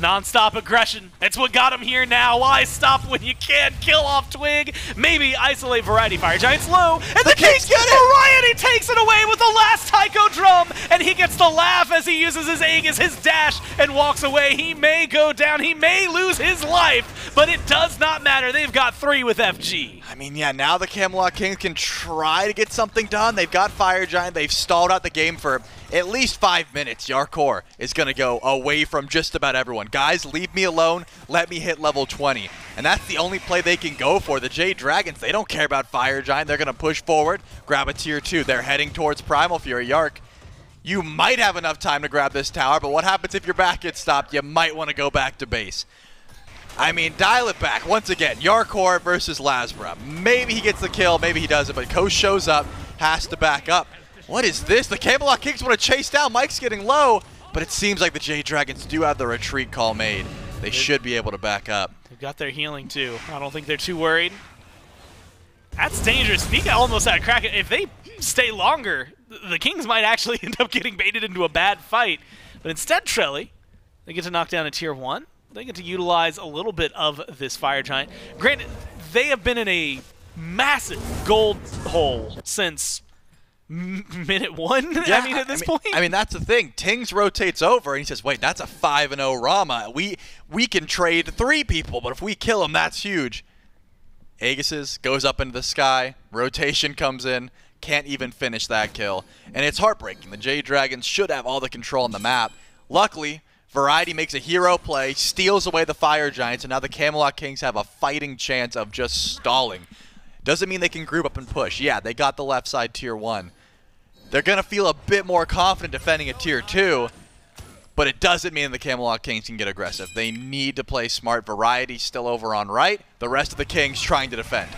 Non-stop aggression. It's what got him here now. Why stop when you can? Kill off Twig. Maybe isolate Variety. Fire Giant's low. And the Kings get it! Variety takes it away with the last Taiko drum. And he gets to laugh as he uses his Aegis, his dash, and walks away. He may go down. He may lose his life. But it does not matter. They've got 3 with FG. I mean, yeah, now the Camelot Kings can try to get something done. They've got Fire Giant. They've stalled out the game for at least 5 minutes. Jarcorrr is going to go away from just about everyone. Guys, leave me alone. Let me hit level 20. And that's the only play they can go for. The Jade Dragons, they don't care about Fire Giant. They're going to push forward, grab a tier 2. They're heading towards Primal Fury. Yark, you might have enough time to grab this tower, but what happens if your back gets stopped? You might want to go back to base. I mean, dial it back. Once again, Jarcorrr versus LASBRA. Maybe he gets the kill, maybe he doesn't, but Coast shows up, has to back up. What is this? The Camelot Kings want to chase down. Mike's getting low, but it seems like the Jade Dragons do have the retreat call made. They should be able to back up. They've got their healing, too. I don't think they're too worried. That's dangerous. Nika almost had a crack. If they stay longer, the Kings might actually end up getting baited into a bad fight. But instead, Trelly, they get to knock down a tier 1. They get to utilize a little bit of this Fire Giant. Granted, they have been in a massive gold hole since minute 1, yeah, I mean, at this point. I mean, that's the thing. Tings rotates over, and he says, wait, that's a 5-0 Rama. We can trade 3 people, but if we kill him, that's huge. Aegis's goes up into the sky. Rotation comes in. Can't even finish that kill. And it's heartbreaking. The Jade Dragons should have all the control on the map. Luckily, Variety makes a hero play, steals away the Fire Giants, and now the Camelot Kings have a fighting chance of just stalling. Doesn't mean they can group up and push. Yeah, they got the left side tier 1. They're going to feel a bit more confident defending a tier 2, but it doesn't mean the Camelot Kings can get aggressive. They need to play smart. Variety still over on right. The rest of the Kings trying to defend.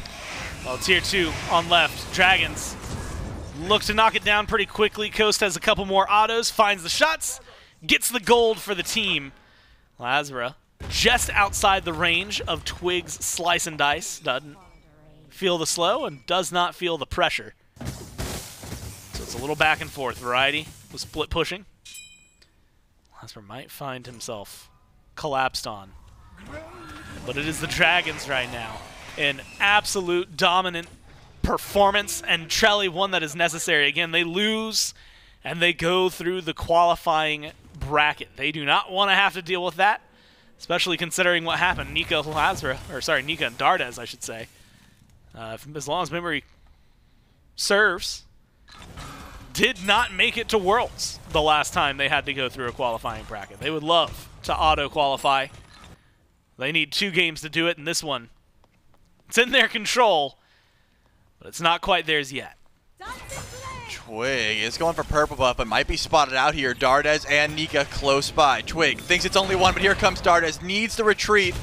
Well, tier 2 on left. Dragons look to knock it down pretty quickly. Coast has a couple more autos, finds the shots, gets the gold for the team. LASBRA just outside the range of Twig's slice and dice. Doesn't feel the slow and does not feel the pressure. So it's a little back and forth. Variety was split pushing. LASBRA might find himself collapsed on. But it is the Dragons right now. An absolute dominant performance, and Trelly one that is necessary. Again, they lose and they go through the qualifying bracket. They do not want to have to deal with that, especially considering what happened. Nika and Dardez, I should say. As long as memory serves, did not make it to Worlds the last time they had to go through a qualifying bracket. They would love to auto-qualify. They need 2 games to do it, and this one, it's in their control, but it's not quite theirs yet. Twig is going for purple buff, but might be spotted out here. Dardez and Nika close by. Twig thinks it's only 1, but here comes Dardez. Needs to retreat,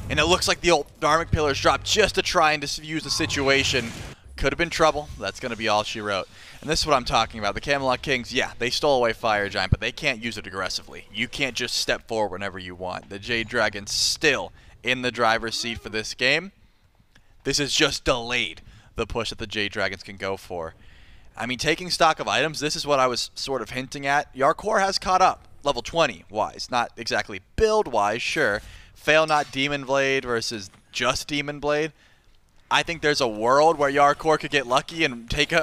and it looks like the old Dharmic Pillars dropped just to try and diffuse the situation. Could have been trouble. That's going to be all she wrote. And this is what I'm talking about. The Camelot Kings, yeah, they stole away Fire Giant, but they can't use it aggressively. You can't just step forward whenever you want. The Jade Dragons still in the driver's seat for this game. This is just delayed the push that the Jade Dragons can go for. I mean, taking stock of items, this is what I was sort of hinting at. Jarcorrr has caught up, level 20-wise. Not exactly build-wise, sure. Fail not Demon Blade versus just Demon Blade. I think there's a world where Jarcorrr could get lucky and take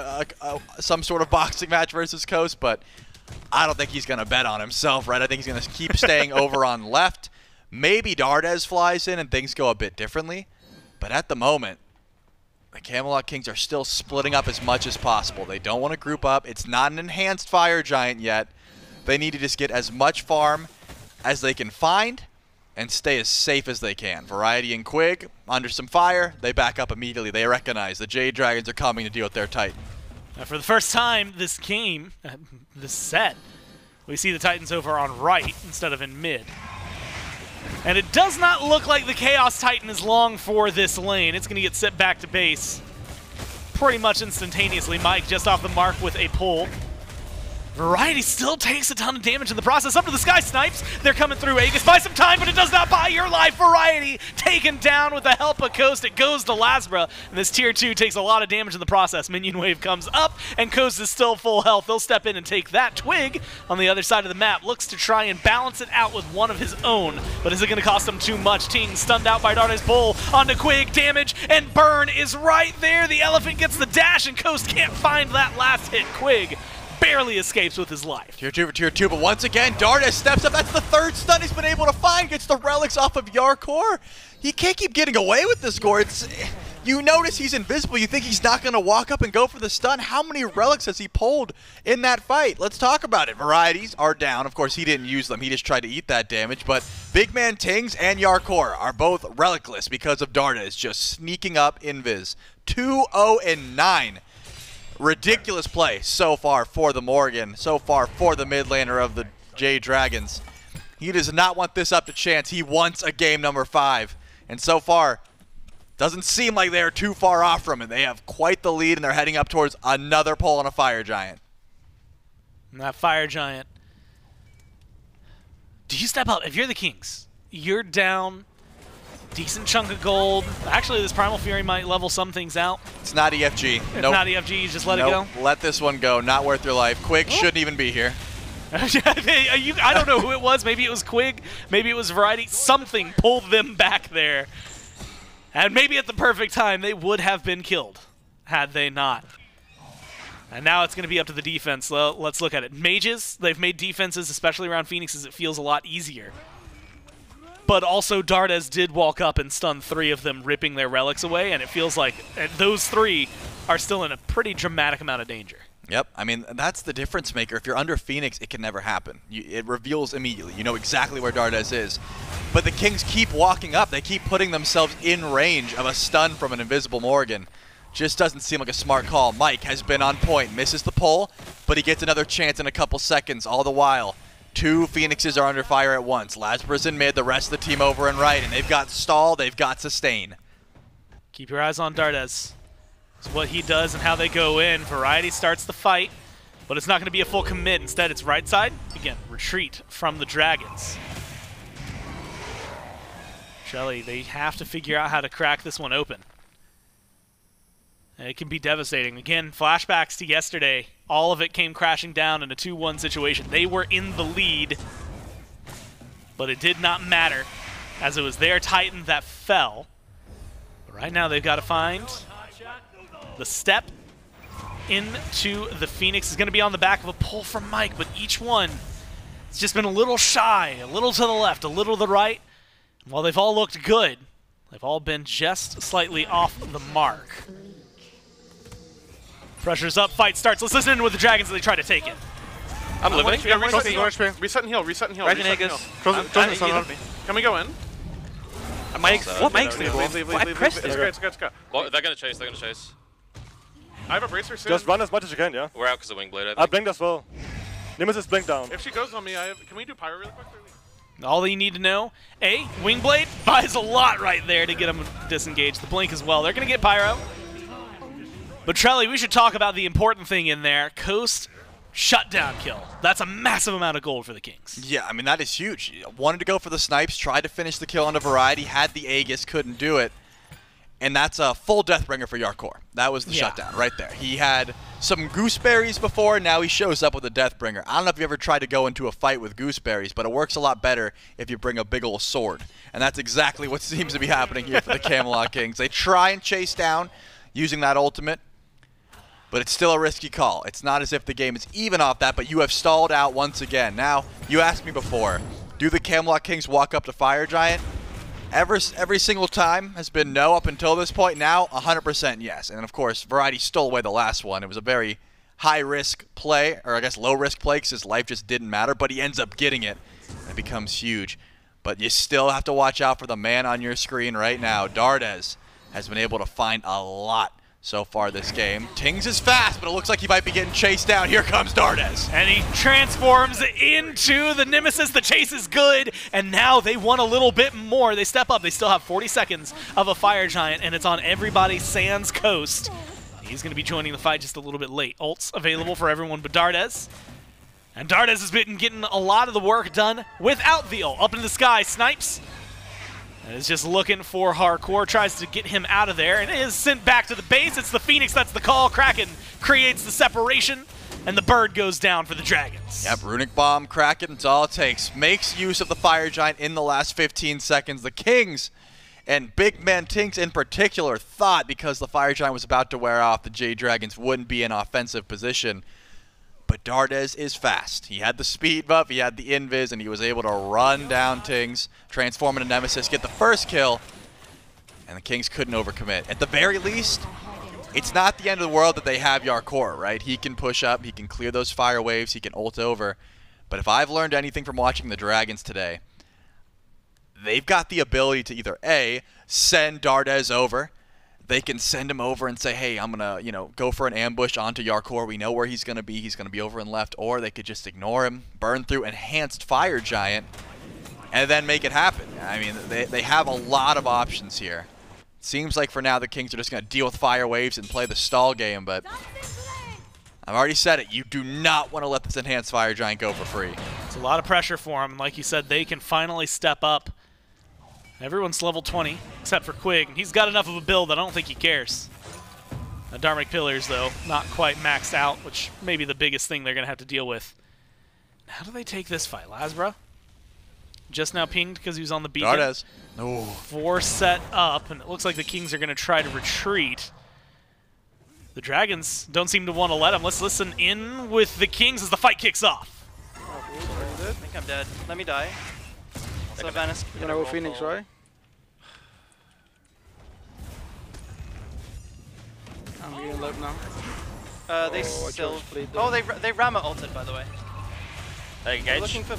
some sort of boxing match versus Coast, but I don't think he's going to bet on himself, right? I think he's going to keep staying over on left. Maybe Dardez flies in and things go a bit differently, but at the moment, the Camelot Kings are still splitting up as much as possible. They don't want to group up. It's not an enhanced Fire Giant yet. They need to just get as much farm as they can find and stay as safe as they can. Variety and Quig, under some fire, they back up immediately. They recognize the Jade Dragons are coming to deal with their Titan. Now for the first time this game, this set, we see the Titans over on right instead of in mid. And it does not look like the Chaos Titan is long for this lane. It's going to get sent back to base pretty much instantaneously. Mike just off the mark with a pull. Variety still takes a ton of damage in the process. Up to the sky snipes. They're coming through. Aegis buy some time, but it does not buy your life. Variety taken down with the help of Coast. It goes to LASBRA, and this tier 2 takes a lot of damage in the process. Minion wave comes up, and Coast is still full health. They'll step in and take that. Twig on the other side of the map looks to try and balance it out with one of his own, but is it going to cost him too much? Ting stunned out by Dardez pull onto Quig. Damage and burn is right there. The elephant gets the dash, and Coast can't find that last hit. Quig barely escapes with his life. Tier 2 for tier 2, but once again, Dardez steps up. That's the third stun he's been able to find. Gets the relics off of Jarcorrr. He can't keep getting away with this score. You notice he's invisible. You think he's not going to walk up and go for the stun. How many relics has he pulled in that fight? Let's talk about it. Varieties are down. Of course, he didn't use them. He just tried to eat that damage. But BigManTingz and Jarcorrr are both relicless because of Dardez just sneaking up invis. 2-0-9. Ridiculous play so far for the Morrigan, so far for the mid laner of the Jade Dragons. He does not want this up to chance. He wants a game number 5. And so far, doesn't seem like they're too far off from it. They have quite the lead, and they're heading up towards another pull on a Fire Giant. And that Fire Giant. Do you step up? If you're the Kings, you're down decent chunk of gold. Actually, this Primal Fury might level some things out. It's not EFG. It's not EFG, you just let it go? Let this one go. Not worth your life. Quig shouldn't even be here. I don't know who it was. Maybe it was Quig. Maybe it was Variety. Something pulled them back there. And maybe at the perfect time, they would have been killed had they not. And now it's going to be up to the defense. Well, let's look at it. Mages, they've made defenses, especially around Phoenixes, it feels a lot easier. But also Dardez did walk up and stun 3 of them, ripping their relics away, and it feels like those 3 are still in a pretty dramatic amount of danger. Yep, I mean, that's the difference maker. If you're under Phoenix, it can never happen. It reveals immediately. You know exactly where Dardez is. But the Kings keep walking up. They keep putting themselves in range of a stun from an invisible Morrigan. Just doesn't seem like a smart call. Mike has been on point, misses the pull, but he gets another chance in a couple seconds. All the while, 2 Phoenixes are under fire at once. LASBRA's in mid, the rest of the team over and right, and they've got stall, they've got sustain. Keep your eyes on Dardez. It's what he does and how they go in. Variety starts the fight, but it's not going to be a full commit. Instead, it's right side. Again, retreat from the Dragons. Shelly, they have to figure out how to crack this one open. And it can be devastating. Again, flashbacks to yesterday. All of it came crashing down in a 2-1 situation. They were in the lead, but it did not matter, as it was their Titan that fell. But right now, they've got to find the step into the Phoenix. Is going to be on the back of a pull from Mike, but each one has just been a little shy, a little to the left, a little to the right. And while they've all looked good, they've all been just slightly off the mark. Pressure's up, fight starts. Let's listen in with the Dragons as they try to take it. I'm living. Reset and heal, reset and heal. Raijin Aegis. Can we go in? Mike's Leave. It's good. Well, they're gonna chase, I have a bracer soon. Just run as much as you can, yeah? We're out because of Wingblade, I blinked as well. Nemesis blinked down. If she goes on me, can we do Pyro really quick? All that you need to know, Wingblade buys a lot right there to get them disengaged. The blink as well. They're going to get Pyro. But Trelly, we should talk about the important thing in there. Coast shutdown kill. That's a massive amount of gold for the Kings. Yeah, I mean, that is huge. Wanted to go for the snipes, tried to finish the kill on the Variety, had the Aegis, couldn't do it. And that's a full Deathbringer for Jarcorrr. That was the shutdown right there. He had some gooseberries before, now he shows up with a Deathbringer. I don't know if you ever tried to go into a fight with gooseberries, but it works a lot better if you bring a big old sword. And that's exactly what seems to be happening here for the Camelot Kings. They try and chase down using that ultimate, but it's still a risky call. It's not as if the game is even off that, but you have stalled out once again. Now, you asked me before, do the Camelot Kings walk up to Fire Giant? Every single time has been no up until this point. Now, 100% yes. And of course, Variety stole away the last one. It was a very high-risk play, or I guess low-risk play, because his life just didn't matter, but he ends up getting it. It becomes huge. But you still have to watch out for the man on your screen right now. Dardez has been able to find a lot so far this game. Tingz is fast, but it looks like he might be getting chased down. Here comes Dardez. And he transforms into the Nemesis. The chase is good, and now they want a little bit more. They step up. They still have 40 seconds of a Fire Giant, and it's on everybody sans coast. He's going to be joining the fight just a little bit late. Ults available for everyone but Dardez. And Dardez has been getting a lot of the work done without the ult. Up in the sky, snipes. And is just looking for Jarcorrr, tries to get him out of there, and is sent back to the base. It's the Phoenix that's the call. Kraken creates the separation, and the bird goes down for the Dragons. Yep, Runic Bomb, Kraken, it's all it takes. Makes use of the Fire Giant in the last 15 seconds. The Kings and BigManTingz in particular thought because the Fire Giant was about to wear off, the Jade Dragons wouldn't be in offensive position. But Dardez is fast. He had the speed buff, he had the invis, and he was able to run down Tingz, transform into Nemesis, get the first kill, and the Kings couldn't overcommit. At the very least, it's not the end of the world that they have Jarcorrr, right? He can push up, he can clear those fire waves, he can ult over. But if I've learned anything from watching the Dragons today, they've got the ability to either A, send Dardez over. They can send him over and say, hey, I'm going to, go for an ambush onto Jarcorrr. We know where he's going to be. He's going to be over and left. Or they could just ignore him, burn through Enhanced Fire Giant, and then make it happen. I mean, they have a lot of options here. Seems like for now the Kings are just going to deal with fire waves and play the stall game, but I've already said it. You do not want to let this Enhanced Fire Giant go for free. It's a lot of pressure for him. Like you said, they can finally step up. Everyone's level 20, except for Quig. He's got enough of a build that I don't think he cares. The Dharmic Pillars, though, not quite maxed out, which may be the biggest thing they're going to have to deal with. How do they take this fight? LASBRA? Just now pinged because he was on the beacon. Dardez. Oh. 4 set up, and it looks like the Kings are going to try to retreat. The Dragons don't seem to want to let him. Let's listen in with the Kings as the fight kicks off. I think I'm dead. Let me die. So Venice, you're gonna go Phoenix, right? I'm getting left now. They still. Oh, they Rama ulted, by the way. They engage. Looking for.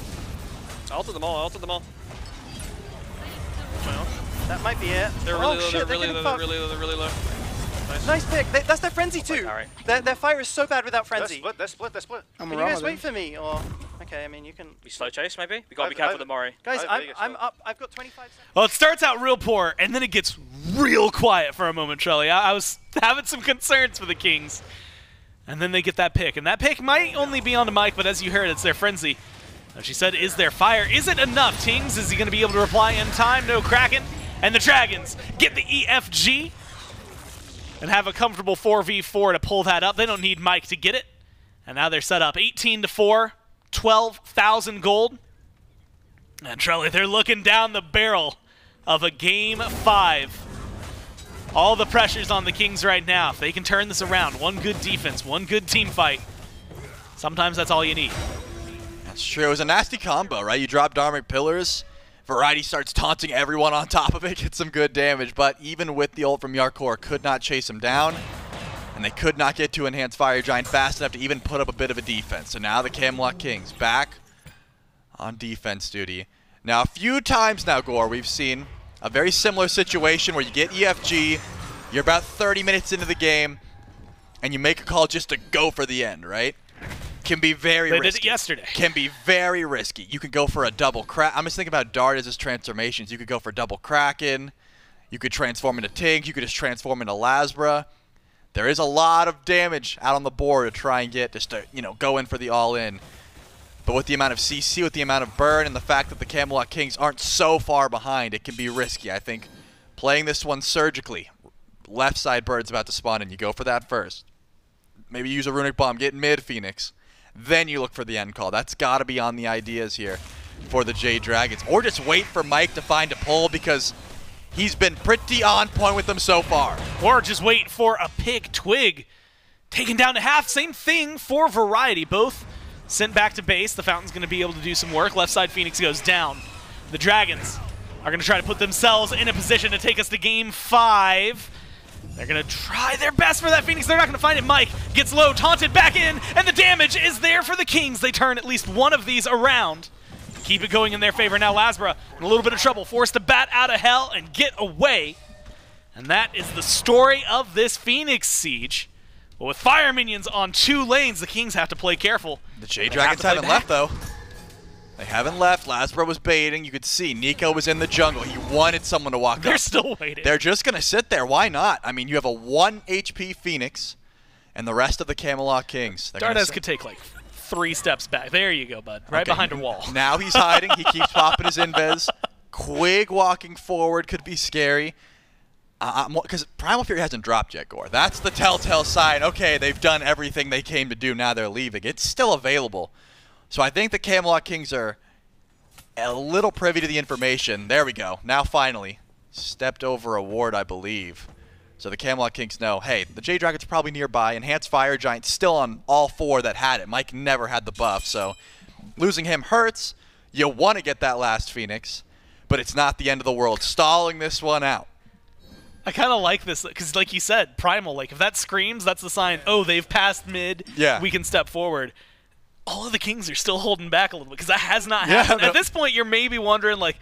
Ulted them all. Ulted them all. That might be it. They're really low. They're really low. They're really low. Nice pick. That's their frenzy too. All right. Their fire is so bad without frenzy. They're split. Can you guys wait for me, or okay? I mean, you can. We slow chase maybe. We gotta be careful with the Mori. Guys, I'm up. I've got 25 seconds. Well, it starts out real poor, and then it gets real quiet for a moment, Trelly. I was having some concerns for the Kings, and then they get that pick, and that pick might only be onto Mike, but as you heard, it's their frenzy. As she said, is there fire? Is it enough? Tingz, is he going to be able to reply in time? No Kraken, and the Dragons get the EFG. And have a comfortable 4v4 to pull that up. They don't need Mike to get it. And now they're set up 18-4, 12,000 gold. And Trelly, they're looking down the barrel of a Game 5. All the pressure's on the Kings right now. If they can turn this around, one good defense, one good team fight, sometimes that's all you need. That's true. It was a nasty combo, right? You drop Dharmic Pillars. Variety starts taunting everyone on top of it, gets some good damage, but even with the ult from Jarcorrr, could not chase him down, and they could not get to Enhanced Fire Giant fast enough to even put up a bit of a defense. So now the Camelot Kings back on defense duty. Now a few times now, Gore, we've seen a very similar situation where you get EFG, you're about 30 minutes into the game, and you make a call just to go for the end, right? Can be very risky. They did it yesterday. Can be very risky. You can go for a double crack. I'm just thinking about Dardez's transformations. You could go for double Kraken. You could transform into Tingz. You could just transform into LASBRA. There is a lot of damage out on the board to try and get just to, go in for the all-in. But with the amount of CC, with the amount of burn, and the fact that the Camelot Kings aren't so far behind, it can be risky. I think playing this one surgically, left side bird's about to spawn in. You go for that first. Maybe use a Runic Bomb, get mid Phoenix. Then you look for the end call. That's got to be on the ideas here for the Jade Dragons. Or just wait for Mike to find a pull because he's been pretty on point with them so far. Or just wait for a pick. Twig taken down to half. Same thing for Variety. Both sent back to base. The Fountain's going to be able to do some work. Left side Phoenix goes down. The Dragons are going to try to put themselves in a position to take us to Game 5. They're going to try their best for that Phoenix. They're not going to find it. Mike gets low, taunted back in, and the damage is there for the Kings. They turn at least one of these around. Keep it going in their favor. Now LASBRA in a little bit of trouble, forced to bat out of hell and get away. And that is the story of this Phoenix siege. But with fire minions on 2 lanes, the Kings have to play careful. The Jade Dragons haven't left, though. They haven't left. LASBRA was baiting. You could see Nika was in the jungle. He wanted someone to walk up. They're still waiting. They're just going to sit there. Why not? I mean, you have a 1 HP Phoenix and the rest of the Camelot Kings. Dardez could take like 3 steps back. There you go, bud. Right behind a wall. Now he's hiding. He keeps popping his invis. Quig walking forward could be scary. Because Primal Fury hasn't dropped yet, Gore. That's the telltale sign. Okay, they've done everything they came to do. Now they're leaving. It's still available. So I think the Camelot Kings are a little privy to the information. There we go. Now finally. Stepped over a ward, I believe. So the Camelot Kings know, hey, the Jade Dragons are probably nearby. Enhanced Fire Giant still on all 4 that had it. Mike never had the buff, so losing him hurts. You want to get that last Phoenix, but it's not the end of the world. Stalling this one out. I kind of like this, because like you said, Primal, like if that screams, that's the sign, oh, they've passed mid, we can step forward. All of the Kings are still holding back a little bit, because that has not happened. At this point, you're maybe wondering, like,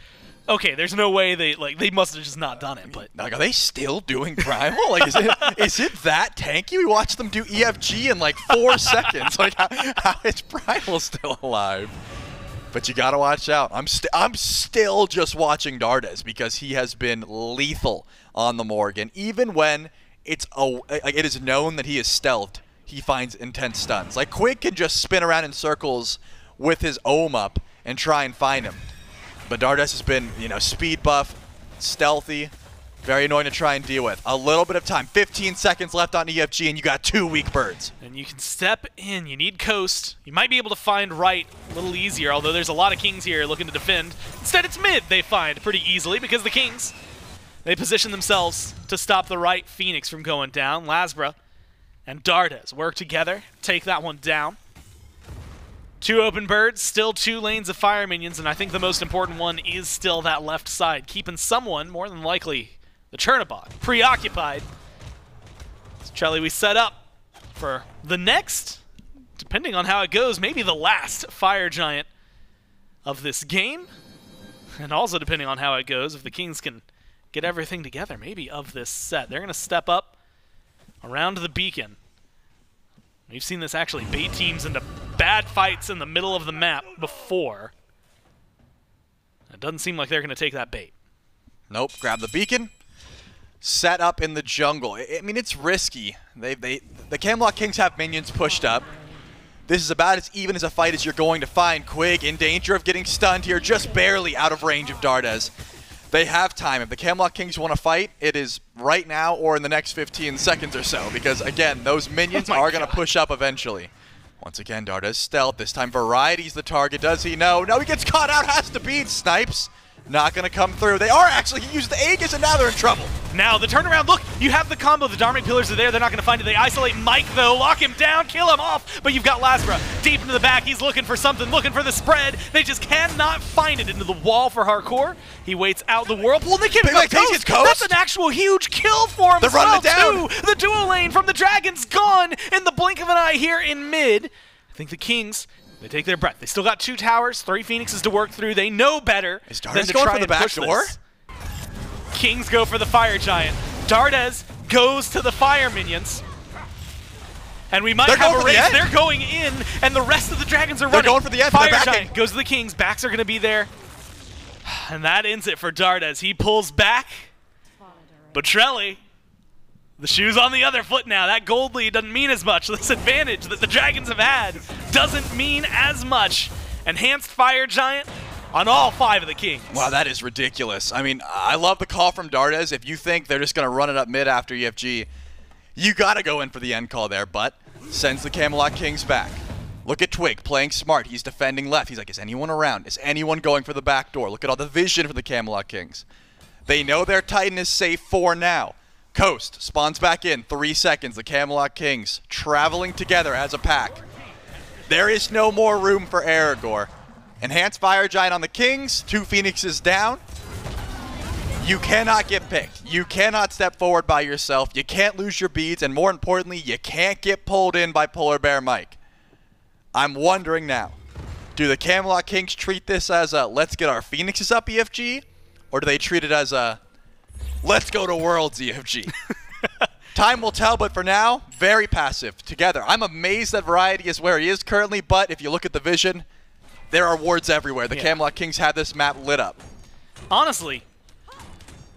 okay, there's no way they must have just not done it. But like, are they still doing Primal? Like, is it that tanky? We watched them do EFG in like 4 seconds. Like, how is Primal still alive? But you gotta watch out. I'm still just watching Dardez because he has been lethal on the Morrigan. Even when it is known that he is stealthed, he finds intense stuns. Like, Quig can just spin around in circles with his ohm up and try and find him. But Dardez has been, you know, speed buff, stealthy, very annoying to try and deal with. A little bit of time, 15 seconds left on EFG, and you got 2 weak birds. And you can step in. You need coast. You might be able to find right a little easier, although there's a lot of Kings here looking to defend. Instead, it's mid they find pretty easily because the Kings, they position themselves to stop the right Phoenix from going down. LASBRA and Dardez work together, take that one down. 2 open birds, still 2 lanes of fire minions, and I think the most important one is still that left side, keeping someone, more than likely the Chernobog, preoccupied. So, Charlie, we set up for the next, depending on how it goes, maybe the last fire giant of this game, and also depending on how it goes, if the Kings can get everything together, maybe of this set. They're going to step up around the beacon. We've seen this actually bait teams into bad fights in the middle of the map before. It doesn't seem like they're going to take that bait. Nope, grab the beacon. Set up in the jungle. I mean, it's risky. The Camelot Kings have minions pushed up. This is about as even as a fight as you're going to find. Quig in danger of getting stunned here, just barely out of range of Dardez. They have time. If the Camelot Kings want to fight, it is right now or in the next 15 seconds or so. Because, again, those minions are going to push up eventually. Once again, Dardez stealth. This time, Variety's the target. Does he know? No, he gets caught out. Has to beat. Snipes. Not going to come through. They are actually. He used the Aegis, and now they're in trouble. Now, the turnaround. Look, you have the combo. The Dharmic Pillars are there. They're not going to find it. They isolate Mike, though. Lock him down. Kill him off. But you've got LASBRA deep into the back. He's looking for something. Looking for the spread. They just cannot find it into the wall for Jarcorrr. He waits out the whirlpool. They can't take his coast. That's an actual huge kill for him. They're running it down. Too. The duo lane from the Dragons gone in the blink of an eye here in mid. I think the Kings, they take their breath. They still got 2 towers, 3 Phoenixes to work through. They know better than to going try for the and back push door? this. Kings go for the Fire Giant. Dardez goes to the Fire Minions. And we might have a race. They're going in, and the rest of the Dragons are running. They're going for the end. Fire Giant goes to the Kings. Backs are going to be there. And that ends it for Dardez. He pulls back. But Trelly, the shoe's on the other foot now. That gold lead doesn't mean as much. This advantage that the Dragons have had doesn't mean as much. Enhanced Fire Giant on all 5 of the Kings. Wow, that is ridiculous. I mean, I love the call from Dardez. If you think they're just going to run it up mid after EFG, you got to go in for the end call there, but sends the Camelot Kings back. Look at Twig playing smart. He's defending left. He's like, is anyone around? Is anyone going for the back door? Look at all the vision for the Camelot Kings. They know their Titan is safe for now. Coast spawns back in, 3 seconds. The Camelot Kings traveling together as a pack. There is no more room for error, Gore. Enhanced Fire Giant on the Kings, 2 Phoenixes down. You cannot get picked. You cannot step forward by yourself. You can't lose your beads, and more importantly, you can't get pulled in by PolarBearMike. I'm wondering now, do the Camelot Kings treat this as a let's get our Phoenixes up EFG, or do they treat it as a let's go to Worlds EFG? Time will tell, but for now, very passive together. I'm amazed that Variety is where he is currently, but if you look at the vision, there are wards everywhere. The Camelot Kings have this map lit up. Honestly,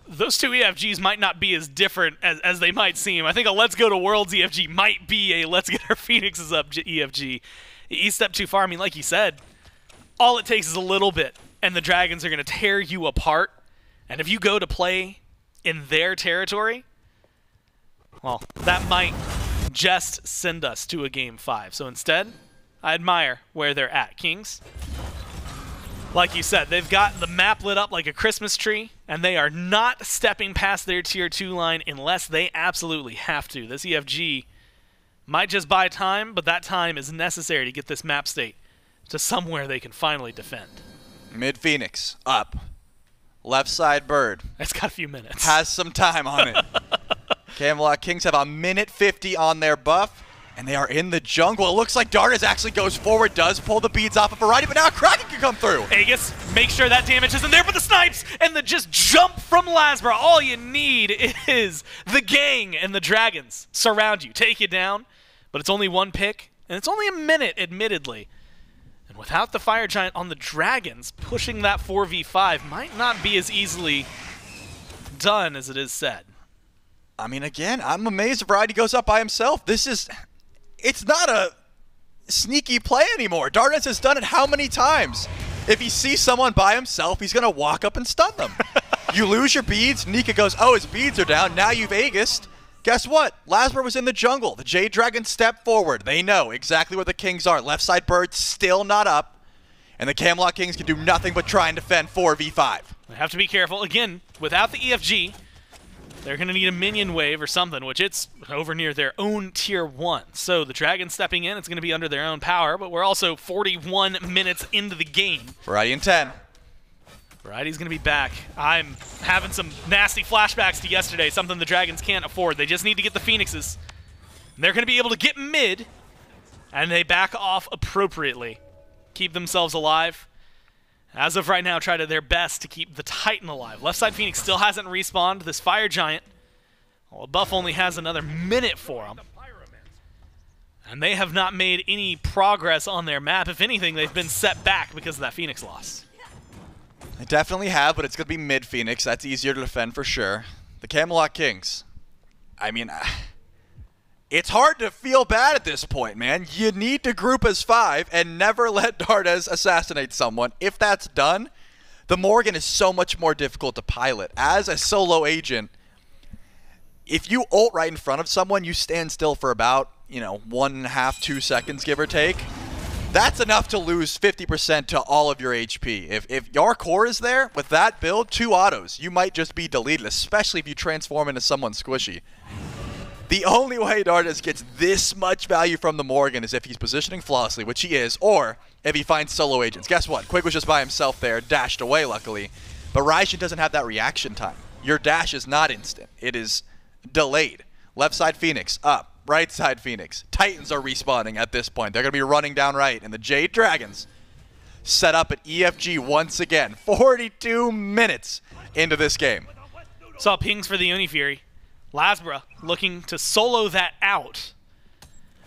those two EFGs might not be as different as they might seem. I think a let's go to Worlds EFG might be a let's get our Phoenixes up EFG. He stepped too far. I mean, like you said, all it takes is a little bit, and the Dragons are going to tear you apart. And if you go to play in their territory, well, that might just send us to a Game 5. So instead, I admire where they're at, Kings. Like you said, they've got the map lit up like a Christmas tree, and they are not stepping past their Tier 2 line unless they absolutely have to. This EFG might just buy time, but that time is necessary to get this map state to somewhere they can finally defend. Mid Phoenix, up. Left side Bird. It's got a few minutes. Has some time on it. Camelot Kings have a minute 50 on their buff, and they are in the jungle. It looks like Dardez actually goes forward, does pull the beads off of Variety, but now Kraken can come through. Aegis, make sure that damage isn't there for the snipes, and the just jump from LASBRA. All you need is the gang and the Dragons surround you, take you down, but it's only one pick, and it's only a minute, admittedly. And without the Fire Giant on the Dragons, pushing that 4v5 might not be as easily done as it is said. I mean, again, I'm amazed Variety goes up by himself. It's not a sneaky play anymore. Dardez has done it how many times? If he sees someone by himself, he's going to walk up and stun them. You lose your beads. Nika goes, oh, his beads are down. Now you've Aegis'd. Guess what? LASBRA was in the jungle. The Jade Dragons step forward. They know exactly where the Kings are. Left side Bird still not up. And the Camelot Kings can do nothing but try and defend 4v5. They have to be careful. Again, without the EFG, they're going to need a minion wave or something, which it's over near their own Tier 1. So the Dragons stepping in, it's going to be under their own power, but we're also 41 minutes into the game. Variety in 10. Variety's going to be back. I'm having some nasty flashbacks to yesterday, something the Dragons can't afford. They just need to get the Phoenixes. They're going to be able to get mid, and they back off appropriately. Keep themselves alive. As of right now, try their best to keep the Titan alive. Left side Phoenix still hasn't respawned. This Fire Giant, well, buff only has another minute for him. And they have not made any progress on their map. If anything, they've been set back because of that Phoenix loss. They definitely have, but it's going to be mid Phoenix. That's easier to defend for sure. The Camelot Kings. I mean, it's hard to feel bad at this point, man. You need to group as 5 and never let Dardez assassinate someone. If that's done, the Morrigan is so much more difficult to pilot. As a solo agent, if you ult right in front of someone, you stand still for about, 1.5, 2 seconds, give or take. That's enough to lose 50% to all of your HP. If Jarcorrr is there, with that build, 2 autos, you might just be deleted, especially if you transform into someone squishy. The only way Dardez gets this much value from the Morrigan is if he's positioning flawlessly, which he is, or if he finds solo agents. Guess what? Quig was just by himself there, dashed away, luckily. But Raijin doesn't have that reaction time. Your dash is not instant. It is delayed. Left side Phoenix, up. Right side Phoenix. Titans are respawning at this point. They're going to be running down right. And the Jade Dragons set up at EFG once again. 42 minutes into this game. Saw pings for the Unifury. LASBRA looking to solo that out.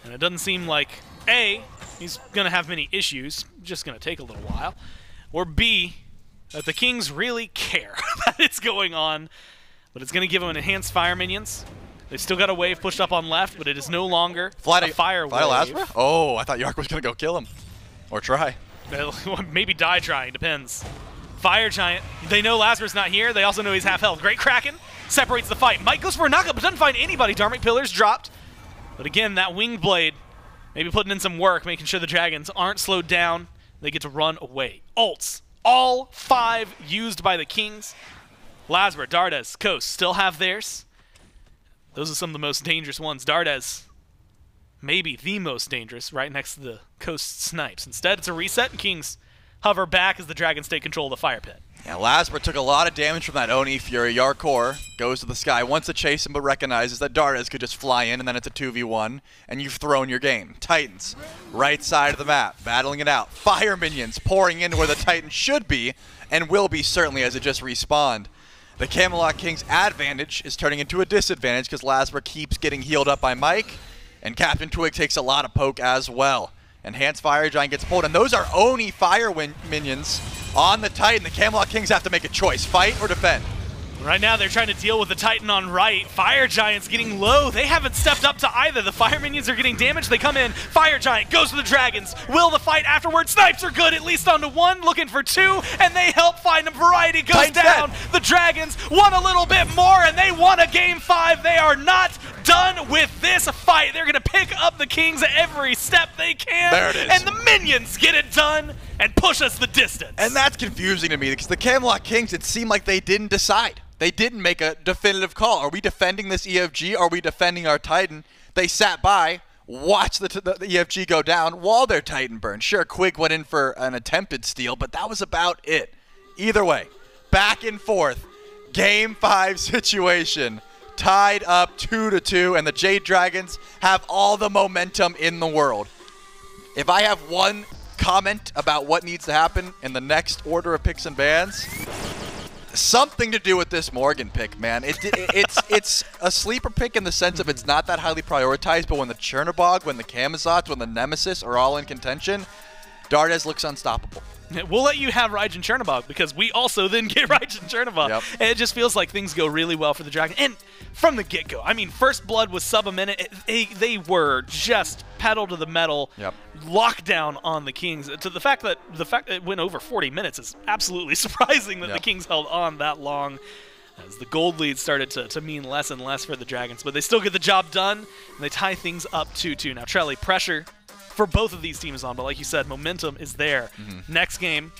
And it doesn't seem like, A, he's going to have many issues. Just going to take a little while. Or B, that the Kings really care that it's going on. But it's going to give them enhanced fire minions. They've still got a wave pushed up on left, but it is no longer a fire wave. LASBRA? Oh, I thought Jarcorrr was going to go kill him. Or try. Maybe die trying, depends. Fire Giant, they know LASBRA's not here. They also know he's half health. Great Kraken separates the fight. Mike goes for a knockup, but doesn't find anybody. Dharmic Pillars dropped. But again, that Winged Blade, maybe putting in some work, making sure the Dragons aren't slowed down. They get to run away. Ults, all 5 used by the Kings. LASBRA, Dardez, Coast still have theirs. Those are some of the most dangerous ones. Dardez, maybe the most dangerous, right next to the Coast snipes. Instead, it's a reset, and Kings hover back as the Dragons take control of the fire pit. Yeah, LASBRA took a lot of damage from that Oni Fury. Jarcorrr goes to the sky, wants to chase him, but recognizes that Dardez could just fly in, and then it's a 2v1, and you've thrown your game. Titans, right side of the map, battling it out. Fire minions pouring in where the Titan should be, and will be certainly as it just respawned. The Camelot Kings' advantage is turning into a disadvantage because LASBRA keeps getting healed up by Mike, and CaptainTwig takes a lot of poke as well. Enhanced Fire Giant gets pulled, and those are Oni Fire minions on the Titan. The Camelot Kings have to make a choice, fight or defend. Right now, they're trying to deal with the Titan on right. Fire Giant's getting low. They haven't stepped up to either. The Fire Minions are getting damaged. They come in. Fire Giant goes to the Dragons. Will the fight afterwards? Snipes are good, at least onto one. Looking for two, and they help find him. Variety goes Titan's down. dead. The Dragons want a little bit more, and they won a Game 5. They are not done with this fight. They're going to pick up the Kings every step they can. There it is. And the Minions get it done and push us the distance. And that's confusing to me because the Camelot Kings, it seemed like they didn't decide. They didn't make a definitive call. Are we defending this EFG? Are we defending our Titan? They sat by, watched the EFG go down while their Titan burned. Sure, Quig went in for an attempted steal, but that was about it. Either way, back and forth. Game 5 situation. Tied up 2-2, and the Jade Dragons have all the momentum in the world. If I have one comment about what needs to happen in the next order of picks and bans, something to do with this Morrigan pick, man. It's a sleeper pick in the sense of it's not that highly prioritized, but when the Chernobog, when the Camazotz, when the Nemesis are all in contention, Dardez looks unstoppable. We'll let you have Raijin Chernobog because we also then get Raijin Chernobog. Yep. And it just feels like things go really well for the Dragon. And from the get-go, I mean, First Blood was sub a minute. They were just pedal to the metal, lockdown on the Kings. To the fact that it went over 40 minutes is absolutely surprising that the Kings held on that long, as the gold lead started to mean less and less for the Dragons. But they still get the job done, and they tie things up 2-2. Now, Trelly, pressure for both of these teams on, but like you said, momentum is there. Next game,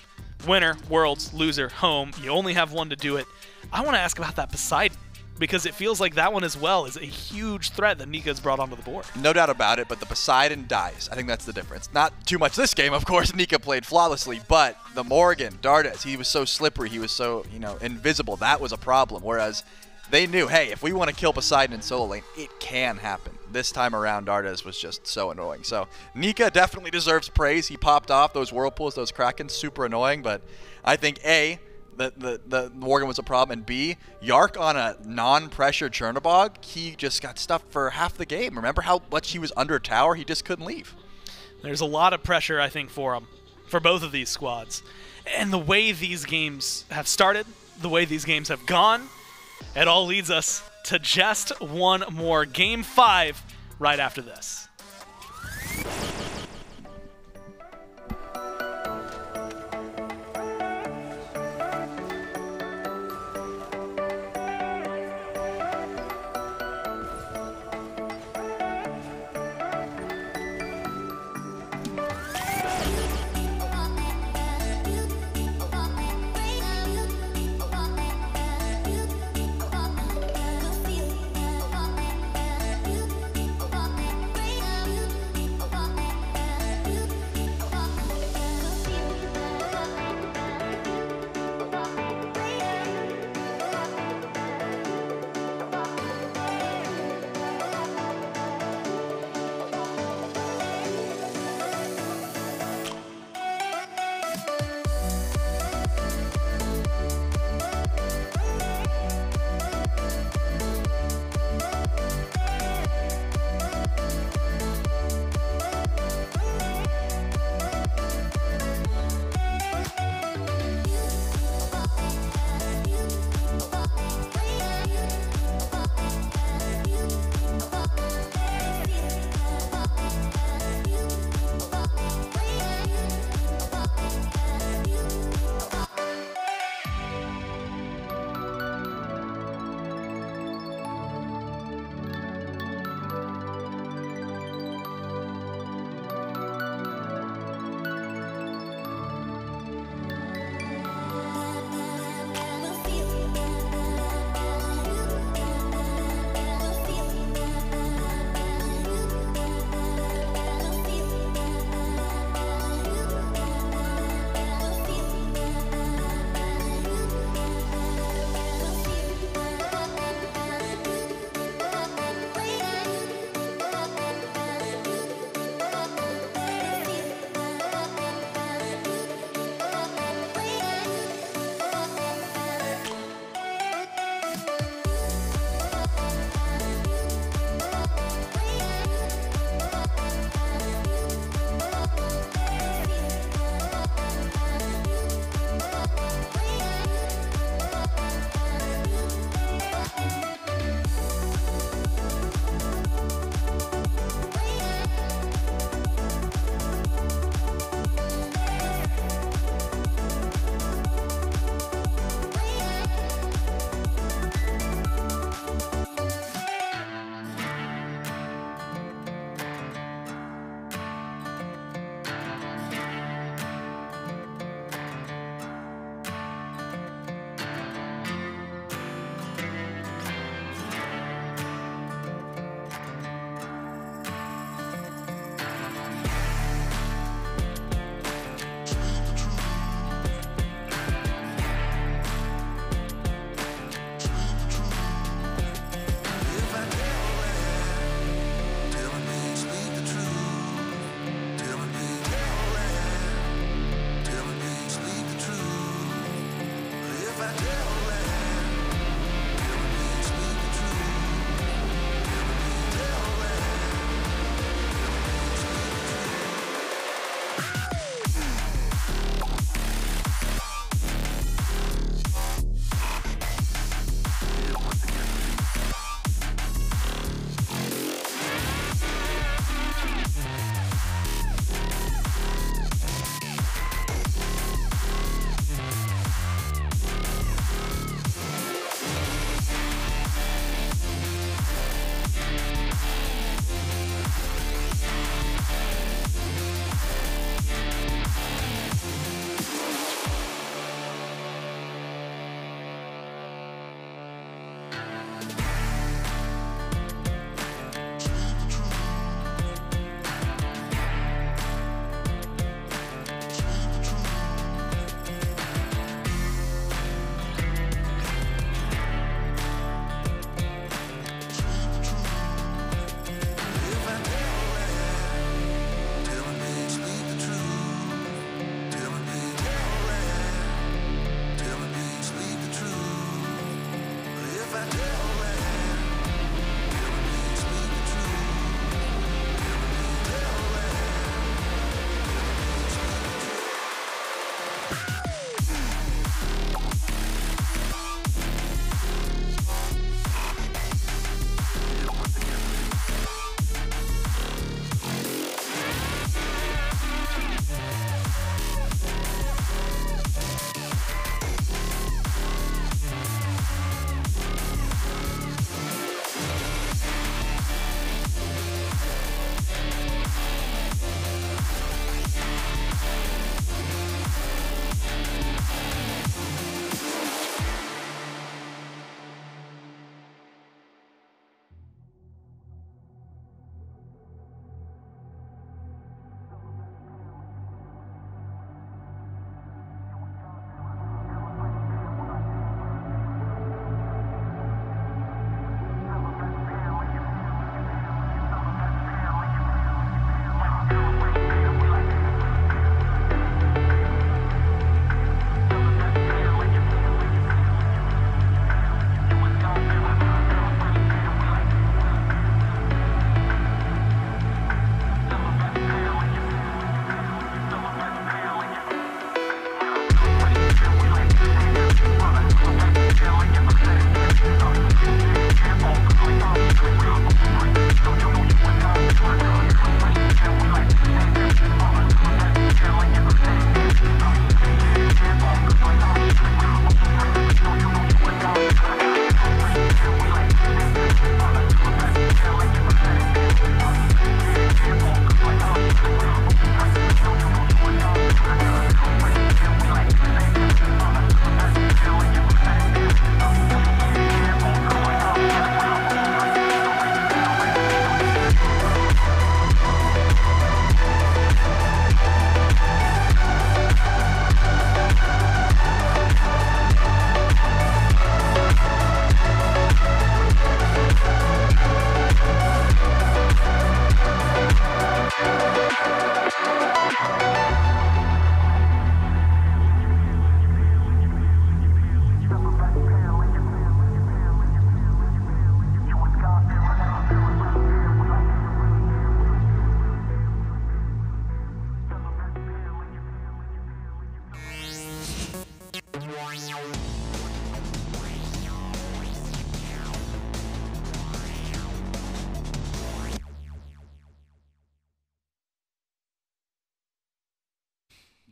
winner, Worlds, loser, home. You only have one to do it. I want to ask about that Poseidon, because it feels like that one as well is a huge threat that Nika's brought onto the board. No doubt about it, but the Poseidon dies. I think that's the difference. Not too much this game, of course. Nika played flawlessly, but the Morrigan, Dardez, he was so slippery, he was so, invisible. That was a problem, whereas they knew, hey, if we want to kill Poseidon in solo lane, it can happen. This time around, Dardez was just so annoying. So Nika definitely deserves praise. He popped off those whirlpools, those Krakens, super annoying. But I think A, the Morrigan was a problem, and B, Yark on a non-pressure Chernobog, he just got stuffed for half the game. Remember how much he was under tower? He just couldn't leave. There's a lot of pressure, I think, for him, for both of these squads. And the way these games have started, the way these games have gone, it all leads us to just one more Game 5 right after this.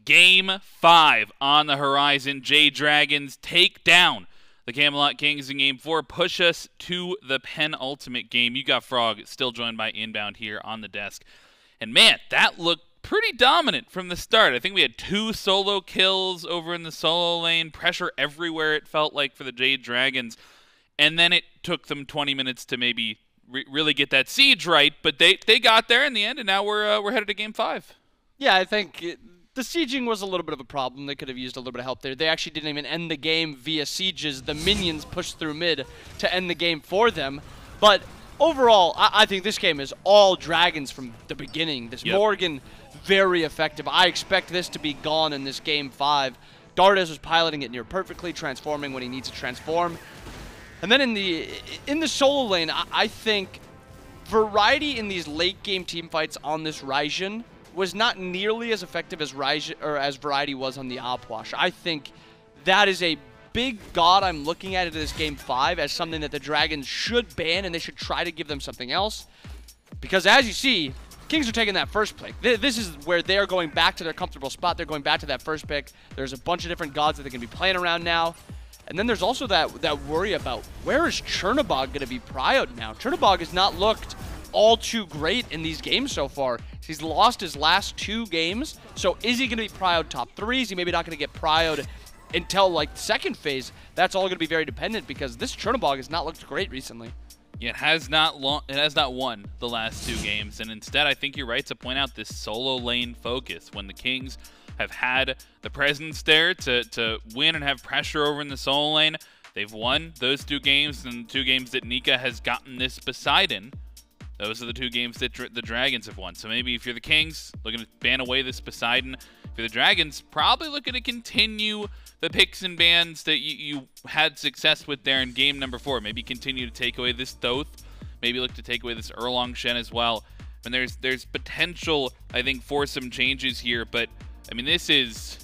Game 5 on the horizon. Jade Dragons take down the Camelot Kings in Game 4. Push us to the penultimate game. You got Frog still joined by Inbound here on the desk. And man, that looked pretty dominant from the start. I think we had 2 solo kills over in the solo lane. Pressure everywhere, it felt like, for the Jade Dragons. And then it took them 20 minutes to maybe really get that siege right. But they got there in the end, and now we're headed to Game 5. Yeah, I think the sieging was a little bit of a problem. They could have used a little bit of help there. They actually didn't even end the game via sieges. The minions pushed through mid to end the game for them. But overall, I think this game is all dragons from the beginning. This Morrigan, very effective. I expect this to be gone in this Game 5. Dardez was piloting it near perfectly, transforming when he needs to transform. And then in the solo lane, I think variety in these late game team fights on this Raijin was not nearly as effective as variety was on the Aphrodite. I think that is a big god I'm looking at into this game 5 as something that the Dragons should ban, and they should try to give them something else. Because as you see, Kings are taking that first pick. This is where they're going back to their comfortable spot. They're going back to that first pick. There's a bunch of different gods that they can be playing around now. And then there's also that worry about where is Chernobog going to be prioed now. Chernobog has not looked all too great in these games so far. He's lost his last 2 games. So is he going to be prioed top 3? Is he maybe not going to get prioed until like the second phase? That's all going to be very dependent because this Chernobog has not looked great recently. Yeah, it has not won the last 2 games, and instead I think you're right to point out this solo lane focus. When the Kings have had the presence there to win and have pressure over in the solo lane, they've won those 2 games, and 2 games that Nika has gotten this Poseidon. Those are the 2 games that the Dragons have won. So maybe if you're the Kings, looking to ban away this Poseidon. If you're the Dragons, probably looking to continue the picks and bans that you had success with there in game number 4. Maybe continue to take away this Thoth. Maybe look to take away this Erlang Shen as well. And there's potential, I think, for some changes here. But I mean, this is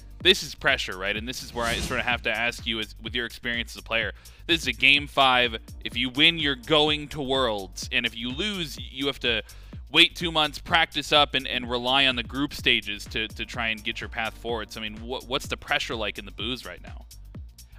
pressure, right? And this is where I sort of have to ask you, with your experience as a player. This is a game 5. If you win, you're going to Worlds, and if you lose, you have to wait 2 months, practice up, and rely on the group stages to try and get your path forward. So, I mean, what's the pressure like in the booze right now?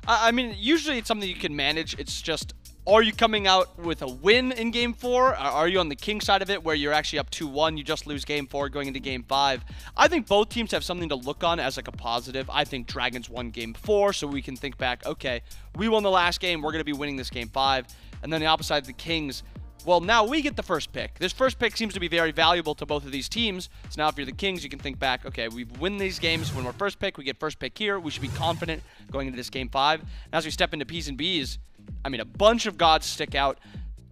I mean, usually it's something you can manage. It's just, are you coming out with a win in game 4? Are you on the King side of it where you're actually up 2-1, you just lose game 4 going into game 5? I think both teams have something to look on as like a positive. I think Dragons won game 4, so we can think back, okay, we won the last game, we're going to be winning this game 5. And then the opposite side of the Kings, well, now we get the first pick. This first pick seems to be very valuable to both of these teams. So now if you're the Kings, you can think back, okay, we win these games when we're first pick. We get first pick here. We should be confident going into this game 5. And as we step into P's and B's, I mean, a bunch of gods stick out.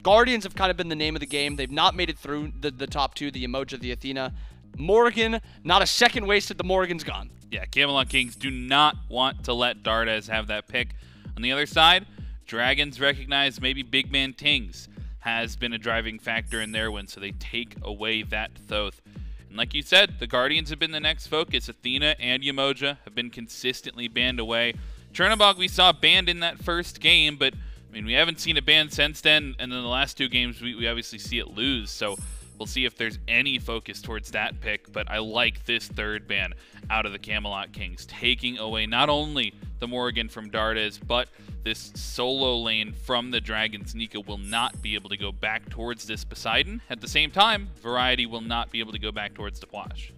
Guardians have kind of been the name of the game. They've not made it through the top 2, the Emoji, the Athena. Morrigan, not a second wasted. The Morrigan's gone. Yeah, Camelot Kings do not want to let Dardez have that pick. On the other side, Dragons recognize maybe BigManTingz has been a driving factor in their win, so they take away that Thoth. And like you said, the Guardians have been the next focus. Athena and Yamoja have been consistently banned away. Chernobog we saw banned in that first game, but I mean, we haven't seen it banned since then, and then the last 2 games we obviously see it lose, so we'll see if there's any focus towards that pick. But I like this 3rd ban out of the Camelot Kings, taking away not only the Morrigan from Dardez, but this solo lane from the Dragons. Nika will not be able to go back towards this Poseidon. At the same time, Variety will not be able to go back towards the Puch.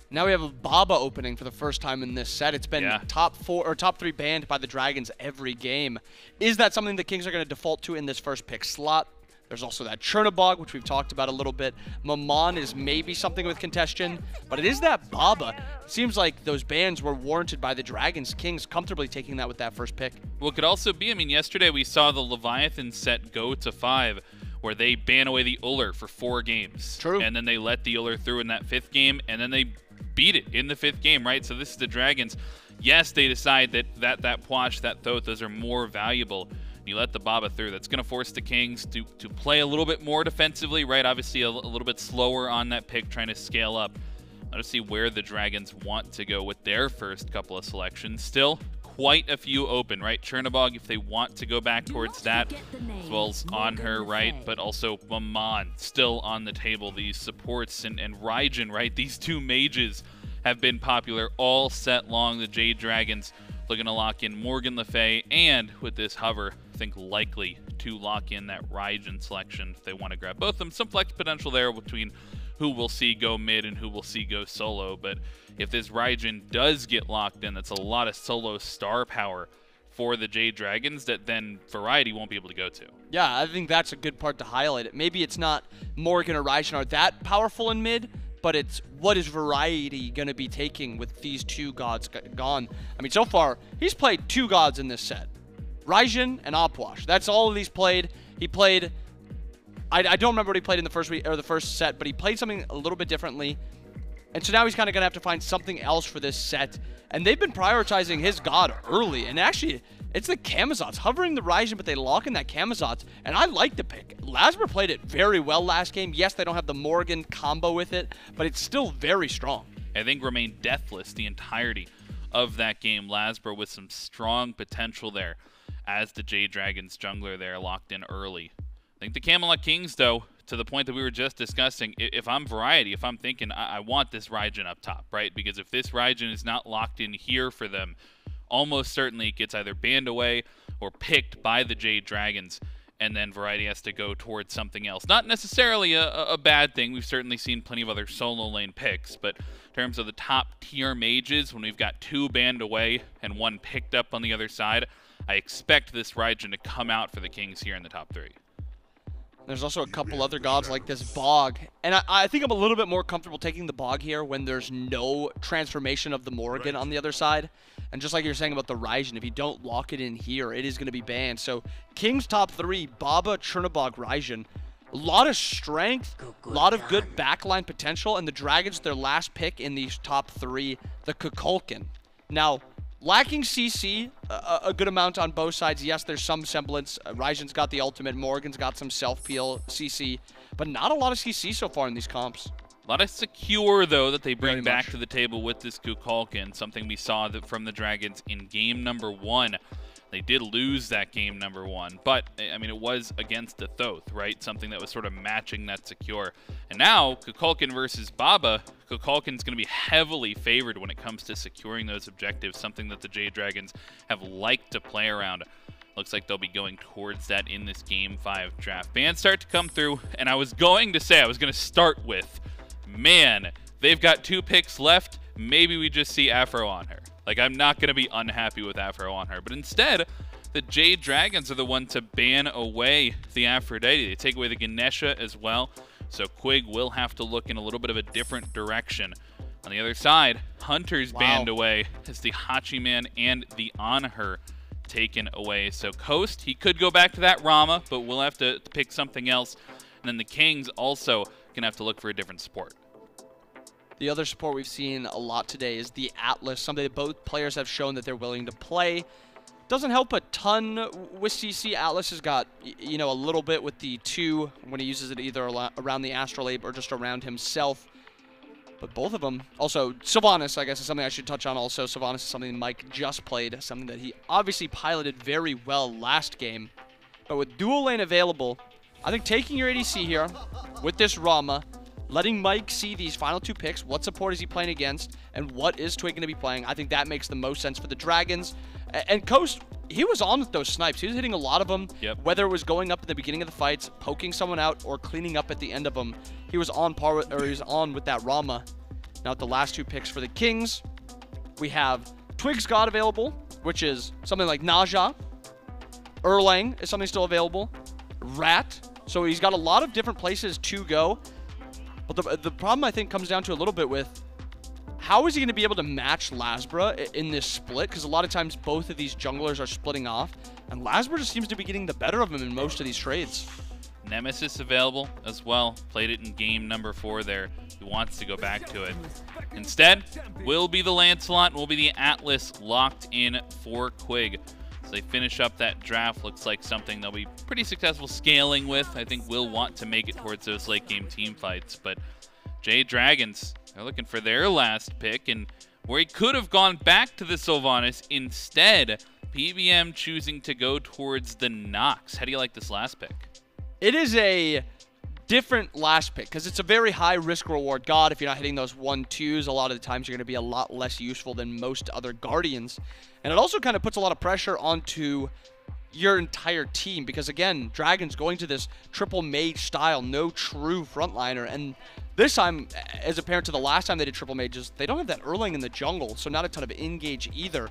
Now we have a Baba opening for the first time in this set. It's been top 3 banned by the Dragons every game. Is that something the Kings are going to default to in this first pick slot? There's also that Chernobog, which we've talked about a little bit. Maman is maybe something with contention, but it is that Baba. It seems like those bans were warranted by the Dragons. Kings comfortably taking that with that first pick. Well, it could also be, I mean, yesterday we saw the Leviathan set go to 5, where they ban away the Uller for 4 games. True. And then they let the Uller through in that 5th game, and then they beat it in the 5th game, right? So this is the Dragons. Yes, they decide that Puch, that Thoth, those are more valuable. You let the Baba through. That's going to force the Kings to play a little bit more defensively, right? Obviously a little bit slower on that pick, trying to scale up. Let's see where the Dragons want to go with their first couple of selections. Still quite a few open, right? Chernobog, if they want to go back towards that, as well as Anhur, right? But also Maman still on the table. These supports and Raijin, right? These 2 mages have been popular all set long. The Jade Dragons looking to lock in Morgan Le Fay, and with this hover, I think likely to lock in that Raijin selection if they want to grab both of them. Some flex potential there between who we'll see go mid and who we'll see go solo, but if this Raijin does get locked in, that's a lot of solo star power for the Jade Dragons that then Variety won't be able to go to. Yeah, I think that's a good part to highlight it. Maybe it's not Morrigan or Raijin are that powerful in mid, but it's what is Variety going to be taking with these 2 gods gone. I mean, so far, he's played 2 gods in this set. Raijin and Aphrodite. That's all of these played. He played, I don't remember what he played in the first set, but he played something a little bit differently. And so now he's kind of going to have to find something else for this set. And they've been prioritizing his god early. And actually, it's the Camazotz. Hovering the Raijin, but they lock in that Camazotz. And I like the pick. LASBRA played it very well last game. Yes, they don't have the Morrigan combo with it, but it's still very strong. I think remained deathless the entirety of that game. LASBRA with some strong potential there as the Jade Dragons jungler there locked in early. I think the Camelot Kings, though, to the point that we were just discussing, if I'm Variety, if I'm thinking I want this Raijin up top, right? Because if this Raijin is not locked in here for them, almost certainly it gets either banned away or picked by the Jade Dragons, and then Variety has to go towards something else. Not necessarily a bad thing. We've certainly seen plenty of other solo lane picks, but in terms of the top tier mages, when we've got 2 banned away and 1 picked up on the other side, I expect this Raijin to come out for the Kings here in the top 3. There's also a couple other gods like this Bog. And I think I'm a little bit more comfortable taking the Bog here when there's no transformation of the Morrigan on the other side. And just like you're saying about the Raijin, if you don't lock it in here, it is going to be banned. So King's top 3, Baba, Chernobog, Raijin. A lot of strength, a lot of good backline potential. And the Dragons, their last pick in these top 3, the Kukulkan. Now, lacking CC, a good amount on both sides. Yes, there's some semblance. Raijin's got the ultimate. Morrigan's got some self-peel CC. But not a lot of CC so far in these comps. A lot of secure, though, that they bring back to the table with this Kukulkan. Something we saw from the Dragons in game number 1. They did lose that game number 1, but, I mean, it was against the Thoth, right? Something that was sort of matching that secure. And now, Kukulkan versus Baba, Kukulkan's going to be heavily favored when it comes to securing those objectives, something that the Jade Dragons have liked to play around. Looks like they'll be going towards that in this Game 5 draft. Bans start to come through, and I was going to start with, man, they've got 2 picks left. Maybe we just see Afro on her. Like, I'm not going to be unhappy with Afro on her. But instead, the Jade Dragons are the one to ban away the Aphrodite. They take away the Ganesha as well. So Quig will have to look in a little bit of a different direction. On the other side, Hunter's banned away as the Hachiman and the Anhur taken away. So Coast, he could go back to that Rama, but we'll have to pick something else. And then the Kings also going to have to look for a different support. The other support we've seen a lot today is the Atlas, something that both players have shown that they're willing to play. Doesn't help a ton with CC. Atlas has got, you know, a little bit with the 2 when he uses it either around the Astrolabe or just around himself. But both of them. Also, Sylvanas, I guess, is something I should touch on also. Sylvanas is something Mike just played, something that he obviously piloted very well last game. But with dual lane available, I think taking your ADC here with this Rama, letting Mike see these final 2 picks, what support is he playing against, and what is Twig going to be playing, I think that makes the most sense for the Dragons. And Coast, he was on with those snipes. He was hitting a lot of them, whether it was going up at the beginning of the fights, poking someone out, or cleaning up at the end of them. He was on par with, or he was on with that Rama. Now with the last 2 picks for the Kings, we have Twig's God available, which is something like Naja. Erlang is something still available. Rat. So he's got a lot of different places to go. But the problem, I think, comes down to a little bit with how is he going to be able to match LASBRA in this split? Because a lot of times both of these junglers are splitting off, and LASBRA just seems to be getting the better of him in most of these trades. Nemesis available as well. Played it in game number 4 there. He wants to go back to it. Instead, will be the Lancelot, will be the Atlas locked in for Quig. So they finish up that draft. Looks like something they'll be pretty successful scaling with. I think we'll want to make it towards those late game team fights. But Jade Dragons, they're looking for their last pick. And where he could have gone back to the Sylvanas, instead, PBM choosing to go towards the Nox. How do you like this last pick? It is a different last pick because it's a very high risk reward god. If you're not hitting those 1-2s, a lot of the times you're going to be a lot less useful than most other Guardians. And it also kind of puts a lot of pressure onto your entire team because, again, Dragons going to this triple mage style, no true frontliner. And this time, as apparent to the last time they did triple mages, they don't have that Erlang in the jungle, so not a ton of engage either.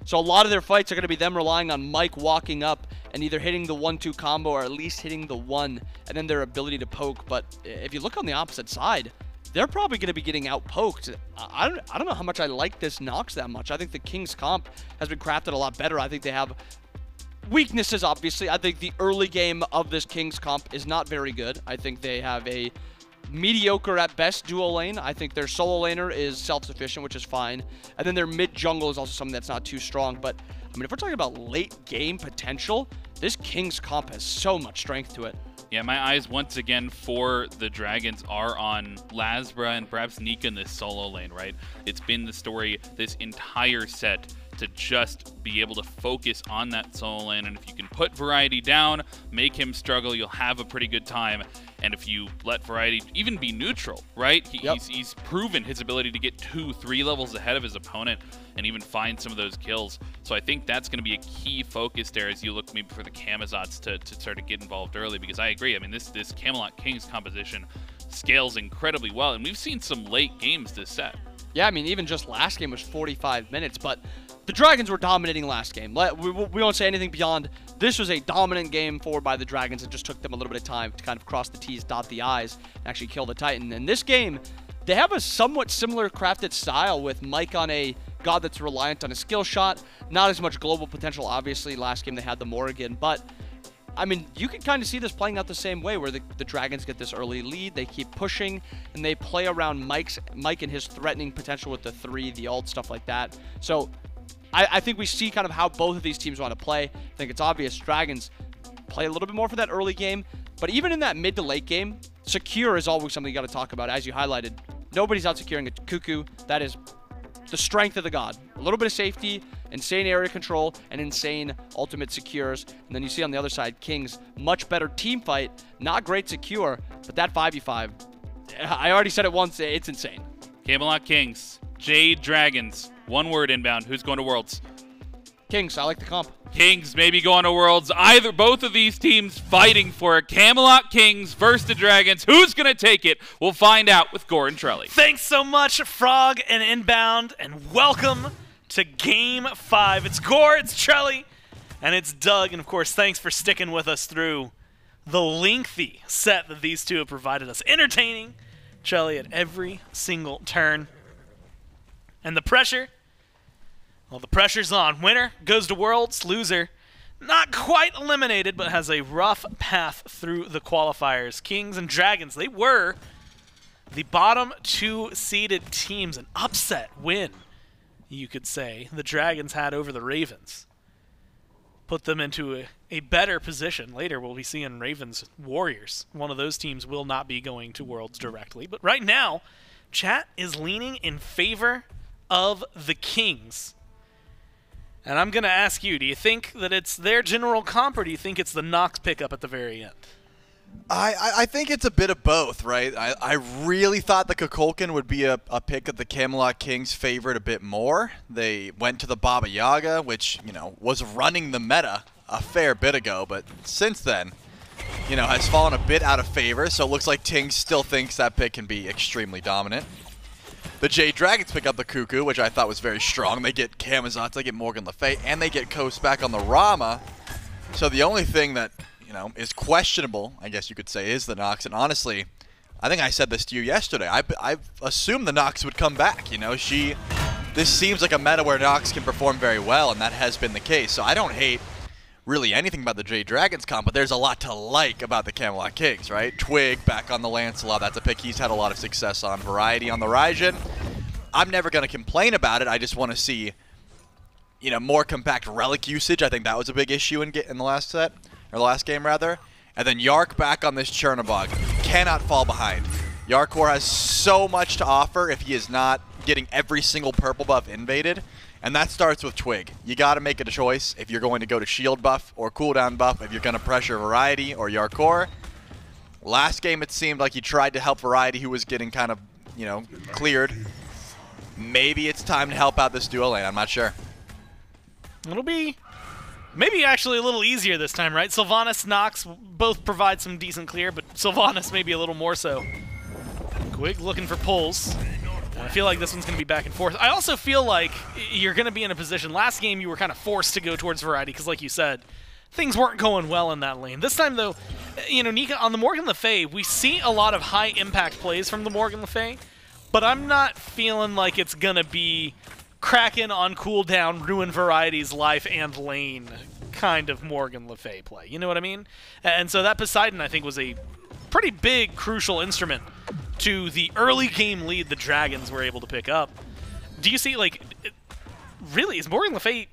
So a lot of their fights are going to be them relying on Mike walking up and either hitting the 1-2 combo or at least hitting the 1 and then their ability to poke. But if you look on the opposite side, they're probably going to be getting out-poked. I don't know how much I like this Nox that much. I think the King's comp has been crafted a lot better. I think they have weaknesses, obviously. I think the early game of this King's comp is not very good. I think they have a mediocre at best duo lane. I think their solo laner is self-sufficient, which is fine. And then their mid jungle is also something that's not too strong. But, I mean, if we're talking about late game potential, this Kings comp has so much strength to it. Yeah, my eyes once again for the Dragons are on LASBRA and perhaps Nika in this solo lane, right? It's been the story this entire set to just be able to focus on that solo lane, and if you can put Variety down, make him struggle, you'll have a pretty good time. And if you let Variety even be neutral, right? He's proven his ability to get 2-3 levels ahead of his opponent and even find some of those kills. So I think that's going to be a key focus there as you look maybe for the Camazotz to start to get involved early, because I agree. I mean, this Camelot Kings composition scales incredibly well, and we've seen some late games this set. Yeah, I mean, even just last game was 45 minutes, but the Dragons were dominating last game. We won't say anything beyond this was a dominant game forward by the Dragons. It just took them a little bit of time to kind of cross the T's, dot the I's, and actually kill the Titan. In this game, they have a somewhat similar crafted style with Mike on a god that's reliant on a skill shot. Not as much global potential, obviously. Last game they had the Morrigan, but I mean, you can kind of see this playing out the same way where the Dragons get this early lead, they keep pushing, and they play around Mike and his threatening potential with the 3, the ult, stuff like that. So I think we see kind of how both of these teams want to play. I think it's obvious Dragons play a little bit more for that early game, but even in that mid to late game, secure is always something you got to talk about. As you highlighted, nobody's out securing a Cuckoo. That is the strength of the god. A little bit of safety, insane area control, and insane ultimate secures. And then you see on the other side, Kings, much better team fight, not great secure, but that 5v5, I already said it once, it's insane. Camelot Kings, Jade Dragons, one word inbound. Who's going to Worlds? Kings, I like the comp. Kings maybe going to Worlds. Both of these teams fighting for it. Camelot Kings versus the Dragons. Who's going to take it? We'll find out with Gore and Trelly. Thanks so much, Frog and Inbound, and welcome to Game 5. It's Gore, it's Trelly, and it's Doug. And, of course, thanks for sticking with us through the lengthy set that these two have provided us. Entertaining, Trelly, at every single turn. And the pressure? Well, the pressure's on. Winner goes to Worlds. Loser, not quite eliminated, but has a rough path through the qualifiers. Kings and Dragons, they were the bottom 2 seeded teams. An upset win, you could say, the Dragons had over the Ravens. Put them into a better position. Later, we'll be seeing Ravens Warriors. One of those teams will not be going to Worlds directly. But right now, chat is leaning in favor of the Kings. And I'm going to ask you, do you think that it's their general comp, or do you think it's the Nox pickup at the very end? I think it's a bit of both, right? I really thought the Kukulkan would be a pick of the Camelot Kings' favorite a bit more. They went to the Baba Yaga, which, you know, was running the meta a fair bit ago, but since then, you know, has fallen a bit out of favor, so it looks like Tingz still thinks that pick can be extremely dominant. The Jade Dragons pick up the Cuckoo, which I thought was very strong. They get Camazotz, they get Morrigan Le Fay, and they get Coast back on the Rama. So the only thing that, you know, is questionable, I guess you could say, is the Nox. And honestly, I think I said this to you yesterday. I assumed the Nox would come back. You know, this seems like a meta where Nox can perform very well, and that has been the case. So I don't hate really anything about the Jade Dragons comp, but there's a lot to like about the Camelot Kings, right? Twig back on the Lancelot, that's a pick he's had a lot of success on. Variety on the Raijin. I'm never going to complain about it. I just want to see, you know, more compact relic usage. I think that was a big issue in the last set, or the last game rather. And then Jarcorrr back on this Chernobog. Cannot fall behind. Jarcorrr has so much to offer if he is not getting every single purple buff invaded. And that starts with Twig. You got to make it a choice if you're going to go to shield buff or cooldown buff, if you're going to pressure Variety or Jarcorrr. Last game it seemed like he tried to help Variety, who was getting kind of, you know, cleared. Maybe it's time to help out this duo lane. I'm not sure. It'll be maybe actually a little easier this time, right? Sylvanas, Nox both provide some decent clear, but Sylvanas maybe a little more so. Quig looking for pulls. I feel like this one's going to be back and forth. I also feel like you're going to be in a position. Last game, you were kind of forced to go towards Variety because, like you said, things weren't going well in that lane. This time, though, you know, Nika, on the Morrigan Le Fay, we see a lot of high-impact plays from the Morrigan Le Fay, but I'm not feeling like it's going to be Kraken on cooldown, ruin Variety's life and lane kind of Morrigan Le Fay play. You know what I mean? And so that Poseidon, I think, was a pretty big, crucial instrument to the early game lead the Dragons were able to pick up. Do you see, like, really, is Morrigan Le Fay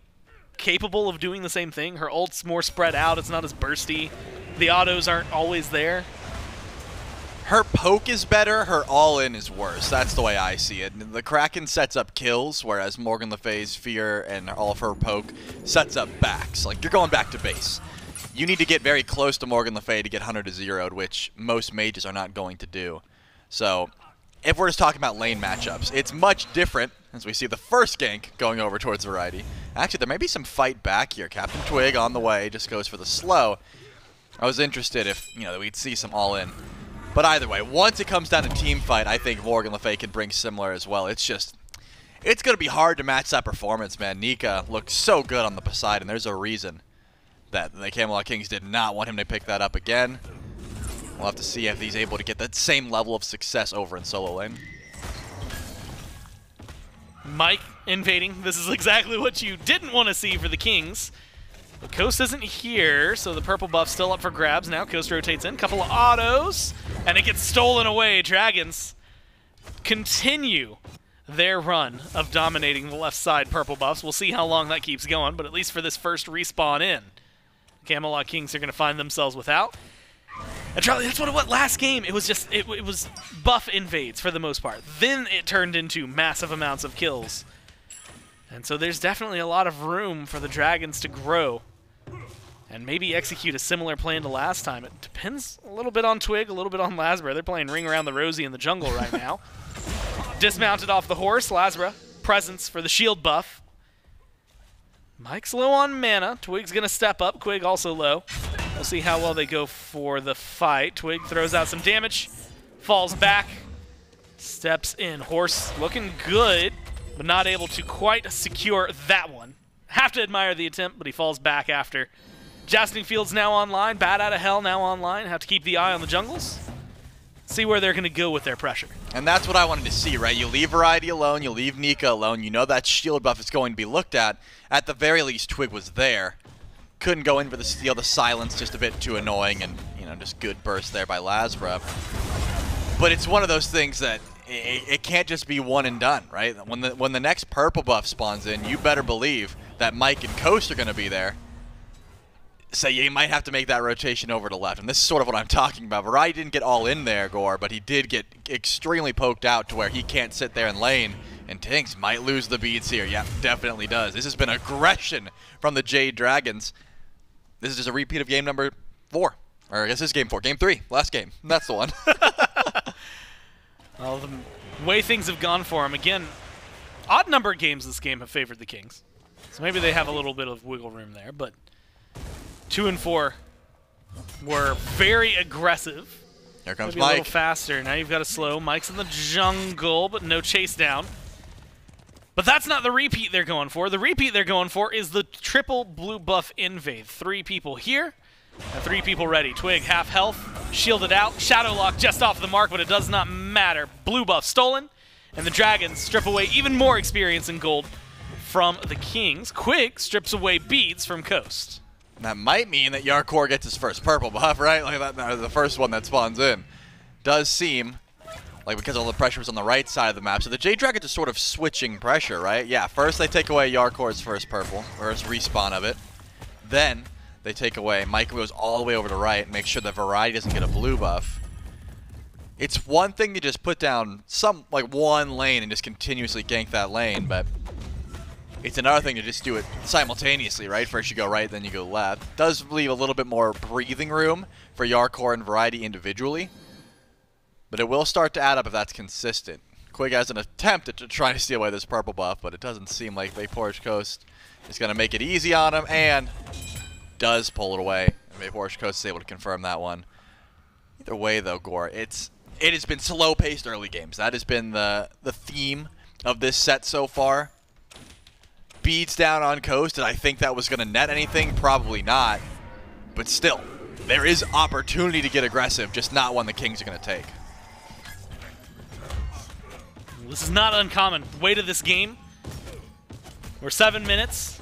capable of doing the same thing? Her ult's more spread out, it's not as bursty. The autos aren't always there. Her poke is better, her all-in is worse. That's the way I see it. The Kraken sets up kills, whereas Morrigan Le Fay's Fear and all of her poke sets up backs. Like, you're going back to base. You need to get very close to Morrigan Le Fay to get Hunter to 0'd, which most mages are not going to do. So, if we're just talking about lane matchups, it's much different, as we see the first gank going over towards Variety. Actually, there may be some fight back here. CaptainTwig on the way, just goes for the slow. I was interested if, you know, we'd see some all-in. But either way, once it comes down to team fight, I think Morrigan Le Fay can bring similar as well. It's just, it's going to be hard to match that performance, man. Nika looked so good on the Poseidon. There's a reason that the Camelot Kings did not want him to pick that up again. We'll have to see if he's able to get that same level of success over in solo lane. Mike invading. This is exactly what you didn't want to see for the Kings. But Coast isn't here, so the purple buff's still up for grabs. Now Coast rotates in. Couple of autos, and it gets stolen away. Dragons continue their run of dominating the left side purple buffs. We'll see how long that keeps going, but at least for this first respawn in, Camelot Kings are going to find themselves without. And Charlie, that's what it was last game. It was just, it was buff invades for the most part. Then it turned into massive amounts of kills. And so there's definitely a lot of room for the Dragons to grow and maybe execute a similar plan to last time. It depends a little bit on Twig, a little bit on LASBRA. They're playing Ring Around the Rosie in the jungle right now. Dismounted off the horse, LASBRA. Presence for the shield buff. Mike's low on mana. Twig's going to step up. Quig also low. We'll see how well they go for the fight. Twig throws out some damage. Falls back. Steps in. Horse looking good, but not able to quite secure that one. Have to admire the attempt, but he falls back after. Jousting Field's now online. Bat Out of Hell now online. Have to keep the eye on the jungles. See where they're going to go with their pressure. And that's what I wanted to see, right? You leave Variety alone, you leave Nika alone, you know that shield buff is going to be looked at. At the very least, Twig was there. Couldn't go in for the steal, the silence just a bit too annoying, and, you know, just good burst there by LASBRA. But it's one of those things that it can't just be one and done, right? When the next purple buff spawns in, you better believe that Mike and Coast are going to be there. So you might have to make that rotation over to left. And this is sort of what I'm talking about. Variety didn't get all in there, Gore, but he did get extremely poked out to where he can't sit there in lane. And Tingz might lose the beads here. Yeah, definitely does. This has been aggression from the Jade Dragons. This is just a repeat of game number 4. Or I guess this is game 4. Game 3. Last game. That's the one. Well, the way things have gone for him, again, odd number of games this game have favored the Kings. So maybe they have a little bit of wiggle room there, but 2 and 4 were very aggressive. Here comes Maybe Mike. A little faster. Now you've got a slow. Mike's in the jungle, but no chase down. But that's not the repeat they're going for. The repeat they're going for is the triple blue buff invade. 3 people here and 3 people ready. Twig, half health, shielded out. Shadow Lock just off the mark, but it does not matter. Blue buff stolen, and the Dragons strip away even more experience in gold from the Kings. Quig strips away beads from Coast. That might mean that Jarcorrr gets his first purple buff, right? Like that, the first one that spawns in. Does seem like because all the pressure was on the right side of the map. So the Jade Dragons are sort of switching pressure, right? Yeah, first they take away Jarcorr's first purple, first respawn of it. Then they take away, Mike goes all the way over to right and make sure that Variety doesn't get a blue buff. It's one thing to just put down one lane and just continuously gank that lane, but it's another thing to just do it simultaneously, right? First you go right, then you go left. Does leave a little bit more breathing room for Jarcorrr and Variety individually, but it will start to add up if that's consistent. Quig has an attempt at trying to steal away this purple buff, but it doesn't seem like VaporishCoast is going to make it easy on him, and does pull it away. VaporishCoast is able to confirm that one. Either way, though, Gore, it has been slow-paced early games. That has been the theme of this set so far. Beads down on Coast. Did I think that was going to net anything? Probably not. But still, there is opportunity to get aggressive, just not one the Kings are going to take. This is not uncommon. The weight of this game, we're 7 minutes,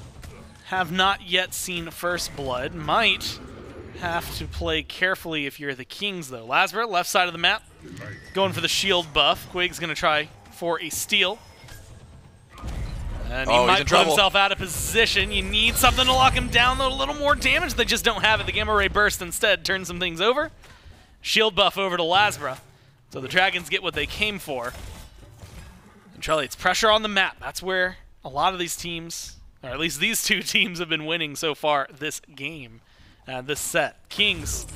have not yet seen first blood. Might have to play carefully if you're the Kings, though. LASBRA, left side of the map, going for the shield buff. Quig's going to try for a steal. And he might put himself out of position. You need something to lock him down, though. A little more damage. They just don't have it. The Gamma Ray Burst instead turns some things over. Shield buff over to LASBRA. So the Dragons get what they came for. And Charlie, it's pressure on the map. That's where a lot of these teams, or at least these two teams, have been winning so far this game, this set. Kings,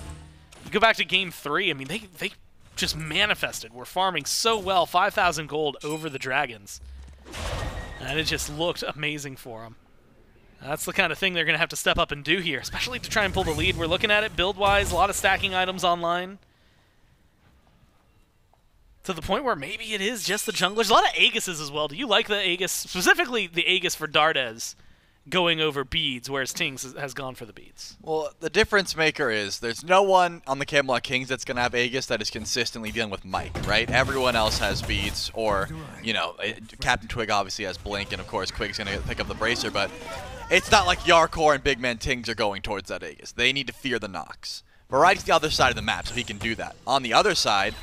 you go back to game 3. I mean, they just manifested. We're farming so well, 5,000 gold over the Dragons. And it just looked amazing for them. That's the kind of thing they're going to have to step up and do here, especially to try and pull the lead. We're looking at it build-wise, a lot of stacking items online. To the point where maybe it is just the junglers. A lot of Aegises as well. Do you like the Aegis, specifically the Aegis for Dardez, going over beads, whereas Tingz has gone for the beads? Well, the difference maker is there's no one on the Camelot Kings that's going to have Aegis that is consistently dealing with Mike, right? Everyone else has beads, or, you know, CaptainTwig obviously has Blink, and of course Quig's going to pick up the Bracer, but it's not like Jarcorrr and BigManTingz are going towards that Aegis. They need to fear the knocks. Variety's the other side of the map, so he can do that. On the other side,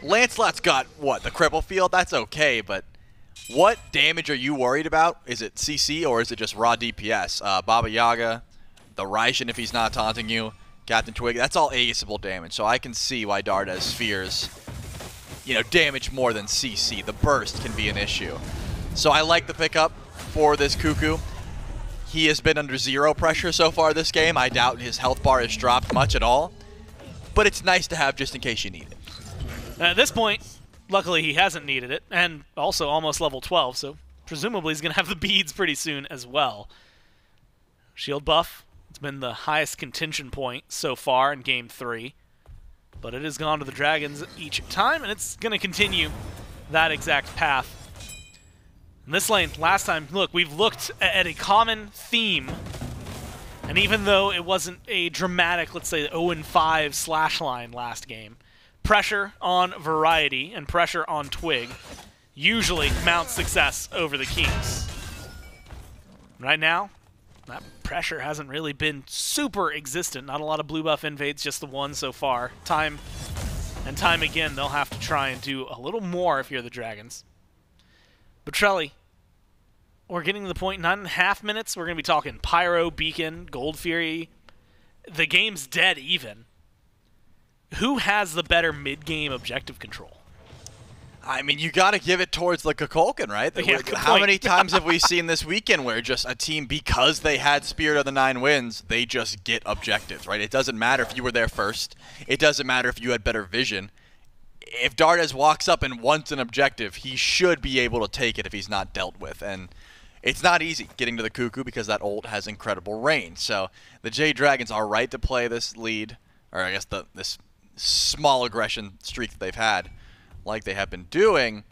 Lancelot's got, what, the cripple field? That's okay, but what damage are you worried about? Is it CC or is it just raw DPS? Baba Yaga, the Raijin if he's not taunting you, CaptainTwig, that's all Aegisable damage, so I can see why Dardez fears, you know, damage more than CC. The burst can be an issue. So I like the pickup for this Kuku. He has been under 0 pressure so far this game. I doubt his health bar has dropped much at all, but it's nice to have just in case you need it. At this point, luckily he hasn't needed it, and also almost level 12, so presumably he's going to have the beads pretty soon as well. Shield buff, it's been the highest contention point so far in Game 3, but it has gone to the Dragons each time, and it's going to continue that exact path. In this lane, last time, look, we've looked at a common theme, and even though it wasn't a dramatic, let's say, 0-5 slash line last game, pressure on Variety and pressure on Twig usually mounts success over the Kings. Right now, that pressure hasn't really been super existent. Not a lot of blue buff invades, just the one so far. Time and time again, they'll have to try and do a little more if you're the Dragons. But Trelly, we're getting to the point, 9.5 minutes. We're going to be talking Pyro, Beacon, Gold Fury. The game's dead even. Who has the better mid-game objective control? I mean, you got to give it towards the Kukulkan, right? Yeah, how many times have we seen this weekend where just a team, because they had Spirit of the 9 wins, they just get objectives, right? It doesn't matter if you were there first. It doesn't matter if you had better vision. If Dardez walks up and wants an objective, he should be able to take it if he's not dealt with. And it's not easy getting to the Cuckoo because that ult has incredible range. So the Jade Dragons are right to play this lead, or I guess this small aggression streak that they've had, like they have been doing.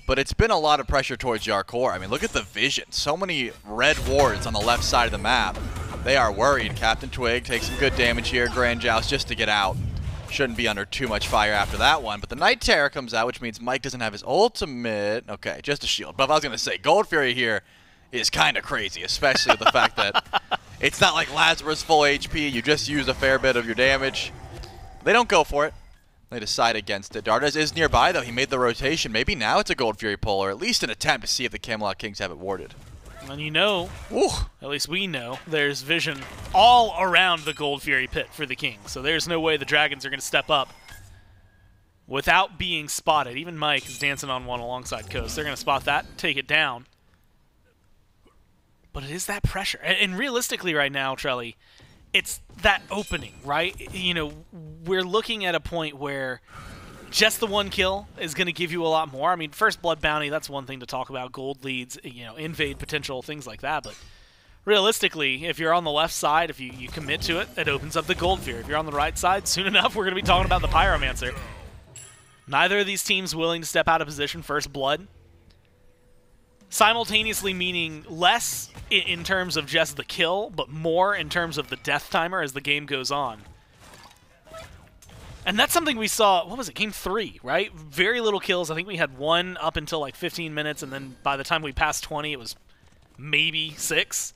But it's been a lot of pressure towards Jarcorrr. I mean, look at the vision. So many red wards on the left side of the map. They are worried. CaptainTwig takes some good damage here. Grand Joust just to get out. Shouldn't be under too much fire after that one. But the Night Terror comes out, which means Mike doesn't have his ultimate. Okay, just a shield. But if I was going to say, Gold Fury here is kind of crazy, especially with the fact that it's not like LASBRA's full HP. You just use a fair bit of your damage. They don't go for it. They decide against it. Dardez is nearby, though. He made the rotation. Maybe now it's a Gold Fury pull, or at least an attempt to see if the Camelot Kings have it warded. And you know, at least we know, there's vision all around the Gold Fury pit for the Kings. So there's no way the Dragons are going to step up without being spotted. Even Mike is dancing on one alongside Coast. They're going to spot that, take it down. But it is that pressure. And realistically right now, Trelly, it's that opening, right? You know, we're looking at a point where just the one kill is going to give you a lot more. I mean, first blood bounty, that's one thing to talk about. Gold leads, you know, invade potential, things like that. But realistically, if you're on the left side, if you commit to it, it opens up the Gold Fear. If you're on the right side, soon enough, we're going to be talking about the Pyromancer. Neither of these teams willing to step out of position first blood. Simultaneously meaning less in terms of just the kill, but more in terms of the death timer as the game goes on. And that's something we saw, what was it, Game 3, right? Very little kills. I think we had one up until like 15 minutes, and then by the time we passed 20, it was maybe 6.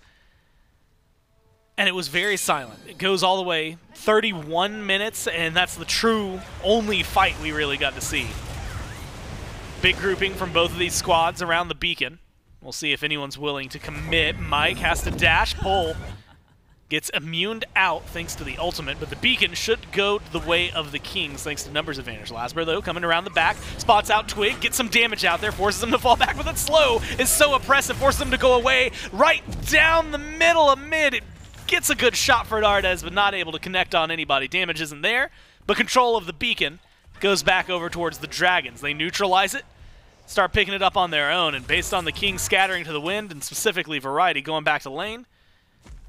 and it was very silent. It goes all the way 31 minutes, and that's the true only fight we really got to see. Big grouping from both of these squads around the beacon. We'll see if anyone's willing to commit. Mike has to dash, pull. Gets immuned out thanks to the ultimate, but the beacon should go the way of the Kings thanks to numbers advantage. LASBRA, though, coming around the back, spots out Twig, gets some damage out there, forces him to fall back, but that slow is so oppressive, forces him to go away right down the middle of mid. It gets a good shot for Dardez, but not able to connect on anybody. Damage isn't there, but control of the beacon goes back over towards the Dragons. They neutralize it, start picking it up on their own, and based on the Kings scattering to the wind, and specifically Variety going back to lane,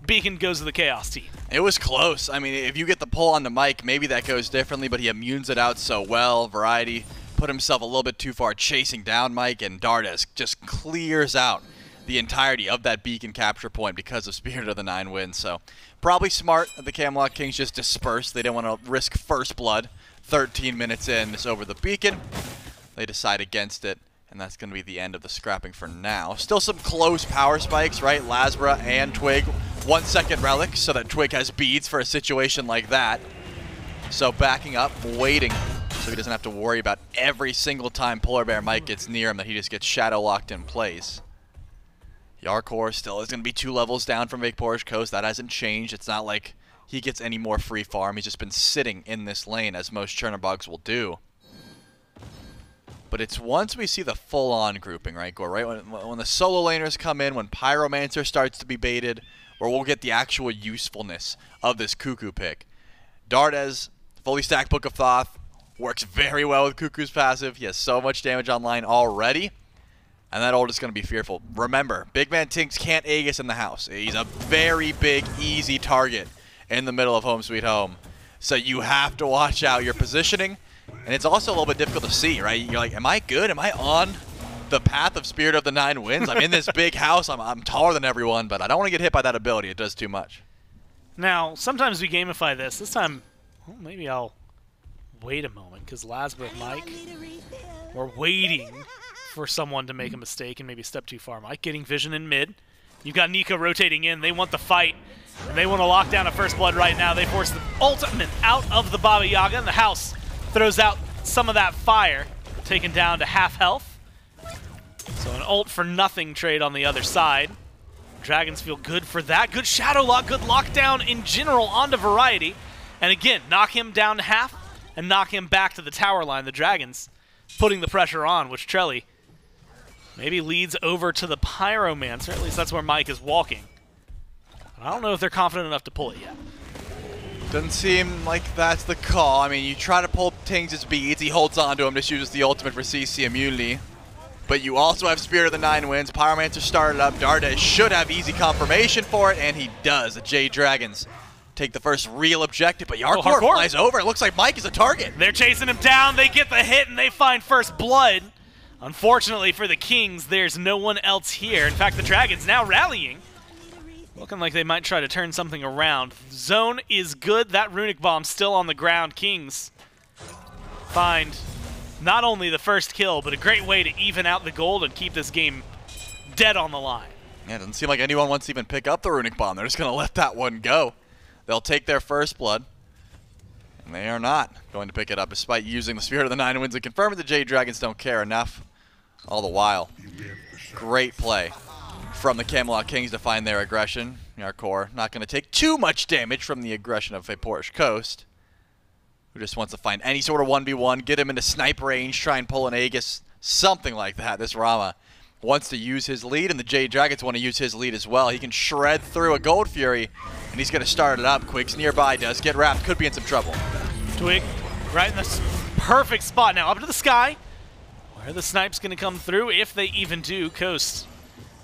beacon goes to the Chaos team. It was close. I mean, if you get the pull on the mic, maybe that goes differently, but he immunes it out so well. Variety put himself a little bit too far chasing down Mike, and Dardez just clears out the entirety of that beacon capture point because of Spirit of the Nine Winds. So probably smart that the Camelot Kings just dispersed. They didn't want to risk first blood 13 minutes in just over the beacon. They decide against it, and that's going to be the end of the scrapping for now. Still some close power spikes, right? LASBRA and Twig, 1 second relic, so that Twig has beads for a situation like that. So backing up, waiting, so he doesn't have to worry about every single time PolarBearMike gets near him that he just gets shadow locked in place. Jarcorrr still is going to be 2 levels down from VaporishCoast. That hasn't changed. It's not like he gets any more free farm. He's just been sitting in this lane, as most Chernobogs will do. But it's once we see the full-on grouping, right, Gore? Right when the solo laners come in, when Pyromancer starts to be baited, where we'll get the actual usefulness of this Cuckoo pick. Dardez, fully stacked Book of Thoth, works very well with Cuckoo's passive. He has so much damage online already, and that ult is going to be fearful. Remember, BigManTingz can't Aegis in the house. He's a very big, easy target in the middle of Home Sweet Home. So you have to watch out your positioning. And it's also a little bit difficult to see, right? You're like, am I good? Am I on the path of Spirit of the Nine Winds? I'm in this big house. I'm taller than everyone, but I don't want to get hit by that ability. It does too much. Now, sometimes we gamify this. This time, well, maybe I'll wait a moment, because LASBRA, we're waiting for someone to make a mistake and maybe step too far. Mike getting vision in mid. You've got Nika rotating in. They want the fight, and they want to lock down a first blood right now. They force the ultimate out of the Baba Yaga, and the house throws out some of that fire, taken down to half health. So an ult for nothing trade on the other side. Dragons feel good for that. Good shadow lock, good lockdown in general onto Variety. And again, knock him down to half and knock him back to the tower line. The Dragons putting the pressure on, which Trelly maybe leads over to the Pyromancer. At least that's where Mike is walking. I don't know if they're confident enough to pull it yet. Doesn't seem like that's the call. I mean, you try to pull Ting's beads, he holds on to him, just uses the ultimate for CC immunity. But you also have Spirit of the Nine Winds. Pyromancer started up. Dardez should have easy confirmation for it, and he does. The Jade Dragons take the first real objective, but Jarcorrr flies over. It looks like Mike is a target. They're chasing him down. They get the hit, and they find first blood. Unfortunately for the Kings, there's no one else here. In fact, the Dragons now rallying. Looking like they might try to turn something around. Zone is good. That runic bomb still on the ground. Kings find not only the first kill, but a great way to even out the gold and keep this game dead on the line. Yeah, it doesn't seem like anyone wants to even pick up the runic bomb. They're just going to let that one go. They'll take their first blood, and they are not going to pick it up despite using the Spirit of the Nine Winds and confirming the Jade Dragons don't care enough. All the while, great play from the Camelot Kings to find their aggression. Jarcorrr not going to take too much damage from the aggression of VaporishCoast, who just wants to find any sort of 1v1, get him into snipe range, try and pull an Aegis, something like that. This Rama wants to use his lead, and the Jade Dragons want to use his lead as well. He can shred through a Gold Fury, and he's going to start it up. Quig's nearby, does get wrapped, could be in some trouble. Twig right in the perfect spot now, up to the sky, where the snipe's going to come through, if they even do. Coast,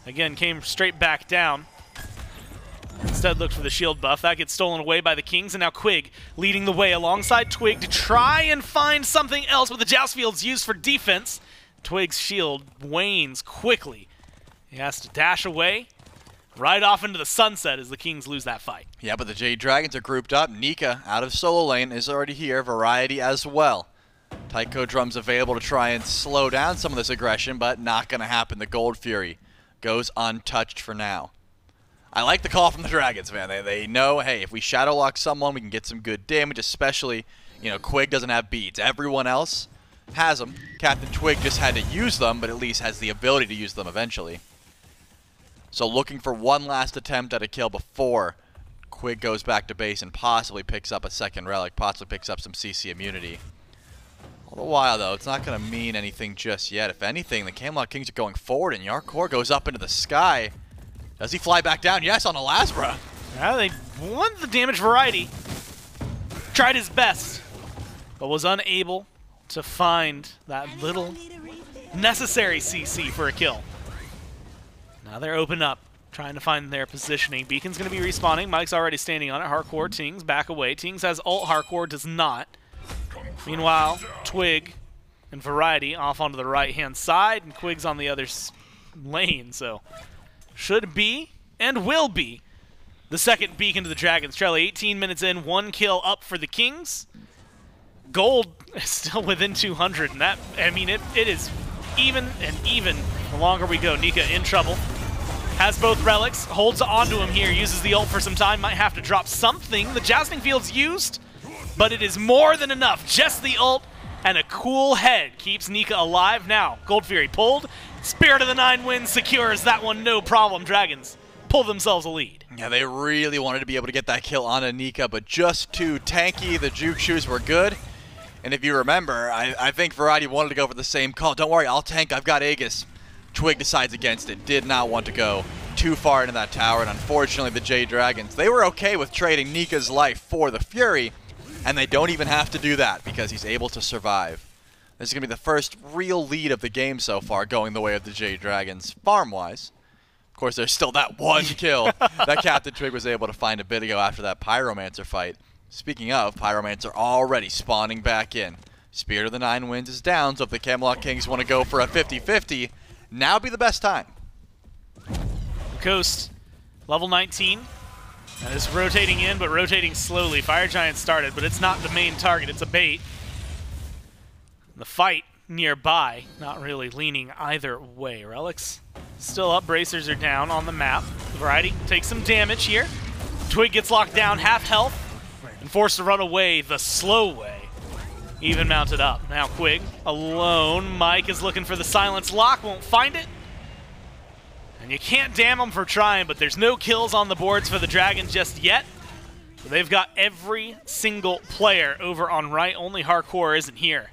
again, came straight back down. Instead looked for the shield buff. That gets stolen away by the Kings, and now Quig leading the way alongside Twig to try and find something else, but the Joust Field's used for defense. Twig's shield wanes quickly. He has to dash away right off into the sunset as the Kings lose that fight. Yeah, but the Jade Dragons are grouped up. Nika out of solo lane is already here. Variety as well. Tycho Drum's available to try and slow down some of this aggression, but not going to happen. The Gold Fury goes untouched for now. I like the call from the Dragons, man. They know, hey, if we Shadow Lock someone, we can get some good damage, especially, you know, Quig doesn't have beads. Everyone else has them. CaptainTwig just had to use them, but at least has the ability to use them eventually. So looking for one last attempt at a kill before Quig goes back to base and possibly picks up a second relic, possibly picks up some CC immunity. All the while, though, it's not going to mean anything just yet. If anything, the Camelot Kings are going forward, and Jarcorrr goes up into the sky. Does he fly back down? Yes, on a LASBRA. Yeah, they won the damage variety. Tried his best, but was unable to find that little necessary CC for a kill. Now they're open up, trying to find their positioning. Beacon's going to be respawning. Mike's already standing on it. Jarcorrr, Tingz back away. Tingz has ult. Jarcorrr does not. Meanwhile, Twig and Variety off onto the right-hand side, and Quig's on the other lane. So should be and will be the second beacon to the Dragons. Trelly, 18 minutes in, 1 kill up for the Kings. Gold is still within 200, and that, I mean, it is even and even the longer we go. Nika in trouble. Has both relics, holds onto him here, uses the ult for some time, might have to drop something. The Jousting Field's used, but it is more than enough. Just the ult and a cool head keeps Nika alive. Now, Gold Fury pulled. Spirit of the Nine Winds secures that one, no problem. Dragons pull themselves a lead. Yeah, they really wanted to be able to get that kill on Nika, but just too tanky. The juke shoes were good. And if you remember, I think Variety wanted to go for the same call. Don't worry, I'll tank. I've got Aegis. Twig decides against it. Did not want to go too far into that tower, and unfortunately the Jade Dragons, they were okay with trading Nika's life for the Fury, and they don't even have to do that because he's able to survive. This is going to be the first real lead of the game so far, going the way of the Jade Dragons, farm-wise. Of course, there's still that one kill that CaptainTwig was able to find a bit ago after that Pyromancer fight. Speaking of, Pyromancer already spawning back in. Spirit of the Nine Winds is down, so if the Camelot Kings want to go for a 50-50, now be the best time. Coast, level 19. That is rotating in, but rotating slowly. Fire Giant started, but it's not the main target. It's a bait. The fight nearby, not really leaning either way. Relics still up. Bracers are down on the map. Variety takes some damage here. Twig gets locked down, half health, and forced to run away the slow way. Even mounted up. Now Quig alone. Mike is looking for the silence lock, won't find it. And you can't damn them for trying, but there's no kills on the boards for the Dragons just yet. So they've got every single player over on right. Only Jarcorrr isn't here.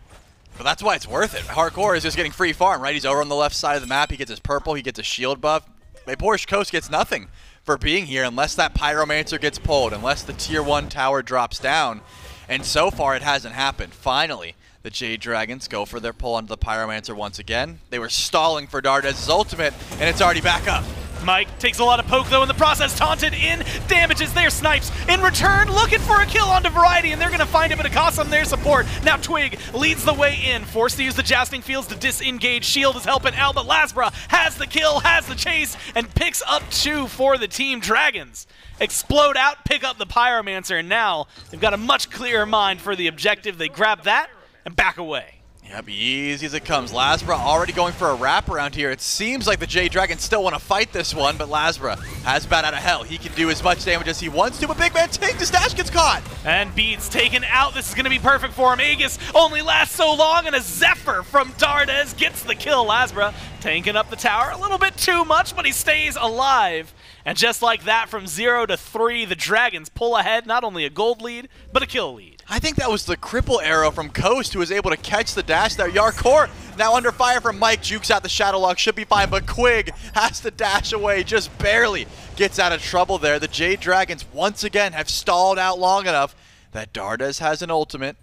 But that's why it's worth it. Jarcorrr is just getting free farm, right? He's over on the left side of the map. He gets his purple. He gets a shield buff. VaporishCoast gets nothing for being here unless that Pyromancer gets pulled, unless the tier 1 tower drops down. And so far, it hasn't happened. Finally, the Jade Dragons go for their pull onto the Pyromancer once again. They were stalling for Dardez's ultimate, and it's already back up. Mike takes a lot of poke, though, in the process. Taunted in, damages their snipes. In return, looking for a kill onto Variety, and they're going to find it, but it costs them their support. Now Twig leads the way in, forced to use the Jousting Fields to disengage. Shield is helping out, but LASBRA has the kill, has the chase, and picks up 2 for the Team Dragons. Explode out, pick up the Pyromancer, and now they've got a much clearer mind for the objective. They grab that and back away. Yep, easy as it comes. LASBRA already going for a wraparound here. It seems like the Jade Dragons still want to fight this one, but LASBRA has bat out of hell. He can do as much damage as he wants to, but BigManTingz, his dash gets caught. And Beats taken out. This is going to be perfect for him. Aegis only lasts so long, and a Zephyr from Dardez gets the kill. LASBRA tanking up the tower a little bit too much, but he stays alive. And just like that, from 0 to 3, the Dragons pull ahead, not only a gold lead, but a kill lead. I think that was the cripple arrow from Coast who was able to catch the dash there. Jarcorrr now under fire from Mike, jukes out the Shadow Lock, should be fine, but Quig has to dash away, just barely gets out of trouble there. The Jade Dragons once again have stalled out long enough that Dardez has an ultimate.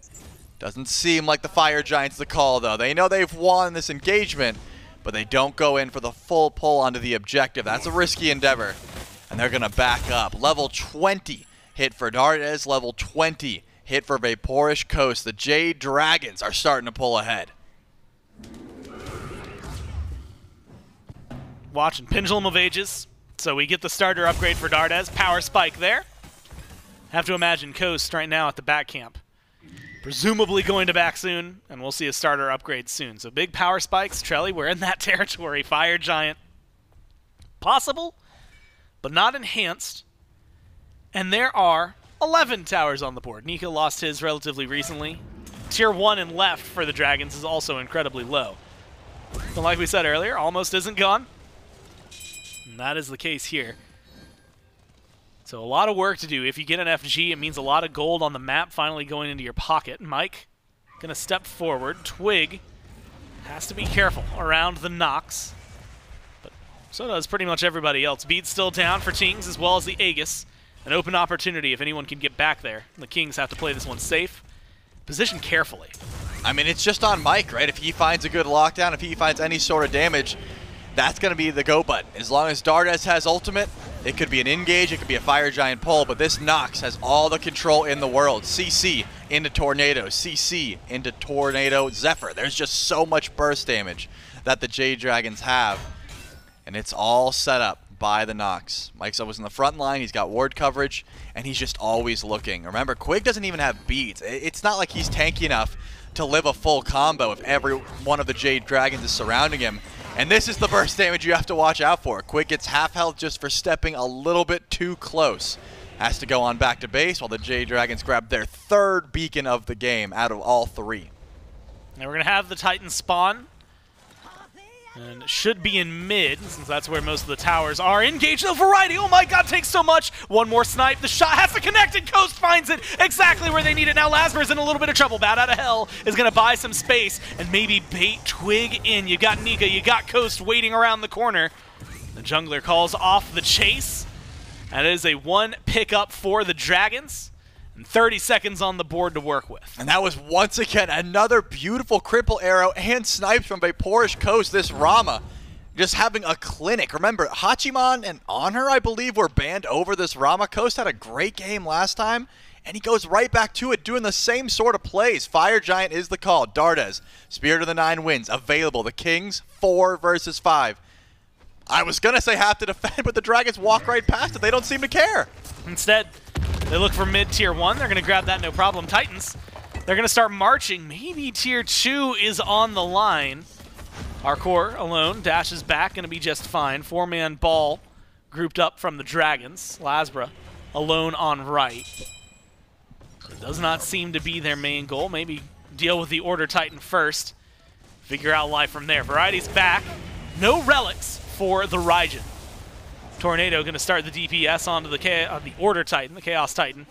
Doesn't seem like the Fire Giant's the call, though. They know they've won this engagement, but they don't go in for the full pull onto the objective. That's a risky endeavor, and they're going to back up. Level 20 hit for Dardez, level 20 hit for VaporishCoast. The Jade Dragons are starting to pull ahead. Watching Pendulum of Ages. So we get the starter upgrade for Dardez. Power Spike there. Have to imagine Coast right now at the back camp. Presumably going to back soon, and we'll see a starter upgrade soon. So big power spikes. Trelly, we're in that territory. Fire Giant. Possible, but not enhanced. And there are 11 towers on the board. Nika lost his relatively recently. Tier 1 and left for the Dragons is also incredibly low. But like we said earlier, almost isn't gone. And that is the case here. So a lot of work to do. If you get an FG, it means a lot of gold on the map finally going into your pocket. Mike gonna step forward. Twig has to be careful around the Nox. But so does pretty much everybody else. Beat's still down for Tings as well as the Aegis. An open opportunity if anyone can get back there. The Kings have to play this one safe. Position carefully. I mean, it's just on Mike, right? If he finds a good lockdown, if he finds any sort of damage, that's going to be the go button. As long as Dardez has ultimate, it could be an engage, it could be a Fire Giant pull, but this Nox has all the control in the world. CC into Tornado, CC into Tornado Zephyr. There's just so much burst damage that the Jade Dragons have, and it's all set up by the Nox. Mike's always in the front line, he's got ward coverage, and he's just always looking. Remember, Quig doesn't even have beads. It's not like he's tanky enough to live a full combo if every one of the Jade Dragons is surrounding him. And this is the burst damage you have to watch out for. Quig gets half health just for stepping a little bit too close. Has to go on back to base while the Jade Dragons grab their third beacon of the game out of all three. Now we're going to have the Titan spawn. And it should be in mid, since that's where most of the towers are. Engage the variety. Oh my god, takes so much. One more snipe. The shot has to connect, and Coast finds it exactly where they need it. Now LASBRA's in a little bit of trouble. Bad out of hell is going to buy some space and maybe bait Twig in. You got Nika, you got Coast waiting around the corner. The jungler calls off the chase. That is a one pickup for the Dragons. And 30 seconds on the board to work with. And that was once again another beautiful cripple arrow and snipes from VaporishCoast. This Rama just having a clinic. Remember, Hachiman and Anhur, I believe, were banned over this Rama. Coast had a great game last time, and he goes right back to it, doing the same sort of plays. Fire Giant is the call. Dardez, Spirit of the Nine wins, available. The Kings, 4 versus 5. I was going to say have to defend, but the Dragons walk right past it. They don't seem to care. Instead, they look for mid tier 1. They're going to grab that no problem. Titans, they're going to start marching. Maybe tier 2 is on the line. Jarcorrr alone dashes back, going to be just fine. 4-man ball grouped up from the Dragons. LASBRA alone on right. It does not seem to be their main goal. Maybe deal with the Order Titan first. Figure out life from there. Variety's back. No relics for the Raijin. Tornado going to start the DPS onto the Order Titan, the Chaos Titan.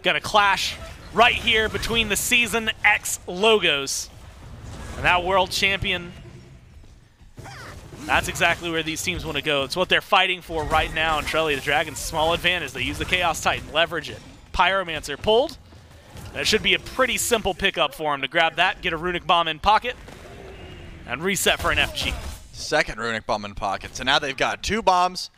Going to clash right here between the Season X logos. And that World Champion, that's exactly where these teams want to go. It's what they're fighting for right now. And Trelly, the Dragons, small advantage. They use the Chaos Titan, leverage it. Pyromancer pulled. And it should be a pretty simple pickup for him to grab that, get a Runic Bomb in pocket, and reset for an FG. Second Runic Bomb in pocket. So now they've got 2 bombs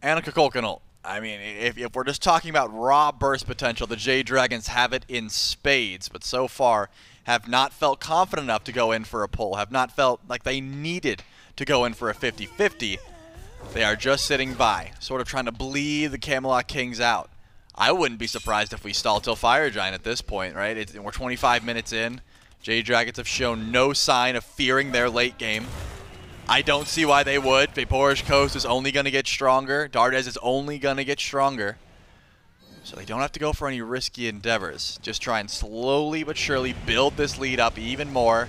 and a Kukulkan ult. I mean, if we're just talking about raw burst potential, the Jade Dragons have it in spades, but so far have not felt confident enough to go in for a pull, have not felt like they needed to go in for a 50-50. They are just sitting by, sort of trying to bleed the Camelot Kings out. I wouldn't be surprised if we stall till Fire Giant at this point, right? We're 25 minutes in. Jade Dragons have shown no sign of fearing their late game. I don't see why they would. VaporishCoast is only going to get stronger. Dardez is only going to get stronger. So they don't have to go for any risky endeavors. Just try and slowly but surely build this lead up even more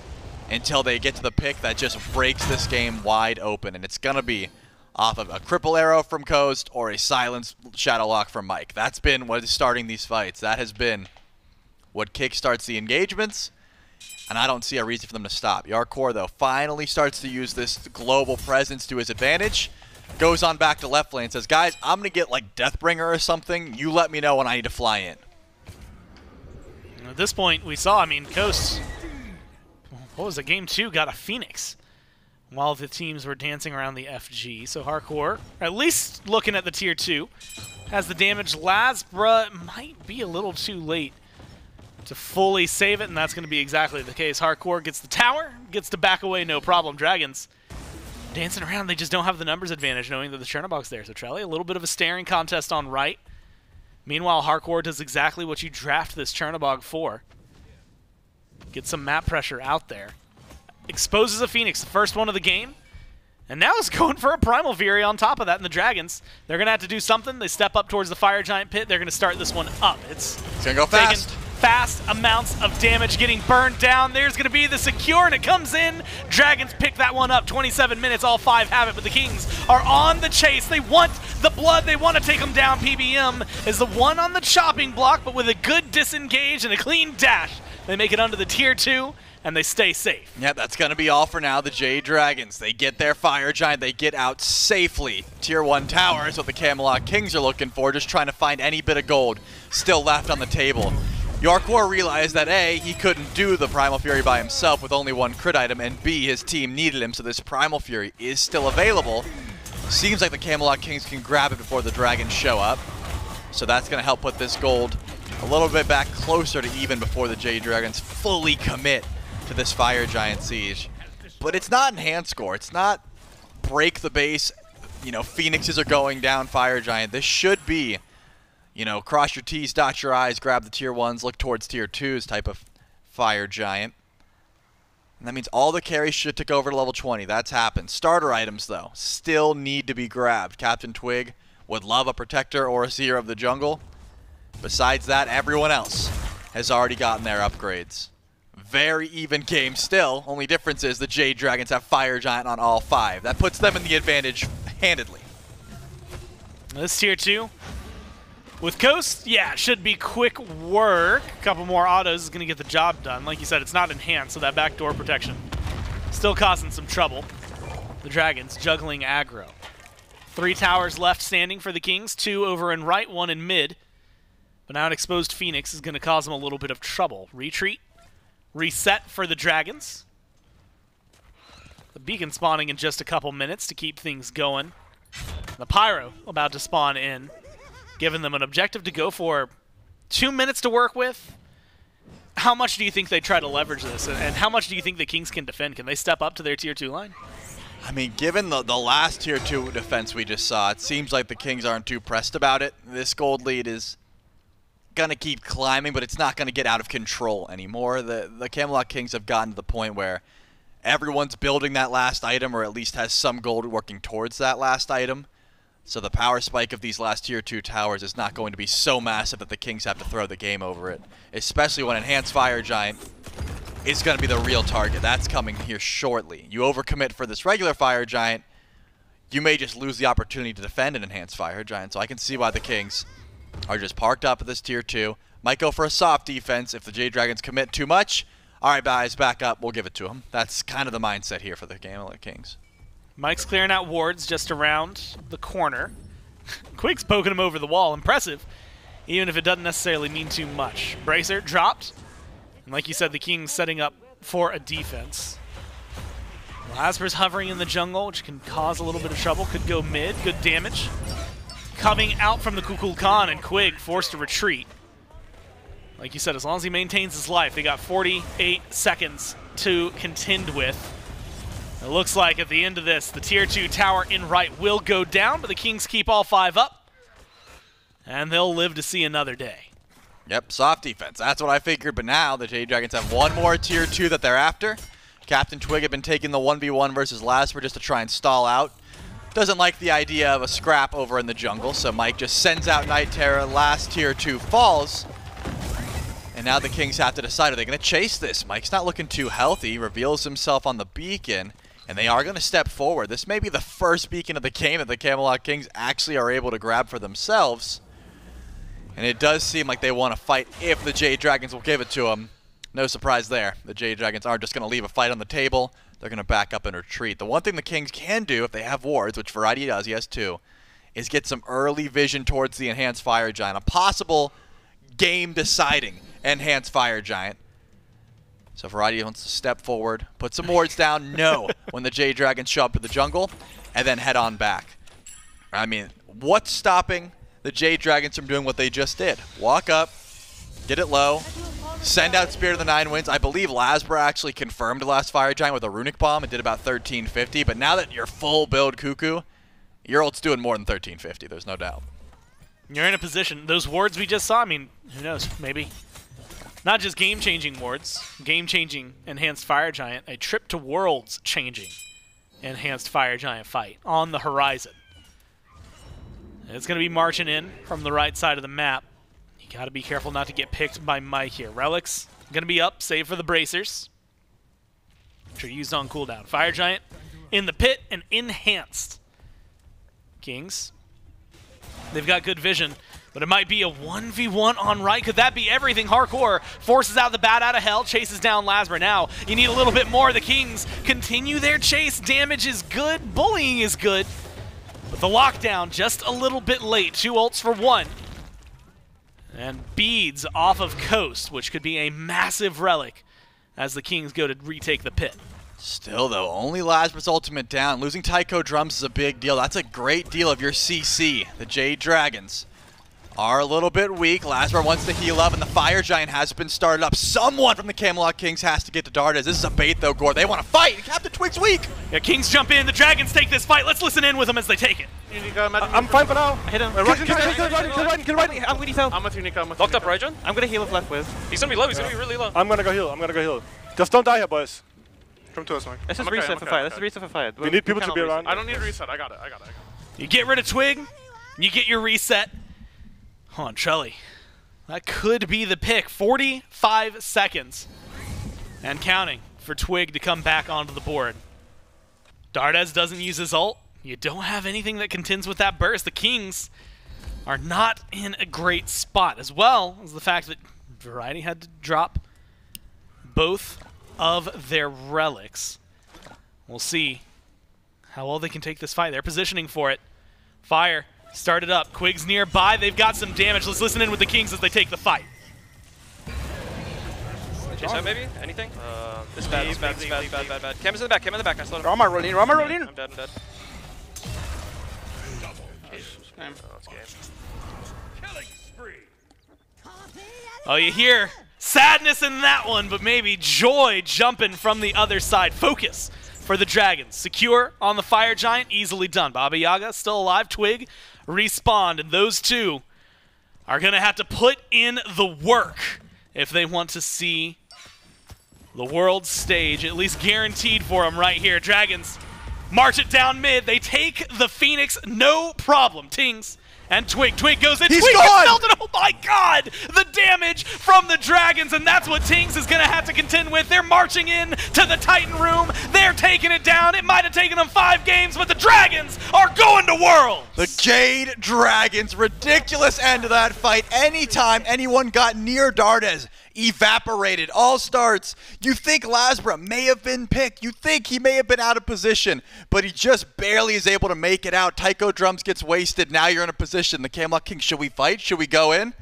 until they get to the pick that just breaks this game wide open. And it's going to be off of a cripple arrow from Coast or a silence shadow lock from Mike. That's been what is starting these fights. That has been what kickstarts the engagements. And I don't see a reason for them to stop. Jarcorrr, though, finally starts to use this global presence to his advantage. Goes on back to left lane and says, guys, I'm going to get like Deathbringer or something. You let me know when I need to fly in. At this point, we saw, I mean, Coast, what was it, game 2, got a Phoenix while the teams were dancing around the FG. So Jarcorrr, at least looking at the tier 2, has the damage. LASBRA might be a little too late to fully save it, and that's going to be exactly the case. Jarcorrr gets the tower, gets to back away, no problem. Dragons dancing around, they just don't have the numbers advantage knowing that the Chernobog's there. So Trelly, a little bit of a staring contest on right. Meanwhile, Jarcorrr does exactly what you draft this Chernobog for. Get some map pressure out there. Exposes a Phoenix, the first one of the game, And now it's going for a Primal Fury on top of that, and the Dragons, they're going to have to do something. They step up towards the Fire Giant pit. They're going to start this one up. It's going to go fast. Fast amounts of damage getting burned down. There's going to be the secure, and it comes in. Dragons pick that one up. 27 minutes, all 5 have it, but the Kings are on the chase. They want the blood. They want to take them down. PBM is the one on the chopping block, but with a good disengage and a clean dash, they make it onto the tier 2, and they stay safe. Yeah, that's going to be all for now. The Jade Dragons, they get their Fire Giant. They get out safely. Tier 1 tower is what the Camelot Kings are looking for, just trying to find any bit of gold still left on the table. Jarcorrr realized that A, he couldn't do the Primal Fury by himself with only 1 crit item, and B, his team needed him, so this Primal Fury is still available. Seems like the Camelot Kings can grab it before the Dragons show up, so that's going to help put this gold a little bit back closer to even before the Jade Dragons fully commit to this Fire Giant siege. But it's not enhanced score. It's not break the base, you know, Phoenixes are going down Fire Giant. This should be, you know, cross your T's, dot your I's, grab the tier 1s, look towards tier 2s type of Fire Giant. And that means all the carries should tick over to level 20. That's happened. Starter items, though, still need to be grabbed. CaptainTwig would love a Protector or a Seer of the Jungle. Besides that, everyone else has already gotten their upgrades. Very even game still. Only difference is the Jade Dragons have Fire Giant on all 5. That puts them in the advantage handedly. This tier 2. With Coast, yeah, it should be quick work. A couple more autos is going to get the job done. Like you said, it's not enhanced, so that backdoor protection still causing some trouble. The Dragons juggling aggro. 3 towers left standing for the Kings, 2 over in right, 1 in mid. But now an exposed Phoenix is going to cause them a little bit of trouble. Retreat, reset for the Dragons. The beacon spawning in just a couple minutes to keep things going. The Pyro about to spawn in, giving them an objective to go for. 2 minutes to work with. How much do you think they try to leverage this? And how much do you think the Kings can defend? Can they step up to their tier 2 line? I mean, given the last tier 2 defense we just saw, it seems like the Kings aren't too pressed about it. This gold lead is going to keep climbing, but it's not going to get out of control anymore. The Camelot Kings have gotten to the point where everyone's building that last item, or at least has some gold working towards that last item. So the power spike of these last tier 2 towers is not going to be so massive that the Kings have to throw the game over it, especially when Enhanced Fire Giant is going to be the real target. That's coming here shortly. You overcommit for this regular Fire Giant, you may just lose the opportunity to defend an Enhanced Fire Giant. So I can see why the Kings are just parked up at this tier 2. Might go for a soft defense if the Jade Dragons commit too much. All right, guys, back up. We'll give it to them. That's kind of the mindset here for the Camelot Kings. Mike's clearing out wards just around the corner. Quig's poking him over the wall. Impressive, even if it doesn't necessarily mean too much. Bracer dropped. And like you said, the Kings setting up for a defense. LASBRA's hovering in the jungle, which can cause a little bit of trouble. Could go mid. Good damage. Coming out from the Kukulkan, and Quig forced to retreat. Like you said, as long as he maintains his life, they got 48 seconds to contend with. It looks like at the end of this, the tier 2 tower in right will go down, but the Kings keep all 5 up, and they'll live to see another day. Yep, soft defense. That's what I figured, but now the Jade Dragons have one more tier 2 that they're after. CaptainTwig had been taking the 1v1 versus LASBRA just to try and stall out. Doesn't like the idea of a scrap over in the jungle, so Mike just sends out Night Terror. Last tier 2 falls. And now the Kings have to decide, are they going to chase this? Mike's not looking too healthy, reveals himself on the beacon, and they are going to step forward. This may be the first beacon of the game that the Camelot Kings actually are able to grab for themselves. And it does seem like they want to fight if the Jade Dragons will give it to them. No surprise there. The Jade Dragons aren't just going to leave a fight on the table. They're going to back up and retreat. The one thing the Kings can do if they have wards, which Variety does, he has 2, is get some early vision towards the Enhanced Fire Giant. A possible game-deciding Enhanced Fire Giant. So Variety wants to step forward, put some wards down, know when the Jade Dragons show up to the jungle, and then head on back. I mean, what's stopping the Jade Dragons from doing what they just did? Walk up, get it low, send out Spirit of the Nine Winds. I believe LASBRA actually confirmed the last Fire Giant with a Runic Bomb. It did about 1350, but now that you're full build Cuckoo, your ult's doing more than 1350, there's no doubt. You're in a position. Those wards we just saw, I mean, who knows, maybe. Not just game-changing wards, game-changing Enhanced Fire Giant, a trip to Worlds changing enhanced Fire Giant fight on the horizon. It's going to be marching in from the right side of the map. You got to be careful not to get picked by Mike here. Relics going to be up, save for the bracers, which are used on cooldown. Fire Giant in the pit and enhanced. Kings, they've got good vision, but it might be a 1v1 on right. Could that be everything? Jarcorrr forces out the bat out of hell, chases down LASBRA. Now you need a little bit more. The Kings continue their chase. Damage is good, bullying is good, but the lockdown just a little bit late. 2 ults for 1. And beads off of Coast, which could be a massive relic as the Kings go to retake the pit. Still, though, only LASBRA's ultimate down. Losing Tycho Drums is a big deal. That's a great deal of your CC. The Jade Dragons are a little bit weak. LASBRA wants to heal up, and the Fire Giant has been started up. Someone from the Camelot Kings has to get to Dardez. This is a bait, though, Gore. They want to fight. CaptainTwig's weak. Yeah, Kings jump in. The Dragons take this fight. Let's listen in with them as they take it. I'm fine for now. Hit him. Kill right. I'm going to heal. I'm with you, Nika. I'm with Locked you, up Raijin. I'm going to heal if left with. He's going to be low. He's going to be really low. I'm gonna go heal. Just don't die here, boys. Come to us, Mike. Let's just reset for fire. Let's reset for fire. We need people to be around. I don't need a reset. I got it. You get rid of Twig, you get your reset. Hold on, Trelly. That could be the pick. 45 seconds. And counting for Twig to come back onto the board. Dardez doesn't use his ult. You don't have anything that contends with that burst. The Kings are not in a great spot, as well as the fact that Variety had to drop both of their relics. We'll see how well they can take this fight. They're positioning for it. Fire started up. Quig's nearby. They've got some damage. Let's listen in with the Kings as they take the fight. Chase out maybe? Anything? This is bad. Cam is in the back. I slowed him. Rama rolling. I'm dead. Oh, you hear sadness in that one, but maybe joy jumping from the other side. Focus for the Dragons. Secure on the Fire Giant, easily done. Baba Yaga still alive. Twig respawned, and those two are going to have to put in the work if they want to see the world stage, at least guaranteed for them right here. Dragons march it down mid. They take the Phoenix, no problem. Tings and Twig. Twig goes in. He's Twig gone! gets melted. Oh my god! The damage from the Dragons, and that's what Tings is going to have to contend with. They're marching in to the Titan room. They're taking it down. It might have taken them 5 games, but the Dragons are going to Worlds. The Jade Dragons, ridiculous end to that fight. Anytime anyone got near Dardez, evaporated. All starts. You think LASBRA may have been picked. You think he may have been out of position, but he just barely is able to make it out. Tycho Drums gets wasted. Now you're in a position. The Camelot Kings, should we fight? Should we go in?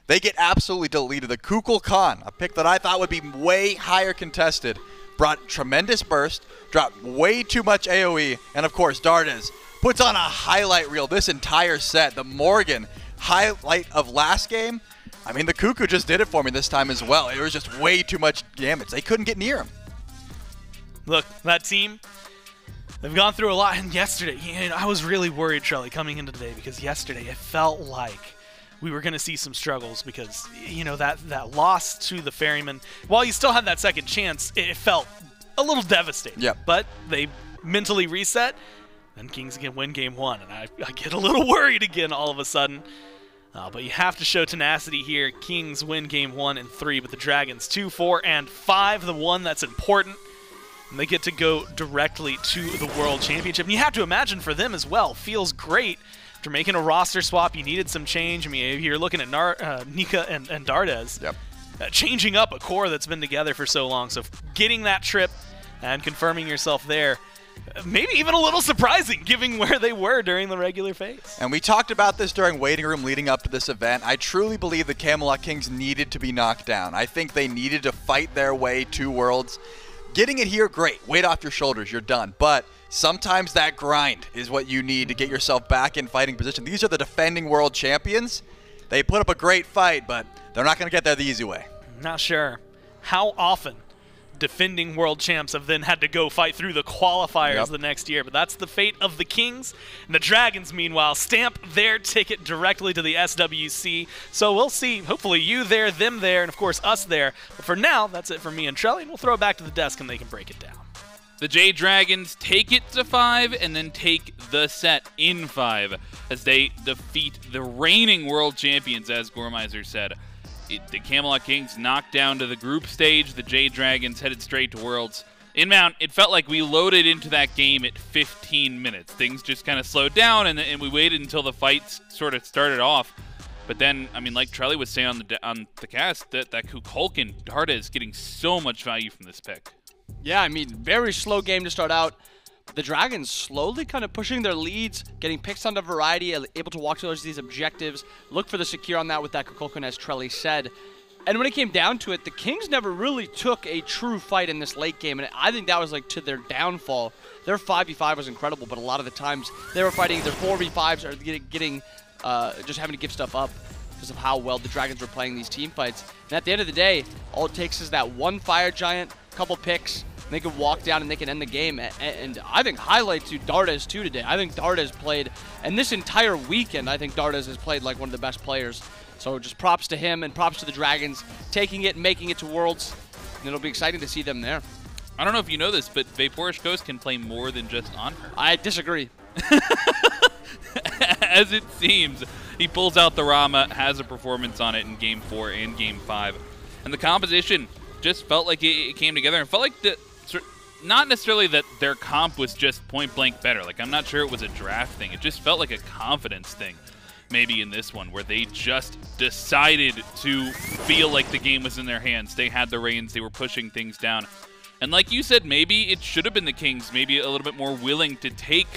They get absolutely deleted. The Kukulkan, a pick that I thought would be way higher contested, brought tremendous burst, dropped way too much AoE, and of course Dardez puts on a highlight reel this entire set. The Morrigan highlight of last game, I mean, the Cuckoo just did it for me this time as well. It was just way too much damage. They couldn't get near him. Look, that team, they've gone through a lot. And yesterday, I was really worried, Trelly, coming into today, because yesterday it felt like we were going to see some struggles because, that loss to the Ferryman, while you still had that second chance, it felt a little devastating. Yep. But they mentally reset, and Kings can win game 1. And I get a little worried again all of a sudden. But you have to show tenacity here. Kings win game 1 and 3, but the Dragons 2, 4, and 5, the one that's important. And they get to go directly to the World Championship. And you have to imagine for them as well, feels great. After making a roster swap, you needed some change. I mean, you're looking at Nika and Dardez. Yep. Changing up a core that's been together for so long. So getting that trip and confirming yourself there, maybe even a little surprising, given where they were during the regular phase. And we talked about this during waiting room leading up to this event. I truly believe the Camelot Kings needed to be knocked down. I think they needed to fight their way to Worlds. Getting it here, great. Weight off your shoulders, you're done. But sometimes that grind is what you need to get yourself back in fighting position. These are the defending world champions. They put up a great fight, but they're not going to get there the easy way. Not sure how often defending world champs have then had to go fight through the qualifiers the next year, but that's the fate of the Kings. And the Dragons, meanwhile, stamp their ticket directly to the SWC. So we'll see, hopefully you there, them there, and of course us there. But for now, that's it for me and Trelly, and we'll throw it back to the desk and they can break it down. The Jade Dragons take it to 5 and then take the set in 5 as they defeat the reigning world champions, as Gormizer said. The Camelot Kings knocked down to the group stage. The Jade Dragons headed straight to Worlds. In Mount, it felt like we loaded into that game at 15 minutes. Things just kind of slowed down, and we waited until the fights sort of started off. But then, I mean, like Trelly was saying on the cast, that Kukulkan, Dardez getting so much value from this pick. Yeah, I mean, very slow game to start out. The Dragons slowly kind of pushing their leads, getting picks on the variety, able to walk towards these objectives, look for the secure on that with that Kukulkan, as Trelly said. And when it came down to it, the Kings never really took a true fight in this late game, and I think that was like to their downfall. Their 5v5 was incredible, but a lot of the times they were fighting either 4v5s or getting just having to give stuff up because of how well the Dragons were playing these team fights. And at the end of the day, all it takes is that one Fire Giant, couple picks, and they can walk down and they can end the game. And I think highlight to Dardez too today. I think Dardez played, and this entire weekend, I think Dardez has played like one of the best players. So just props to him and props to the Dragons taking it and making it to Worlds. And it'll be exciting to see them there. I don't know if you know this, but VaporishCoast can play more than just Anhur. I disagree. As it seems, he pulls out the Rama, has a performance on it in Game 4 and Game 5. And the composition just felt like it came together and felt like not necessarily that their comp was just point blank better. Like, I'm not sure it was a draft thing. It just felt like a confidence thing. Maybe in this one, where they just decided to feel like the game was in their hands. They had the reins, they were pushing things down. And like you said, maybe it should have been the Kings, maybe a little bit more willing to take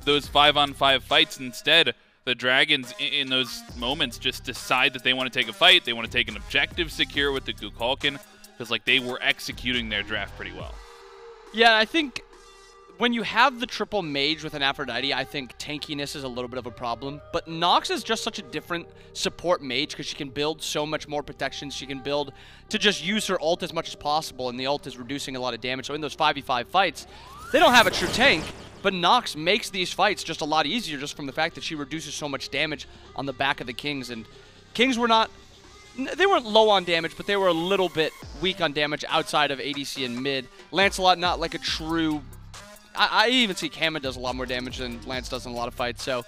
those 5-on-5 fights. Instead, the Dragons in those moments just decide that they want to take a fight, they want to take an objective secure with the Kukulkan, because like they were executing their draft pretty well. Yeah, I think when you have the triple mage with an Aphrodite, I think tankiness is a little bit of a problem. But Nox is just such a different support mage because she can build so much more protection. She can build to just use her ult as much as possible, and the ult is reducing a lot of damage. So in those 5v5 fights, they don't have a true tank, but Nox makes these fights just a lot easier just from the fact that she reduces so much damage on the back of the Kings. And Kings were not... They weren't low on damage, but they were a little bit weak on damage outside of ADC and mid. Lancelot, not like a true... I even see Hachiman does a lot more damage than Lance does in a lot of fights. So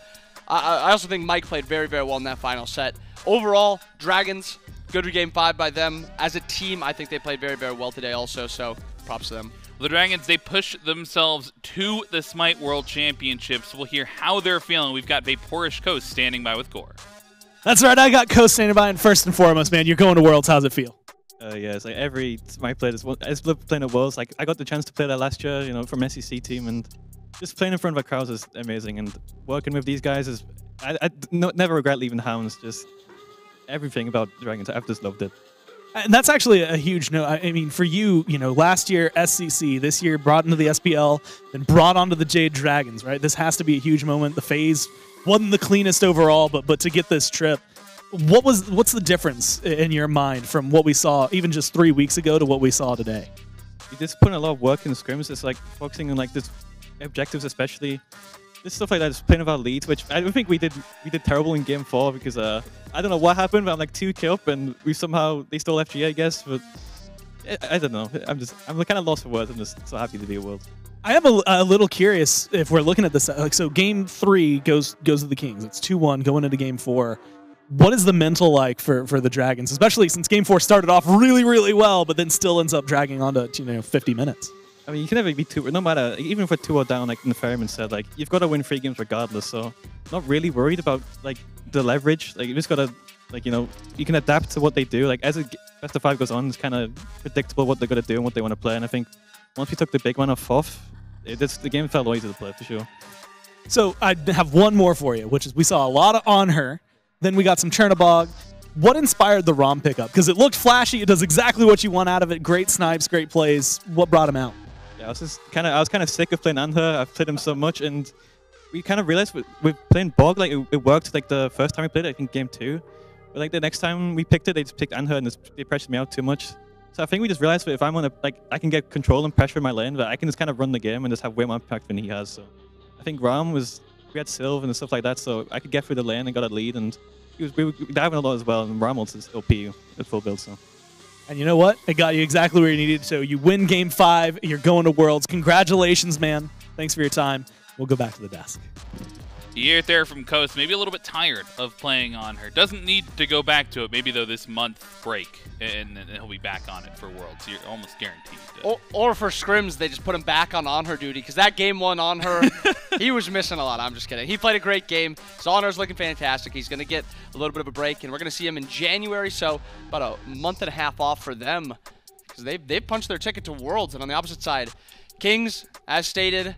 I also think Mike played very, very well in that final set. Overall, Dragons, good Game 5 by them. As a team, I think they played very, very well today also, so props to them. Well, the Dragons, they push themselves to the SMITE World Championships. We'll hear how they're feeling. We've got VaporishCoast standing by with Gore. That's right, I got Coast standing by, and first and foremost, man, you're going to Worlds. How's it feel? Yeah, it's like every SMITE player is playing at Worlds. Like I got the chance to play there last year, you know, from SEC team, and just playing in front of a crowd is amazing. And working with these guys is, never regret leaving Hounds. Just everything about Dragons, I've just loved it. And that's actually a huge note. I mean, for you, you know, last year SCC, this year brought into the SPL, then brought onto the Jade Dragons, right? This has to be a huge moment. The phase wasn't the cleanest overall, but to get this trip. What's the difference in your mind from what we saw even just 3 weeks ago to what we saw today? You just put in a lot of work in scrims. It's like focusing on like this objectives, especially this stuff like that. Just playing with our leads, which I don't think we did terrible in Game 4 because I don't know what happened, but I'm like 2k up and they stole FG, I guess. But I don't know. I'm kind of lost for words. I'm just so happy to be at Worlds. I am a little curious if we're looking at this. Like, so Game 3 goes to the Kings. It's 2-1 going into Game 4. What is the mental like for the Dragons, especially since Game 4 started off really, really well, but then still ends up dragging on to 50 minutes? I mean, you can never be no matter, even if we're 2-0 down, like the Ferryman said, like you've got to win 3 games regardless. So, not really worried about like the leverage. Like you just got to, like you can adapt to what they do. Like as best of 5 goes on, it's kind of predictable what they're gonna do and what they want to play. And I think once we took the big one off Thoth, the game felt easy to play for sure. So I have one more for you, which is we saw a lot of Anhur. Then we got some Chernobog. What inspired the ROM pickup? Because it looked flashy. It does exactly what you want out of it. Great snipes, great plays. What brought him out? Yeah, I was kind of sick of playing Anhur. I've played him so much, and we kind of realized with playing Bog, like it worked like the first time we played it, I think Game 2. But like the next time we picked it, they just picked Anhur, and they pressured me out too much. So I think we just realized that if I'm on I can get control and pressure in my lane, but I can just kind of run the game and just have way more impact than he has. So I think ROM we had Sylv and stuff like that, so I could get through the lane and got a lead, and we were diving a lot as well, and ROM was OP at full build. So And you know what? It got you exactly where you needed. So you win Game 5. You're going to Worlds. Congratulations, man. Thanks for your time. We'll go back to the desk. You hear it there from Coast, maybe a little bit tired of playing on her. Doesn't need to go back to it, maybe though this month break, and then he'll be back on it for Worlds. You're almost guaranteed. Or for scrims, they just put him back on Anhur duty, because that game one Anhur, he was missing a lot. I'm just kidding. He played a great game. So Anhur's looking fantastic. He's going to get a little bit of a break, and we're going to see him in January, so about a month and a half off for them, because they've punched their ticket to Worlds. And on the opposite side, Kings, as stated,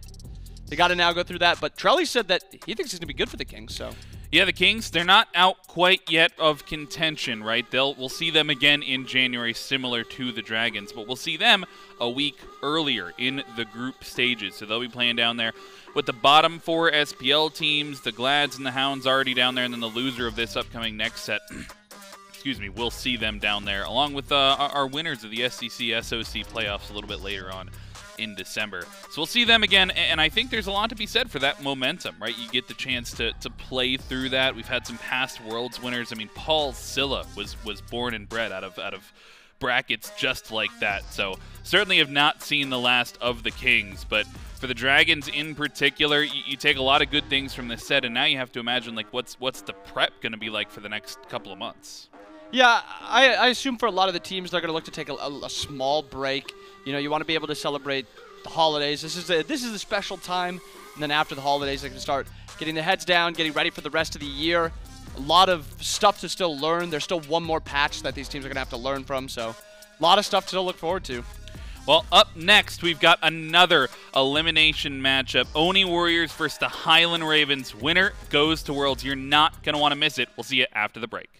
they got to now go through that. But Trelly said that he thinks it's going to be good for the Kings. So yeah, the Kings, they're not out quite yet of contention, right? We'll see them again in January, similar to the Dragons, but we'll see them a week earlier in the group stages. So they'll be playing down there with the bottom 4 SPL teams, the Glads and the Hounds already down there, and then the loser of this upcoming next set, excuse me, we'll see them down there, along with our winners of the SEC SOC playoffs a little bit later on in December. So we'll see them again, and I think there's a lot to be said for that momentum, right? You get the chance to play through that. We've had some past Worlds winners. I mean, Paul Silla was born and bred out of brackets just like that. So certainly have not seen the last of the Kings, but for the Dragons in particular, you take a lot of good things from this set, and now you have to imagine, like, what's the prep going to be like for the next couple of months? Yeah, I assume for a lot of the teams, they're going to look to take a small break. You know, you want to be able to celebrate the holidays. This is a special time, and then after the holidays, they can start getting their heads down, getting ready for the rest of the year. A lot of stuff to still learn. There's still one more patch that these teams are going to have to learn from, so a lot of stuff to look forward to. Well, up next, we've got another elimination matchup. Oni Warriors versus the Highland Ravens. Winner goes to Worlds. You're not going to want to miss it. We'll see you after the break.